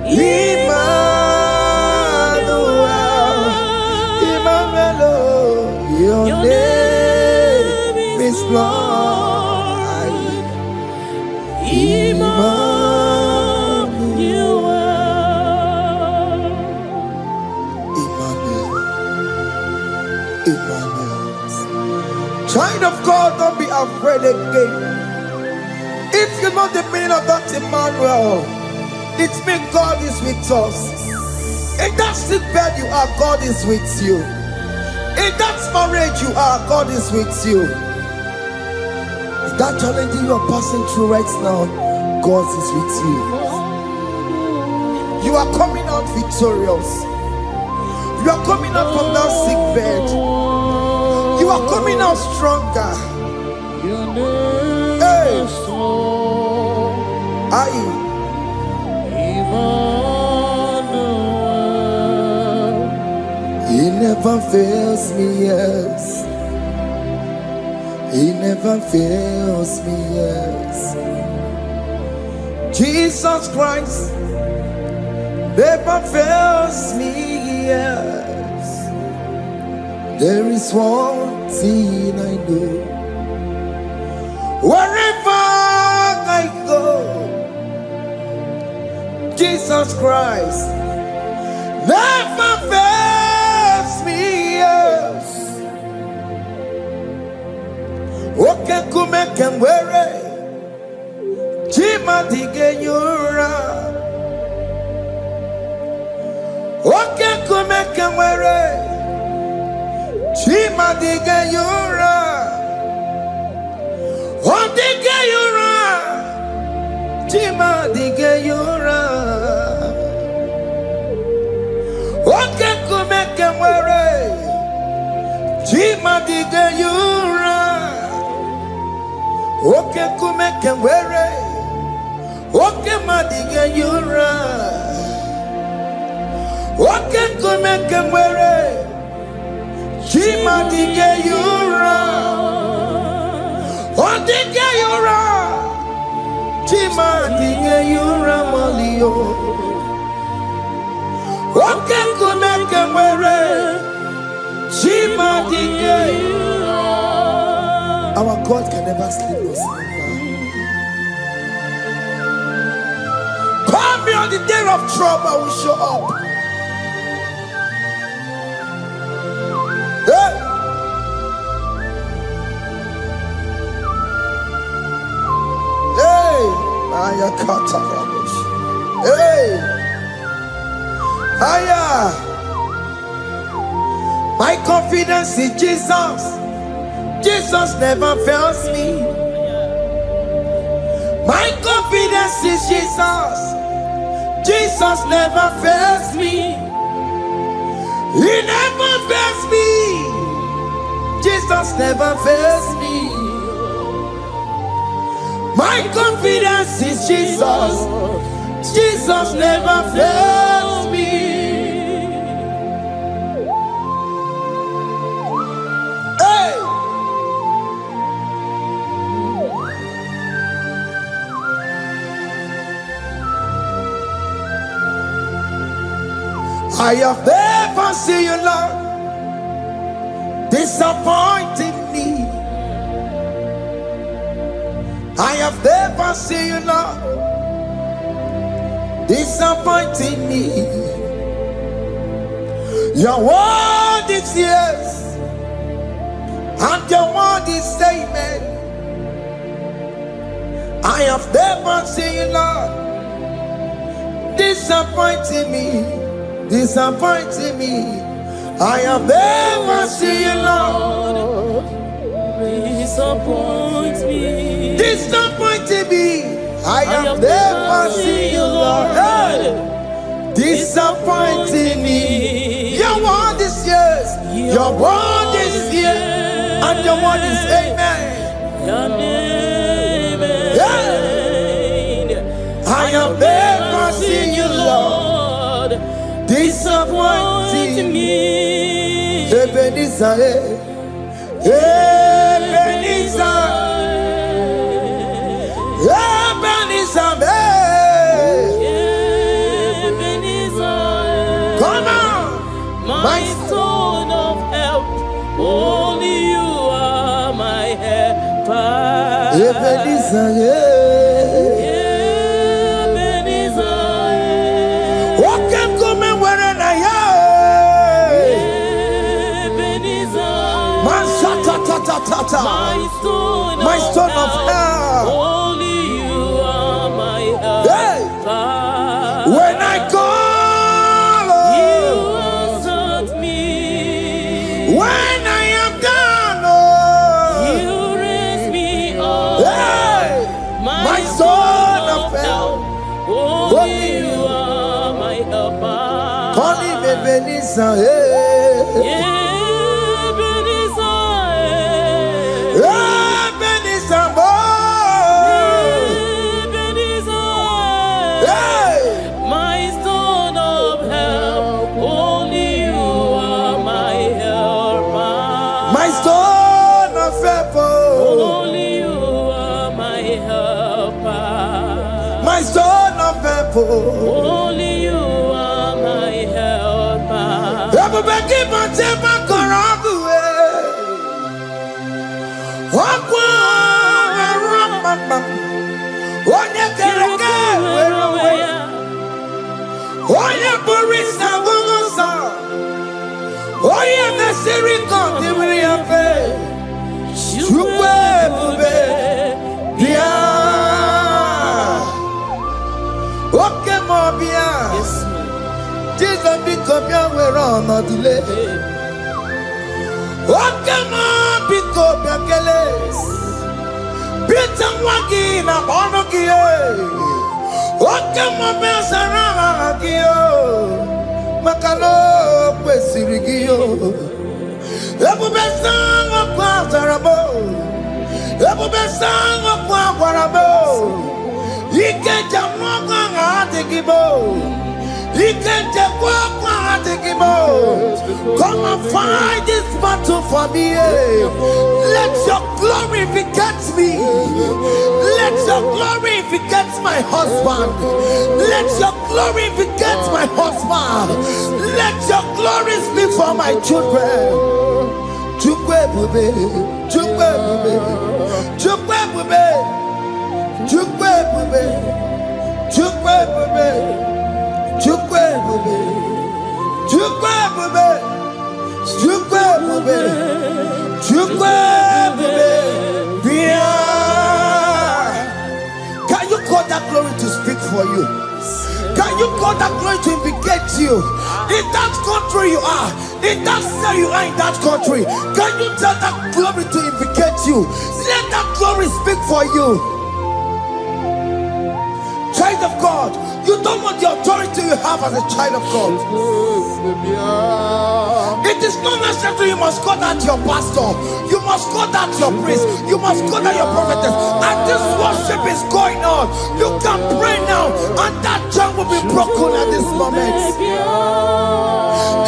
Emmanuel. Emmanuel. Your name is Lord. Child of God, don't be afraid again. It's not the meaning of that Emmanuel. It means God is with us. In that sick bed you are, God is with you. In that marriage you are, God is with you. In that challenge you are passing through right now, God is with you. You are coming out victorious. You are coming out from that sick bed. You are coming out stronger. Hey. He never fails me, yes. He never fails me, yes. Jesus Christ never fails me, yes. There is one thing I know. Wherever I go, Jesus Christ never fails me, yes. Okay, come and wear it. Chima digenyura. Okay, come and wear it. Chima digenyura. Oh digenyura. Chima digenyura. Okay, come and wear it. Chima digenyura. Okay, come and wear it. Okay, madiga yura. Okay, come and wear it. Chima diga yura. Oh, diga yura. Chima diga yura malio. Okay, come and wear it. Our God can never sleep nor slumber. Call me on the day of trouble, I will show up. Hey! Hey! Hey! Aya! My confidence in Jesus. Jesus never fails me. My confidence is Jesus. Jesus never fails me. He never fails me. Jesus never fails me. My confidence is Jesus. Jesus never fails me. I have never seen you, Lord, disappointing me. I have never seen you, Lord, disappointing me. Your word is yes, and your word is amen. I have never seen you, Lord, disappointing me. Disappointing me. I have never seen you, Lord. Disappoint me. Disappointing me. I have never seen you, Lord. Hey. Disappointing me. Your word is yes. Your word is yes. And your word is amen. Yeah. I have never seen you, Lord, disappointing me. Ebenezer, Ebenezer, Ebenezer, Ebenezer. Come on, my stone of help. Only you are my helper. Ebenezer, my stone of help. Only you are my help. Hey. When I call, you answered me. When I am down, you raise me up. Hey. My stone of help. Only you are my helper. Call him Ebenezer. Hey. Only you are my helper. Everybody but ever corrupt way. Onye kereke were onwe ya. Onye bụrụ isa ụzọ. Onye mesịrị ka ọ dịrị ya mfe. Chukwu ebube bịa. Oke mobia, Jesus bikobia were on a delay. Oke mobikobia keles, Peter wagi na bonogie. Oke mobia saragio, makalo kwesirigio. Ebube sango kwa zarabo, ebube sango kwa warabo. Ikeja mwanga hatikibo. Ikeja mwanga hatikibo. Come and fight this battle for me. Let your glory beget me. Let your glory beget my husband. Let your glory beget my husband. Let your glory speak for my children. Chukwebube, Chukwebube, Chukwebube, Chukwebube, Chukwebube, Chukwebube, Chukwebube, Chukwebube, Chukwebube. Can you call that glory to speak for you? Can you call that glory to indicate you? In that country you are, in that cell you are in that country, can you tell that glory to indicate you? Let that glory speak for you. Child of God, you don't want the authority you have as a child of God. It is not necessary you must call that your pastor, you must call that your priest, you must call that your prophetess. And this worship is going on. You can pray now, and that chain will be broken at this moment.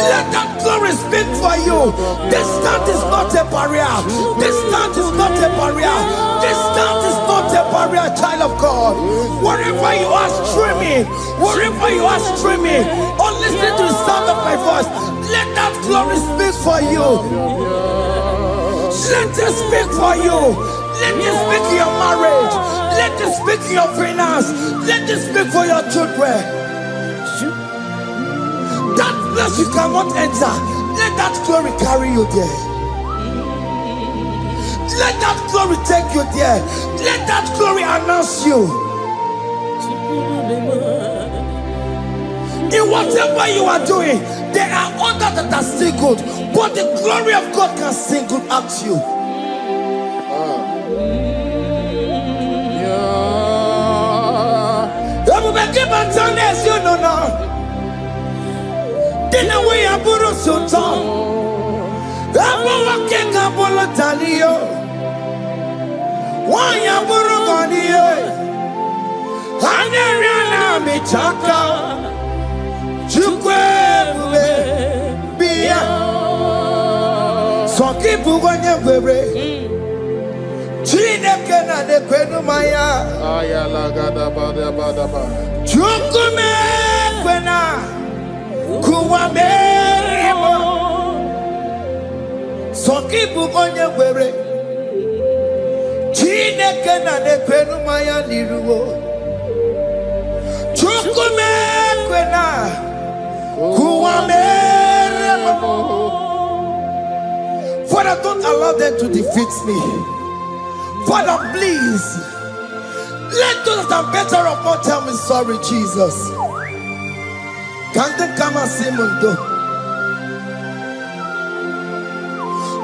Let that glory speak for you. Distance is not a barrier. Distance is not a barrier. Distance is not a barrier, child of God. Wherever you are streaming, wherever you are streaming, or listening to the sound of my voice, let that glory speak for you. Let it speak for you. Let it speak in your marriage. Let it speak in your finance. Let it speak for your children. That place you cannot enter, let that glory carry you there. Let that glory take you there. Let that glory announce you. In whatever you are doing, there are others that are still good, but the glory of God can single out you. You know now. Dina we aburo sultan. Abo wakeka bolo talio. Wanya buru ganiye. Hanyariana michaka. Chukwebube biya. Soki buganye webre. Chineke na nekwenu maya. Ayala gada bada bada ba. Chukume kwena. Kuwamerimo Soki bugonye were Chineke na nekwenu maya niruwo Chukume kwena Kuwamerimo. Father, don't allow them to defeat me. Father, please let those that are better off not tell me sorry, Jesus. Can't they come and say Mundo?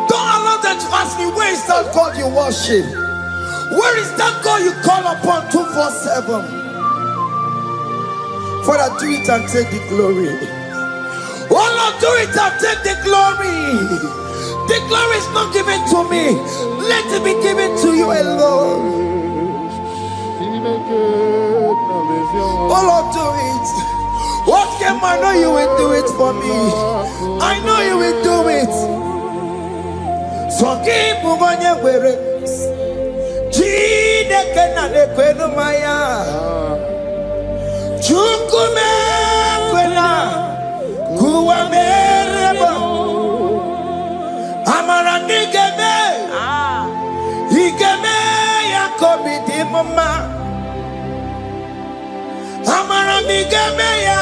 Don't allow them to ask me, where is that God you worship? Where is that God you call upon 247? Father, do it and take the glory. Oh Lord, do it and take the glory. The glory is not given to me. Let it be given to you alone. Oh Lord, do it. What can I know you will do it for me? I know you will do it. So keep moving where Chineke na nekwenu maya. Chukume kwena kuwamerebo. Amara nigeme. Igeme yakobi di mama. Amara migeme ya.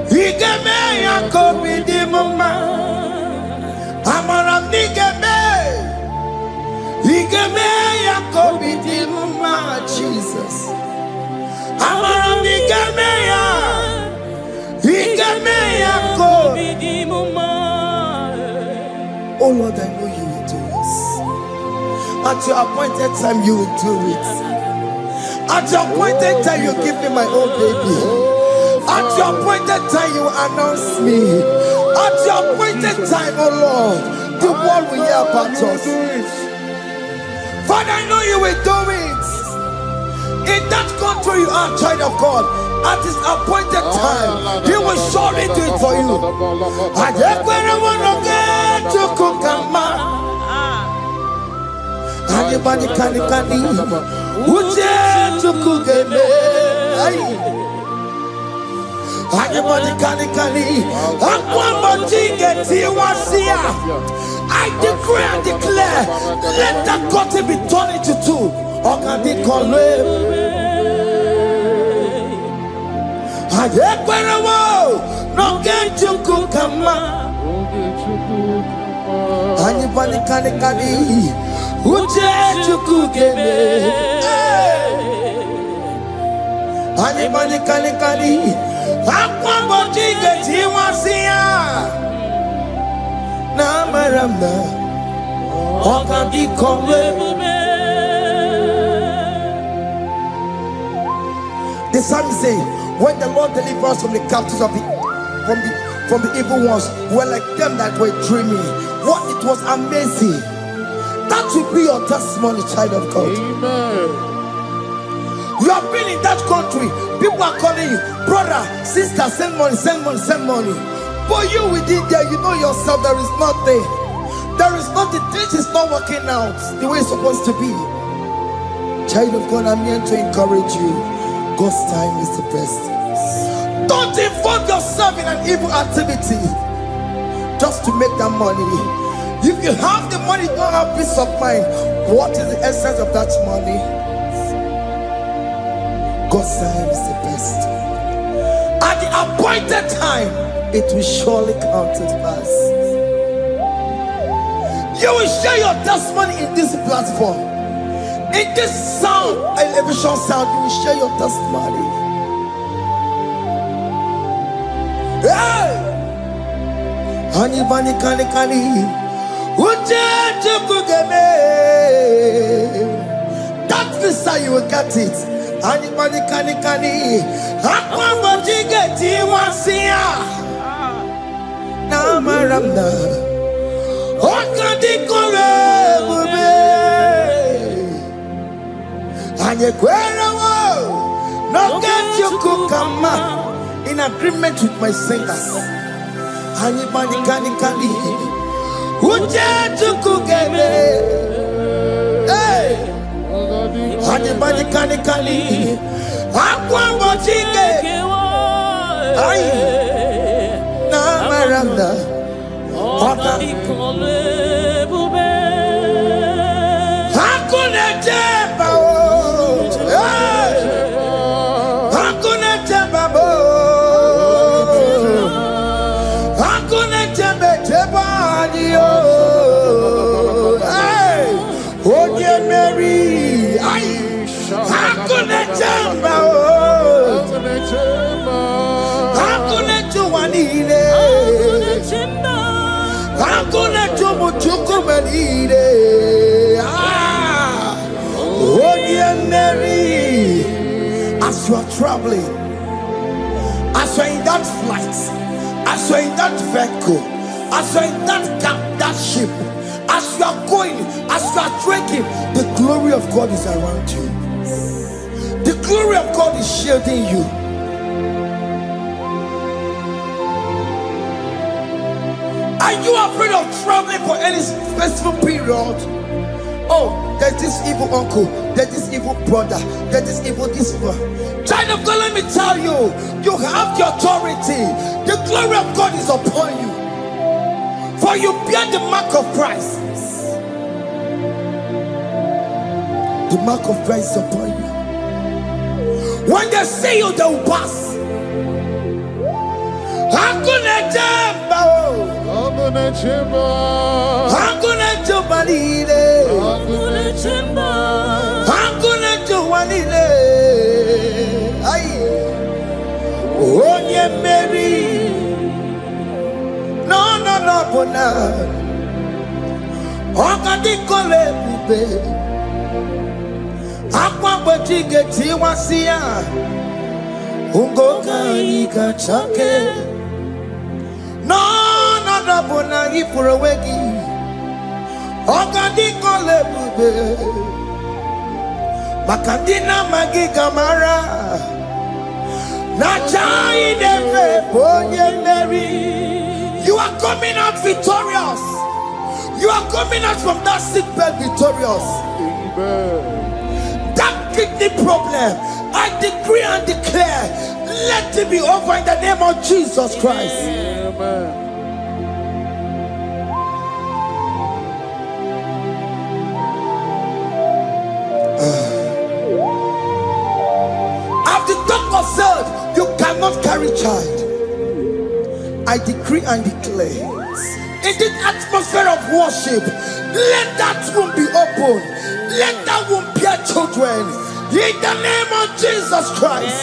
Igeme yakobi di mama. Amara migeme. Igeme yakobi di mama. Jesus. Amara migeme ya. Igeme yakobi di mama. Oh Lord, I know you will do this. At your appointed time, you will do it. At your appointed time, you give me my own baby. At your appointed time, you announce me. At your appointed time, oh Lord, the world will hear about us. Father, I know you will do it. In that country you are, child of God, at his appointed time, he will surely do it for you. Anybody can I decree and declare, let that curtain be torn into two. The psalmist say, when the Lord delivers us from the captives of from the evil ones, we're like them that were dreaming. What it was amazing. That will be your testimony, child of God. Amen. You have been in that country. People are calling you, brother, sister, send money, send money, send money. But you within there, you know yourself, there is nothing. There is nothing. This is not working out the way it's supposed to be. Child of God, I'm here to encourage you. God's time is the best. Don't involve yourself in an evil activity just to make that money. If you have the money, don't have peace of mind. What is the essence of that money? God's time is the best. At the appointed time, it will surely come to pass. You will share your testimony in this platform. In this sound, elevation sound, you will share your testimony. Hey! That visa, you will get it. In agreement with my singers. As you are traveling, as you are in that flight, as you are in that vehicle, as you are in that ship, as you are going, as you are trekking, the glory of God is around you. The glory of God is shielding you. Are you afraid of traveling for any specific period? Oh, there's this evil uncle, there's this evil brother, there's this evil this one. Child of God, let me tell you, you have the authority. The glory of God is upon you. For you bear the mark of Christ. The mark of Christ is upon you. When they see you, they will pass. Hakuna jamba, hakuna jamba, hakuna jamba lile, hakuna jamba, hakuna jamba lile. Ay, onye Mary, no bona, okadi kole bube, akwa bojige tiwasia, ungoka ika chake. No bona ifurowegi, okadi kole bube, makandina magiga mara. You are coming out victorious. You are coming out from that sick bed victorious. Amen. That kidney problem, I decree and declare, Let it be over in the name of Jesus Christ. Amen. As the doctor said, you cannot carry child. I decree and declare, in this atmosphere of worship, let that womb be open. Let that womb bear children. In the name of Jesus Christ.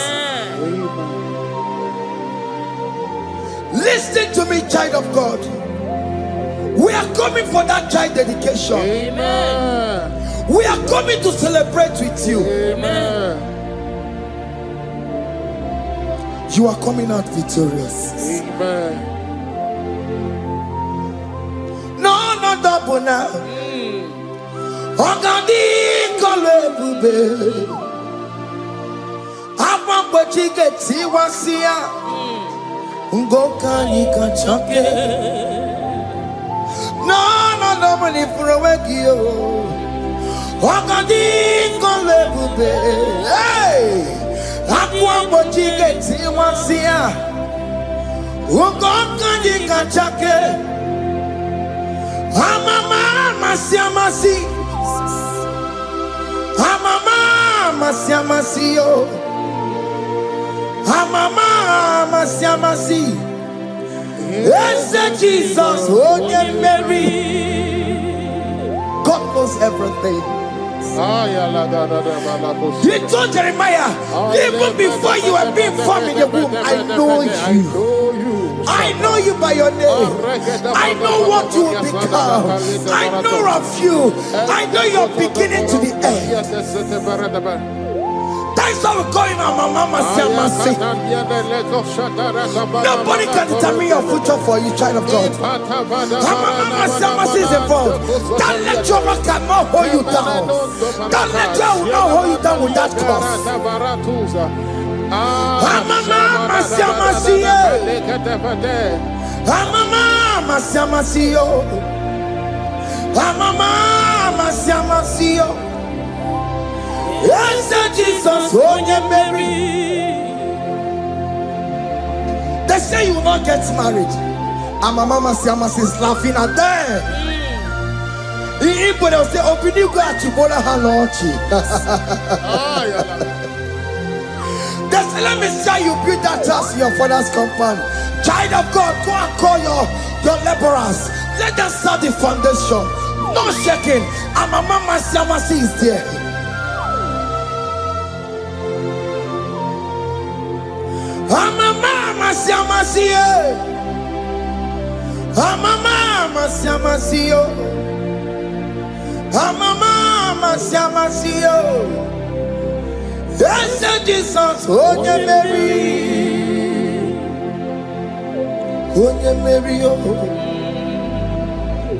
Listen to me, child of God. We are coming for that child dedication. Amen. We are coming to celebrate with you. Amen. You are coming out victorious. Amen. No, no double now. Ogadi kolebube. Apa chigeti wasia. Ngoka nikachoke. No, no double ni furowekio. Ogadi kolebube. Hey! Apa chigeti wasia. Ngoka nikachoke. Amama masiamasi. Amama masiamasi yo. Amama masiamasi. Yes, Jesus, oh yeah, Mary. God knows everything. He told Jeremiah, even before you were being formed in the womb, I know you. I know you by your name. I know what you will become. I know of you. I know your beginning to the end. That's how we're going on, Mama Siamasi. Nobody can determine your future for you, child of God. Mama Siamasi is involved. Don't let your rock cannot hold you down. Don't let your will not hold you down with that cross. Mama Siamasi. Mama Siamasi. Mama Siamasi. Yes, Jesus, oh yeah, Mary. They say you will not get married. And my mama Siamasi is laughing at them. In Igbo, they'll say, open you go at Chibola Hanochi. They say, let me see you build that house in your father's compound. Child of God, go and call your laborers. Let them start the foundation. No shaking. And my mama Siamasi is there. Mama Siamasi, Mama Siamasi, Mama Siamasi. Yes, Jesus, oh yeah, Mary, oh yeah, Mary, oh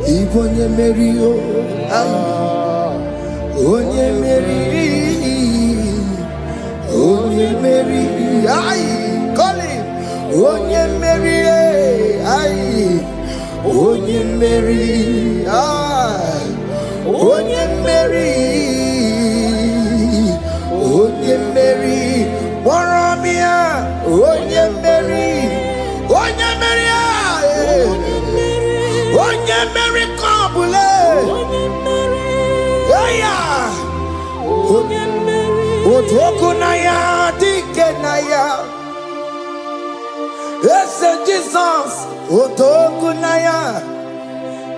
yeah, Mary, oh yeah, Mary, oh yeah, Mary, aye. Call him. Oh, yeah, Mary. Aye. Oh, yeah, Mary. Aye. Oh, yeah, Mary. Oh, yeah, Mary. Waramia. Oh, yeah, Mary. Oh, yeah, Mary. Oh, yeah, Mary. Kabule. Oh, yeah, Mary. Oh, Tokunaya. Dikenaya. Yes, Jesus, Otokunaya,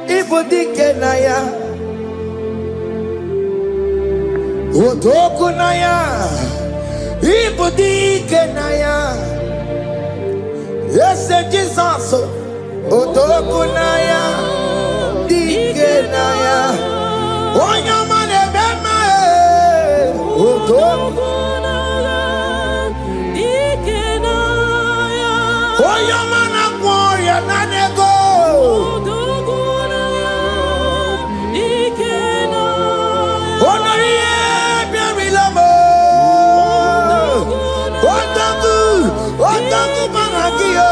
Ibudikenaya, Otokunaya, Ibudikenaya. Yes, Jesus, Otokunaya, Dikenaya. Onyamane bema, Otokunaya, Dikenaya. Oyamana gloria nanego. Onoye biarilamo. Otagu managio.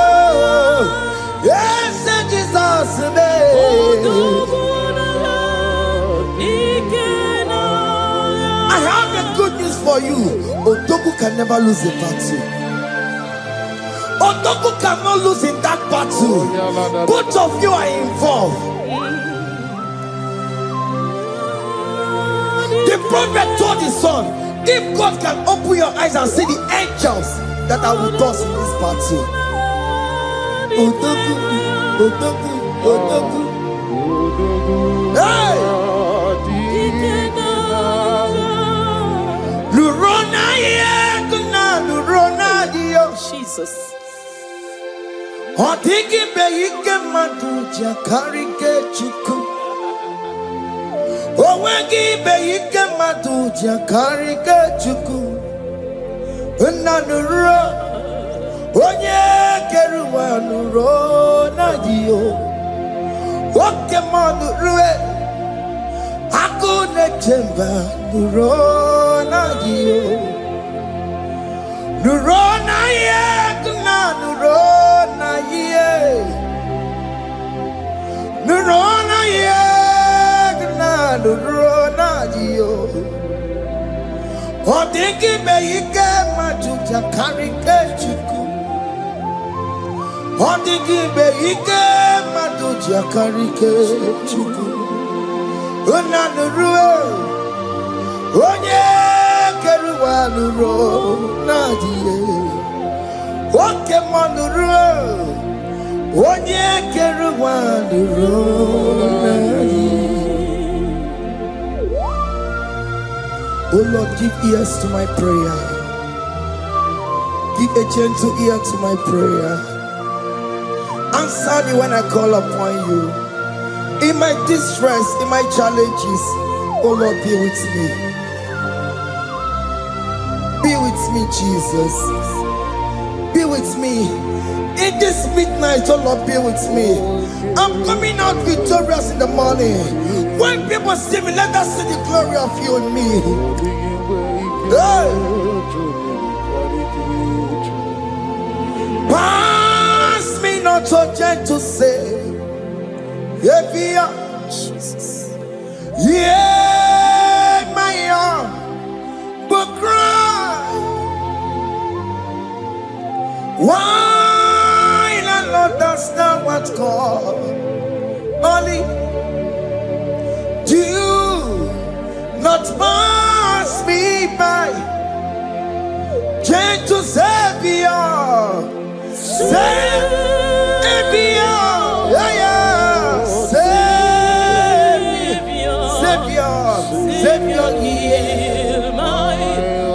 Yes, Jesus me. I have a good news for you. Otogu can never lose a battle. Otoku cannot lose in that battle. Both of you are involved. The prophet told his son, if God can open your eyes and see the angels that are with us in this battle. Otoku, Otoku, Otoku. Hey! Jesus. Odigi beyike maduja karike chuku. Owegi beyike maduja karike chuku. Unanuro onye keruwa nuro na dio. Oke manurue akune chemba nuro na dio. Nurona ye, nurona ye, nurona ye, nurona yo. Odigi beyike majuja karike chuku. Odigi beyike majuja karike chuku. Una nurue, onye. Keruwanuro nadie, oke manuro, onye keruwanuro nadie. Oh Lord, give ears to my prayer. Give a gentle ear to my prayer. Answer me when I call upon you. In my distress, in my challenges, oh Lord, be with me. Be with me, Jesus. Be with me. In this midnight, oh Lord, be with me. I'm coming out victorious in the morning. When people see me, let us see the glory of you in me. Hey. Pass me not so gentle say, Jesus. Yeah, my arm, but cry. Why not understand what's called? Only do not pass me by. Gentle Savior, Savior, yeah, yeah. Savior, Savior, hear my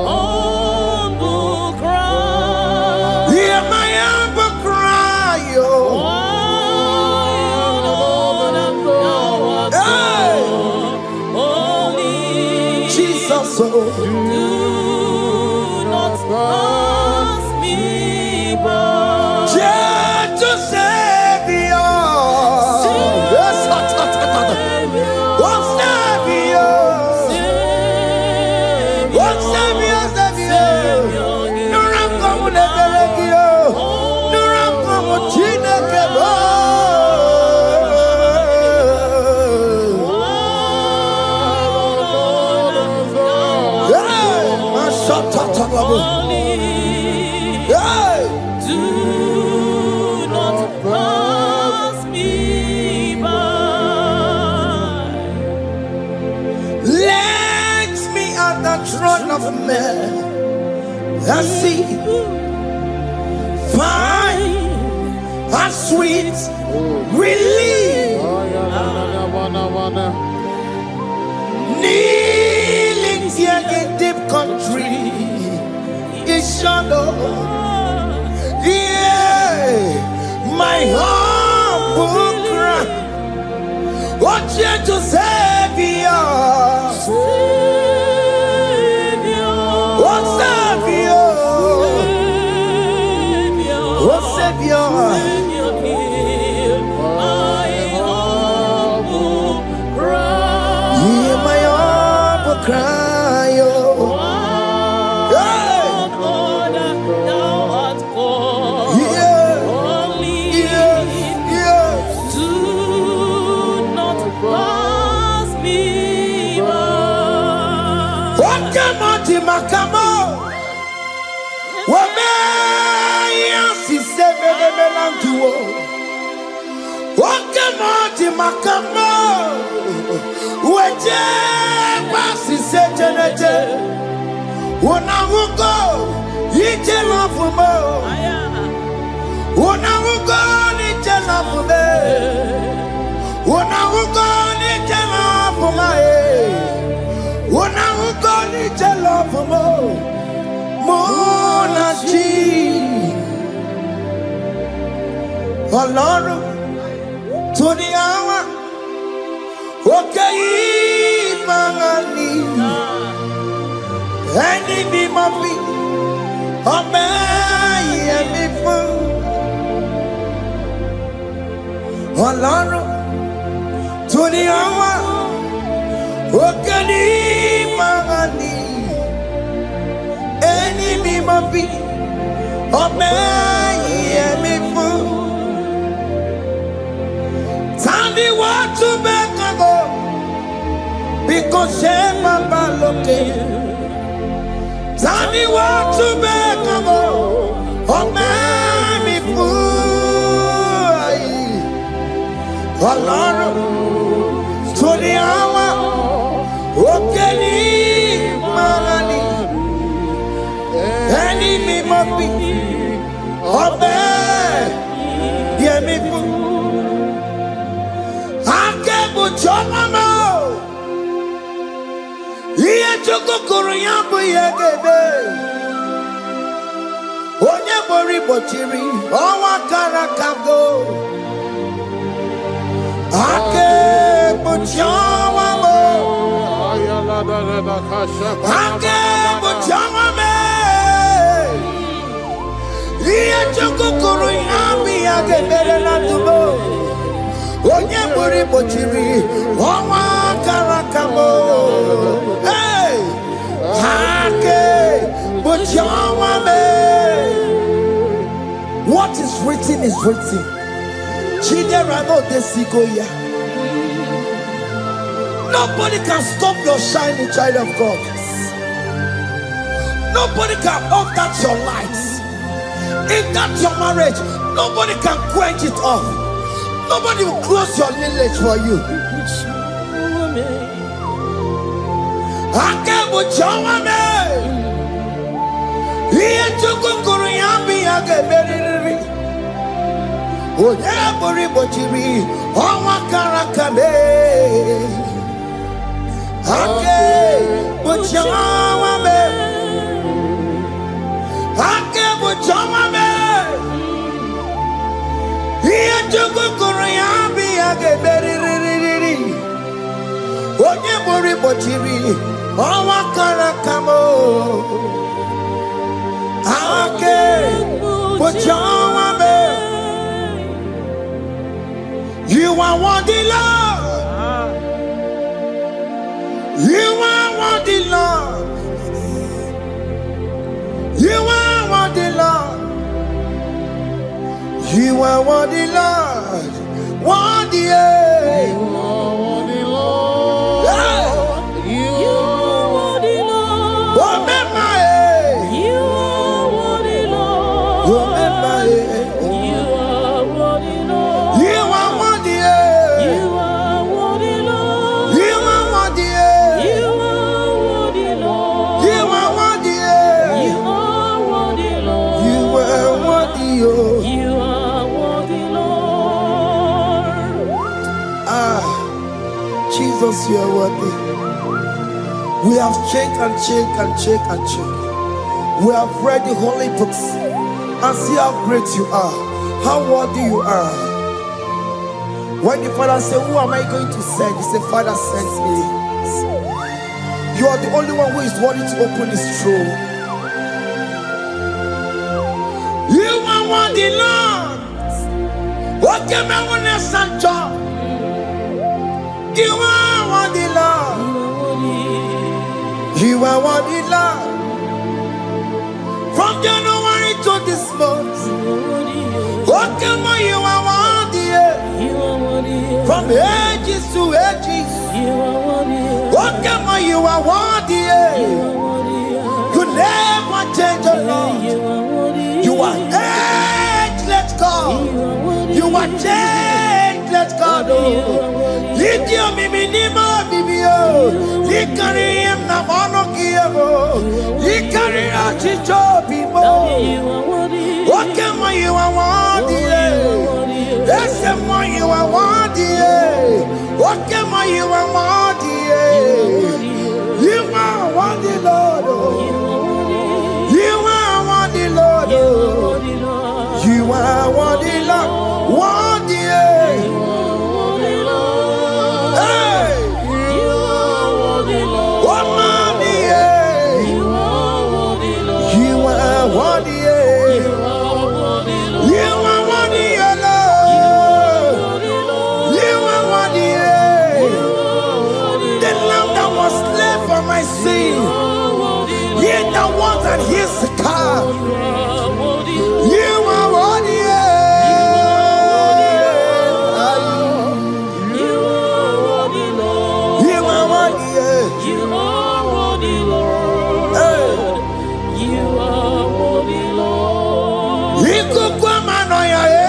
humble cry. Hear my humble cry, oh. Jesus, oh. Do not pass me by. Gentle Savior, yes, I see fine and sweet relief. Kneeling here in deep country is shadow. Yeah, my humble cry. What you to Savior? Savior, hear my humble cry. Hear my humble cry, oh. Thou art called. Only do not pass me by. What come on, Makamo? What may I see? melantuo. Okemoti makamo. Weje pasi sejenete. Unahugo ije lafumo. Unahugo ije lafume. Unahugo ije lafume. Unahugo ije lafumo. Monachi Ọlọ́run tó ní àwa òkè yìí máa ní ẹni bí mo fi ọmọ ẹ̀mí fún Ọlọ́run tó ní àwa òkè yìí máa ní ẹni bí mo fi ọmọ ẹ̀mí fún. Tani wọ́n tún bẹ́ẹ̀ kan bọ̀ bí kò ṣe bàbá lókè. Tani wọ́n tún bẹ́ẹ̀ kan bọ̀ ọmọ ẹ̀mí fún. Ọlọ́run tó ní àwa òkè ní ìmọ̀ràn. Ẹni mi mọ̀ bí ọbẹ̀ yẹmi fún. Akẹ́bùjọ́ mọ́mọ́ iye tó kòkòrò yẹn bú yẹ gèdè. Onye borí bọ̀chìrì ọwọ́ kára kàgó. Akẹ́bùjọ́ mọ́mọ́ akẹ́bùjọ́ mọ́mọ́. Iye chukukuru yambi yagebere na tubo. Onye buri bochiri owa karakamo. Hey, hake bochawa me. What is written is written. Chidera no desiko ya. Nobody can stop your shining, child of God. Nobody can off that your lights. If that's your marriage, nobody can quench it off. Nobody will close your lineage for you. Akebuchawame. Iye chukukuru yambi yageberiri. Onye buri bochiri owa karakame. Akebuchawame. Akebuchawame. Iye chukukuru yambi yageberiri. Onye buri bochiri owa karakamo. Akebuchawame. You are worthy, Lord. You are worthy, Lord. You are worthy, Lord. You are worthy, Lord. Worthy, You are worthy, Lord. You are worthy, Lord. Oh, remember, You are worthy, Lord. oh, remember, You are worthy, Lord. you are worthy, You are worthy, Lord. you are worthy, You are worthy, Lord. you are worthy, You are worthy, Lord. you are worthy, oh. You are worthy, Lord. Ah, Jesus, you are worthy. We have checked and checked and checked and checked. We have read the holy books and see how great you are, how worthy you are. When the Father said, who am I going to send? He said, Father, send me. You are the only one who is worthy to open his throne. You are worthy, Lord. What can I want to send? You are worthy, Lord. You are worthy, Lord. From January to this month, what can you are worthy? From ages to ages, what can you are worthy? You never change, Lord. You are ageless. changeless God. Lidio minima bibio. He carry him na mono kiabo. He carry a chicho people. What can you want? That's the more you want. What can you want? You are one the Lord. You are one the Lord. You are one the Lord. One the hey. You are one the Lord. One mommy. You are one the Lord. You are one the you are one the Lord. You are one the the lamb that was slain for my sin. He that was and he's the car. You are worthy. You are worthy, Lord. You are worthy. You are worthy, Lord. You are worthy, Lord. You could come on your head.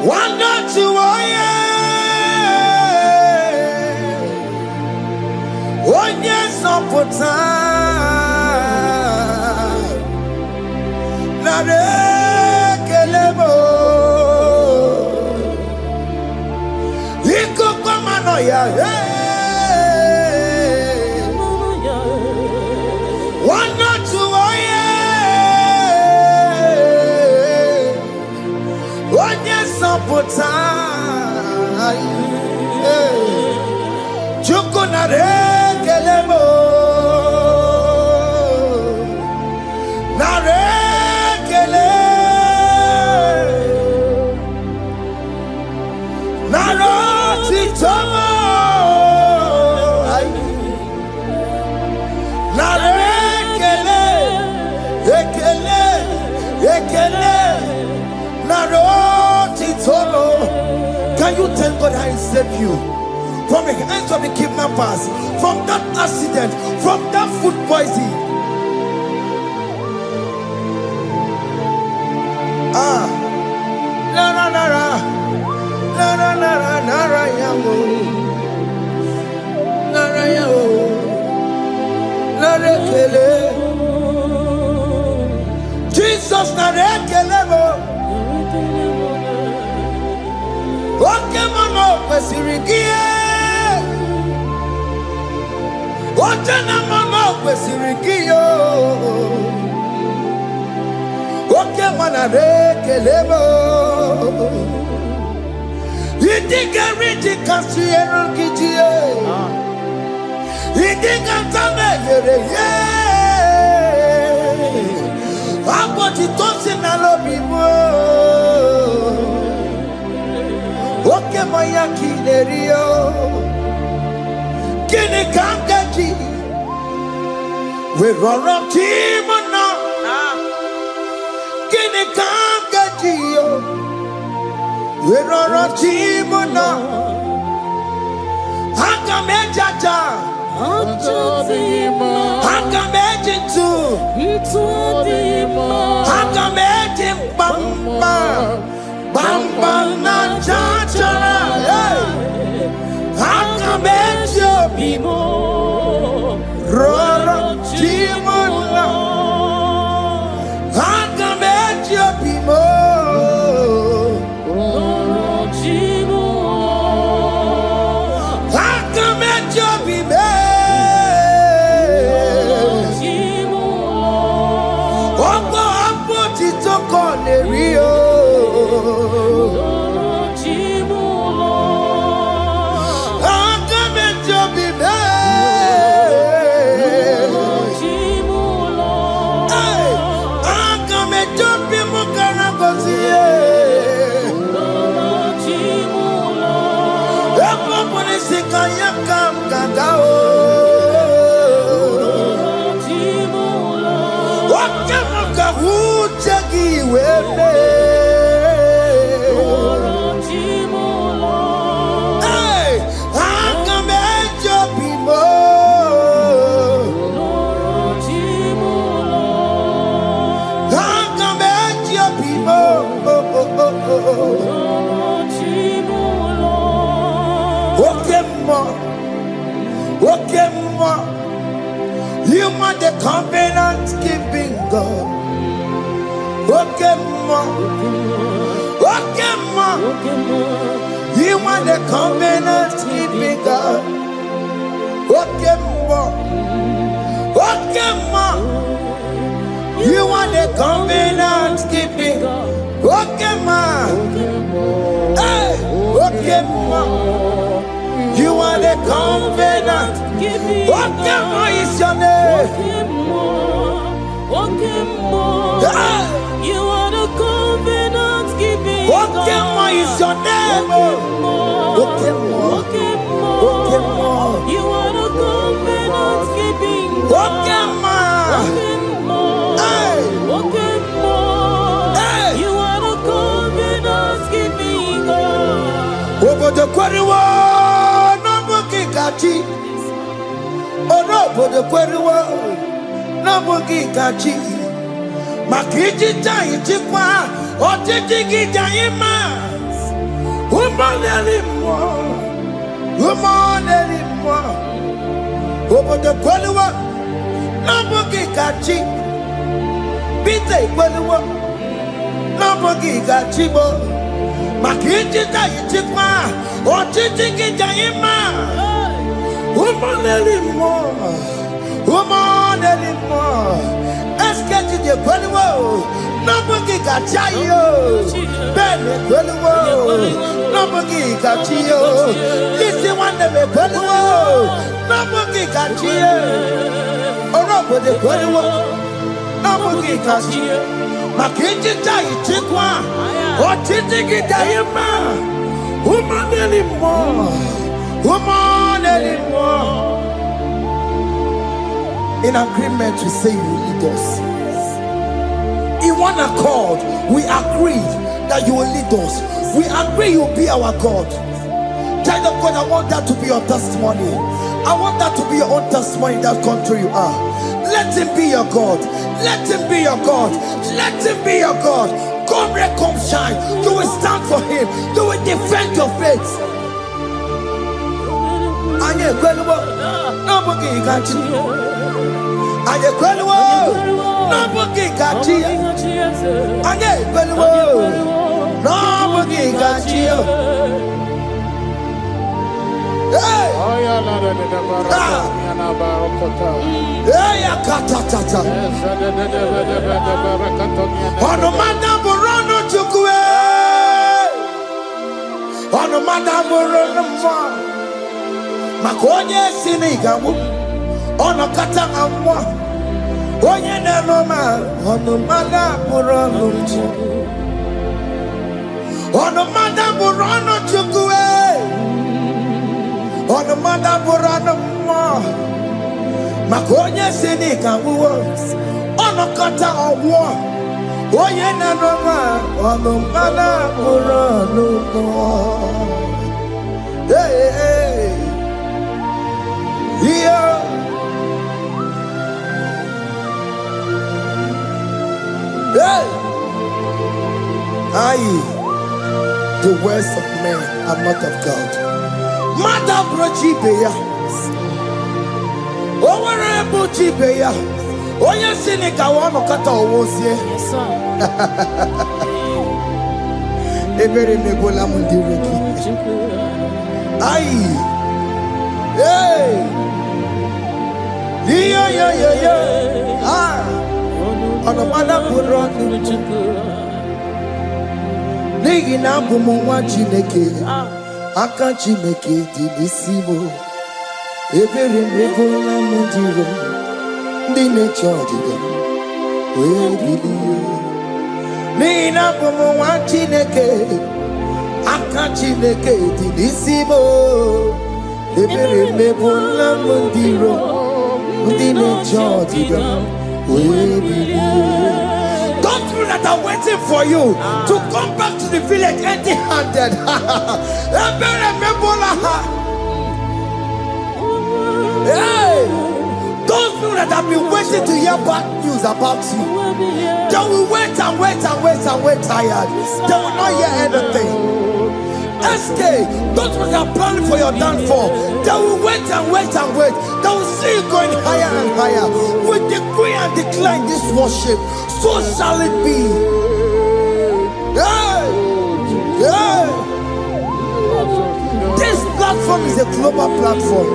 One not to one yes, on for time. Not a kelebo. You could come on your head. One not to one yes, on for time. Chukunare kelebo. Can you thank God I saved you from the hands of the kidnappers, from that accident, from that food poisoning? Jesus you think I read the Castiel Kitty? You think I'm telling I'm what you tossing a lot people. Okay, my yaki derio. Can you come get you? We're all up team or not? Can you come get you? We're all up team or not? Hakamejaja. Hakamejin too. Hakamejin bamba. Bamba na chachara. Hakamejo bimo. Roro chimona. Hakamejo bimo. Okay, more. You are the covenant keeping God. Okay, more. Okay, more. You are the covenant keeping God. Okay, more. Okay, more. You are the covenant keeping God. Okay, more. Hey, okay, more. You are the covenant. Okay, more is your name. You are the covenant keeping God. Okay, more is your name. Okay, more. Okay, more. You are the covenant keeping God. Okay, more. Hey. Hey. You are the covenant keeping God. Over the quarry. Oh no, but the quarry no boogie gachi. Makiji Jai Chikwa, or Tiki Jayima. Woman anymore. Woman anymore. Over the quarry no boogie gachi. Pite quarry no boogie gachi. Makiji Jai Chikwa, or Tiki Jayima. Woman anymore, woman anymore. Escape the Qualiwo, nobody got you. Benny Qualiwo, nobody got you. Listen one of the Qualiwo, nobody got you. Or nobody Qualiwo, nobody got you. Makinji Jai Chikwa, or Titiki Diama. Woman anymore. Woman anymore. In agreement, we say you lead us. In one accord, we agree that you will lead us. We agree you will be our God. Child of God, I want that to be your testimony. I want that to be your own testimony in that country you are. Let him be your God. Let him be your God. Let him be your God. Come, red, come, shine. You will stand for him. You will defend your faith. Anye kwelwo nobody got you. Anye kwelwo nobody got you. Anye kwelwo nobody got you. Hey, hey, akatata. Ono madam rono chukwe. Ono madam rono mo. Makonye sinigamu ono kata amwa onye nenoma ono mada burano ono mada burano chukwe ono mada burano mo makonye sinigamu ono kata amwa onye nenoma ono mada burano hey hey. Yeah. Hey. The words of men are not of God. Mother Brochibeya. Overable Chibeya. Oh, you're seeing a one of Kata was here. Yes, sir. Every Nebola Mundiriki. Hey. Yeah. On the mother put on Nigi na bumu chineke aka chineke di n'isibo ebere mebola mudiro ndi nechodiga we bilie Nigi na bumu chineke aka chineke di n'isibo ebere mebola mudiro ndi nechodiga we bilie. Those that are waiting for you to come back to the village empty-handed. Hey, those people that have been waiting to hear bad news about you, they will wait and wait tired. They will not hear anything. SK, those ones are planning for your downfall. They will wait and wait and wait. They will see you going higher and higher. We decree and declare this worship. So shall it be. Yeah. Yeah. This platform is a global platform.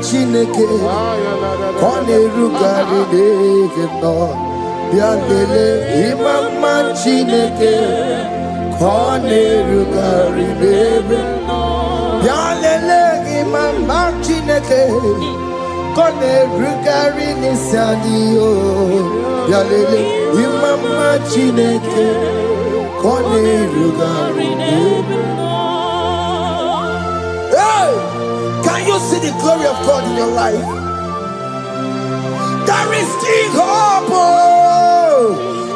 Chineke kone rugari deve no biandele imama Chineke kone rugari deve no biandele imama Chineke kone rugari nisadio biandele imama Chineke kone rugari deve no. Can you see the glory of God in your life? There is still hope.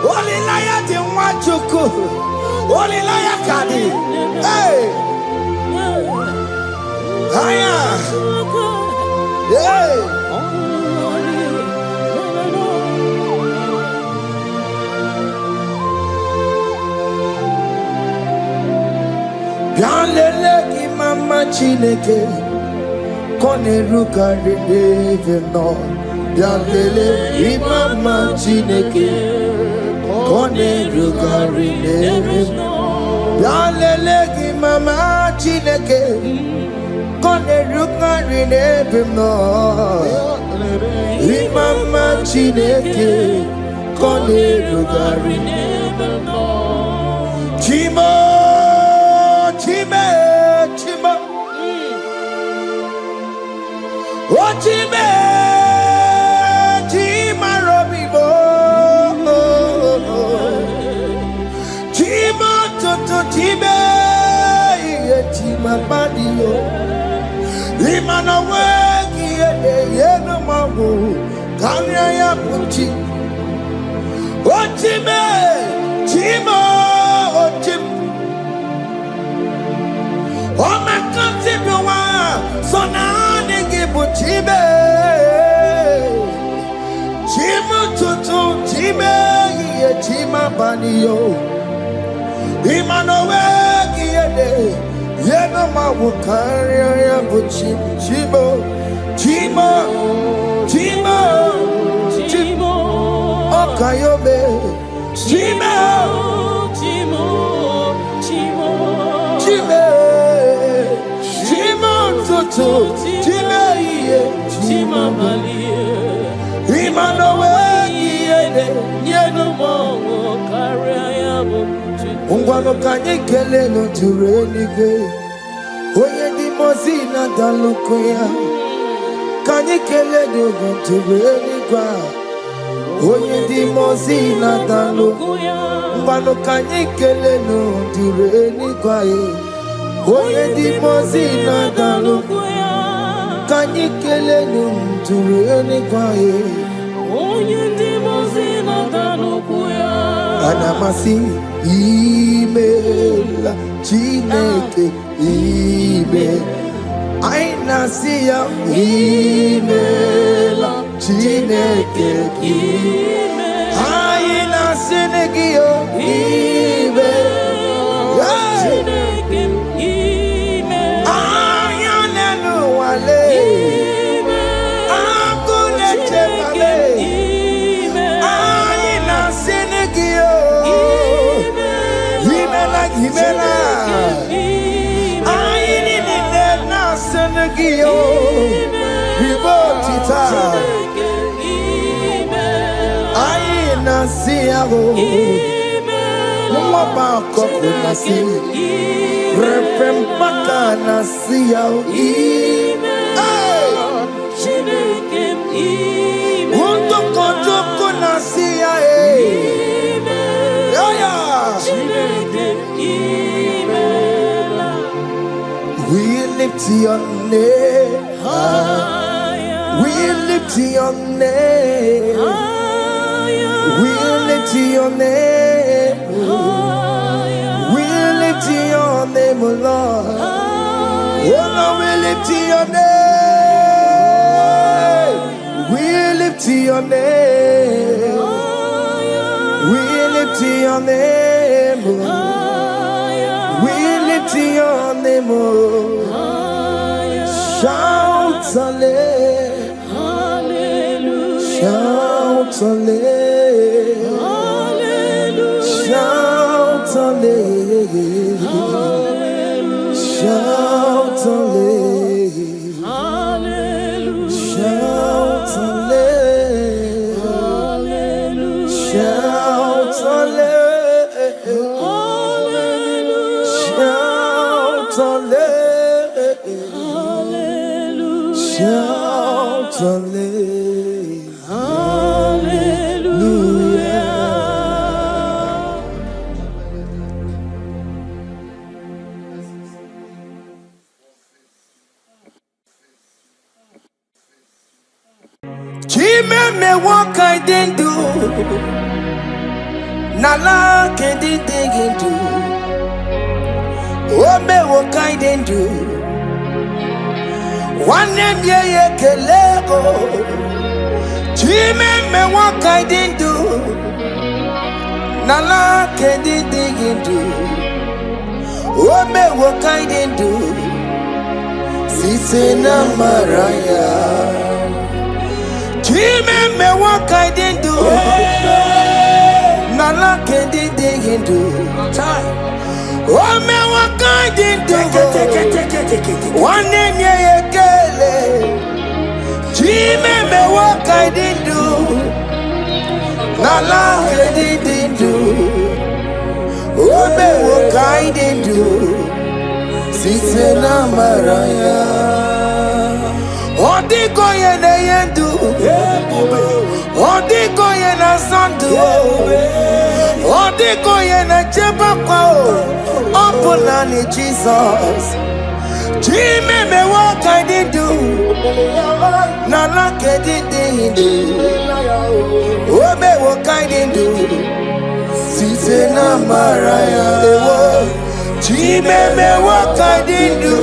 Only liar didn't want to go. Only liar can. Hey. Higher. Hey. Bianlele ki mama Chineke. Kone rugari deve no biandele imama Chineke kone rugari deve no biandele imama Chineke kone rugari deve no imama Chineke kone rugari deve no. Chimo chime chimo Ochime, Chima Robibo, Chima Toto Chime, Chima Badio, Imanawe, Yenamabu, Kanya Puchi, Ochime, Chima, Ochim, Oh, my concept, so now. Chime, Chima Tutu, Chime, Chima Banio, Imanowe, Yenoma Wukaria, Chimo, Chimo, Chimo, Chimo, Okayobe, Chimo, Chimo, Chimo, Chime, Chimo Tutu, Chime. Chima Malie, Imanowe, Yenumo, Kariabu, Ungwano Kanyekele no Turenike, Oye di Mozina Dalukoya, Kanyekele no Turenika, Oye di Mozina Dalukoya, Ungwano Kanyekele no Turenika, Oye di Mozina Dalukoya. Kanyikele nuntureni kwae Onye dimozina danukuya Anamasi email Chineke email Aina siya email Chineke email Aina sinegio email Chineke email Ayanenu wale Himela, I need it now, Senegio, Ribotita, I Siago, Mama Kokuna Si, Repempaka Siao, Wonto Kotoko Nasia, we lift your name, we lift your name, we lift your name, we lift your name, oh Lord. Oh Lord, we lift your name, we lift your name, we lift your name, we lift your name, oh. Shout hallelujah, shout hallelujah, shout hallelujah, shout hallelujah, shout hallelujah, shout hallelujah, shout hallelujah. Shout hallelujah. Chime me walk I didn't do, Nala can dig into. Oh me walk I didn't do. One name ye kelego. Chime me walk I didn't do. Nala can dig into. Oh me walk I didn't do. Sisena Maraya. Chime me walk I didn't do. Nala can dig into. Oh me walk I didn't do. One name ye kele. Chime me walk I didn't do. Nala can didn't do. Oh me walk I didn't do. Sisena Maraya. Odiko ye na yendu. Odiko ye na sandu. Odiko ye na chepakwa. Opulani Jesus. Chime me what I did do. Nala ke did do. Oh me what I did do. Sisena Maraya. Chime me what I did do.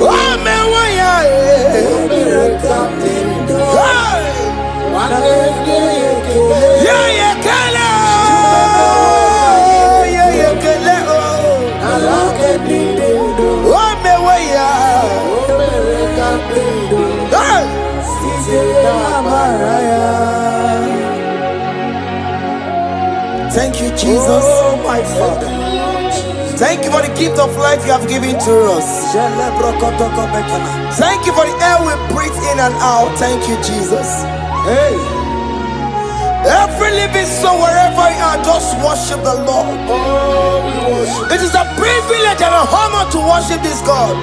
Oh me what ya. Yeah, kala. Thank you, Jesus. Oh, my Father. Thank you for the gift of life you have given to us. Thank you for the air we breathe in and out. Thank you, Jesus. Hey. Every living soul, wherever you are, just worship the Lord. It is a privilege and an honor to worship this God.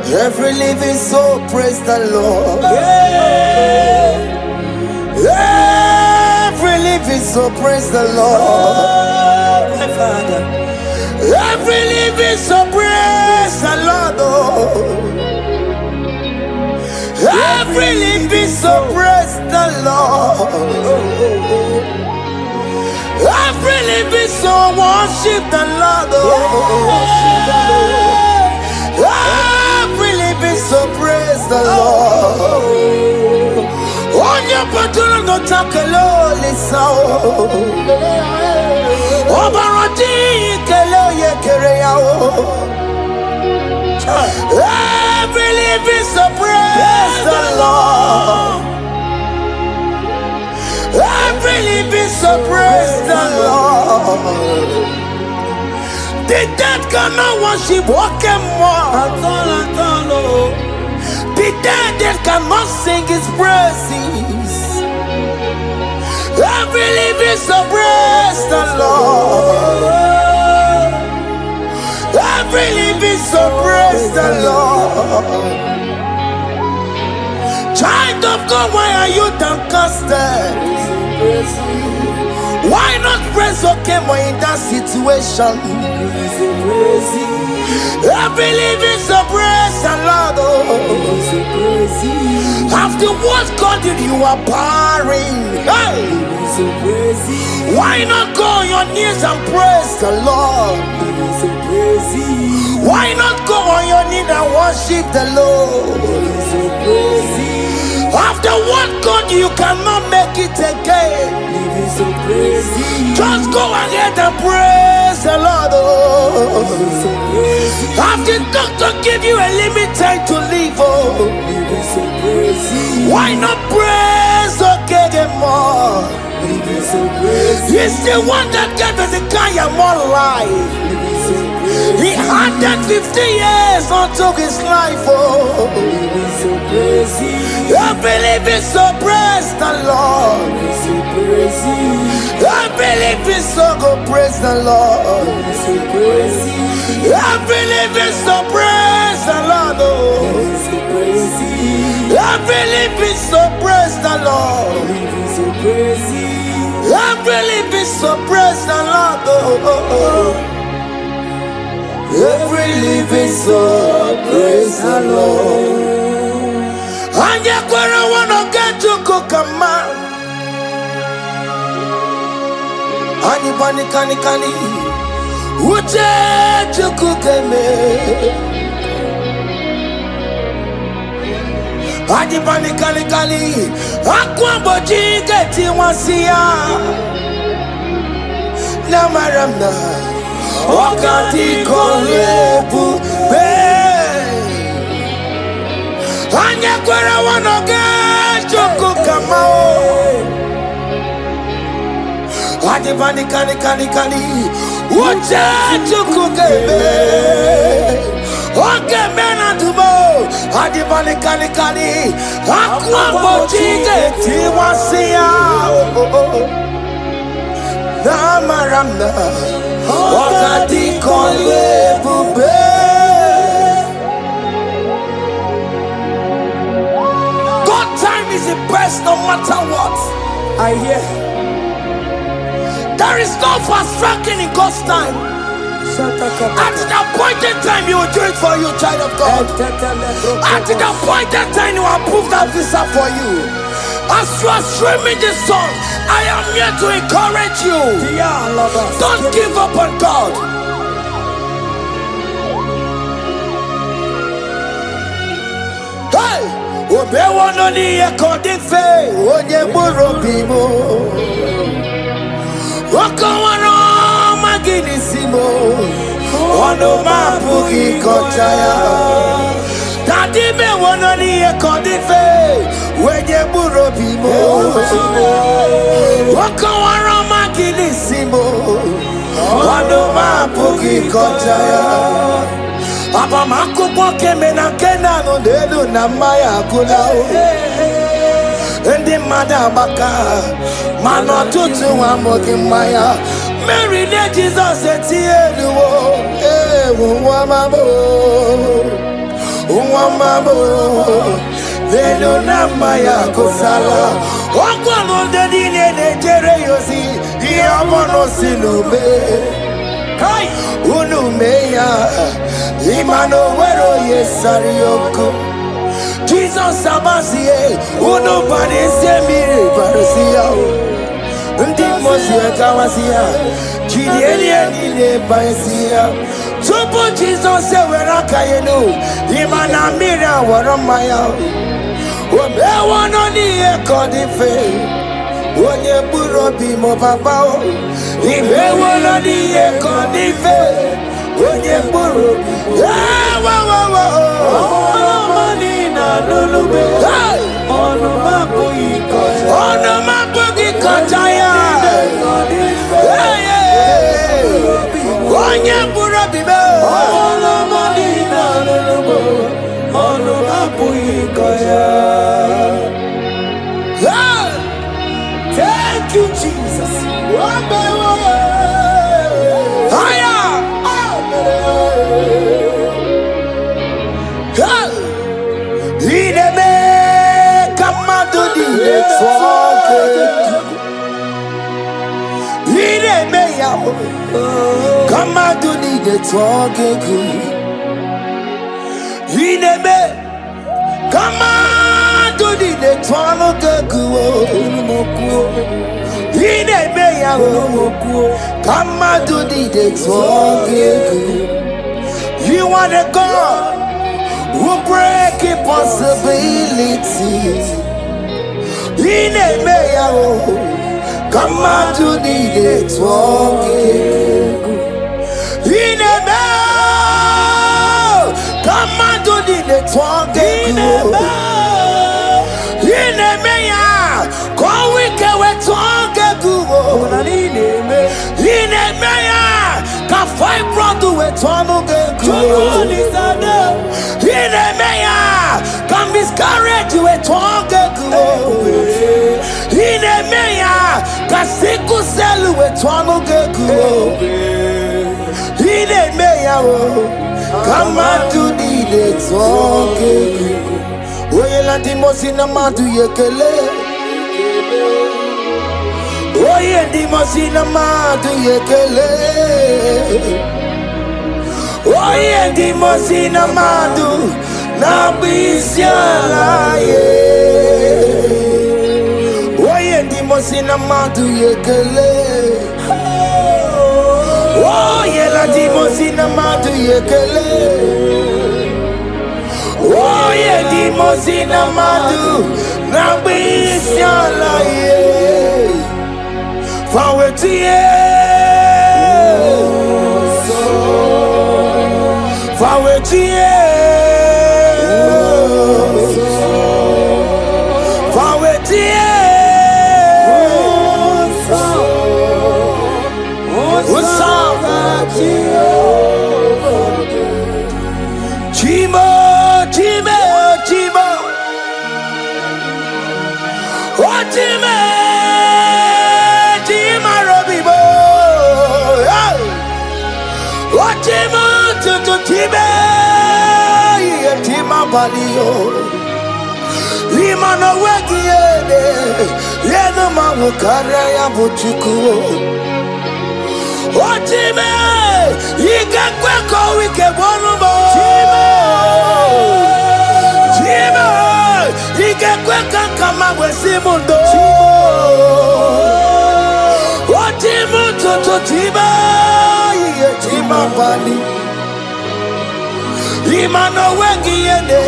Every living soul, praise the Lord. Every living soul, praise the Lord. My Father. Every living soul, praise the Lord. Every living soul, praise the Lord. Every living soul, worship the Lord. Every living soul, praise the Lord. On your bottle, no takelo, listen. Obaroti, kelo, ye kereao. Every living soul, praise the Lord. Every living soul, praise the Lord. The dead cannot worship, walk and more. The The dead cannot sing his praises. Every living so praise the Lord. Every living so praise the Lord. Child of God, why are you downcasted? Why not praise Okemo in that situation? Every living so praise the Lord. After what God did, you are barring. Hey. Why not go on your knees and praise the Lord? Why not go on your knees and worship the Lord? After what God, you cannot make it again. Just go ahead and praise the Lord. After doctor give you a limited to live, why not praise more? He's the one that gave Hezekiah more life. He added 50 years onto his life. I believe it's so praise the Lord. I believe it's so go praise the Lord. I believe it's so praise the Lord. I believe it's so praise the Lord. I believe it's so praise the Lord. Every living soul, praise the Lord. And you gonna wanna get to Kokama. And you kani Uche to Kokame. And you kani Aqua get you one see. Namaramna. Wakati kolebu be Anya kwera wanoge choko kamao Adi bani kani Uche choko kebe Oke mena dumo Adi bani kani Akwa mojige tiwasiya Namaramna Wakati kolebu be God time is the best no matter what. I hear. There is no fast tracking in God's time. At the appointed time, He will do it for you, child of God. At the appointed time, He will approve that visa for you. As you are streaming this song, I am here to encourage you. Don't give up on God. Hey, Obewono ni ekodife, onye burobimo. Wakawano maginisimo, ono mapuki kochaya. Daddy me wono ni ekodife, wenye burobimo. Wakawano maginisimo, ono mapuki kochaya. Aba makupo keme na kena no dedu na maya kulao. Ndi madabaka mano tutu wa mogi maya. Mary ne Jesus etieluwo. Uwamabo dedu na maya kusala. Wakwa no dedi ne jere yosi. Iyamono sinume. Kai unumeya imano wero yesarioko Jesus abasie unubani semiri parusia ndimosie kawasia chirieni ne paisia tupo Jesus wera kayenu imana mira waromaya obewono ni ekodife onye burobi mo babao ibewono ni ekodife onye burobi money na lulube ono mapo gikotaya onye burobi mo money na lulube ono mapo Come on, do need the talking good. Come on, do need the talking good. Come on, do need the talking good. You want a God who break impossibilities. Come on to the talking. Come on to the talking. Come we can talking. Can fight brother we talking. Can miscarriage we talking. Kasiku selu etwanu geku. Ine meya o. Kama tu di de talking. Oye landi mosina madu yekele. Oye di mosina madu yekele. Oye di mosina madu na bisiala ye. Mosina madu yekele. Oh yela di mosina madu yekele. Oh ye di mosina madu na bisiala ye. Fawetie. Fawetie. Fawetie. Chimo, chimo, chimo. Oh, chimo, chimo, robibo. Oh, chimo, chimo, chimo. Yeah, chimo, balio. Lima no weki yede. Yeno mamu kare ya buchuku. Ochime, ike kweko wike bonumo. Chime, ike kweka kama wesimundo. Ochimu tutu chime, iye chima bali. Imano weki yene,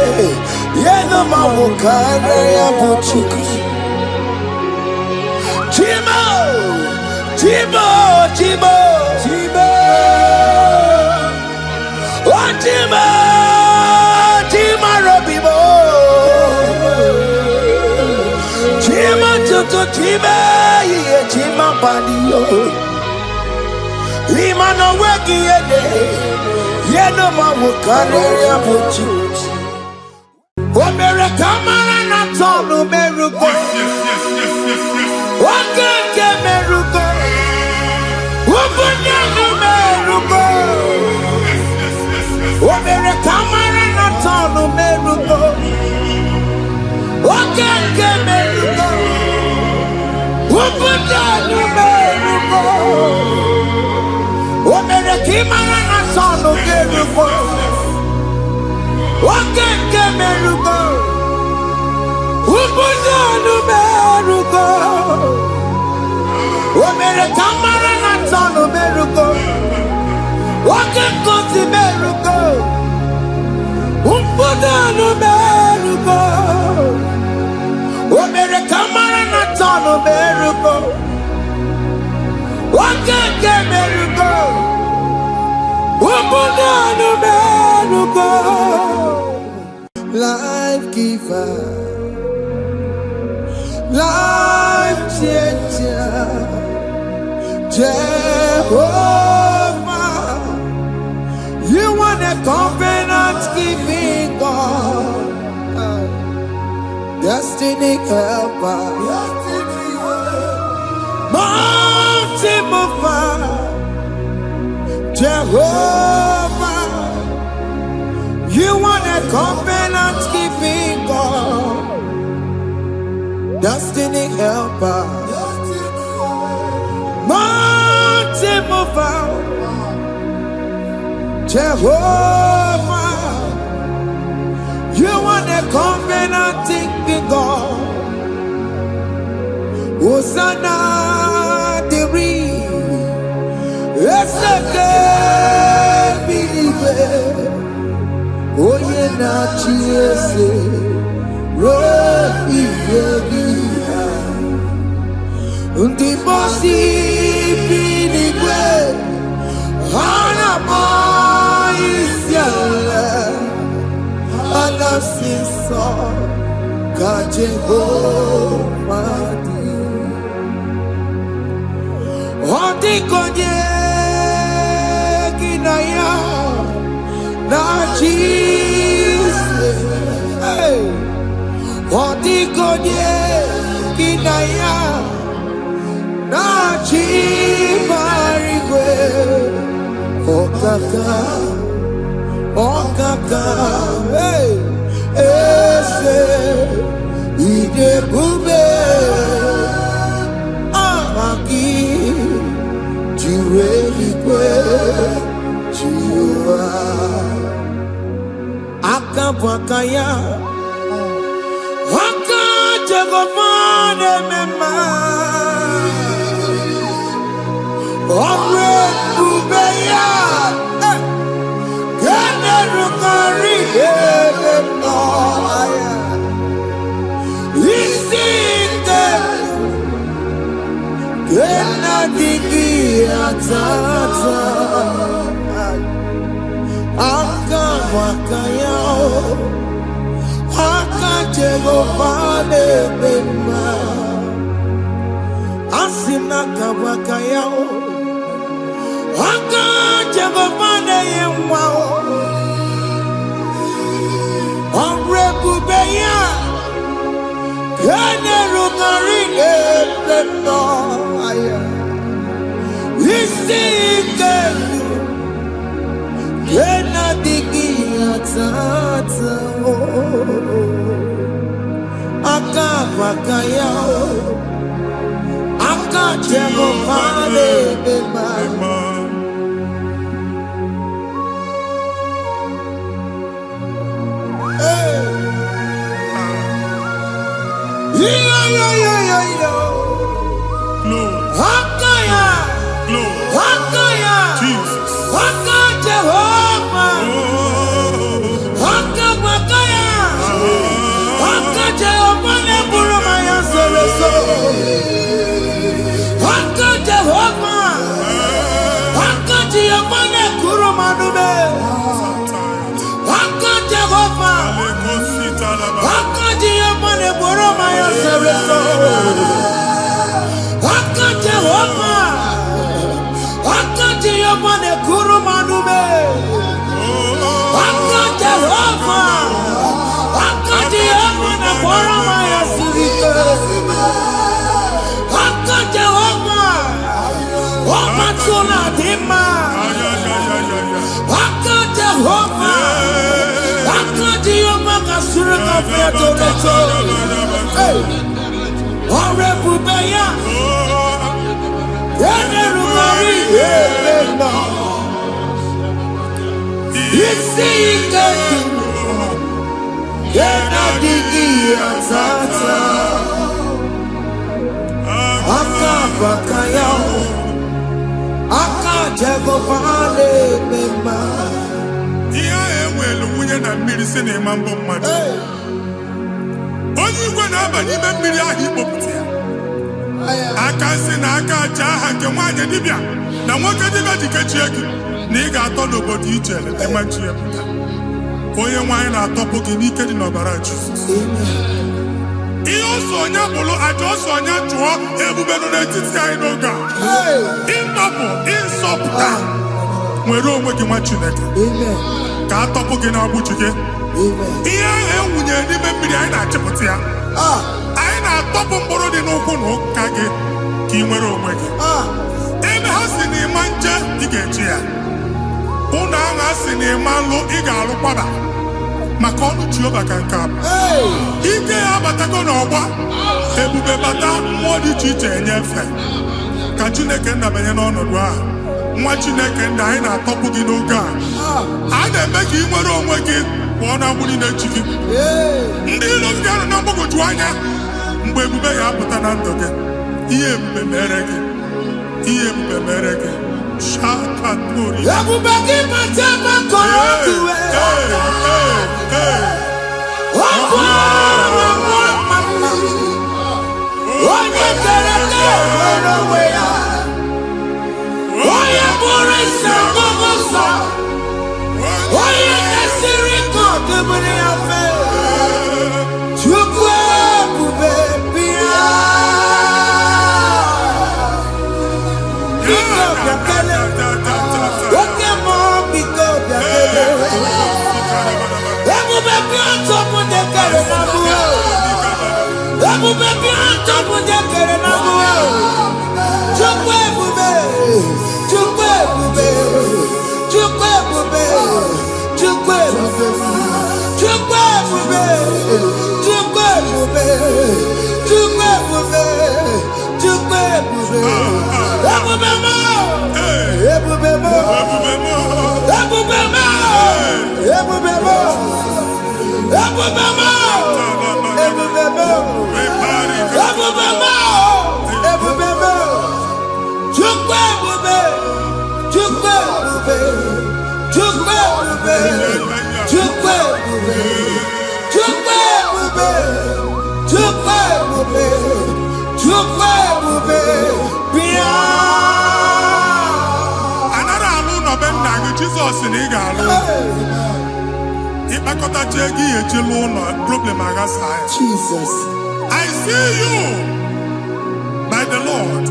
yeno mawukare ya buchuku. Chime. Chibo, Chibo, Chibo, oh Chibo, Chima Robibo, Chima Chutu Chibo, yeah Chima Bandio, Lima no weki yede, yeno mawukane ya buchi. Omere kamara na tonu meruko, wakeke meruko. Omere kamara na tonu merugo. Okeke merugo. Ubudanu merugo. Omere kimara na tonu merugo. Okeke merugo. Ubudanu merugo. Omere kamara na tonu merugo. Okeke si merugo. Ubudanu merugo. Omere kamara na tonu merugo. Okeke merugo. Ubudanu merugo. Life giver, life changer, Jehovah, you want a covenant keeping God, destiny helper, mountain Jehovah, you are the covenant keeping God, destiny helper, mountain mover. Jehovah, you are the covenant keeping God. Hosanna, the Oye na chiese, rohi yedia, undi bosi pinigwe, hana maisiala, anasiso kajehova di, ondi konye kinaya. Na Jesus, hey, Odigonye kinaya, na chibarigwe, okaka, hey, ese, idebube, amaki, jureligwe, jiwa. Akabwakaya, Akajagomane mema, Ore kubeya, Gene rukari noaya, Isite, Gena digi atata. Akawakaya, Akajegovane bema, Asina kawakaya, Akajegovane yemwao, Onrebubeya, Kene rugarine bema, Isike. Yena digi atata o, akawakaya, akajegovane bema. Hey, yo, Hakaya, Hakaya, Jesus. Jehovah, Hakawakaya, Jehovah, Neburumaya Sereso, Jehovah, Jehovah, Nekurumanume, Jehovah, Jehovah, Neburumaya Sereso, Jehovah. Jehovah ne kurumanume, Jehovah, Jehovah ne koramaya sirike, Jehovah, Omatuna dima, Jehovah, Jehovah kasurika feto, Orebubeya. Akasi na aka jaha nke nwanyị dibịa na nwoke dibịa jikechie gị na ị ga-atọ n'obodo ijele ịmachi ya pụta. Onye nwanyị na-atọpụ gị n'ike dị n'ọbara Jizọs. Ihe ọsọ onye bụrụ aja ọsọ onye chụọ ebube nọ n'etiti anyị n'oge a. Ịtọpụ ịsọpụta nwere onwe gị nwa Chineke ka atọpụ gị na-agbụchi gị. Ihe ahụ ewunye n'ime mmiri anyị na-achịpụta ya. Anyị na-atọpụ mkpụrụ dị n'ụkwụ na ụka gị ka ị nwere onwe gị. Ebe ha si n'ịma nje ị ga-eji ya. Una ngasi ni manlo iga alupaba. Makonu Jehova kankab. Ike abatako na ogba. Ebube bata mmodi chiche enyefe. Ka Chineke nna benye n'ọnọdụ a. Nwa Chineke nna anyị na-atọpụ gị n'oge a. A na-eme ka ị nwere onwe gị pụọ na mgbuli na-echi gị. Ndị ilo gị anọ na mgbagwoju anya mgbe ebube ya apụta na ndụ gị. Ihe ebube mere gị. Ihe ebube mere gị. Shaka tori. Ebube gị mata makọrọ duwe. Onye kere nwere onwe ya. Onye bụrụ isi ọgụgụ nsọ. Onye kesiri ka ọdịbụrụ ya mfe. Chukwu ebube bịa. Biko bịakele. Oke mmụọ biko bịakele. Ebube bịa ntọpụ dekere na mbuo. Ebube bịa ntọpụ dekere na mbuo. Chukwu ebube. Chukwu ebube. Chukwu ebube. Chukwu ebube. Chukwu ebube. Chukwu ebube. Chukwu ebube. Chukwu ebube. Ebube mo. Ebube mo. Ebube mo. Ebube mo. Ebube mo. Ebube mo. Ebube mo. Ebube mo. Ebube mo. Chukwu ebube. Chukwu ebube. Chukwu ebube. Chukwu ebube. Chukwu ebube. Chukwu ebube. Chukwu ebube. Bịa. Anara alụ nọ be nna gị Jizọs na ị ga-alụ. Ịkpakọtacha ego ihe ejelu ụlọ problem aghasa ya. Jesus. I see you by the Lord.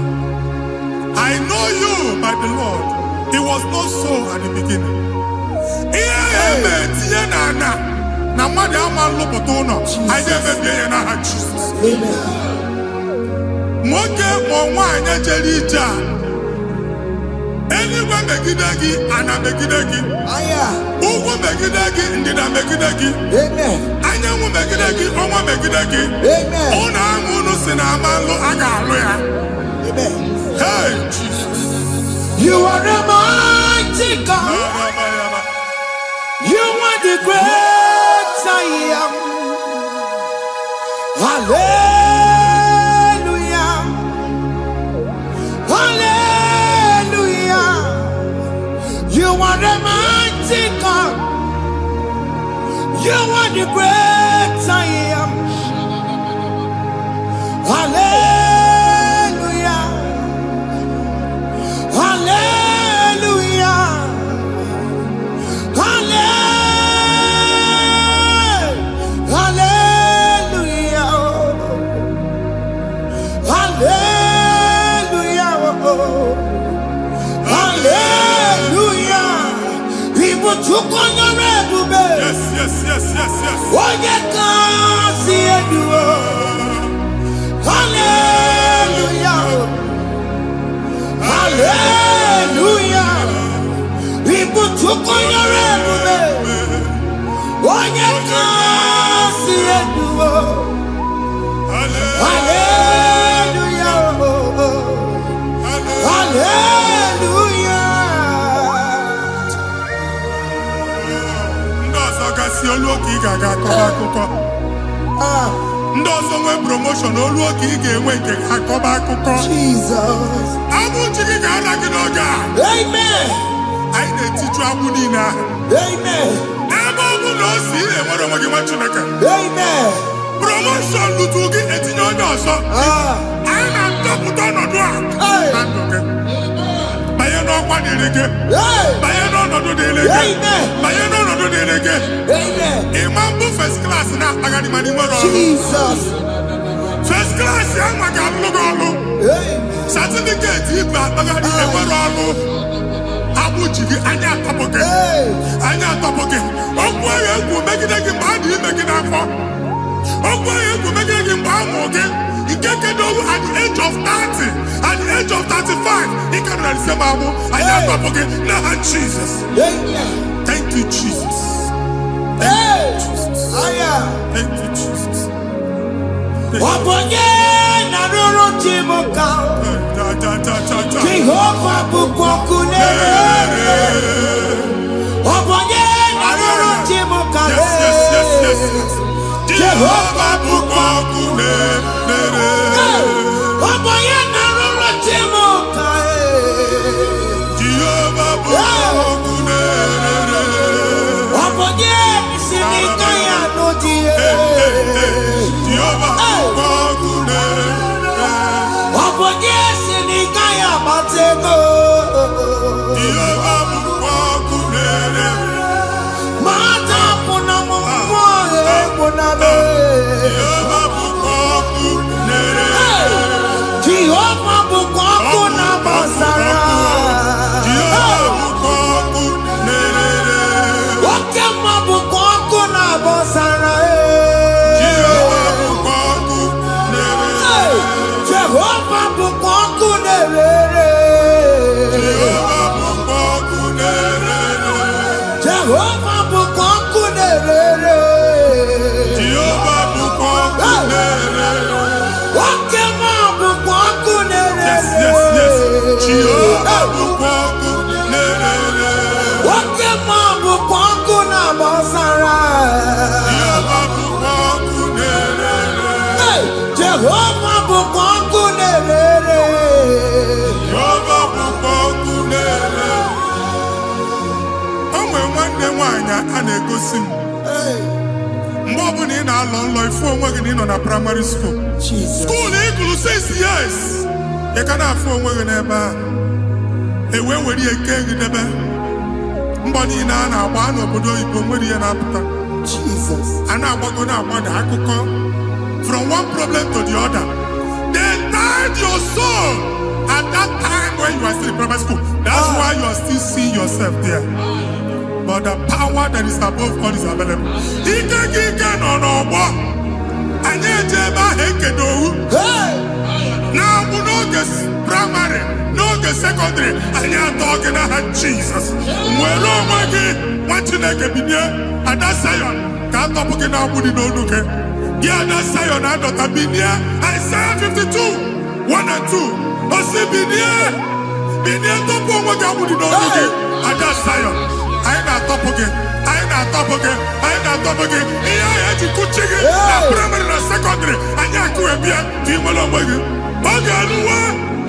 I know you by the Lord. It was not so at the beginning. Ihe eme tinye na mmadụ ama nlụpụta ụlọ. Anyị emebie ya n'aha Jizọs. Nwoke ma nwaanyị jere ije a. Eluigwe megide gị, ana megide gị. Ugwu megide gị, ndịda megide gị. Anyanwụ megide gị, ọnwa megide gị. Ụlọ ahụ unu si na ama nlụ a ga-alụ ya. Hey, Jesus. You are the mighty God. You are the great I am. Hallelujah. Hallelujah. You are the mighty God. You are the great I am. Hallelujah. Hallelujah. Hallelujah. Hallelujah. Hallelujah. People took on your red. Yes, yes, yes, yes, yes. Oh, you can't see it. Hallelujah. Hallelujah. People took on your red. Oh, you can't see it. Hallelujah. Hallelujah. Si olu oke ị ga-aga akọba akụkọ. Ndị ọzọ nwee promotion olu oke ị ga-enwe nke akọba akụkọ. Jesus. Abụ chi gị ga-ala gị n'oge a. Amen. Anyị na-etiju abụ niile ahụ. Amen. Ebe ọ bụ na o si enwere onwe gị nwa Chineke. Amen. Promotion lutu gị etinye onye ọzọ. Anyị na-atọpụta ọnọdụ a na ndụ gị. Banye n'ọkwa dịrị gị. Banye n'ọnọdụ dịrị gị. Banye n'ọnọdụ dịrị gị. Ịma mbụ first class na-akpagharị ma n'ime ọrụ. Jesus. First class ya nwa ga-alụ gị ọlụ. Certificate ibe akpagharị enwere ọlụ. Abụ ji gị anya atọpụ gị. Anya atọpụ gị. Okwu agha egwu megide gị mgbe a dị ime gị n'afọ. Okwu agha egwu megide gị mgbe a mụrụ gị. Nke kedu at the age of 30, at the age of 35, ị ka Jesus. Thank you, Jesus. Thank you, Jesus. Jehovah Bukokune. Yes. Jehovah Bukokune. Primary school. School equal 6 years. You can have fun with never. A way where you can't get the Mbani na one of the Jesus. And I'm going to from one problem to the other. They tied your soul at that time when you are still in primary school. That's why you are still seeing yourself there. But the power that is above all is available. He can on one. And yet, now we know this primary, know the secondary, and you're talking about Jesus. We're all what you like a binia, and that's Zion. Can't talk about Monie no look. Yeah, that's Zion, I don't have binia. Isaiah 52, 1 and 2. Ose binia, don't put what Monie no look. And that's Zion. I not top again. I not top again. Yeah, you could check it. Primary and secondary. And you could be a team along with you. Okay,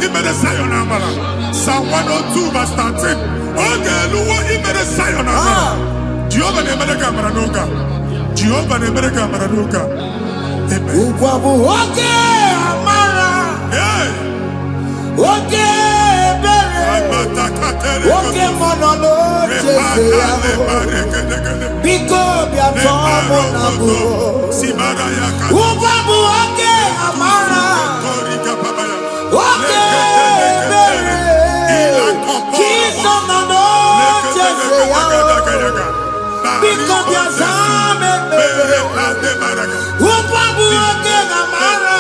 he made a Zion Amala. Psalm 102 verse 13. Okay, he made a Zion Amala. Jehovah ne made a camera noga. Jehovah ne made a camera noga. Amen. Okay, Amara. Yeah. Okay. Oke monolo biko bia tomo nabu ubabu oke amara oke bere kiso nano cheseya biko bia zame bere ubabu oke amara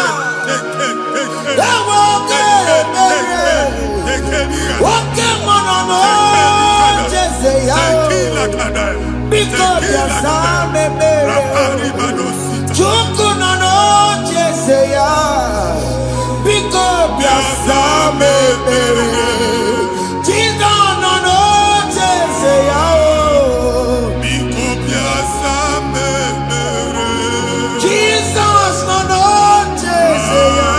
oke bere oke monolo cheseya biko bia zame bere chuku nano cheseya biko bia zame bere chizo nano cheseya Biko bia zame bere Jesus nano cheseya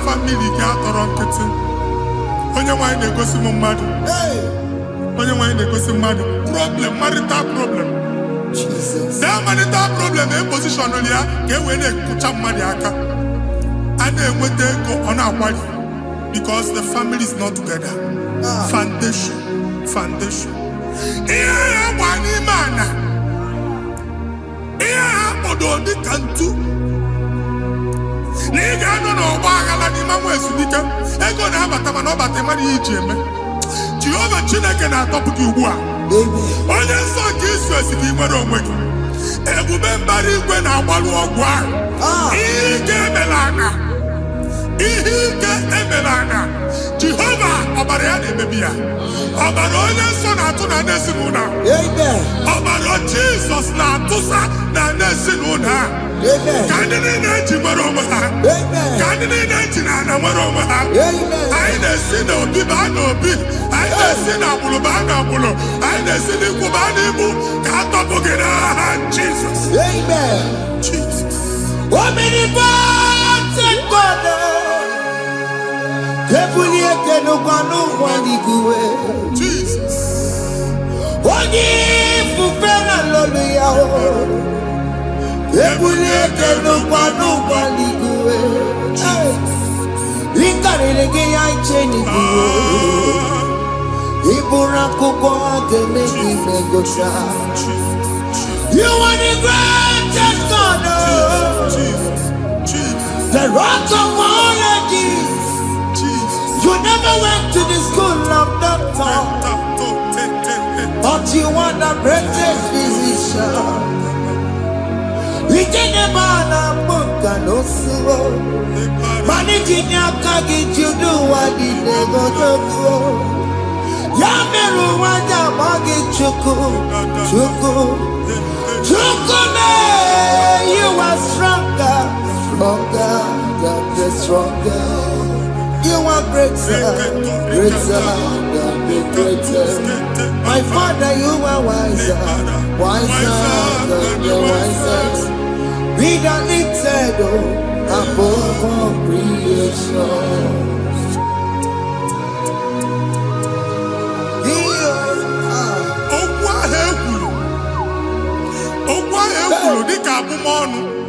family ga tọrọ nkịtị onye nwanyị na-egosi m mmadụ onye nwanyị na-egosi mmadụ problem marital problem Jesus that marital problem in position ya ka e wee na-ekucha mmadụ aka a na-enweta ego ọ na-akwali because the family is not together. Foundation ihe ya gba n'ime ana Dodi Kantu. Nigga, no, Bagala, the man was Nika. Ego na Batama, no Batamani, Jim. Jehovah Chineke na topic you are. Onye so Jesus if you were on with. Everybody when I want to walk. Ike Emelana. Jehovah, Obariane Bebia. Obaroya son atuna nesimuna. Obaro Jesus na tusa na nesimuna. Kandini na jimaroma. Kandini na jinana maroma. Aine sina obi ba na obi. Aine sina bulu ba na bulu. Aine sina kubani bu. Kato bugina Jesus. Amen. Jesus. Omini bate kodo. Kebulie kenu kwanu waniguwe. Jesus. Ogi fufena lolu yao. Kebulie kenu kwanu waniguwe. Inkarilege ya icheni kuwe. Ibura kukwa gemeki megosha. You are the greatest God. The rock of all ages. You never went to the school of doctor, but you are the greatest physician. We can never book and also managing your kagi you do what you never do. Yameru wanja magi chuku. You are stronger than the stronger. You are greater than the greatest. My Father, you are wiser than the wisest. Be the lifted above all creation.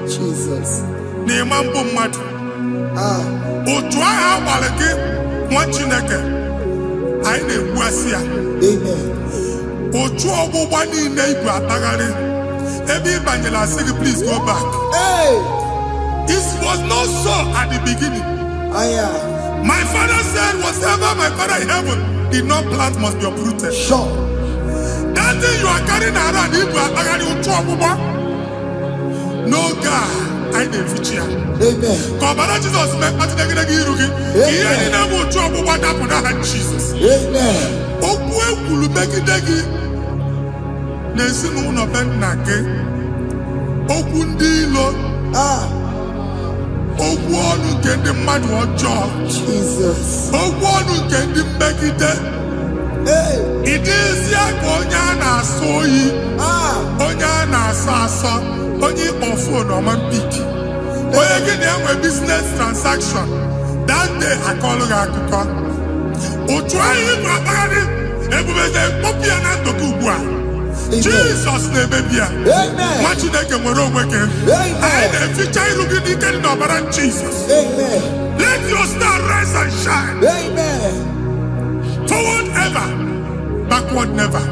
Jesus. Otua abaleke mwachineke aine buasia. Amen. Otua obwa ni na ibu atagare. Ebi banyela say please go back. Hey. This was not so at the beginning. My father said whatever my father in heaven did not plant must be uprooted. Sure. That thing you are carrying around ibu atagare otua obwa. No God. Amen. Kobara Jesus me patinegege irugi. Iye ni na mo tu obuwa dapu na Jesus. Amen. Oku ekulu megidegi. Na esinu no ben na ke. Oku ndi ilo. Oku onu nke ndi mmadu ojo. Jesus. Oku onu nke ndi megide. Idisi aka onye na aso oyi. Onye na aso. Onye ofo no man pick. Oye gini enwe business transaction. That day I call you akuko. Otua ibu apagani. Ebubeze popi anantoku ubua. Jesus ne bebia. Amen. Machineke mwere onweke. Amen. Aine ficha ilugi nikeni na obara Jesus. Amen. Let your star rise and shine. Amen. Forward ever. Backward never.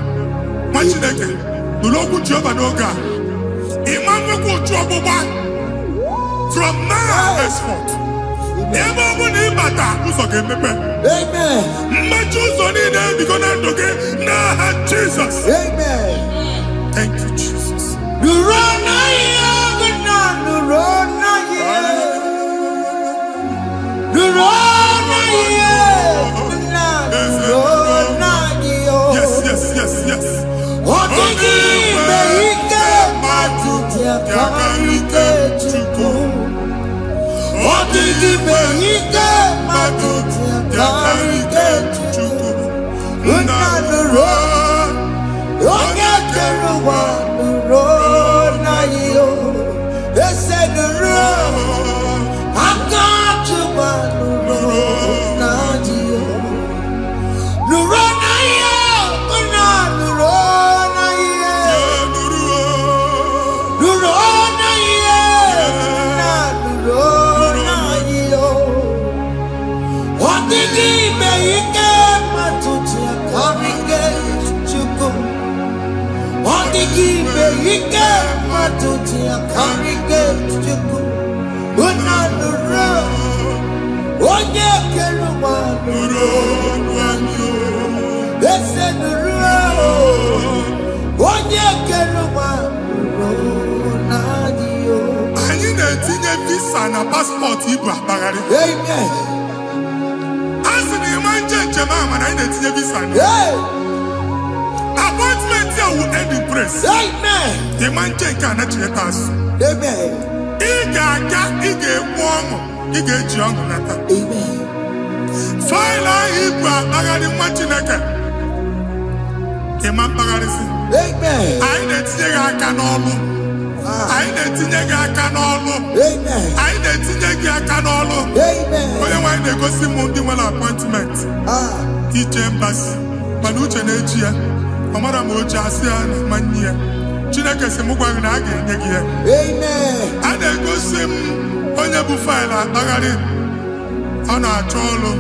Machineke. Nulogu Jehovah noga. Imamwe kuchua buba. From now henceforth. Amen. Jesus. Amen. Thank you, Jesus. Yes. Ike matuti akari na passport Igbo akpagharị. Amen. Asị na ịma njem ama na ị na-etinye visa na. Appointment here will end in praise. Amen. Ịma nke a na-echeta azụ. Amen. Ị ga-aga, ị ga-ekwu ọṅụ, ị ga-eji ọṅụ nata. Amen. Faịlụ ahụ Igbo akpagharị nwa Chineke. Ịma mkpagharịsị. Amen. Anyị na-etinye gị aka n'ọlụ. Anyị na-etinye gị aka n'ọlụ. Amen. Anyị na-etinye gị aka n'ọlụ. Amen. Onye nwaanyị na-egosi m ndị nwere appointment. Ije mbasi. Mana uche na-eji ya. Ọ mara ma oche asị ya na mmanyi ya. Chineke sị m gwa gị na a ga-enye gị ya. Amen. A na-egosi m onye bụ faịlụ akpagharị. Ọ na-achọ ọlụ.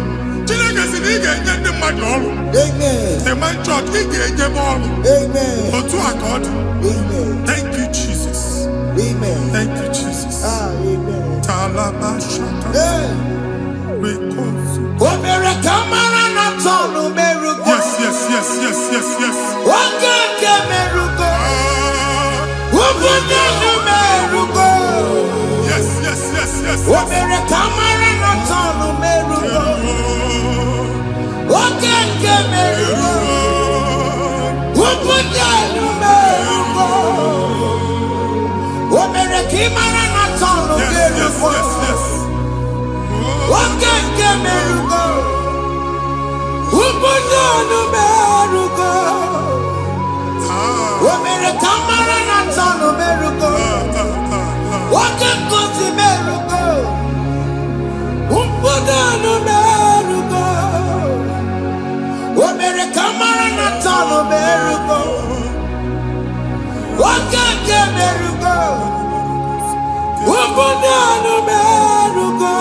Chineke sị na ị ga-enye ndị mmadụ ọrụ. Amen. Ịma chọọchị ị ga-enye m ọrụ. Amen. Otu a ka ọ dị. Amen. Thank you, Jesus. Amen. Thank you, Jesus. Amen. Talabashata. Rekosu. Omere kamara na tonu merugo. Yes, yes, yes, yes, yes, yes. Okeke merugo. Obunya merugo. Yes, yes, yes, yes. Omere kamara na tonu merugo. Okeke merugo. Obunya merugo. Omere kamara na tonu merugo. Yes, yes, yes. Okeke merugo. Obunya merugo. Omere kamara na tonu merugo. Okeke merugo. Obunya merugo. Omere kamara na tonu merugo. Okeke merugo. Obunya merugo.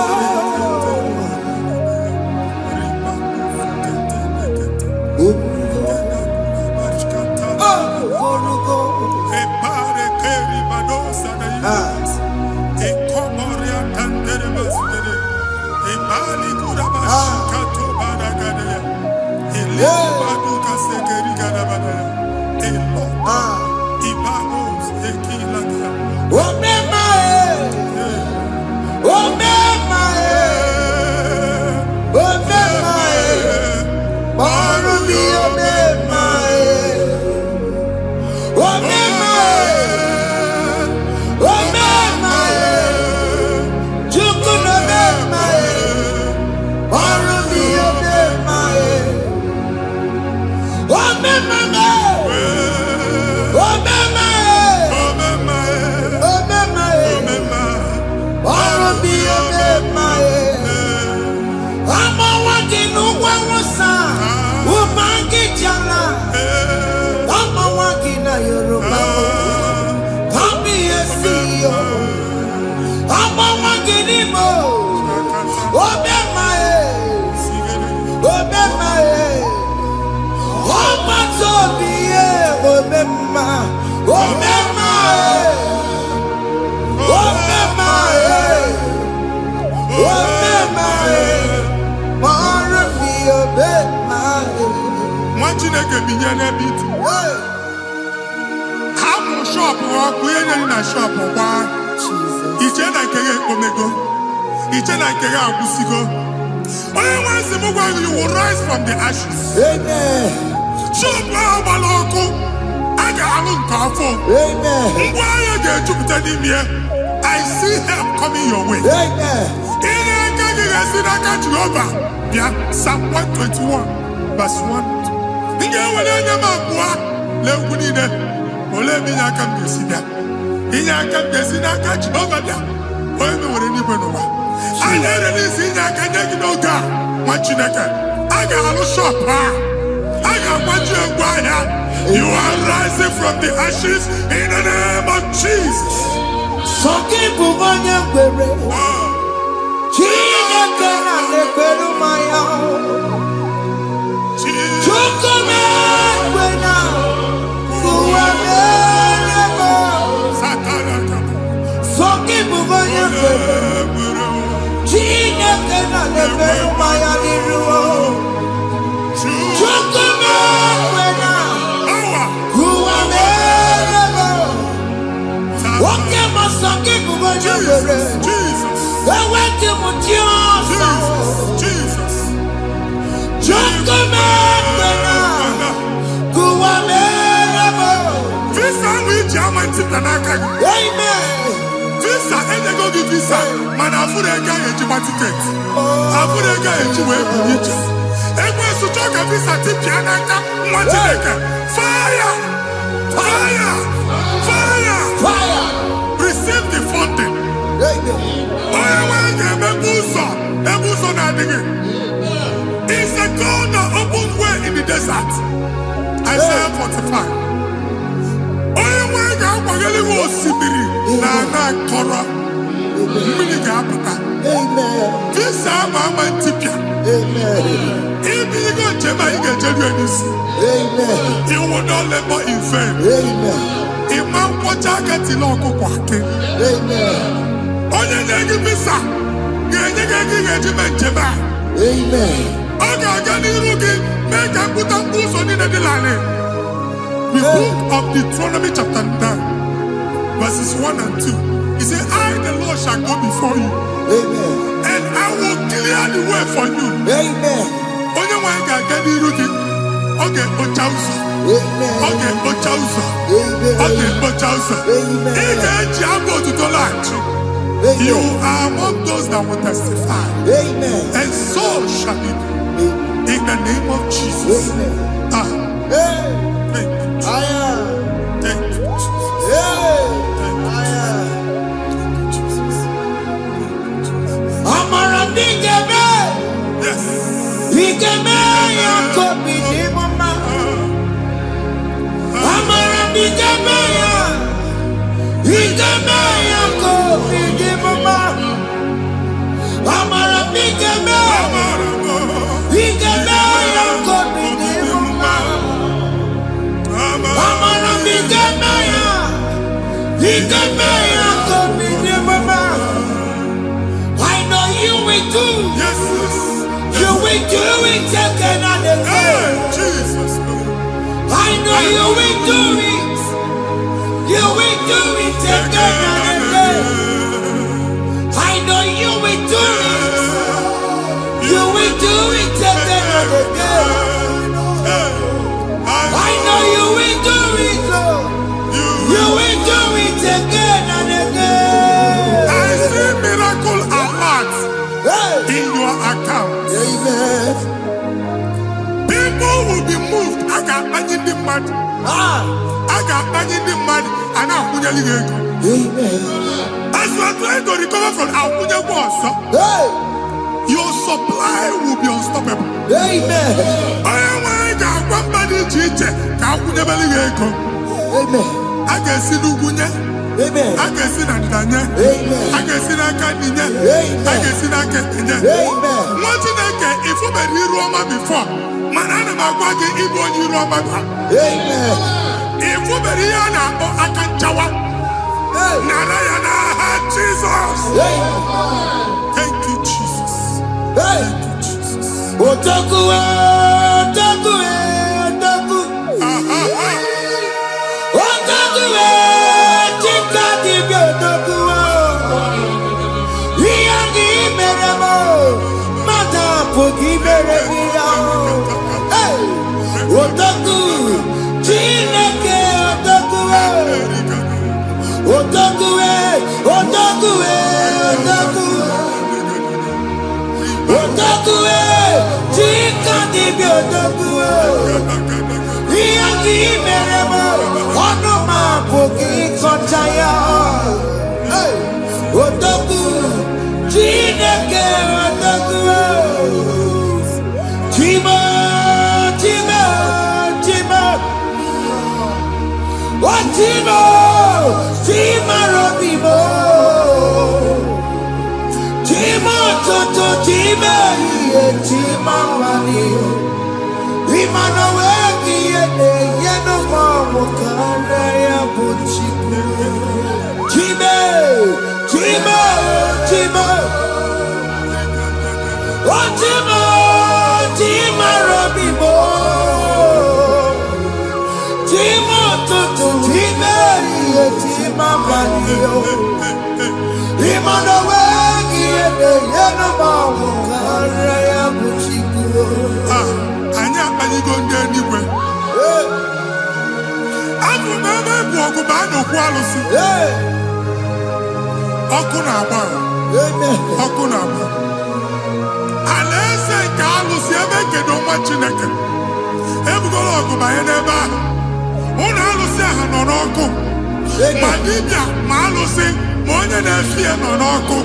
Chineke binye n'ebe iti. Hapụ shọpụ ọkụ ihe nyere na shọpụ gbaa. Iche na nke ya ekpomego. Iche na nke ya agwụsigo. Onye nwe nsị m gwa you will rise from the ashes. Amen. Shọpụ ahụ gbara ọkụ. A ga-alụ nke afọ. Amen. Ngwa ahịa ga-ejupụta n'ime ya. I see help coming your way. Amen. Ihe aka gị ga-esi n'aka Jehova bịa. Psalm 121 verse 1. Ị ga-ewere anya m abụọ n'egwu niile. Olee ebe inye aka m ga-esi bịa? Inye aka m ga-esi n'aka Jehova bịa. Onye mewere n'igwe n'ụwa. A na-ere n'isi inye aka nye gị n'oge a, nwa Chineke. A ga-alụ shọpụ a. A ga-agbaji egwu ahịa. You are rising from the ashes in the name of Jesus. Sọkị bụ onye kwere. Chineke na-ekwere mmanya. Jesus. Jesus. Visa we German titanaka. Amen. Visa go give visa. Man afurega ejiba ticket. Afurega ejiwe ebuja. Egwe suchoka visa tipianaka mwachileke. Fire! Fire! Fire! Fire! Receive the funding. Amen. It's a God that opens way in the desert. Isaiah 45. Amen. This is my tipia. Amen. If you go to Jema, you get Jerusalem. Amen. You will not labor in vain. Amen. Imam Wachakati Loko Kwake. Amen. Onye negi visa. Amen. The book of Deuteronomy chapter 9, verses 1 and 2. He said, I, the Lord, shall go before you. Amen. And I will clear the way for you. Amen. Onye nwa ga aga n'iru gị, ọ ga-ekpocha ụzọ. Ọ ga-ekpocha ụzọ. Ọ ga-ekpocha ụzọ. Ị ga-eji abụ otuto laghachi. You are among those that will testify. Amen. And so shall it be. In the name of Jesus. Amen. Thank you, Jesus. Thank you, Jesus. I know you will do. Yes, You will do it again and again. Jesus. I know you will do it. You will do it again and again. I know you will do it. You will do it again and again. I know you will do it, Lord. You will do it again and again. I see miracle alert in your account. Amen. People will be moved. I got money in the mud. And I'm Amen. as you are trying to recover from Abuja, Hey. your supply will be unstoppable. Amen. Amen. I can see Lugunya. Amen. I can see Nadanya. Amen. I can see Nakaninya. Amen. I can see Nakaninya. Amen. What did I get if you were in Roma before? Manana Magwagi, Igbo, you Roma. Amen. If you were here now, I can Jawa. Narayana, Jesus. Thank you, Jesus. Thank you, Jesus. Otaku, otaku, otaku. Otaku, chika dibi otaku. Iyagi meremo, mata pogi meremiya. Otaku, chineke otaku. Otaku, otaku, otaku. Otaku, chika dibi otaku. Iyagi meremo, onuma pogi kochaya. Otaku, chineke otaku. Chima, chima, chima. Chima, chima robimo. Chima toto, chima iye, chima mani. Imano weki yene, yeno mamo kare ya buchiku. Chima, chima, chima. Chima, chima robimo. Chima toto, chima iye, chima mani. Imano weki okwu alụsị. Ọkụ na-agba. Ọkụ na-agba. Alaeze nke alụsị ebe kedu nwa Chineke. Ebugoro ọgụ banye n'ebe ahụ. Ụlọ alụsị ahụ nọ n'ọkụ. Ma dibịa ma alụsị ma onye na-efi ya nọ n'ọkụ.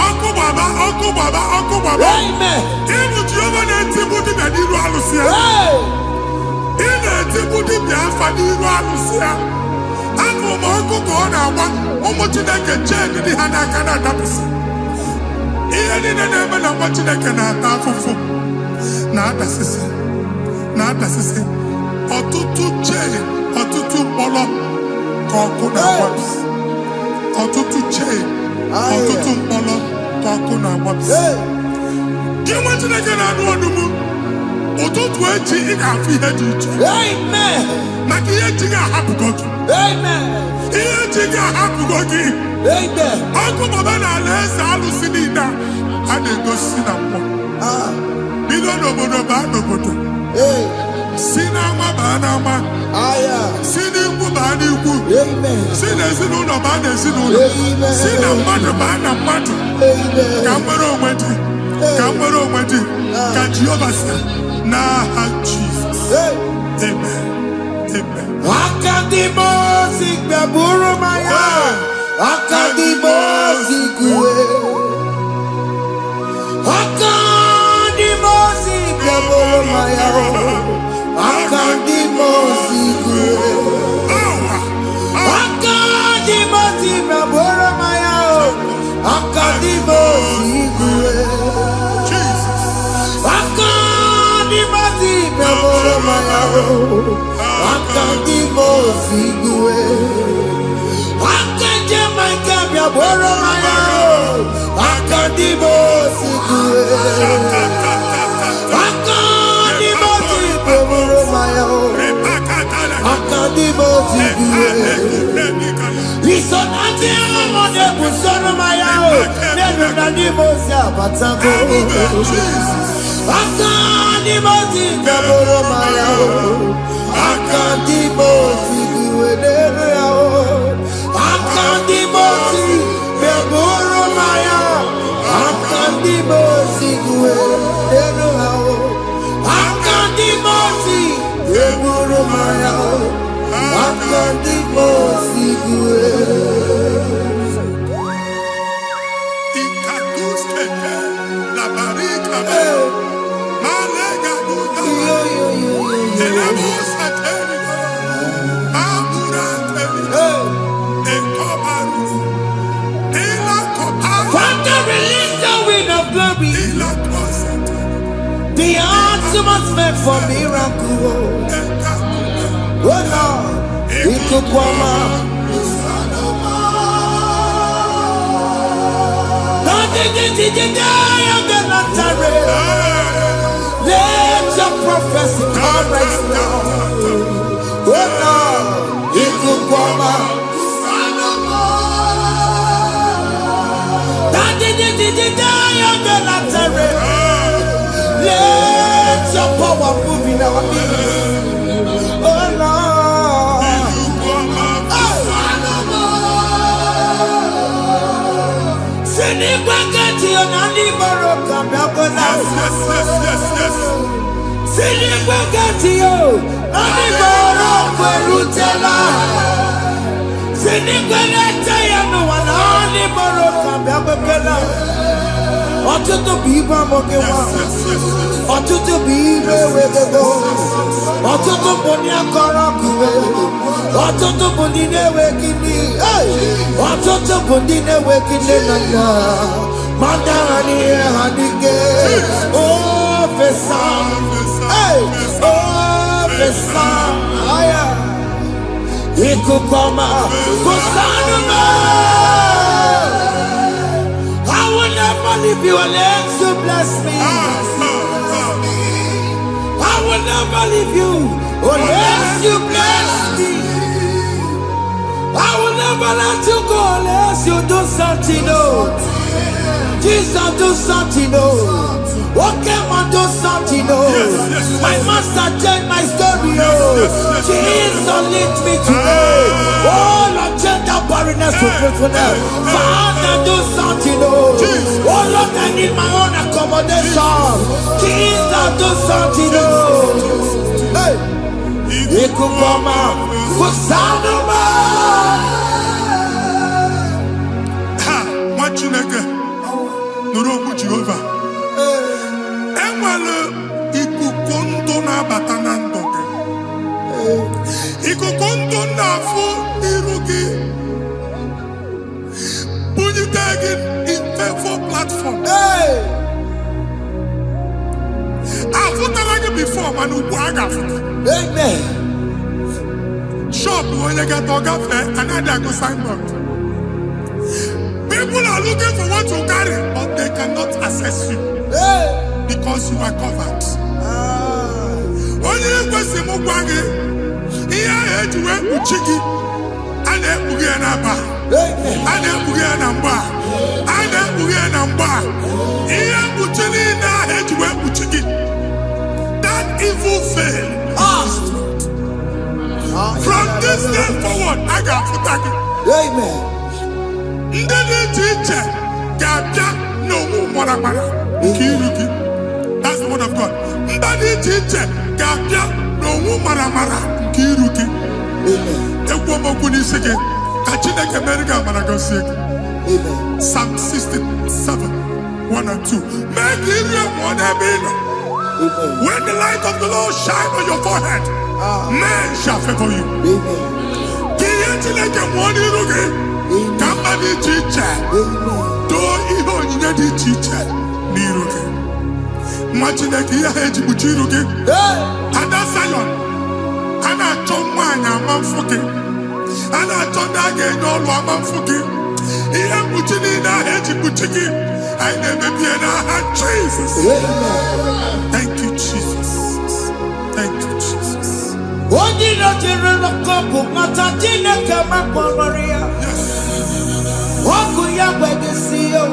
Ọkụ gbaba, ọkụ gbaba, ọkụ gbaba. Ịbụ Jehova na-etigbu dibịa n'iru alụsị ya. Ị na-etigbu dibịa afa n'iru alụsị ya. Afọ ma ọkụ ka ọ na-agba ụmụ Chineke chee dị ha n'aka na-adapụsị. Ihe niile na-eme na nwa Chineke na-ata afụfụ na-adasịsị ọtụtụ chee, ọtụtụ mkpọrọ ka ọkụ na-agbapụsị. Ọtụtụ chee, ọtụtụ mkpọrọ ka ọkụ na-agbapụsị. Gị nwa Chineke na-anụ ọdụm ụtụtụ echi ị ga-afụ ihe dị iche. Maka ihe ji gị ahapụgo gị. Ihe ji gị ahapụgo gị. Ọkụ baba na alaeze alụsị niile a na-egosi na mmụọ. Bido n'obodo baa n'obodo. Si n'ama baa n'ama. Si n'ikwu baa n'ikwu. Si n'ezinụlọ baa n'ezinụlọ. Si na mmadụ baa na mmadụ. Ka nwere onwe dị. Ka nwere onwe dị. Ka Jehova si n'aha Jizọs. Amen. Amen. Akadimosi gbaburu maya. Akadimosi kuwe. Akadimosi gbaburu maya. Akadimosi kuwe. Akadimosi gbaburu maya. Akadimosi kuwe. Akadimosi gbaburu maya. Akadimosi kuwe. Akadimosi gbaburu maya. Akadimosi kuwe. Akadimosi gbaburu maya. Akadimosi kuwe. Isonati amode busono maya. Nenu nadimosi abatago. Akadimosi gbaburu maya. Akadimosi kuwe. Akadimosi gbaburu maya. Akadimosi kuwe. Akadimosi gbaburu maya. Akadimosi kuwe. La barika. Malega duda. Father, release the wind of glory. The atmosphere for miracle. Oh Lord, Lokogoma. Let your prophecy come right now. Oh Lord, Lokogoma. Let your power move in our midst. Oh Lord. Ọtụtụ bụ ibe amụghị nwa, ọtụtụ bụ ibe ewegego, ọtụtụ bụ ndị akọrọ ọkụwe, ọtụtụ bụ ndị na-enweghị nne, ọtụtụ bụ ndị na-enweghị nne na nna, ma dara n'ihe ha n'ike. Ofesa, ofesa, aya, ikuku ọma, kụsanụ m. I will never leave you unless you bless me. I will never leave you unless you bless me. I will never let you go unless you do something. Oh, Jesus, do something. Oh, Okay, man, do something, oh. My master changed my story, oh. Jesus leads me today. Oh, Lord, change that barrenness to fruitfulness. Father, do something, oh. Oh, Lord, I need my own accommodation. Jesus, do something, oh. Hey. Ikukoma, Kusanuma. Ha, Machineke, Nuru Jehovah. Ikukondo na batanando. Ikukondo na fu irugi. Bunitagin in faithful platform. Hey. I've put before man who waga. Amen. Shop when you get dog fair and I go signboard. People are looking for what to carry, but they cannot access you. Hey. Because you are covered. Only person who wage, he had to wear Uchiki, and then Uganaba, and then Uganamba, and then Uganamba. He had Uchili, and I had to wear Uchiki. That evil fail. From this day forward, I got Futaki. Amen. Ndede teacher, Gabja, no more Kiruki. That's the word of God. Ndede teacher, Gabja, no more Kiruki. Ekwomo kuniseke, Kachine America Maragosek. Psalm 67, 1 and 2. Make Israel one Abel. When the light of the Lord shine on your forehead, men shall favor you. Kiyantileke mwani ruge. Somebody teacher, do even need teacher, Niruke. Machinaki, I had Buchiruke, and that's Zion. And I told mine, I'm Manfuki, and I told that again, no, I'm Manfuki. He had Buchini, I had Buchiki. I never be and I had Jesus. Thank you, Jesus. Thank you, Jesus. What did not you Matajina Kama? Wakuya Bagasio,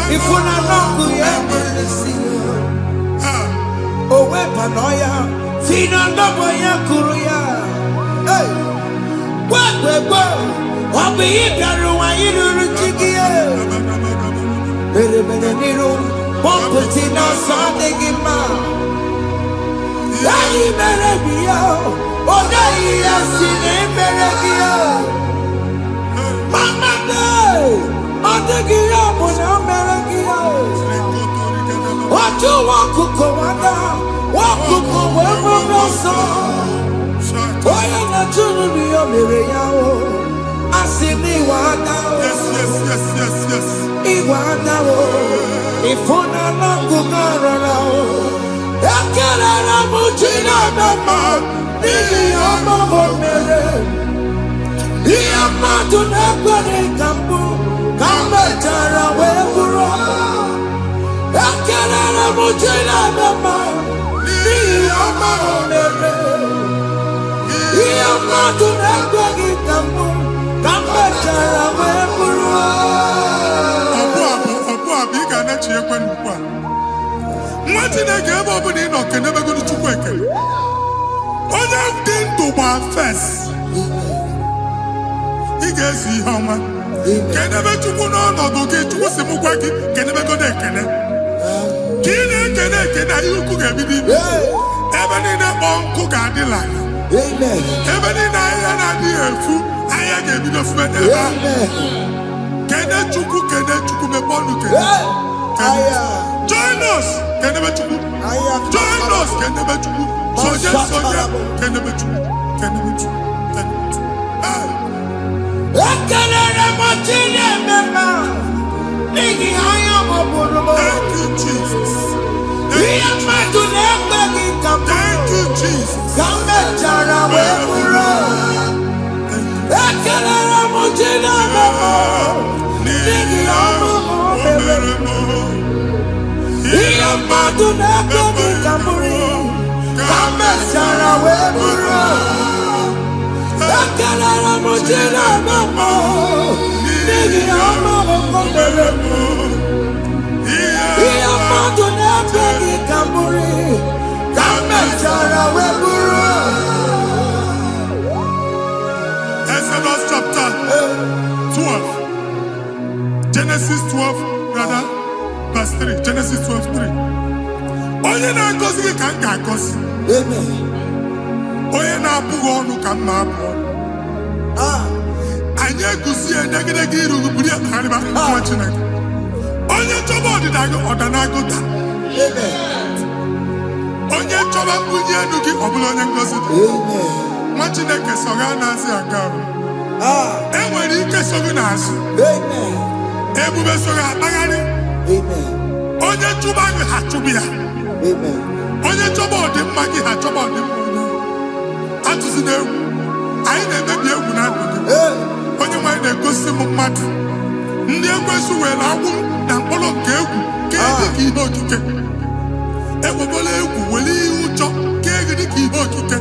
if you are not Kuya, oh, Wepanoya, Fina Nabaya Kuria. Hey, what, I'll be here, Chigia. Bereniro, Pomputina Sandigima. Dai Berebio, oh, Dai Asine Berebio. Mama day, Adagia Munameregia. What you want to commanda? What could go wherever no song? Why not to be a Miriam? I see me one now. Yes. Iwana, if one are not good, I can't Mujina Mama, Mama Mere. Iyamatu nekwere kambu kambatara weburo akelele mujina mama iyamatu mere iyamatu nekwere kambu kambatara weburo Obu biga na chie kwenu kwa mwati na gebe obu ni no kene be gonu chukwu eke onye dị ndụ gba fes ị ga-esi ihe ọma kenebe chukwu n'ọnọdụ gị chukwu si m gwa gị kenebe godo ekene ka ị na-ekene ekene ihe ukwu ga-ebido ibi ebe niile kpọ nkụ ga-adịla ebe niile ahịhịa na-adịghị efu ahịhịa ga-ebido fube n'ebe ahụ kene chukwu mepe ọnụ kene join us kenebe chukwu join us kenebe chukwu sonye kenebe chukwu Ekelele mochile mema, nigi haya moburumo. Thank you, Jesus. Iya matu nekwegi kambu. Thank you, Jesus. Kambe chara weburo. Ekelele mochile mema, nigi haya moburumo. Iya matu nekwegi kambu. Kambe chara weburo. Ekelele mochile mema, nigi haya moburumo. Iya matu nekwegi Genesis 12, brother, verse 3. Genesis 12, 3. Onye na-agọzi gị ka m ga-agọzi. Amen. Onye na-abụghị ọnụ ka m na-abụ ọnụ. Anyị egusi edegede gị iru buru ya kparịba nwa Chineke. Onye chọba ọdịda gị ọdanagụta. Onye chọba mbunye elu gị ọ bụla onye ngozi dị. Nwa Chineke so ga na-azị aga arụ. Enwere ike so gị n'azụ. Ebube so gị akpagharị. Onye chụba gị ha chụbụ ya. Onye chọba ọdịmma gị ha chọba ọdịmma onye. Atụzina egwu. Anyị na-emebi egwu na ndụ gị. Onye nwanyị na-egosi m mmadụ. Ndị ekwensu were agwụ na mkpụrụ nke egwu kee dị ka ihe okike. Ewebola egwu were ihe ụjọ kee dị ka ihe okike.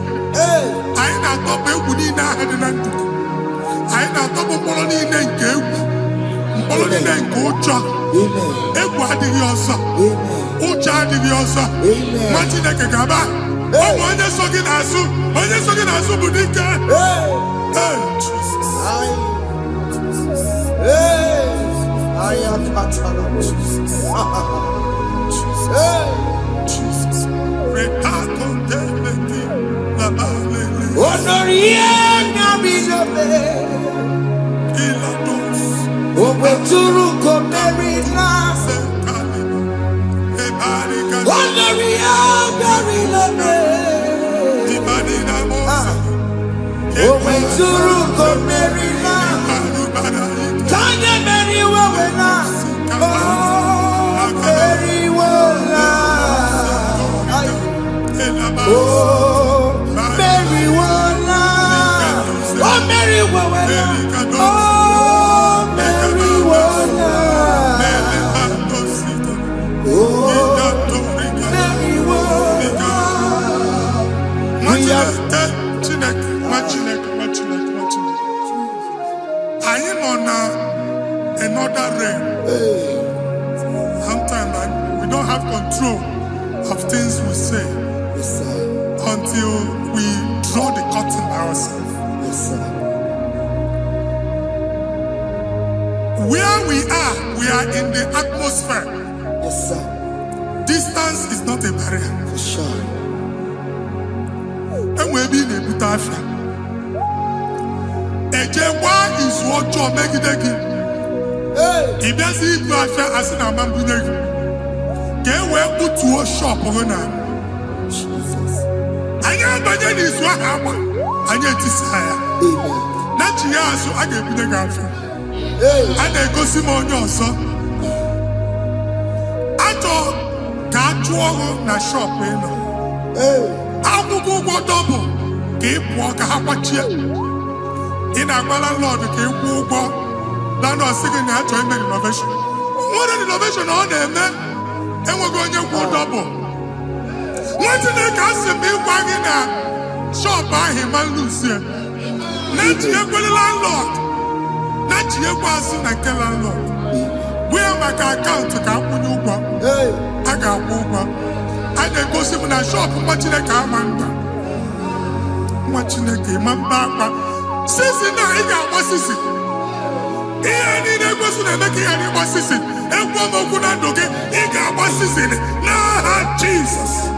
Anyị na-atọpụ egwu niile ahụ dị na ndụ. Anyị na-atọpụ mkpụrụ niile nke egwu. Mkpụrụ niile nke ụjọ. Egwu adịghị ọzọ. Ụjọ adịghị ọzọ. Nwa Chineke ga-aba. Ọ bụ onye so gị n'azụ. Onye so gị n'azụ bụ dike. Another realm. Sometimes we don't have control of things we say until we draw the curtain by ourselves. Where we are in the atmosphere. Distance is not a barrier. For sure. And we'll be in a butafia. Ejewa is what you're making. If there's a butafia as in a man, can we put to a shop over now? I am by then is what happened. I get desire. Not you, so I get the girlfriend. And they go see more son. I thought, can't you na shop, you know? I will go double. Keep walk a half a chair. In a landlord, keep walk. Land was singing that to him innovation. What an innovation on them, man. And we're going to go double. What's in the castle be wagging at? Shop by him and Lucia. Not you, landlord. Not you, person, and kill landlord. We have my account to come when you go. I got over. I then go see when I shop, watching the car man. Watching the game, my papa. Sissy, now he got what sissy. He need a person to make any what sissy. And one more good and okay, he got what sissy. Nah, Jesus.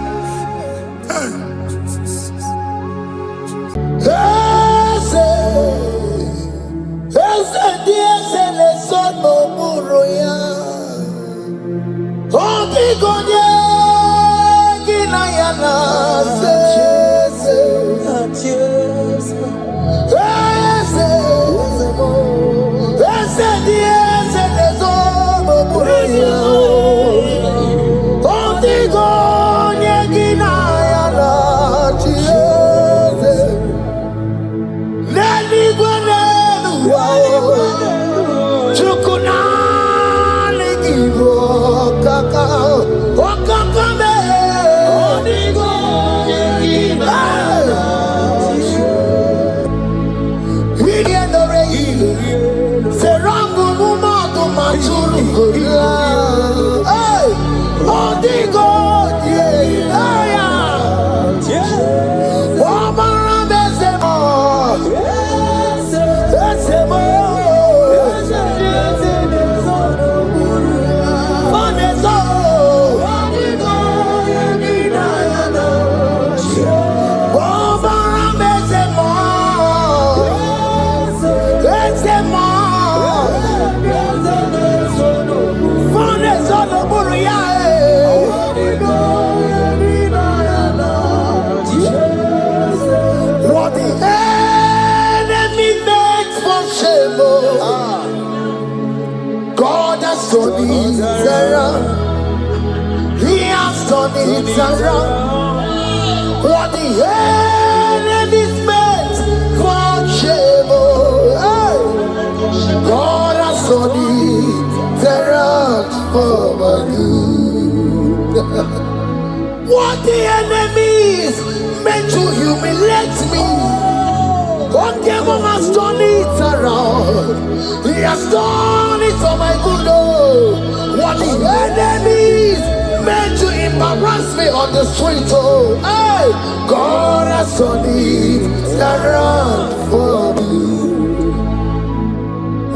turned it around. He has turned it around. What the enemies meant for shame, hey, God has turned it around for my good. What the enemies meant to humiliate me, what devil has done it around. He has done it for my good. Oh, what the enemies meant to embarrass me on the street, oh, hey, God has done it around for me.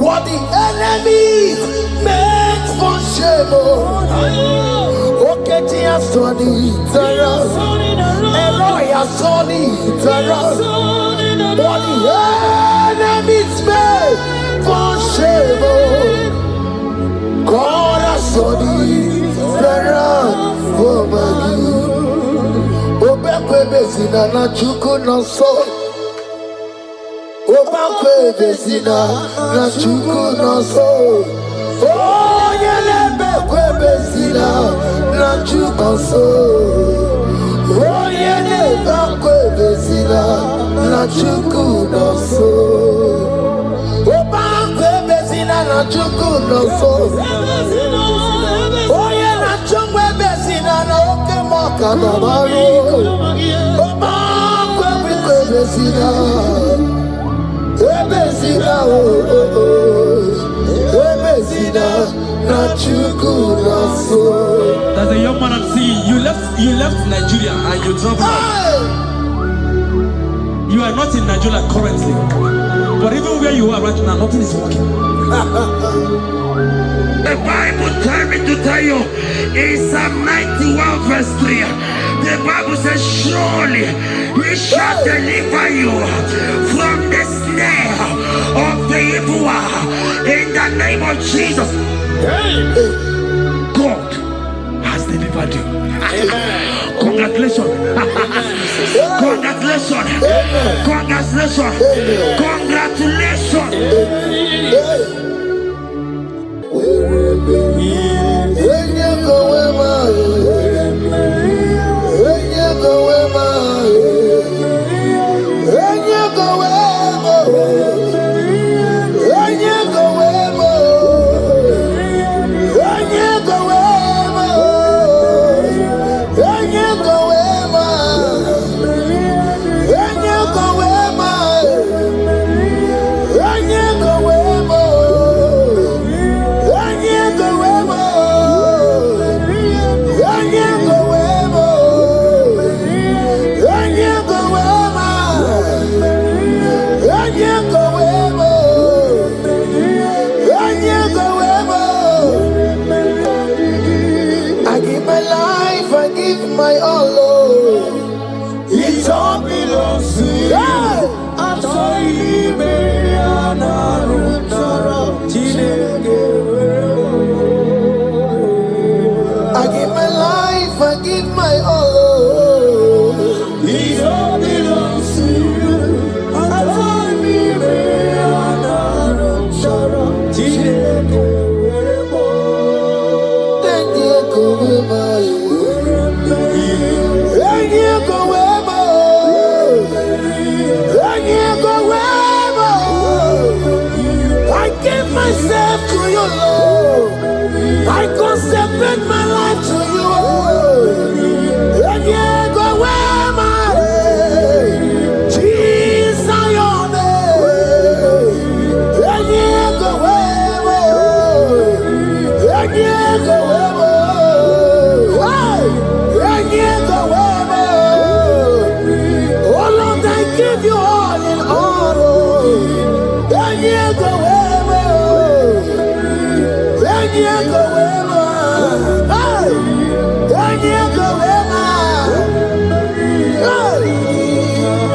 What the enemies meant for shame, oh, okay, he has done it around. Eloi has done it around. What the enemies meant for shame, oh, God has done it around for my good. Obekwe bezina na chuku no so. Obekwe bezina na chuku no so. Oh, yelebekwe bezina na chuku so. Oh, yelebekwe bezina na chuku no so. Obekwe bezina na chuku no so. Oh, yeah, na chungwe bezina na oke moka na baro. Obekwe bezina. Ebezina oh oh oh. Ebezina na chuku no so. There's a young man I'm seeing. You left Nigeria and you traveled out. You are not in Nigeria currently, but even where you are right now, nothing is working. The Bible tells me to tell you in Psalm 91 verse 3, the Bible says, surely he shall deliver you from the snare of the evil one in the name of Jesus. God has delivered you. Congratulations. Congratulations. Congratulations. Congratulations. My all, oh, it all belongs to you. I give my life, I give my all, oh, it all belongs to you. Myself to you, Lord. I consecrate my life to you. And yeah, go where my Jesus, your name. And yeah, go where and yeah, go where and yeah, go where. Oh Lord, I give you all in all. And yeah, go where.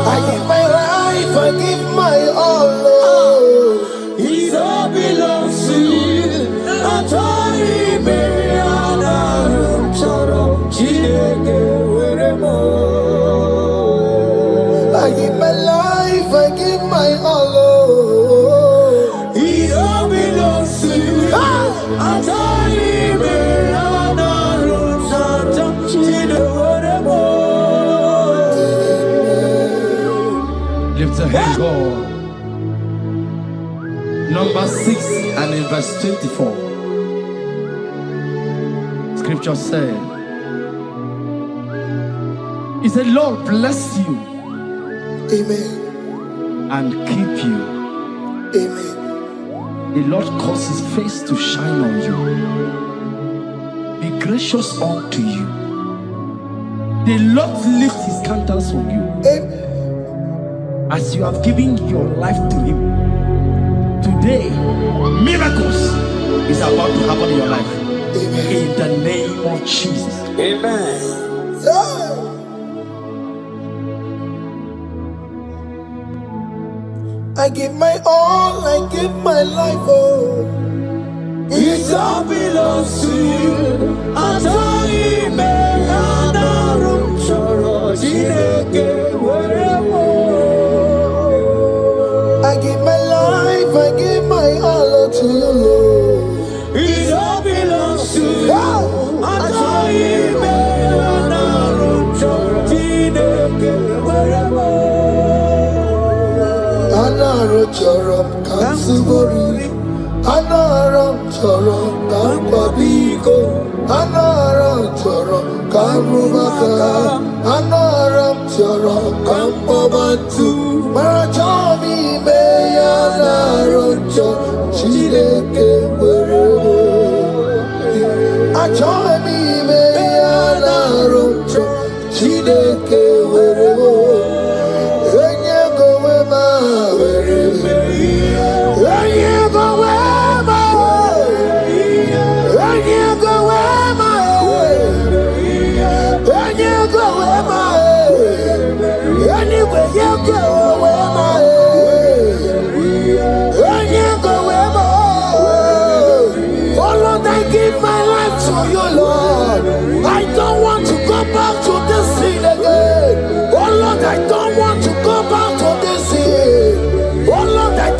I give my life, I give my all, Lord. It all belongs to you. I give my life, I give my all, Lord. It all belongs to you. and in verse 24, scripture said, he said, Lord bless you. Amen. And keep you. Amen. The Lord cause his face to shine on you. Be gracious unto you. The Lord lift his countenance on you. Amen. As you have given your life to him. Today, miracles is about to happen in your life. Amen. In the name of Jesus. Amen. Yeah. I give my all, I give my life, oh. It all belongs to you. Atari me anarum choro jineke weremo. I give my life, I give my all to you, Lord. It all belongs to you. Atari me anarum choro jineke weremo. Anaro chorom kansubori, Anaro chorom kampabiko, Anaro chorom kampubaka, Anaro chorom kampabatu. Marachomi me Anaro chorom chideke werebo. Achomi me Anaro chorom chideke werebo.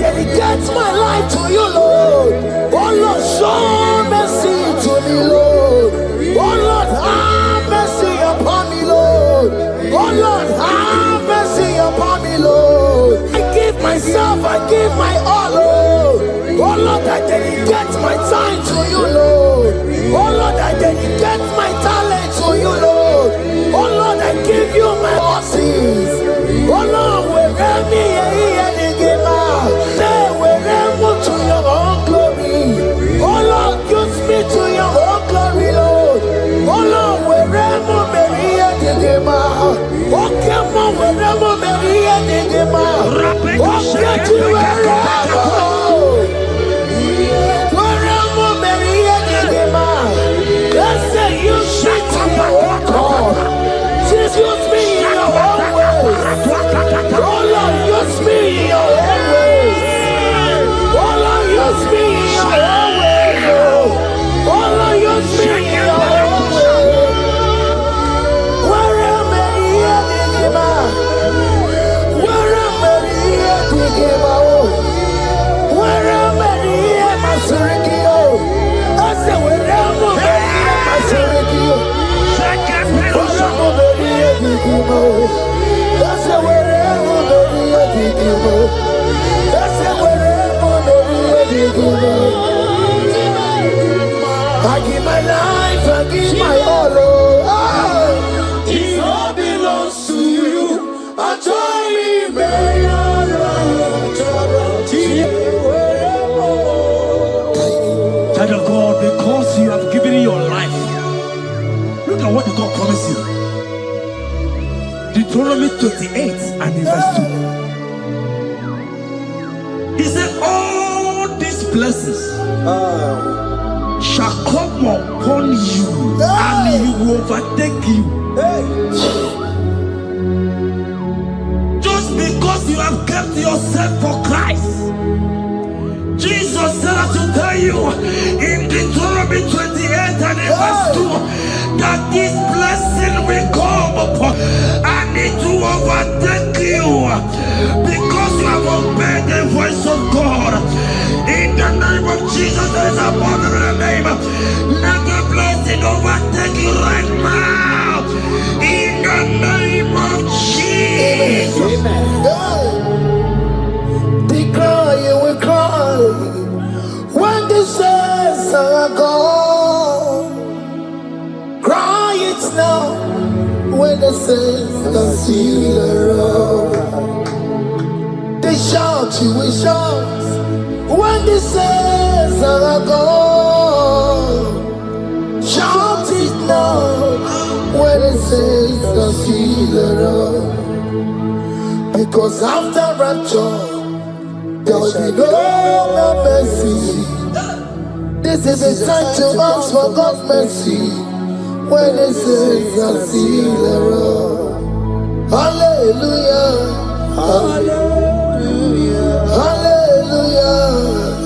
Dedicate my life to you, Lord. Oh Lord, show mercy to me, Lord. Oh Lord, have mercy upon me, Lord. Oh Lord, have mercy upon me, Lord. I give myself, I give my all, Lord. Oh Lord, I dedicate my time to you, Lord. Oh Lord, I dedicate my talent to you, Lord. Oh Lord, I give you my horses. Oh Lord, wherever me to your own glory. Oh Lord, use me to your own glory, Lord. Oh Lord, wherever Maria Degema, oh come on, wherever Maria Degema, oh get you wherever Maria Degema. Let's say you shut up and walk on. Just use me in your own ways. Oh Lord, use me in your own ways. Use me in your own way, Lord. Oh Lord, use me in your own way. Where am I here, Digima? Where am I here, Digima? Where am I here, Masurikio? I said, where am I here, Masurikio? Where am I here, Digima? I said, where am I here, Digima? I said, where I give my life, I give my all. It all belongs to you. Atari me Child of God, because you have given your life, look at what God promised you. Deuteronomy 28 and in verse 2. He said, all these blessings shall come upon you and he will overtake you. Just because you have kept yourself for Christ. Jesus said to tell you in Deuteronomy 28 and in verse 2 that this blessing will come upon and it will overtake you because you have obeyed the voice of God. In the name of Jesus, there is a power in the name. Let the blessing overtake you right now. In the name of Jesus. They cry, you will cry. days are gone. Cry it now when the saints are still around. They shout, you will shout when the saints are gone. Shout it now when the saints are still around. Because after rapture, there will be no more mercy. This is a time to ask for God's mercy when the saints are still around. Hallelujah, hallelujah, hallelujah,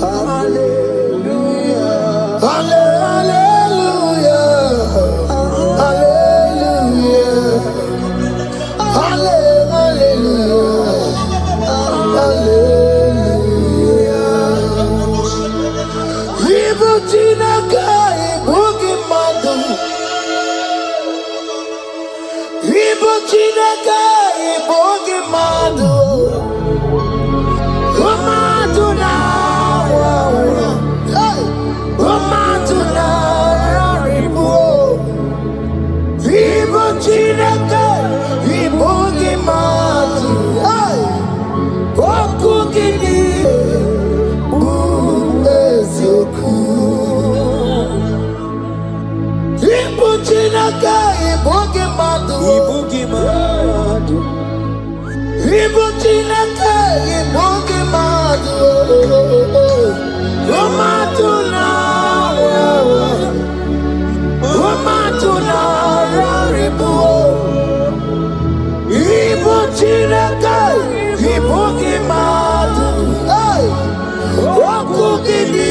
hallelujah, hallelujah, hallelujah, hallelujah, hallelujah. Evil Chinaka, Boogie Madu. Evil Chinaka, Boogie Madu. Romatu now, hey, Romatu now, Ribu. Evil Chinaka, Boogie Madu. Hey, Okukini. Chinaka, Ibugi Madu, Ibugi Madu, Ibugi Madu, Romatuna, Romatuna, Ribu, Ibugi Madu, hey, Wakugini,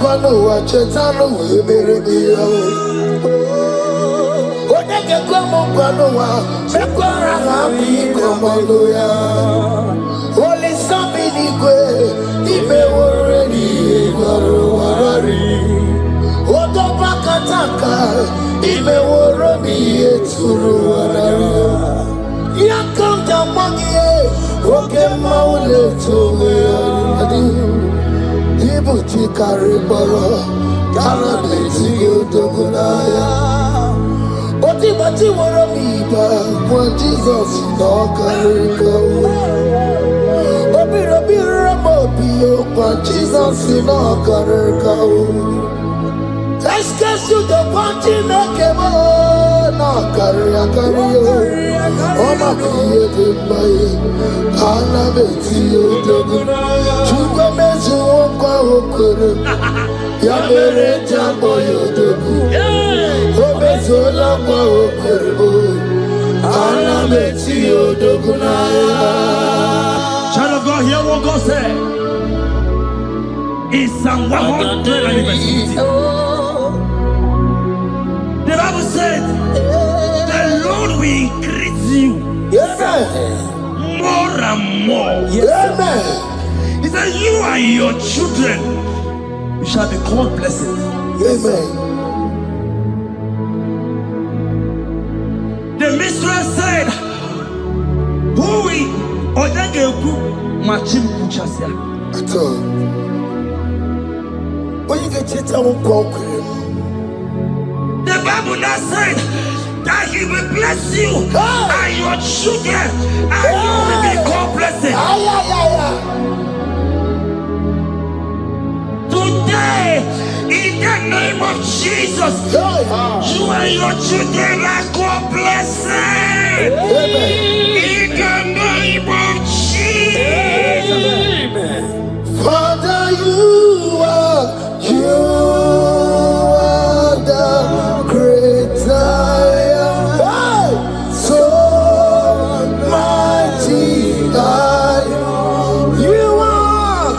Kono wachetano weberebiya. Onege kwemo kono wa mekwara hapi komoloya. Oli sabini kwe ibe woreni warari. Odo pakataka ibe woroni eturu warari. Yakamta magie oke maule tuwe adi. Ibuchi kariboro, karabeti yodogunaya. Oti woro miba, when Jesus no kariko. Obiro mobio, when Jesus no kariko. Eskesu do panti no kemo, no kario. Oma kiye de maye, karabeti yodogunaya. Chukwe mezu okwa okoro, ya mere jambo yodogu. Obezola kwa okoro, karabeti yodogunaya. Child of God, hear what God said. In Psalm 120. The Bible said, the Lord will increase you. Yes, sir. More and more. Yes, amen. He said, you and your children, you shall be called blessed. Amen. The mistress said, who will Odageku Machim Kuchasia? At all. When you get it, I won't conquer. The Bible now said that He will bless you and your children, and you will be called blessed. Today, in the name of Jesus, you and your children are called blessed. In the name of Jesus. Father, you are the great I am. So mighty I am. You are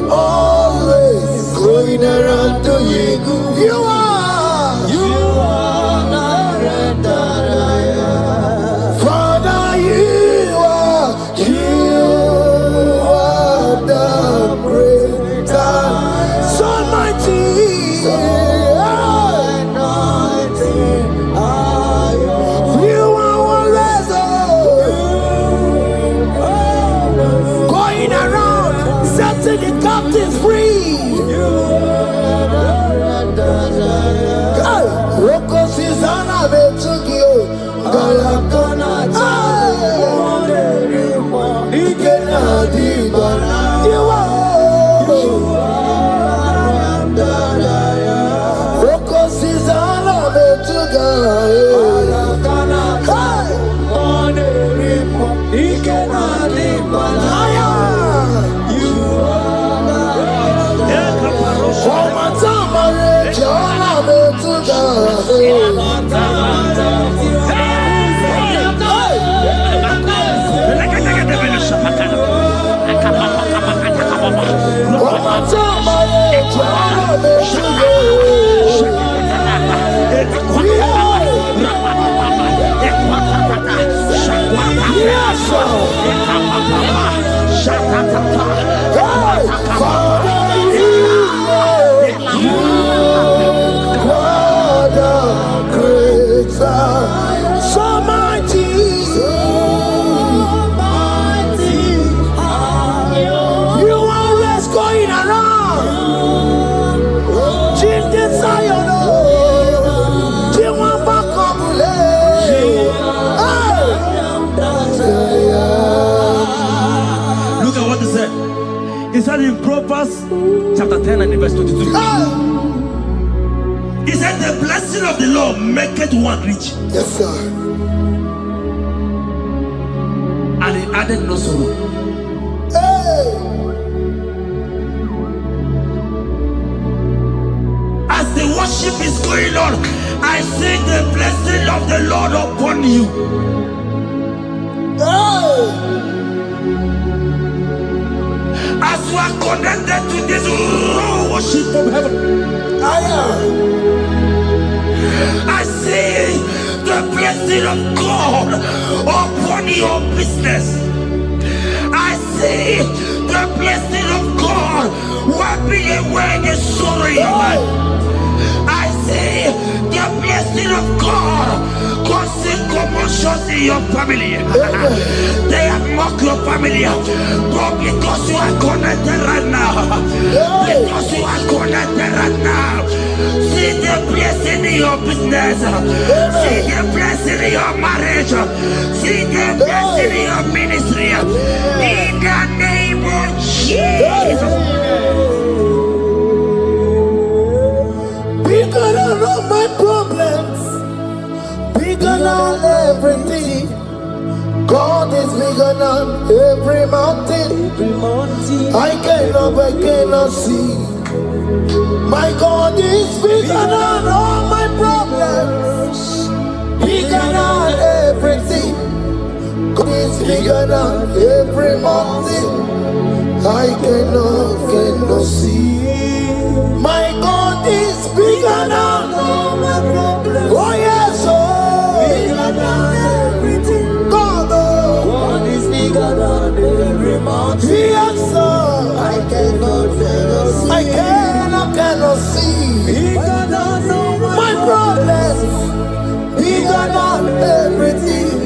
always going around to you. You are the great I am. setting the captives free. Roko Susanna Betugio, Galakona, Ikenadi, you are Roko Susanna Betugio, Ikenadi, He said in Proverbs chapter 10 and verse 22. He said the blessing of the Lord maketh one rich. Yes, sir. And he added no sorrow. Hey. As the worship is going on, I see the blessing of the Lord upon you. Hey. As you are connected to this raw worship from heaven, I see the blessing of God upon your business. I see the blessing of God wiping away the sorrow in your life. I see the blessing of God causing commotions in your family. They have mocked your family, but because you are connected right now, because you are connected right now, see the blessing in your business, see the blessing in your marriage, see the blessing in your ministry. In the name of Jesus. Bigger than all my problems, bigger than everything. God is bigger than every mountain. I cannot see. My God is bigger than all my problems, bigger than everything. God is bigger than every mountain. I cannot see. My God is bigger than all my problems. Oh yes, oh, bigger than everything. God is bigger than every mountain. Yes, sir. I cannot see. Bigger than all my problems. Bigger than everything.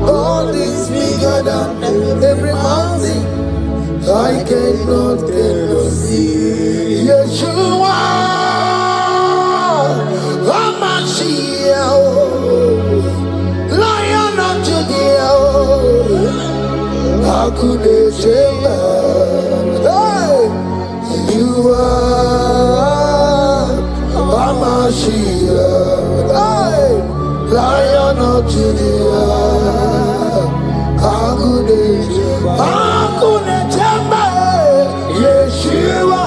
God is bigger than every mountain. I cannot see. Yeshua, Hamashiach, Lion of Judah, Hakudesheba. Hey, you are Hamashiach, hey, Lion of Judah, Hakudesheba. Yeshua,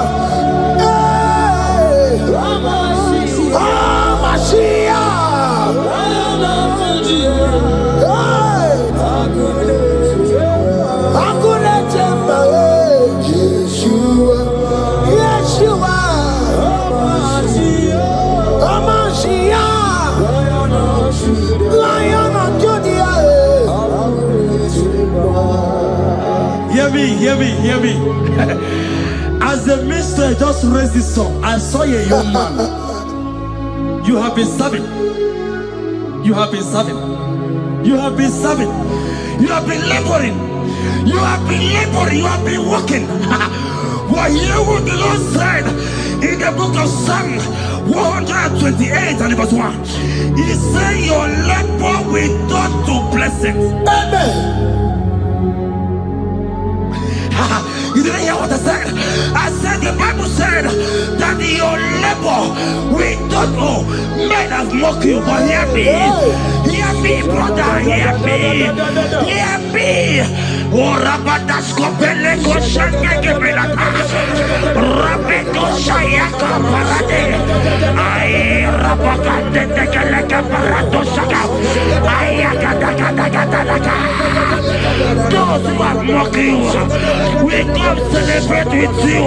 hey, Mashiach, Yeshua, Yeshua, Mashiach, Lion of Judah. Hear me. As the minister just raised this song, I saw a young man. You have been serving. You have been serving. You have been serving. You have been laboring. You have been laboring. You have been working. But hear what the Lord said in the book of Psalm 128 and verse 1. He said, your labor will turn to blessings. Amen. You didn't hear what I said? I said the Bible said that your labor will turn. Oh, men have mocked you, but hear me. Hear me, brother. Hear me. Hear me. Oh, Rabadaskopele Koshanga Belata. Rabeto Shayaka Parade. I Rabakande Tekalaka Parato Shaka. Ayakadakadakadaka. Those who have mocked you, we come celebrate with you.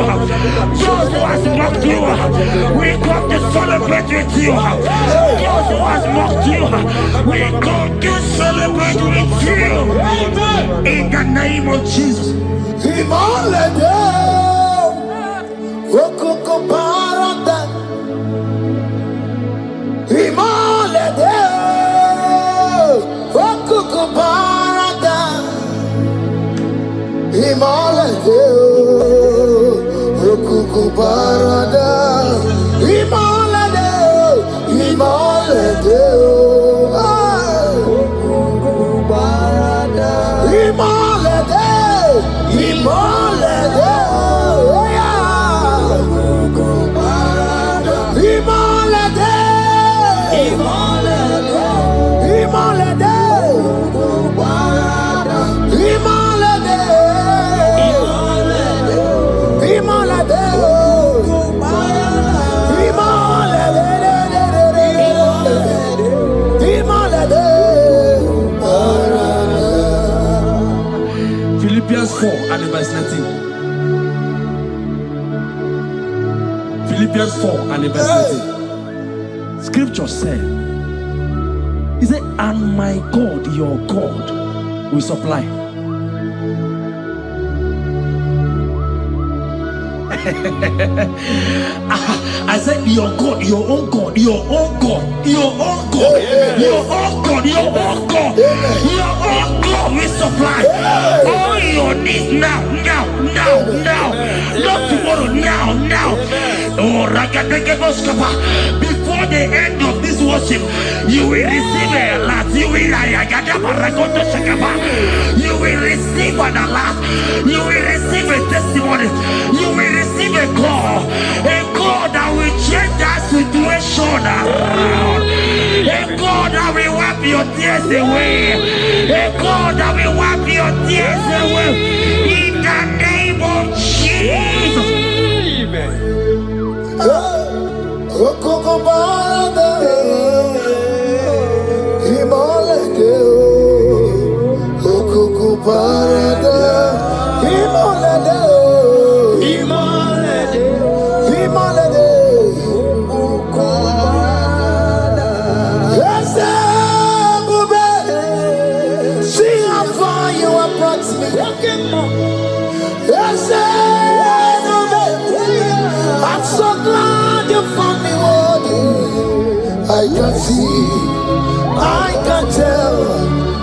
Those who has mocked you, we come to celebrate with you. Those who has mocked you, we come to celebrate with you. In the name of Jesus. Philippians 4 and verse 19. Philippians 4 and verse 19. Scripture said, he said, and my God, your God, will supply. I said, your God, your own God, your own God, your own God, your own God, your own God, your own God will supply all your needs now, now, now, now, not tomorrow, now, now. Oh, before the end of this worship, you will receive a lot. You will receive an alert. You will receive a testimony. You will receive a call that will change that situation around. A God that will wipe your tears away. A God that will wipe your tears away. In the name of Jesus. I'm so glad you found me worthy. I can see, I can tell,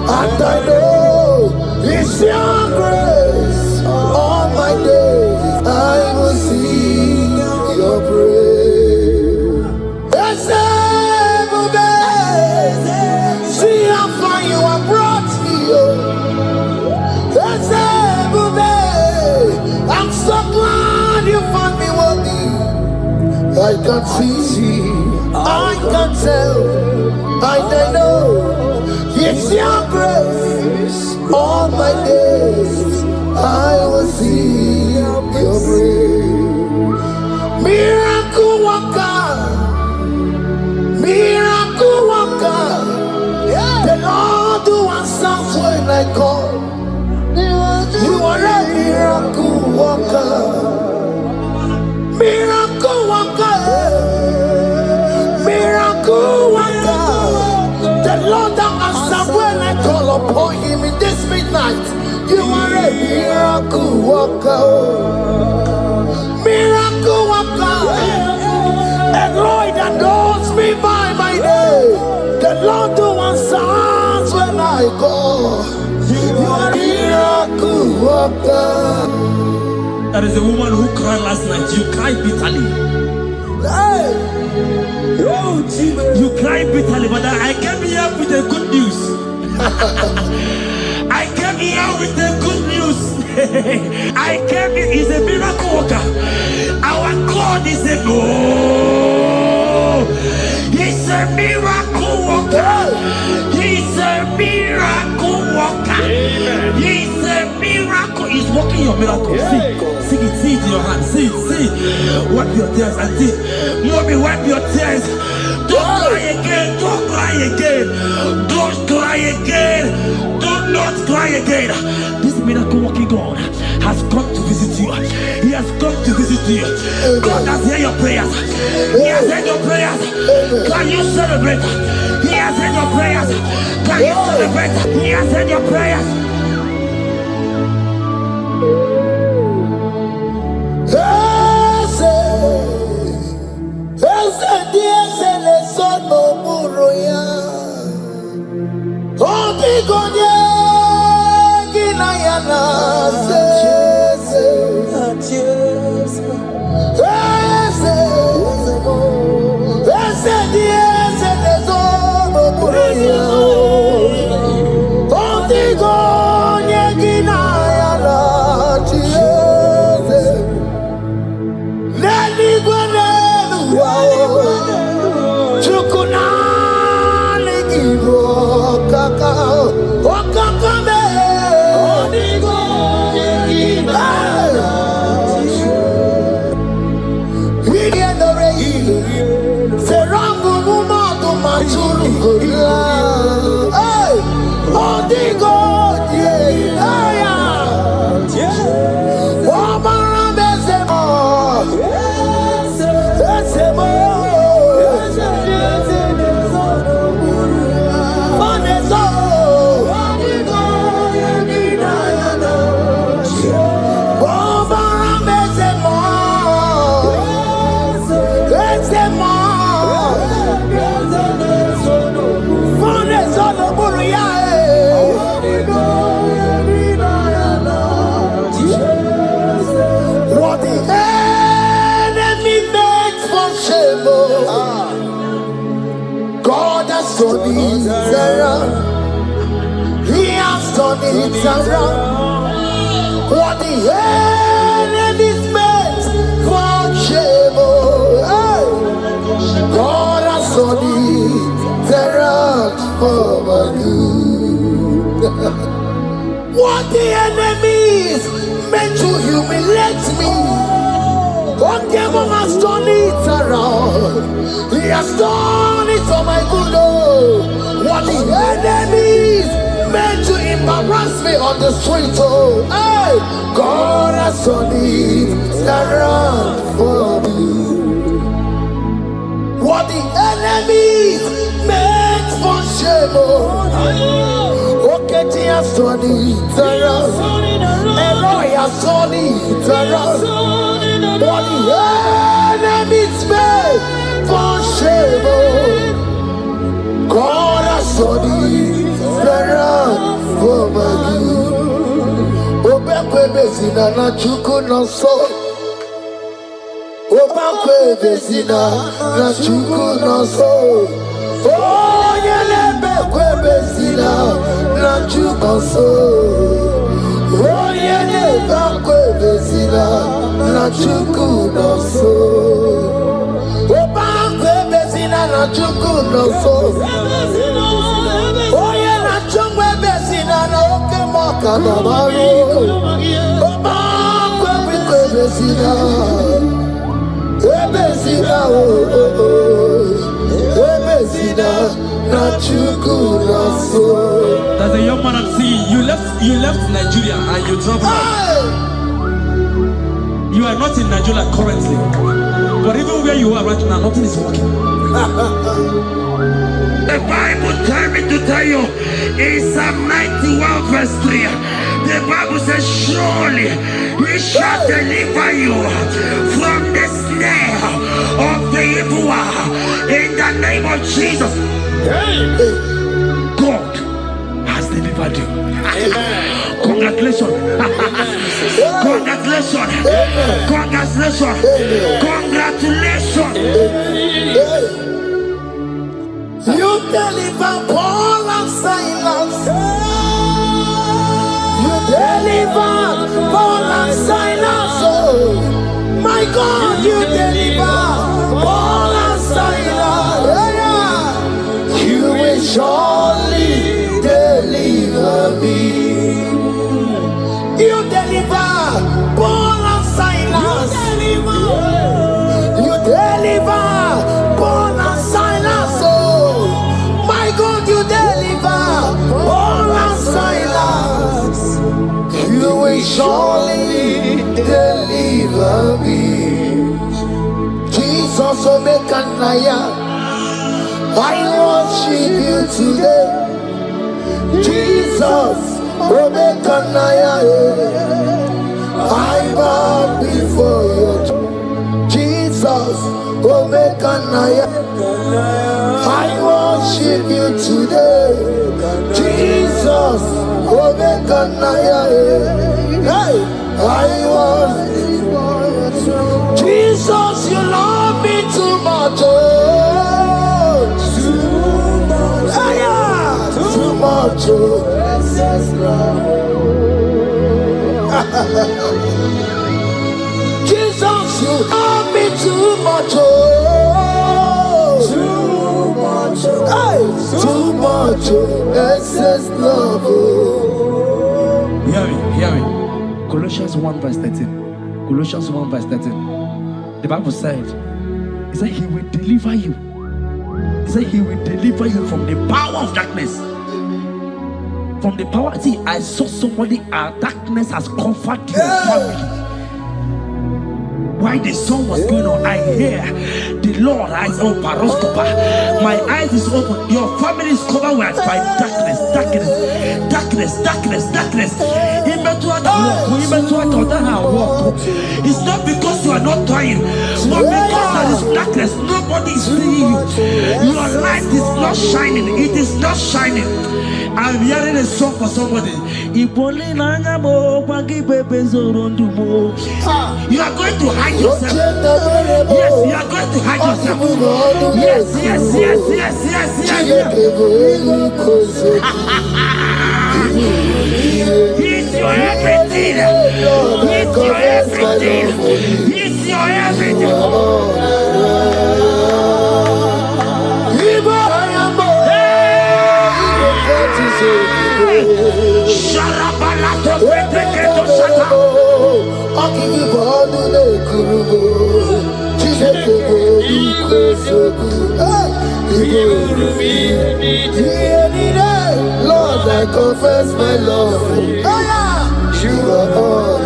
and I know it's your grace. All my days I will sing your praise. See how far you have brought me. I'm so glad you found me worthy. I can see, I can tell, and I know it's your grace. All my days I will see your grace. Miracle worker, miracle worker. The Lord who answers when I call. You are a miracle worker. Miracle worker. Miracle worker. The Lord that answers when I call upon him in this midnight. You are a miracle worker. Miracle worker. And Lord that knows me by my name. The Lord who answers when I call. You are a miracle worker. There is a woman who cried last night. You cried bitterly. You cried bitterly, but I came here with the good news. I came here with the good news. I came here, he's a miracle worker. Our God is a he's a miracle worker. He's a miracle worker. He's a miracle. He's working your miracle. See it in your hand. See. Wipe your tears and see. Mommy, wipe your tears. Don't cry again. Don't cry again. Don't cry again. Do not cry again. This miracle working God has come to visit you. He has come to visit you. God has heard your prayers. He has heard your prayers. Can you celebrate? He has heard your prayers. Can you celebrate? He has heard your prayers. What the enemy's meant for shame, God has done it around for my good. What the enemy's meant to humiliate me, God has done it around. He has done it for my good. What the enemy's meant to embarrass me on the street, hey, God has done it around for me. What the enemy meant for shame, okay, he has done it around. Elroy has done it around. What the enemy meant for shame, God has done it around for my good. Obekwe bezina na chuku no so. Obekwe bezina na chuku no so. Oh, yelebekwe bezina na chuku so. Oh, yelebekwe bezina na chuku no so. Obekwe bezina na chuku no so. Oh, yeah, na chungwe bezina na oke moka na maru. Obekwe bezina. Ebezina Ebezina na chuku na so. There's a young man I'm seeing. You left Nigeria and you traveled. You are not in Nigeria currently, but even where you are right now, nothing is working. The Bible tells me to tell you in Psalm 91 verse 3, the Bible says, surely he shall deliver you from the snare of the evil one in the name of Jesus. God has delivered you. Congratulations. God Congratulations. Congratulations. Congratulations. You deliver Paul and Silas. You deliver Paul and Silas. Oh, my God, you deliver Paul and Silas. You will surely deliver me. You deliver Paul and Silas. You deliver Paul and Silas. Oh, my God, you deliver Paul and Silas. You will surely deliver me. Jesus, Omekanaya, I worship you today. Jesus, Omekanaya, I bow before you. Jesus, Omekanaya, I worship you today. Jesus, Omekanaya, hey, I worship you. Jesus, you love me too much. Oh, too much. Oh, Jesus, you love me too much. Oh, too much. Hey, too much. Excess love. Oh. Hear me. Colossians 1 verse 13. Colossians 1 verse 13. The Bible said, he said he will deliver you. He said he will deliver you from the power of darkness. From the power. See, I saw somebody, darkness has covered your family. While the song was going on, I hear the Lord eyes open. My eyes is open. Your family is covered by darkness. It's not because you are not trying, but because there is darkness. Nobody is seeing you. Your light is not shining. It is not shining. I'm hearing a song for somebody. You are going to hide yourself. Yes, you are going to hide yourself. Yes. He's your everything. He's your everything. He's your everything. Lord, I confess my love. You are all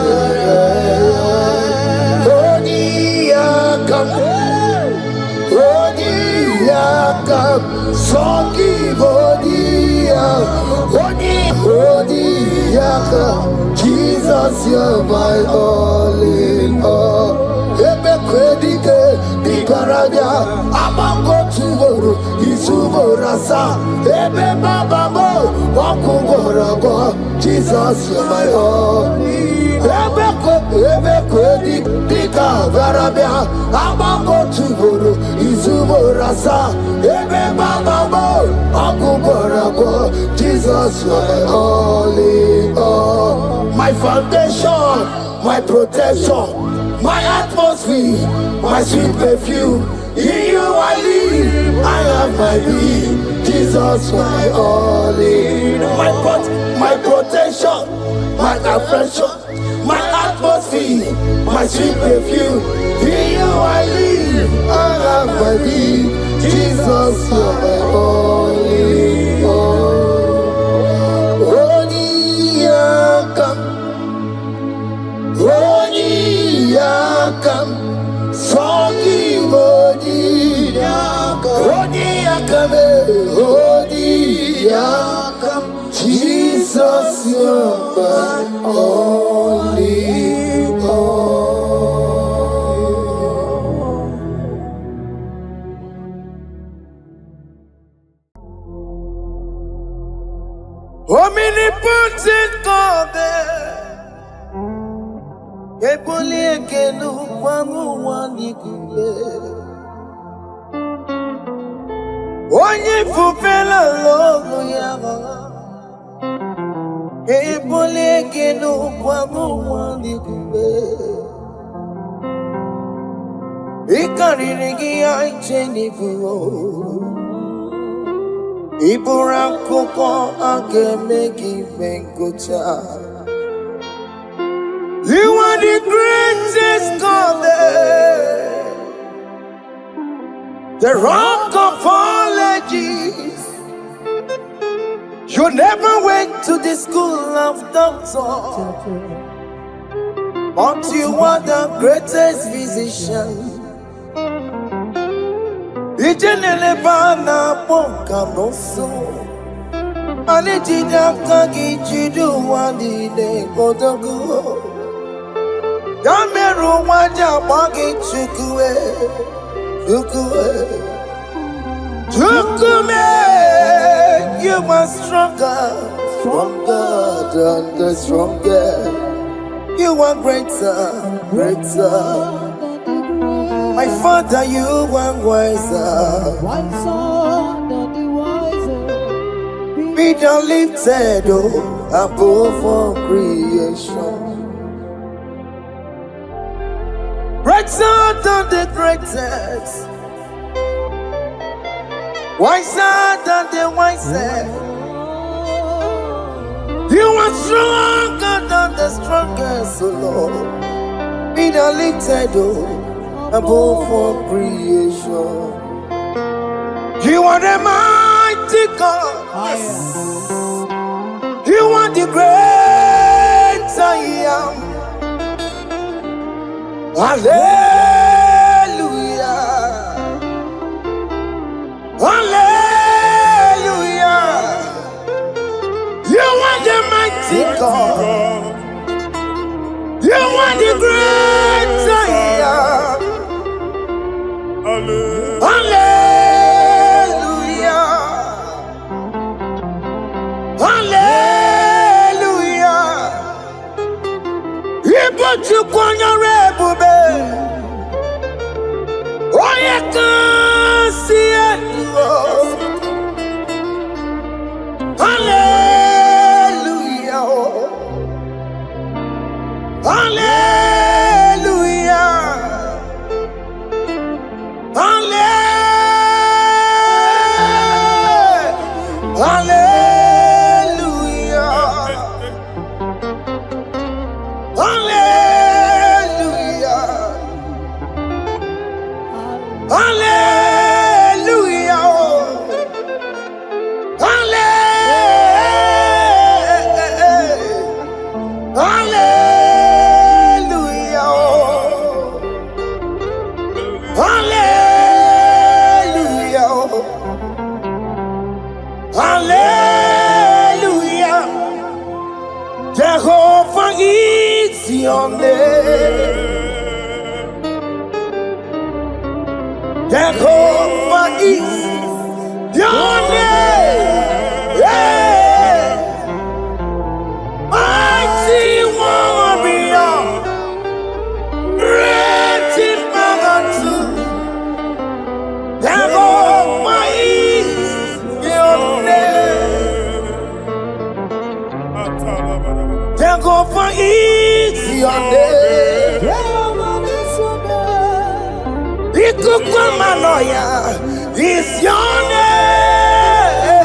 Jesus, you're my all in all. Ebe kwedike dikaraja abango tuboro isuborasa ebe babamo wakugorago. Jesus, you're my all. Ebe kwedike dikavarabia abango tuboro isuborasa ebe babamo wakugorago. Jesus, you're my all in all. My foundation, my protection, my atmosphere, my sweet perfume. In you I live, I have my being. Jesus, my all in all. My protection, my affection, my atmosphere, my sweet perfume. In you I live, I have my being. Jesus, my all in all. Yakam, Sogi Modi Yakam, Yakam, Jesus, you're my only all. Omnipotent God, ebuli ekelu kwangu wanikule onye fufela logo yaga ebuli ekelu kwangu wanikule ikariri gi aicheni buo ibura koko akemegi venkocha. You are the greatest God, the rock of all ages. You never went to the school of doctor, but you are the greatest physician. Ijenelebana bonka noso, anijida kagi jidu wani ne kodogo. Yameru waja magi chukue, chukume. You are stronger than the strongest. You are greater. My Father, you are wiser than the wiser. Be thou lifted above all creation. Greater than the greatest, wiser than the wisest. You are stronger than the strongest, O Lord. Be thou lifted above all creation. You are the mighty God. You are the great I am. Hallelujah. Hallelujah. You are the mighty God. You are the great I am. Hallelujah. Hallelujah. You put you on your rebube. Oh, you can see it. Hallelujah. Hallelujah. Hallelujah. Hallelujah. Hallelujah. Hallelujah. Jehovah is your name. Jehovah is your name. Yeah. Mighty warrior, great in magnitude. Jehovah is your name. Jehovah is your name. Ikukwamanoya is your name.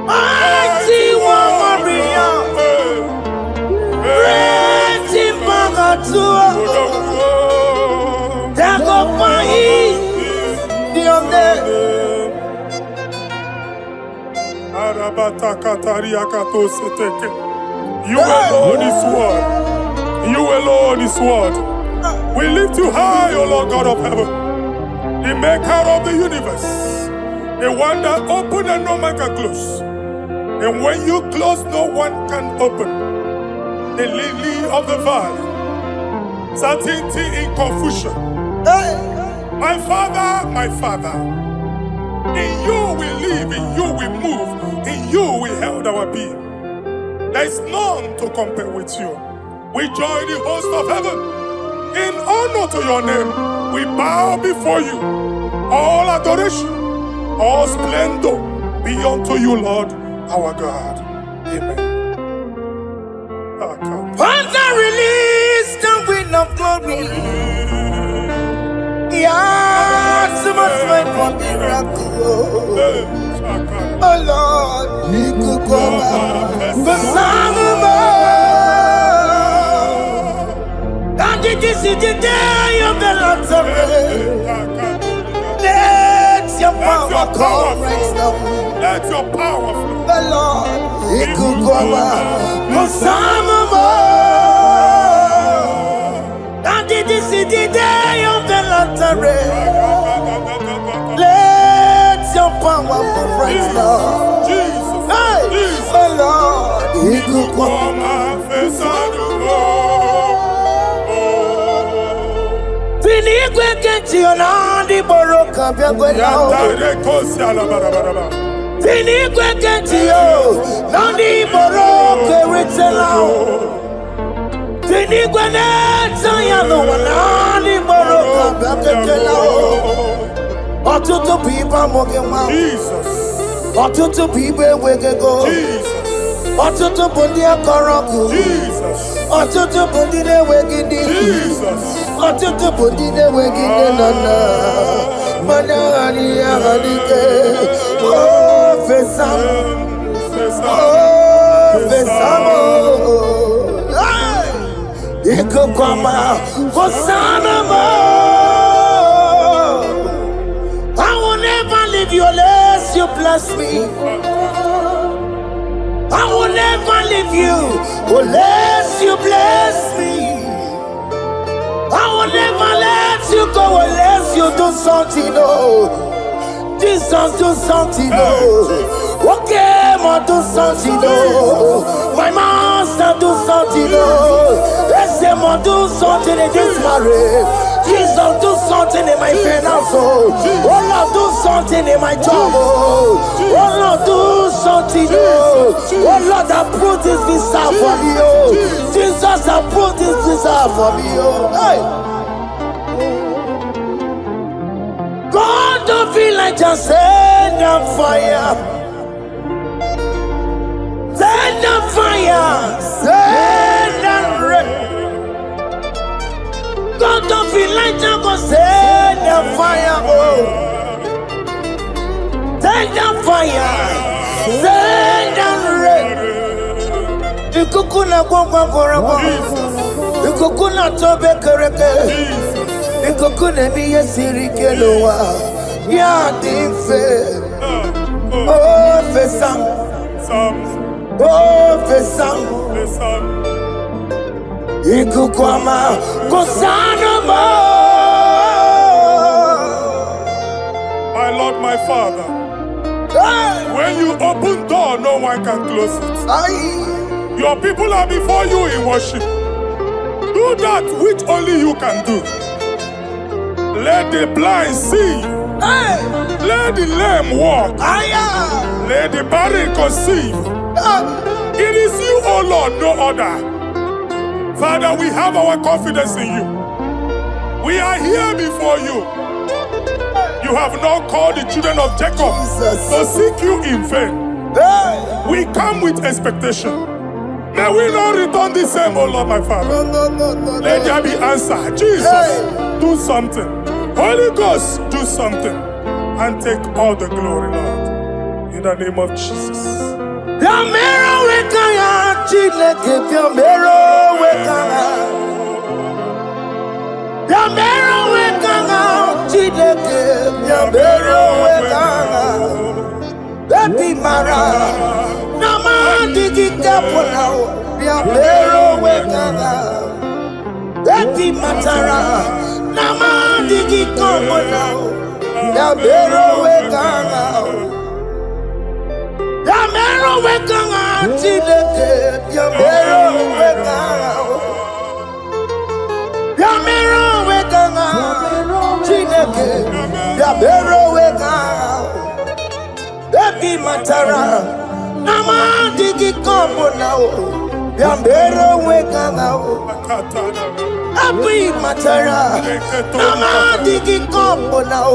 Mighty warrior, great in magnitude. Jehovah is your name. You alone is word. You alone is word. We lift you high, O Lord God of heaven, the maker of the universe, the one that opened and no man can close. And when you close, no one can open. The lily of the valley, certainty in confusion. My Father, in you we live, in you we move, in you we held our being. There is none to compare with you. We join the host of heaven. In honor to your name, we bow before you. All adoration, all splendor be unto you, Lord, our God. Amen. Father, release the wind of glory. Yeah, so much fight for miracle. Oh Lord, you could come out. The Son of Man. And this is the day of the Lord's Let your power come right now. Let your power flow. The Lord, you could come out. The Son of Man. And this is the day of the Lord's Let your power come right now. Jesus, Hey, Jesus. the Lord, you could come out. Finigwe kenti onandi boroka biagwela. Finigwe kenti yo nandi boroka ritela. Finigwe neta ya no nandi boroka biagwela. Otutu pipa mogema. Jesus. Otutu pipa wegego. Jesus. Otutu bundi akoroku. Jesus. Otutu bundi ne wegidi. Jesus. Otutu bundi ne wegidi nana. Mana ani agadike. Oh fesam. Oh fesam. Iko kwama kosanama. I will never leave you unless you bless me. I will never leave you unless you bless me. I will never let you go unless you do something. Oh, Jesus, do something. Oh, okay, ma do something. Oh, my master, do something. Oh, let's say, ma do something in this marriage. Jesus, do something in my finance. Oh, Lord, do something in my job. Oh, Lord, do something. Oh, Lord, approve this visa for me. Oh, Jesus, approve this visa for me. Oh, hey. God, don't feel like just send on fire. Send on fire. Send on rain. God, don't feel like just send on fire. Oh, send on fire. Send on rain. Ikukuna kwa kwa. Ikukuna tobe kereke. Ikukuna miye sirikelowa. Ya dife. Oh fesam. Oh fesam. Ikukwama kosanama. My Lord, my Father, when you open door, no one can close it. Your people are before you in worship. Do that which only you can do. Let the blind see. Let the lame walk. Let the barren conceive. It is you, O Lord, no other. Father, we have our confidence in you. We are here before you. You have not called the children of Jacob to seek you in vain. We come with expectation. May we not return the same, O Lord, my Father. Let there be answer. Jesus, do something. Holy Ghost, do something. And take all the glory, Lord. In the name of Jesus. Eti matara nama digi komo now ya bero wekanga chideke ya bero wekanga chideke ya bero wekanga eti matara Nama digi kombo now. Yambero weka now. Abi matara. Nama digi kombo now.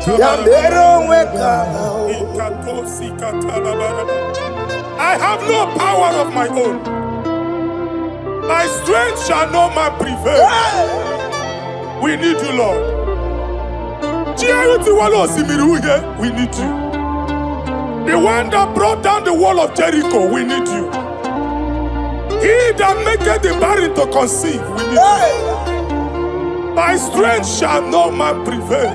Yambero weka now. I have no power of my own. My strength shall no man prevail. We need you, Lord. We need you. The one that brought down the wall of Jericho, we need you. He that maketh the barren to conceive, we need you. My strength shall no man prevail.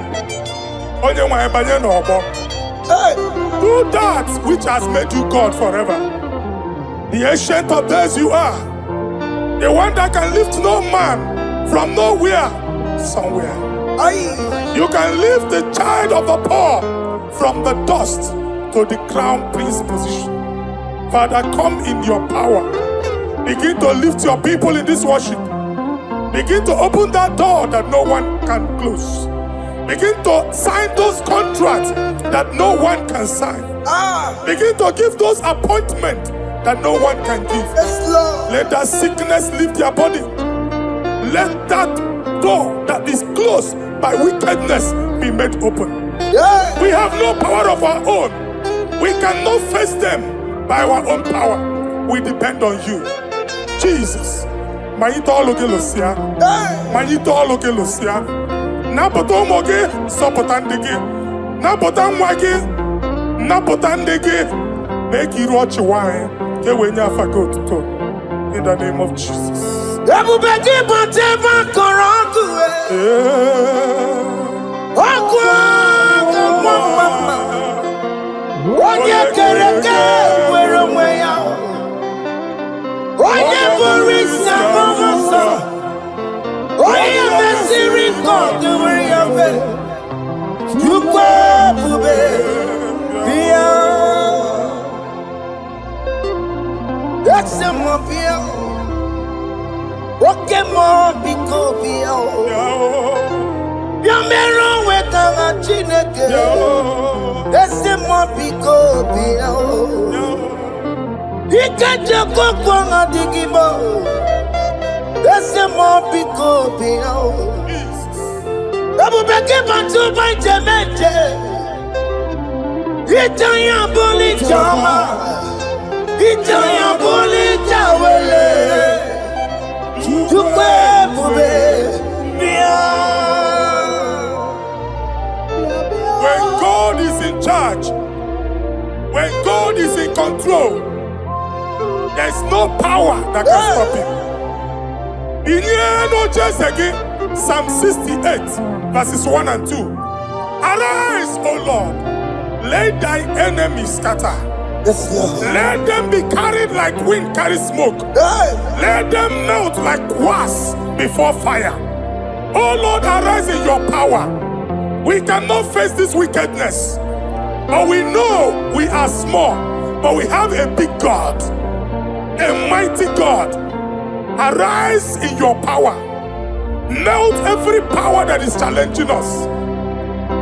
Do that which has made you God forever. The ancient of days you are. The one that can lift no man from nowhere, somewhere. You can lift the child of the poor from the dust to the crown prince position. Father, come in your power. Begin to lift your people in this worship. Begin to open that door that no one can close. Begin to sign those contracts that no one can sign. Begin to give those appointments that no one can give. Let that sickness leave their body. Let that door that is closed by wickedness be made open. We have no power of our own. We cannot face them by our own power. We depend on you. Jesus. Manito Logelosia. Manito Logelosia. Napoto Moge, Sopotandege. Napotan Wage. Napotandege. Make you watch wine. In the name of Jesus. When God is in charge, when God is in control, there's no power that can stop him. In Psalm 68, verses 1 and 2. Arise, O Lord, let thy enemies scatter. Let them be carried like wind carries smoke. Let them melt like wax before fire. Oh Lord, arise in your power. We cannot face this wickedness. But we know we are small. But we have a big God. A mighty God. Arise in your power. Melt every power that is challenging us.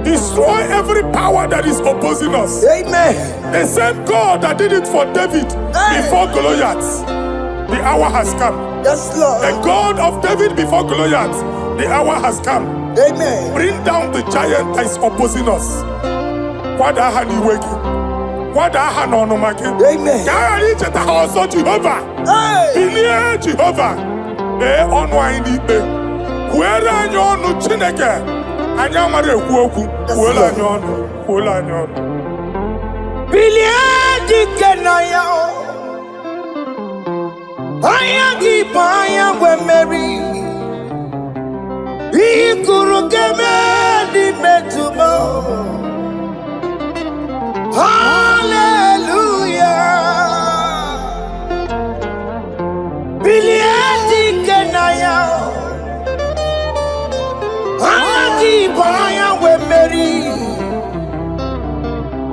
Destroy every power that is opposing us. Amen. The same God that did it for David before Goliath. The hour has come. Yes, Lord. The God of David before Goliath. The hour has come. Amen. Bring down the giant that is opposing us. What are you waking? What are you no making? Amen. Also Jehovah. Hey. Jehovah. Where are you no chineke? Anyamare kuoku. Where are you? Where are you? Biliadi kenaya. Ayagi paya we Mary. Ikurugeme di metumo. Hallelujah. Biliadi kenaya. Ayagi paya we Mary.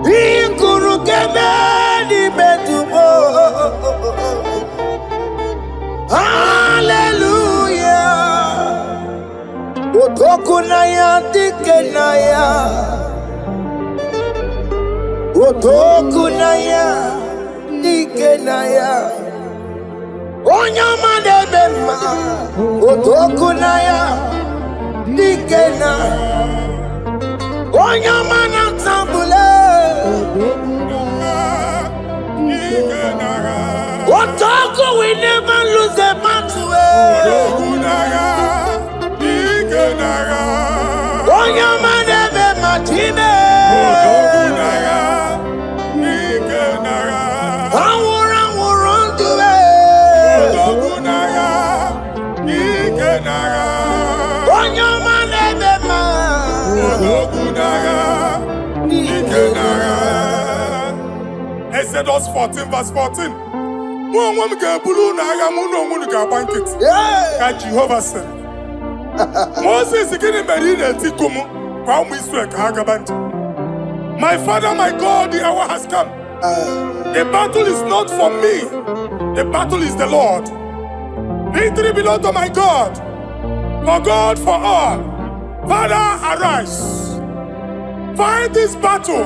Ikurugeme di metumo. Hallelujah. Otokunaya dikenaya. Otokunaya Ikenaya. Onyama debema. Otokunaya. Ikena. Onyama na tambule. Otoko we never lose a battle. Onyama debema time. Exodus 14 verse 14. Jehovah said, Moses my father, my God, the hour has come. The battle is not for me. The battle is the Lord. Victory belongs to my God. For God, for all. Father, arise. Fight this battle.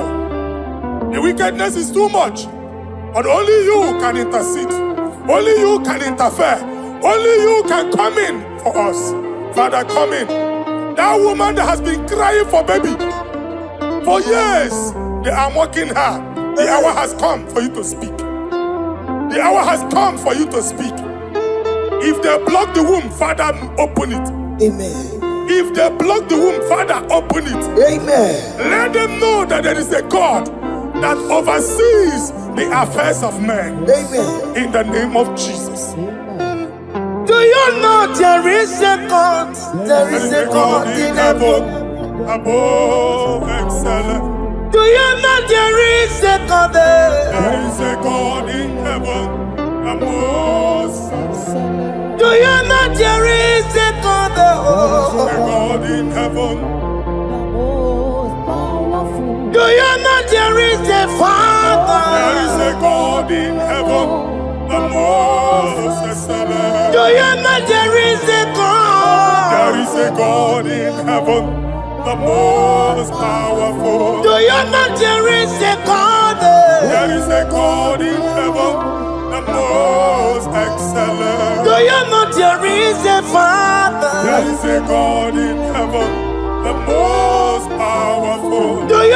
The wickedness is too much. But only you can intercede. Only you can interfere. Only you can come in for us. Father, come in. That woman that has been crying for baby for years, they are mocking her. The hour has come for you to speak. The hour has come for you to speak. If they block the womb, Father, open it. Amen. If they block the womb, Father, open it. Amen. Let them know that there is a God that oversees the affairs of men. Amen. In the name of Jesus. Do you know there is a God? There is a God in heaven. Above excellent. Do you know there is a God there? There is a God in heaven. Above excellent. Do you know there is a God there? There is a God in heaven. Do you know there is a Father? There is a God in heaven. The most excellent. Do you know there is a God? There is a God in heaven, the most powerful. Do you know there is a God there? There is a God in heaven, the most excellent. Do you know there is a Father? There is a God in heaven, the most powerful. Do you